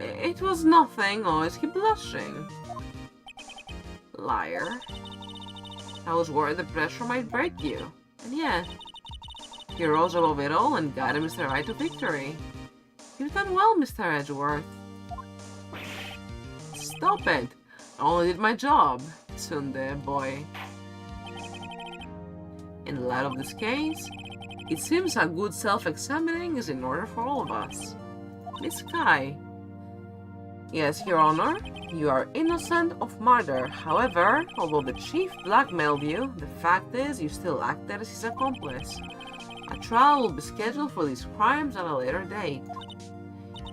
Speaker 1: It was nothing. Always keep blushing. Liar. I was worried the pressure might break you. And yet, you rose above it all and guided Mr. Wright to victory. You've done well, Mr. Edgeworth. Stop it! I only did my job, Tsunde boy. In light of this case, it seems a good self-examining is in order for all of us. Miss Sky. Yes, Your Honor, you are innocent of murder. However, although the chief blackmailed you, the fact is you still acted as his accomplice. A trial will be scheduled for these crimes at a later date.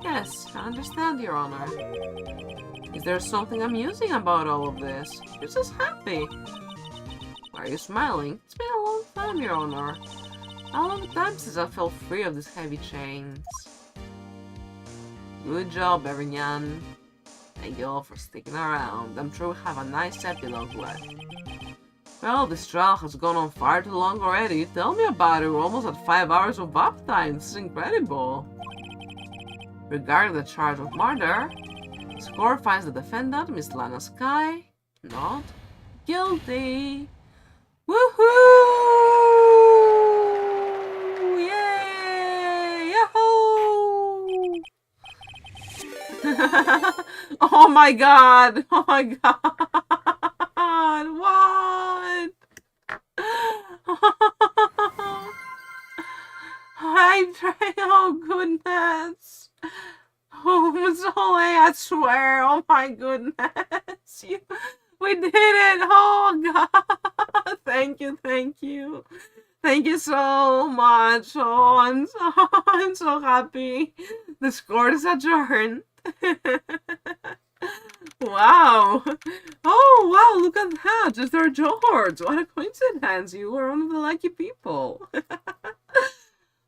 Speaker 1: Yes, I understand, Your Honor. Is there something amusing about all of this? You're just happy. Why are you smiling? It's been a long time, Your Honor. A long time since I felt free of these heavy chains. Good job, everyone. Thank you all for sticking around. I'm sure we have a nice epilogue left. Well, this trial has gone on far too long already. Tell me about it. We're almost at 5 hours of uptime. This is incredible. Regarding the charge of murder, the score finds the defendant, Miss Lana Sky, not guilty. Woohoo! Yay! Yahoo! Oh my god! Oh my god! What? I'm trying. Oh goodness! Oh, Zoe, I swear! Oh my goodness! We did it! Oh god! Thank you, thank you. Thank you so much. Oh, I'm so happy. The score is adjourned. Wow. Oh, wow, look at that. Just our George. What a coincidence. You were one of the lucky people.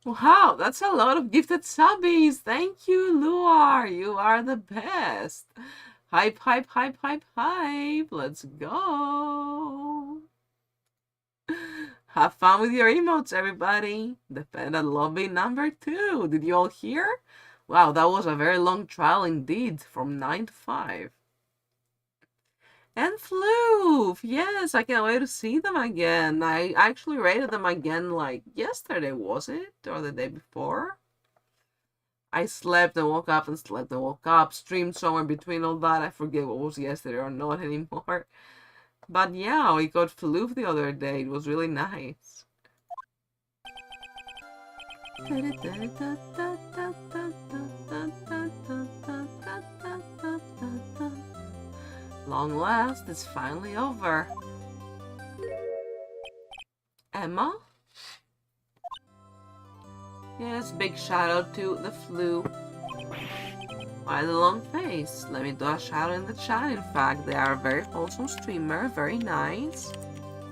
Speaker 1: Wow, that's a lot of gifted subbies. Thank you, Luar. You are the best. Hype, hype, hype, hype, hype. Let's go. Have fun with your emotes, everybody. Defendant lobby number 2. Did you all hear? Wow, that was a very long trial indeed, from 9 to 5. And Floof! Yes, I can't wait to see them again. I actually rated them again like yesterday, was it? Or the day before? I slept and woke up and slept and woke up. Streamed somewhere between all that. I forget what was yesterday or not anymore. But yeah, we got Floof the other day. It was really nice. Long last, it's finally over. Emma? Yes, big shout out to the flu. Why the long face? Let me do a shout out in the chat. In fact, they are a very wholesome streamer, very nice.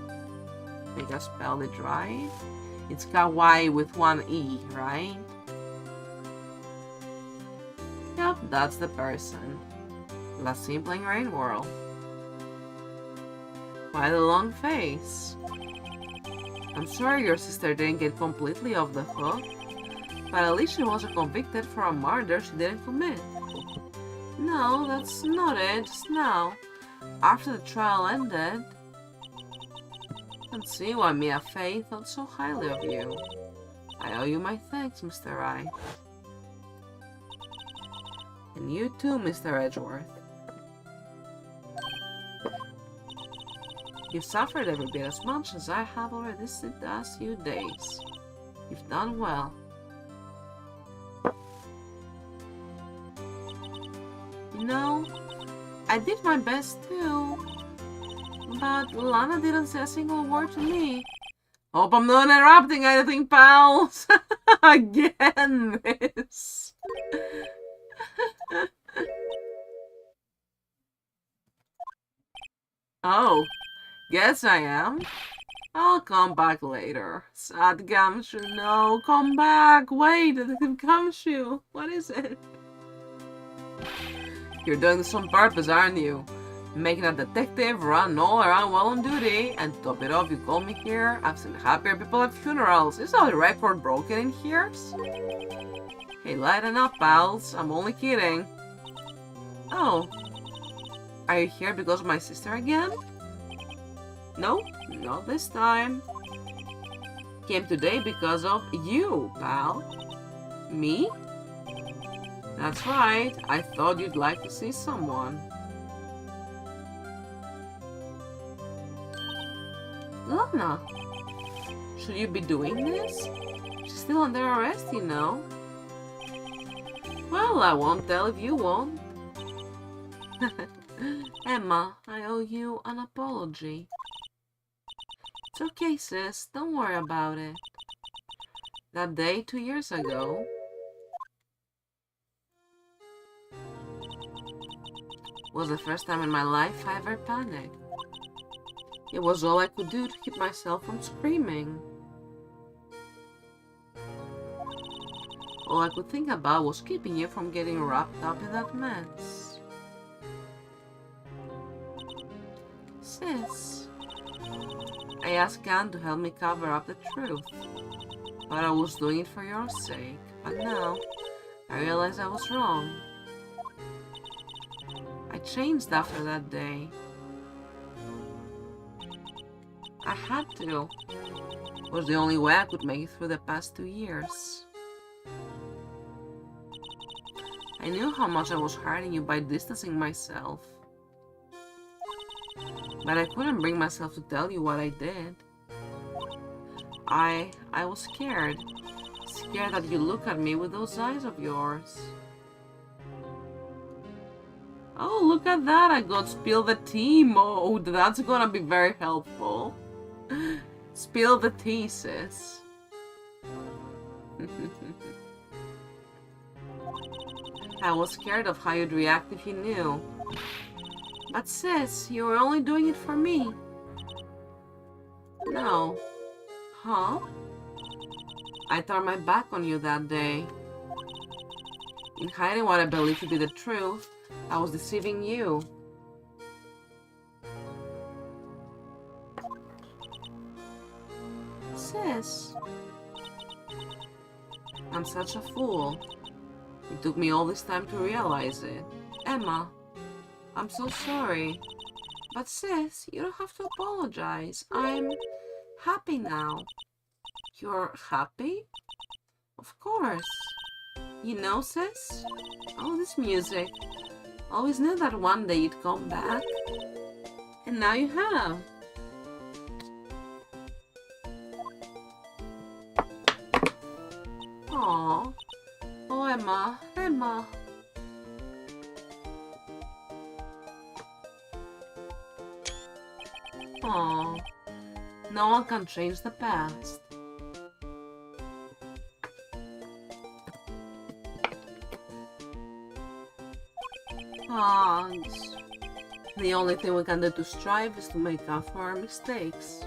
Speaker 1: I think I spelled it right. It's kawaii with one E, right? Yep, that's the person. Last seen playing Rain World. Why the long face? I'm sorry your sister didn't get completely off the hook, but at least she wasn't convicted for a murder she didn't commit. No, that's not it, just now. After the trial ended, I can see why Mia Fey thought so highly of you. I owe you my thanks, Mr. Wright. And you too, Mr. Edgeworth. You've suffered every bit as much as I have over these last few days. You've done well. You know, I did my best too, but Lana didn't say a single word to me. Hope I'm not interrupting anything, pals. Again, miss. Oh, guess I am. I'll come back later. Sad Gumshoe, no, come back. Wait, Gumshoe, what is it? You're doing this on purpose, aren't you? Making a detective run all around while on duty, and to top it off, you call me here. I've seen happier people at funerals. Is our record broken in here? Hey, lighten up, pals. I'm only kidding. Oh. Are you here because of my sister again? No, not this time. Came today because of you, pal. Me? That's right. I thought you'd like to see someone. Lana, should you be doing this? She's still under arrest, you know. Well, I won't tell if you won't. Emma, I owe you an apology. It's okay, sis. Don't worry about it. That day 2 years ago, was the first time in my life I ever panicked. It was all I could do to keep myself from screaming. All I could think about was keeping you from getting wrapped up in that mess. Sis, I asked Gan to help me cover up the truth. But I was doing it for your sake. But now, I realize I was wrong. I changed after that day. I had to. It was the only way I could make it through the past 2 years. I knew how much I was hurting you by distancing myself. But I couldn't bring myself to tell you what I did. I was scared. Scared that you look at me with those eyes of yours. Oh, look at that! I got spill the tea mode. That's gonna be very helpful. Spill the tea, sis. I was scared of how you'd react if you knew. But sis, you were only doing it for me. No. Huh? I turned my back on you that day. In hiding what I believed to be the truth, I was deceiving you. Sis. I'm such a fool. It took me all this time to realize it. Emma, I'm so sorry. But sis, you don't have to apologize. I'm happy now. You're happy? Of course. You know, sis? Oh, this music. Always knew that one day you'd come back. And now you have. Aww. Oh, Emma. Emma. Aww. No one can change the past. Hugs. The only thing we can do to strive is to make up for our mistakes.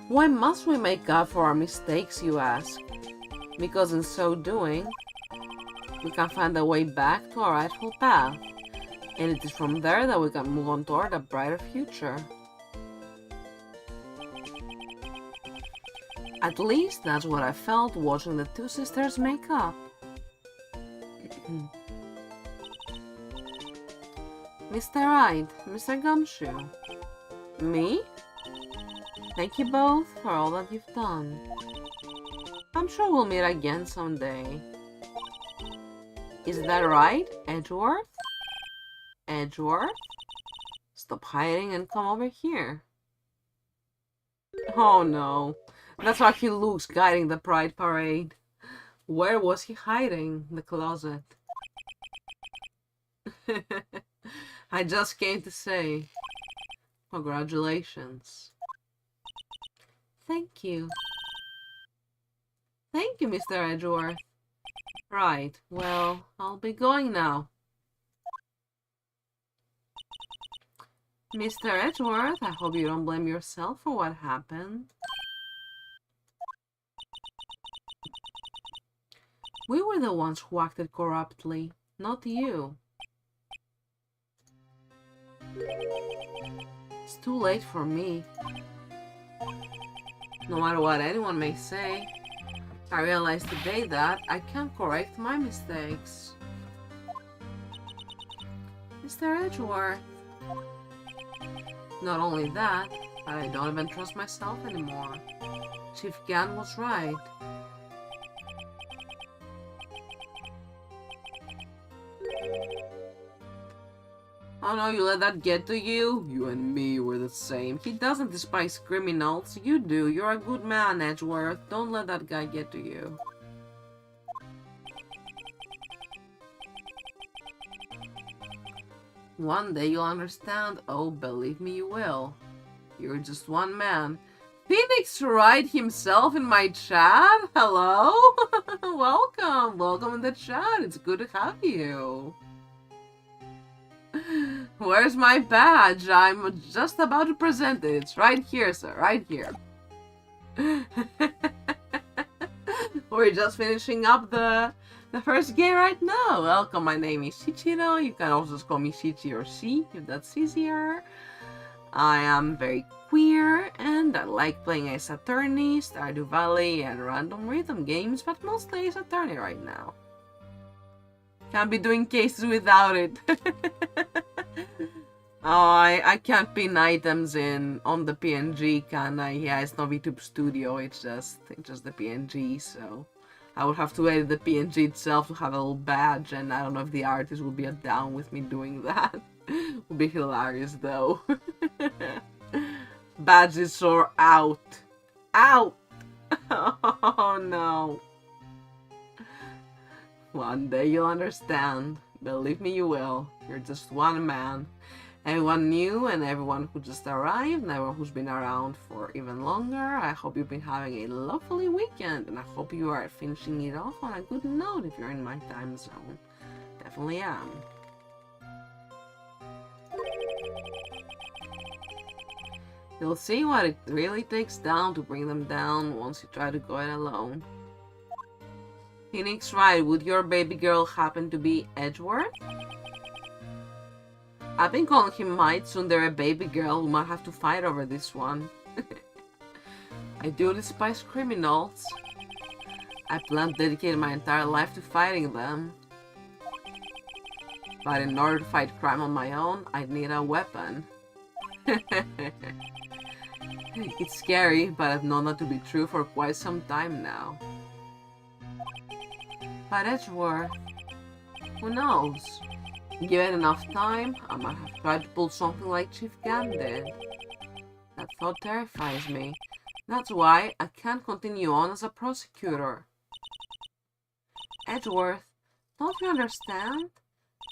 Speaker 1: Why must we make up for our mistakes, you ask? Because in so doing, we can find a way back to our rightful path, and it is from there that we can move on toward a brighter future. At least that's what I felt watching the two sisters make up. Mr. Wright, Mr. Gumshoe. Me? Thank you both for all that you've done. I'm sure we'll meet again someday. Is that right, Edgeworth? Edgeworth? Stop hiding and come over here. Oh no, that's how he looks guiding the Pride Parade. Where was he hiding? The closet. I just came to say, congratulations. Thank you. Thank you, Mr. Edgeworth. Right, well, I'll be going now. Mr. Edgeworth, I hope you don't blame yourself for what happened. We were the ones who acted corruptly, not you. It's too late for me. No matter what anyone may say, I realized today that I can't correct my mistakes. Mr. Edgeworth. Not only that, but I don't even trust myself anymore. Chief Gan was right. Oh no, you let that get to you? You and me were the same. He doesn't despise criminals. You do. You're a good man, Edgeworth. Don't let that guy get to you. One day you'll understand. Oh, believe me, you will. You're just one man. Phoenix Wright himself in my chat? Hello? Welcome. Welcome in the chat. It's good to have you. Where's my badge? I'm just about to present it. It's right here, sir. Right here. We're just finishing up the first game right now. Welcome, my name is Shichiro. You can also just call me Shichi or Shi, if that's easier. I am very queer, and I like playing as attorney, Stardew Valley, and random rhythm games, but mostly as attorney right now. Can't be doing cases without it. Oh, I can't pin items on the PNG, can I? Yeah, it's not VTube Studio, it's just the PNG, so I would have to edit the PNG itself to have a little badge, and I don't know if the artist would be down with me doing that. Would be hilarious though. Badges are out. Out! Oh no. One day you'll understand. Believe me, you will. You're just one man. Everyone new and everyone who just arrived and everyone who's been around for even longer, I hope you've been having a lovely weekend, and I hope you are finishing it off on a good note if you're in my time zone. Definitely am. You'll see what it really takes down to bring them down once you try to go it alone. Phoenix Wright, would your baby girl happen to be Edgeworth? I've been calling him Might, soon they're a baby girl. We might have to fight over this one. I do despise criminals. I plan to dedicate my entire life to fighting them. But in order to fight crime on my own, I'd need a weapon. It's scary, but I've known that to be true for quite some time now. But Edgeworth, who knows? Given enough time, I might have tried to pull something like Chief Gan did. That thought terrifies me. That's why I can't continue on as a prosecutor. Edgeworth, don't you understand?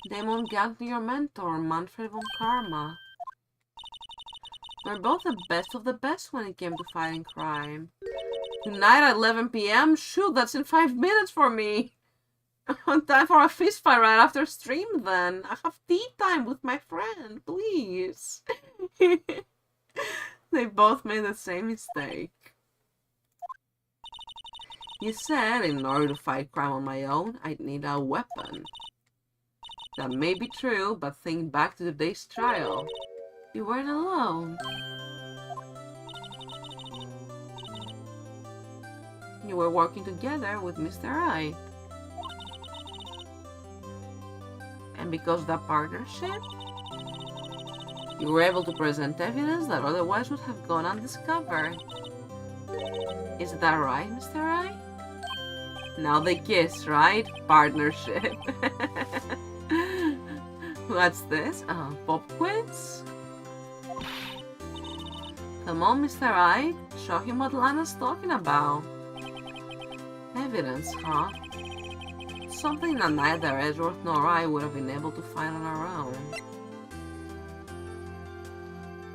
Speaker 1: Damon Gantner, your mentor, Manfred von Karma. We're both the best of the best when it came to fighting crime. Tonight at 11 PM? Shoot, that's in 5 minutes for me! On time for a fist fight right after stream then. I have tea time with my friend, please. They both made the same mistake. You said in order to fight crime on my own, I'd need a weapon. That may be true, but think back to today's trial. You weren't alone. You were working together with Mr. Wright. And because of that partnership, you were able to present evidence that otherwise would have gone undiscovered. Is that right, Mr. Wright? Now they kiss, right? Partnership. What's this? Pop quiz? Come on, Mr. Wright. Show him what Lana's talking about. Evidence, huh? Something that neither Edgeworth nor I would have been able to find on our own.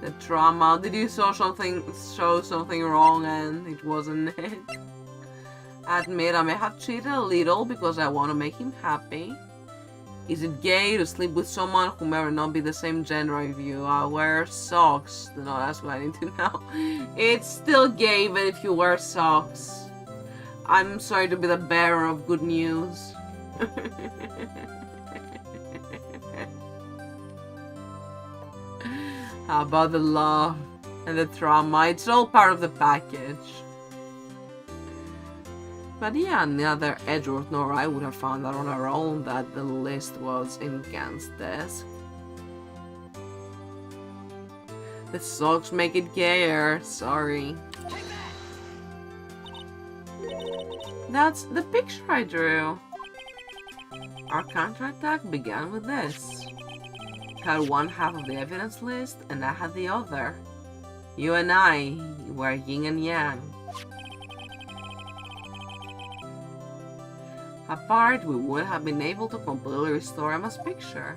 Speaker 1: The trauma. Did you show something wrong and it wasn't it? Admit I may have cheated a little because I want to make him happy. Is it gay to sleep with someone who may or not be the same gender as you? I wear socks. No, that's what I need to know. It's still gay, but if you wear socks. I'm sorry to be the bearer of good news. How about the love and the trauma? It's all part of the package. But yeah, neither Edgeworth nor I would have found out on our own that the list was in Gan's desk. The socks make it gayer, sorry. That's the picture I drew. Our counterattack began with this. You had one half of the evidence list, and I had the other. You and I were yin and yang. Apart, we would have been able to completely restore Emma's picture.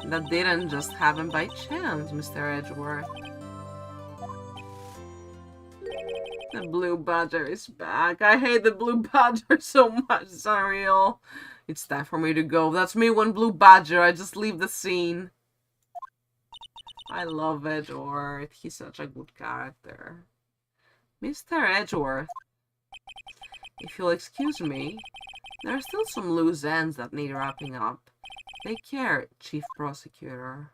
Speaker 1: That didn't just happen by chance, Mr. Edgeworth. The blue badger is back. I hate the blue badger so much, it's unreal. It's time for me to go. That's me when blue badger, I just leave the scene. I love Edgeworth. He's such a good character. Mr. Edgeworth, If you'll excuse me, there are still some loose ends that need wrapping up. Take care, Chief Prosecutor.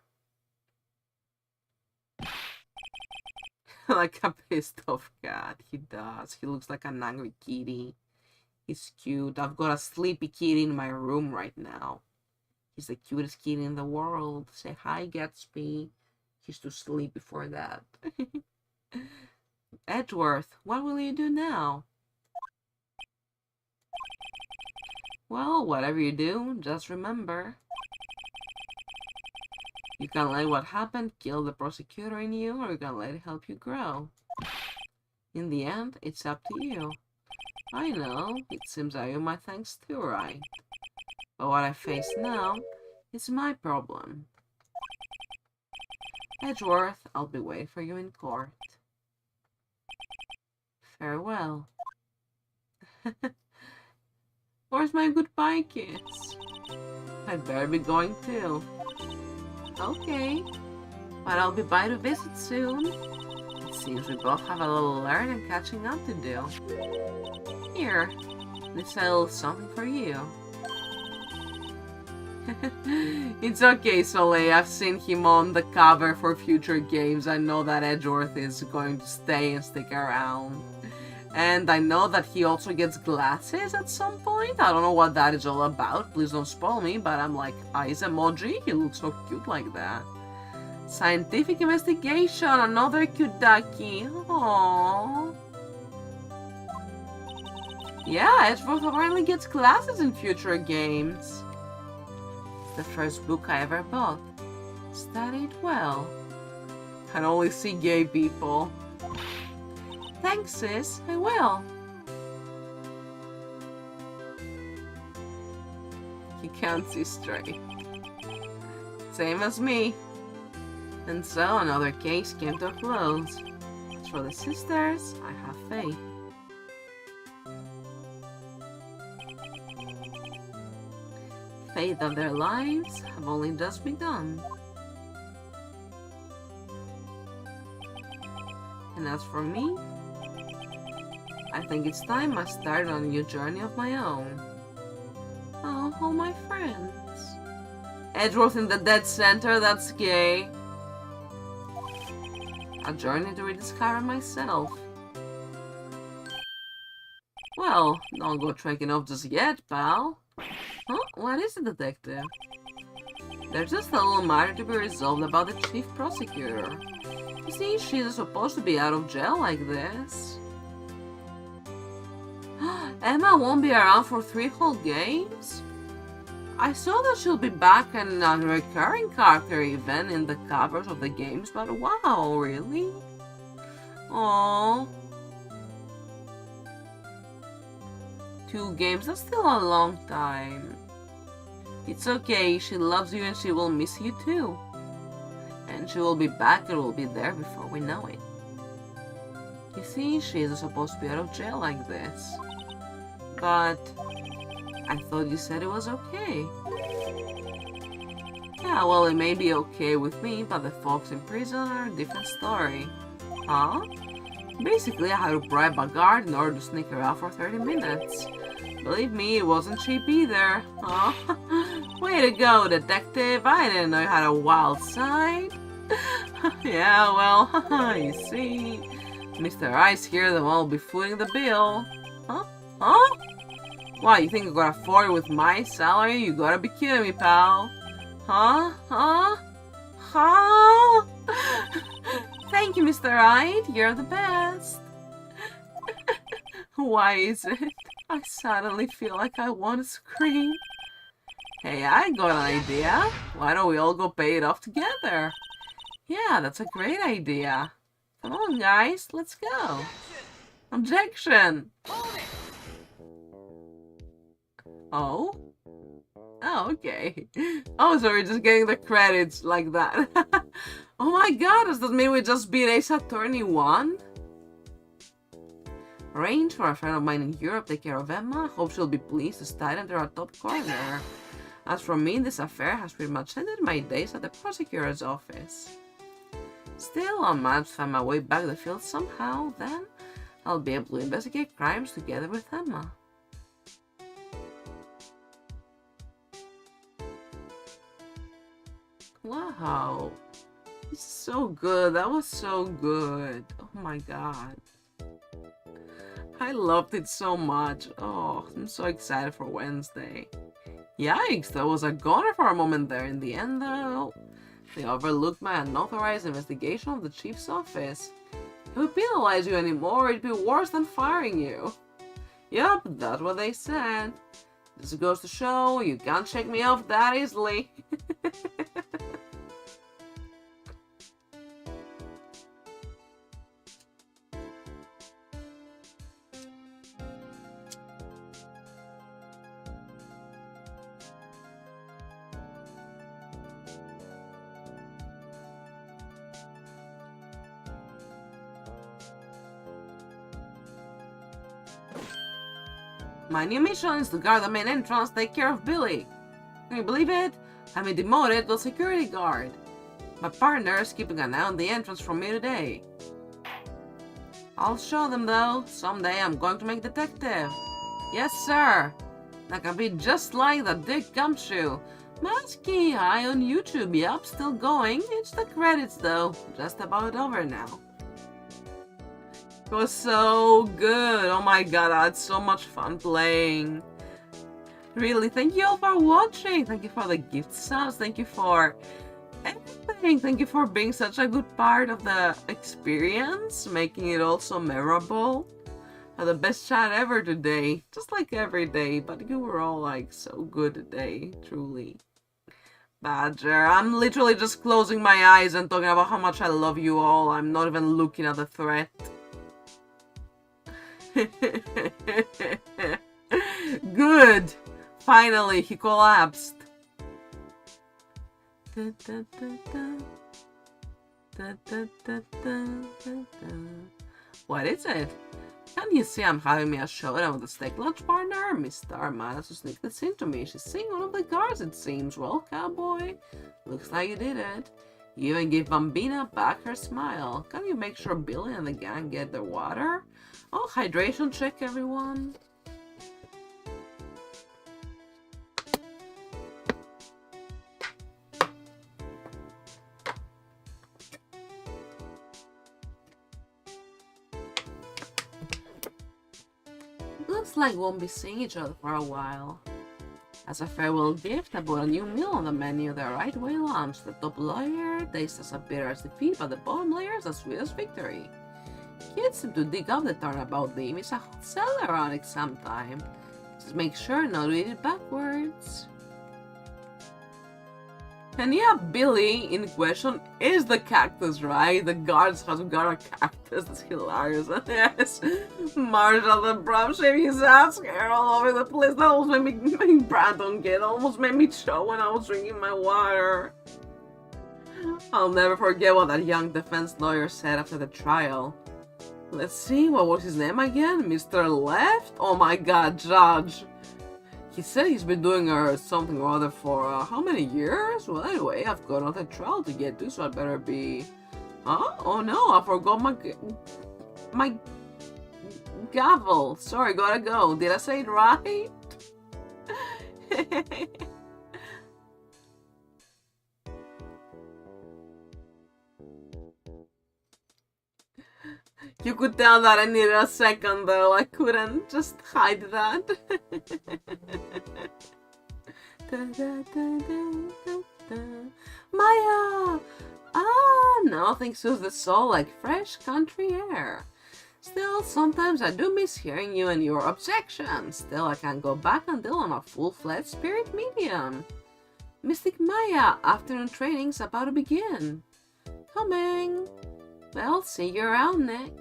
Speaker 1: Like a pissed off cat. He does. He looks like an angry kitty. He's cute. I've got a sleepy kitty in my room right now. He's the cutest kitty in the world. Say hi, Gatsby. He's too sleepy for that. Edgeworth, what will you do now? Well, whatever you do, just remember. You can let what happened kill the prosecutor in you, or you can let it help you grow. In the end, it's up to you. I know, it seems I owe my thanks too, right? But what I face now is my problem. Edgeworth, I'll be waiting for you in court. Farewell. Where's my goodbye kiss? I'd better be going too. Okay, but I'll be by to visit soon. It seems we both have a little learning and catching up to do. Here, this little something for you. It's okay, Soleil. I've seen him on the cover for future games. I know that Edgeworth is going to stay and stick around. And I know that he also gets glasses at some point. I don't know what that is all about. Please don't spoil me, but I'm like, eyes emoji? He looks so cute like that. Scientific investigation, another cute ducky. Aww. Yeah, Edgeworth apparently gets glasses in future games. The first book I ever bought. Studied well. Can only see gay people. Thanks, sis. I will. He can't see straight. Same as me. And so another case came to a close. As for the sisters, I have faith. Faith that their lives have only just begun. And as for me, I think it's time I started on a new journey of my own. Oh, all my friends. Edgeworth in the dead center, that's gay. A journey to rediscover myself. Well, don't go trekking off just yet, pal. Huh? What is it, detective? There's just a little matter to be resolved about the chief prosecutor. You see, she's supposed to be out of jail like this. Emma won't be around for 3 whole games? I saw that she'll be back and a recurring character even in the covers of the games, but wow, really? Aww. 2 games, that's still a long time. It's okay, she loves you and she will miss you too. And she will be back and will be there before we know it. You see, she isn't supposed to be out of jail like this. But I thought you said it was okay. Yeah, well, it may be okay with me, but the folks in prison are a different story. Huh? Basically, I had to bribe a guard in order to sneak her out for 30 minutes. Believe me, it wasn't cheap either. Huh? Way to go, detective. I didn't know you had a wild side. Yeah, well, you see. Mr. Ice here, the one will be footing the bill. Huh? Huh? Why, you think you're gonna afford it with my salary? You gotta be kidding me, pal. Huh? Huh? Huh? Thank you, Mr. Wright. You're the best. Why is it? I suddenly feel like I want to scream. Hey, I got an idea. Why don't we all go pay it off together? Yeah, that's a great idea. Come on, guys. Let's go. Objection! Oh? Oh, okay. Oh, so we're just getting the credits like that. Oh my god, does that mean we just beat Ace Attorney 1? Arrange for a friend of mine in Europe take care of Emma. Hope she'll be pleased to study under our top corner. As for me, this affair has pretty much ended my days at the prosecutor's office. Still, I'll manage to find my way back to the field somehow, then I'll be able to investigate crimes together with Emma. Wow. This is so good. That was so good. Oh my god. I loved it so much. Oh, I'm so excited for Wednesday. Yikes, that was a goner for a moment there. In the end, though, they overlooked my unauthorized investigation of the chief's office. If we penalize you anymore, it'd be worse than firing you. Yup, that's what they said. This goes to show you can't shake me off that easily. My new mission is to guard the main entrance, take care of Billy. Can you believe it? I've been demoted to a security guard. My partner is keeping an eye on the entrance for me today. I'll show them though. Someday I'm going to make detective. Yes, sir. I can be just like the Dick Gumshoe. Masky high on YouTube. Yup, still going. It's the credits though. Just about over now. It was so good. Oh my god, I had so much fun playing. Really, thank you all for watching. Thank you for the gift subs. Thank you for everything. Thank you for being such a good part of the experience, making it all so memorable. I had the best chat ever today. Just like every day, but you were all like so good today, truly. Badger, I'm literally just closing my eyes and talking about how much I love you all. I'm not even looking at the threat. Good! Finally, he collapsed. What is it? Can you see I'm having me a showdown with the steak lunch partner? Miss Star managed to sneak this into me. She's seeing one of the guards, it seems. Well, cowboy, looks like you did it. You even gave Bambina back her smile. Can you make sure Billy and the gang get their water? Oh, hydration check, everyone. Looks like we won't be seeing each other for a while. As a farewell gift, I bought a new meal on the menu, the Right Way lunch. The top layer tastes as bitter as defeat, but the bottom layer is as sweet as victory. Kids seem to dig up the turnabout theme. It's a hot seller around it sometime. Just make sure not to eat it backwards. And yeah, Billy in question is the cactus, right? The guards have got a cactus. That's hilarious. Yes, Marshall the Brown shaving his ass hair all over the place. That almost made me Brandon get almost made me choke when I was drinking my water. I'll never forget what that young defense lawyer said after the trial. Let's see, what was his name again? Mr. Left? Oh my god, Judge. He said he's been doing something or other for how many years? Well, anyway, I've got another trial to get to, so I better be... Huh? Oh no, I forgot my gavel. Sorry, gotta go. Did I say it right? You could tell that I needed a second though, I couldn't just hide that. Maya! Ah, nothing soothes the soul like fresh country air. Still, sometimes I do miss hearing you and your objections. Still, I can't go back until I'm a full-fledged spirit medium. Mystic Maya, afternoon training's about to begin. Coming. Well, see you around, Nick.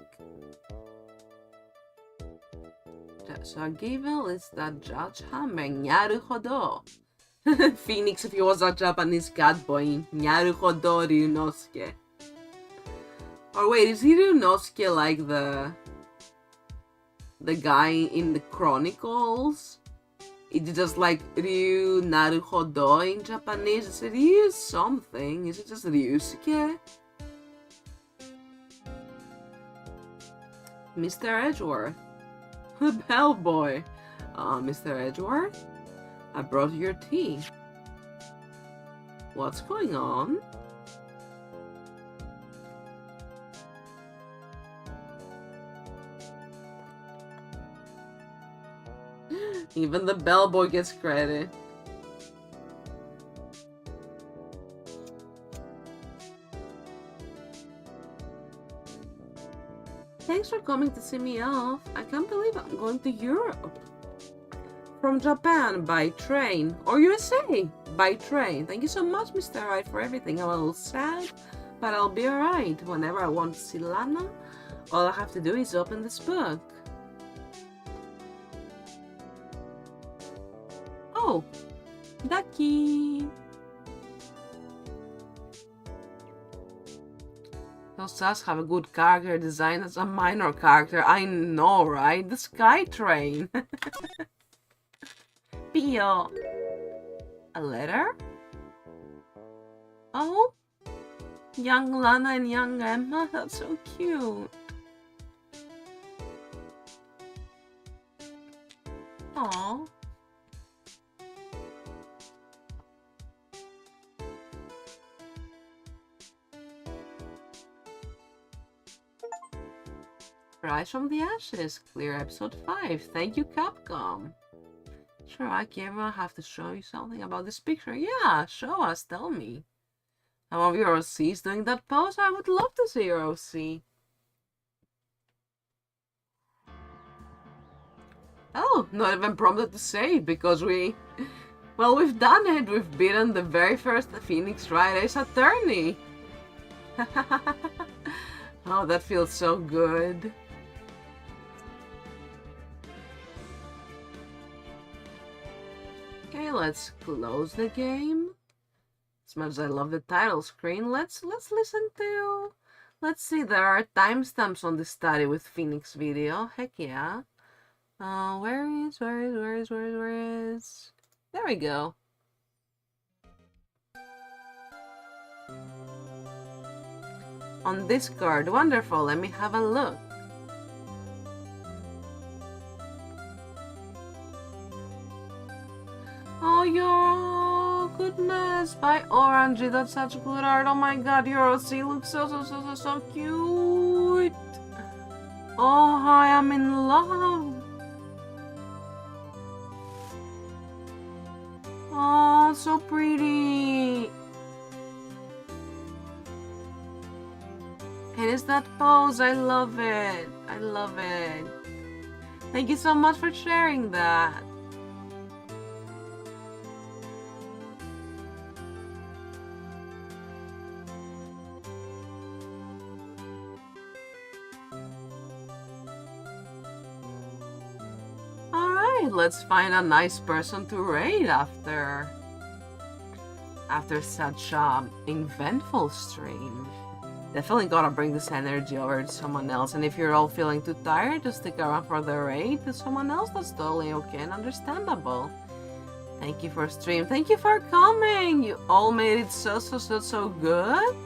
Speaker 1: So Gavel is that Judge Hammer, Nyaruhodo. Phoenix if he was a Japanese cat boy, Nyaruhodo Ryunosuke. Or wait, is he Ryunosuke like the guy in the Chronicles? It's just like Ryu Naruhodo in Japanese. Is it Ryu something? Is it just Ryusuke? Mr. Edgeworth. Bellboy. Mr. Edgeworth? I brought your tea. What's going on? Even the bellboy gets credit. Thanks for coming to see me off. I can't believe I'm going to Europe. From Japan by train. Or USA by train. Thank you so much, Mr. Wright, for everything. I'm a little sad, but I'll be alright. Whenever I want to see Lana, all I have to do is open this book. Oh, Ducky. Those sus have a good character design as a minor character. I know, right? The Sky Train. Pio. A letter? Oh? Young Lana and young Emma? That's so cute. Aww. Rise from the Ashes, clear episode 5. Thank you, Capcom. Sure, I can't have to show you something about this picture. Yeah, show us, tell me. Some of your OCs doing that pose? I would love to see your OC. Oh, not even prompted to save, because we've done it. We've beaten the very first Phoenix Wright Ace Attorney. Oh, that feels so good. Okay, let's close the game. As much as I love the title screen, let's listen to... Let's see, there are timestamps on the study with Phoenix video. Heck yeah. Where is? There we go. On Discord, wonderful, let me have a look. Oh, your goodness, by Orangey, that's such good art. Oh my god, your OC looks so cute. Oh, I am in love. Oh, so pretty. It is that pose, I love it. I love it. Thank you so much for sharing that. Alright, let's find a nice person to raid after such eventful stream. Definitely gotta bring this energy over to someone else, and if you're all feeling too tired to stick around for the raid to someone else, that's totally okay and understandable. Thank you for stream. Thank you for coming. You all made it so good.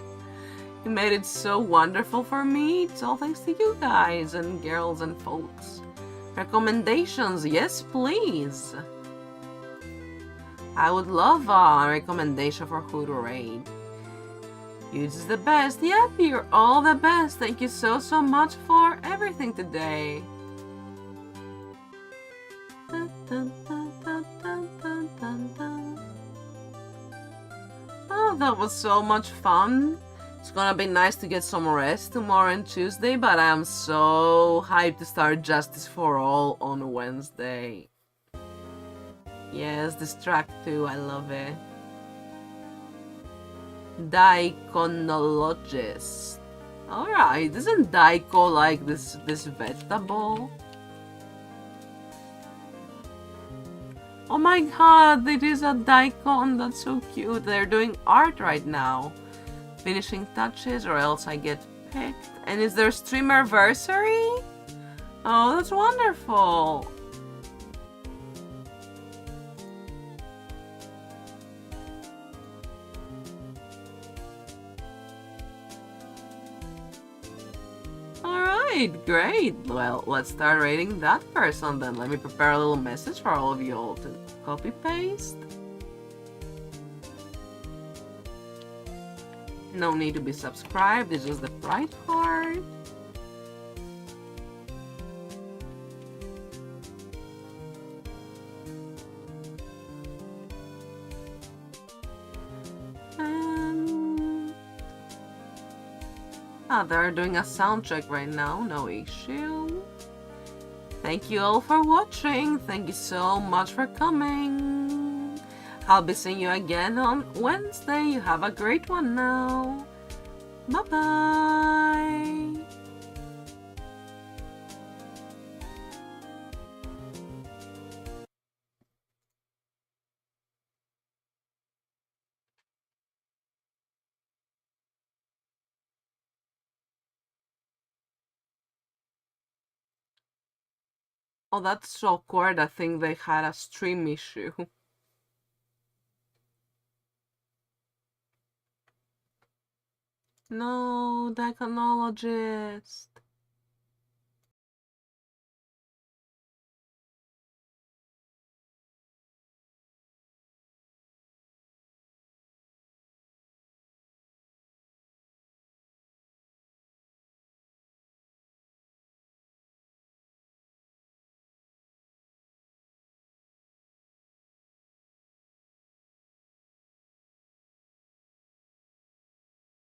Speaker 1: You made it so wonderful for me. It's all thanks to you guys and girls and folks. Recommendations, yes please. I would love a recommendation for who to raid. You is the best. Yep, you're all the best. Thank you so much for everything today. Oh, that was so much fun. It's gonna be nice to get some rest tomorrow and Tuesday, but I am so hyped to start Justice for All on Wednesday. Yes, this track too, I love it. Daiconologist. Alright, isn't Daiko like this vegetable? Oh my god, it is a daikon, that's so cute. They're doing art right now. Finishing touches or else I get picked. And is there streamerversary? Oh, that's wonderful. Great. Well, let's start rating that person then. Let me prepare a little message for all of you all to copy paste. No need to be subscribed, it's just the bright heart. They're doing a sound check right now, no issue. Thank you all for watching. Thank you so much for coming. I'll be seeing you again on Wednesday. You have a great one now. Bye-bye. Oh, that's awkward. I think they had a stream issue. No, the iconologist.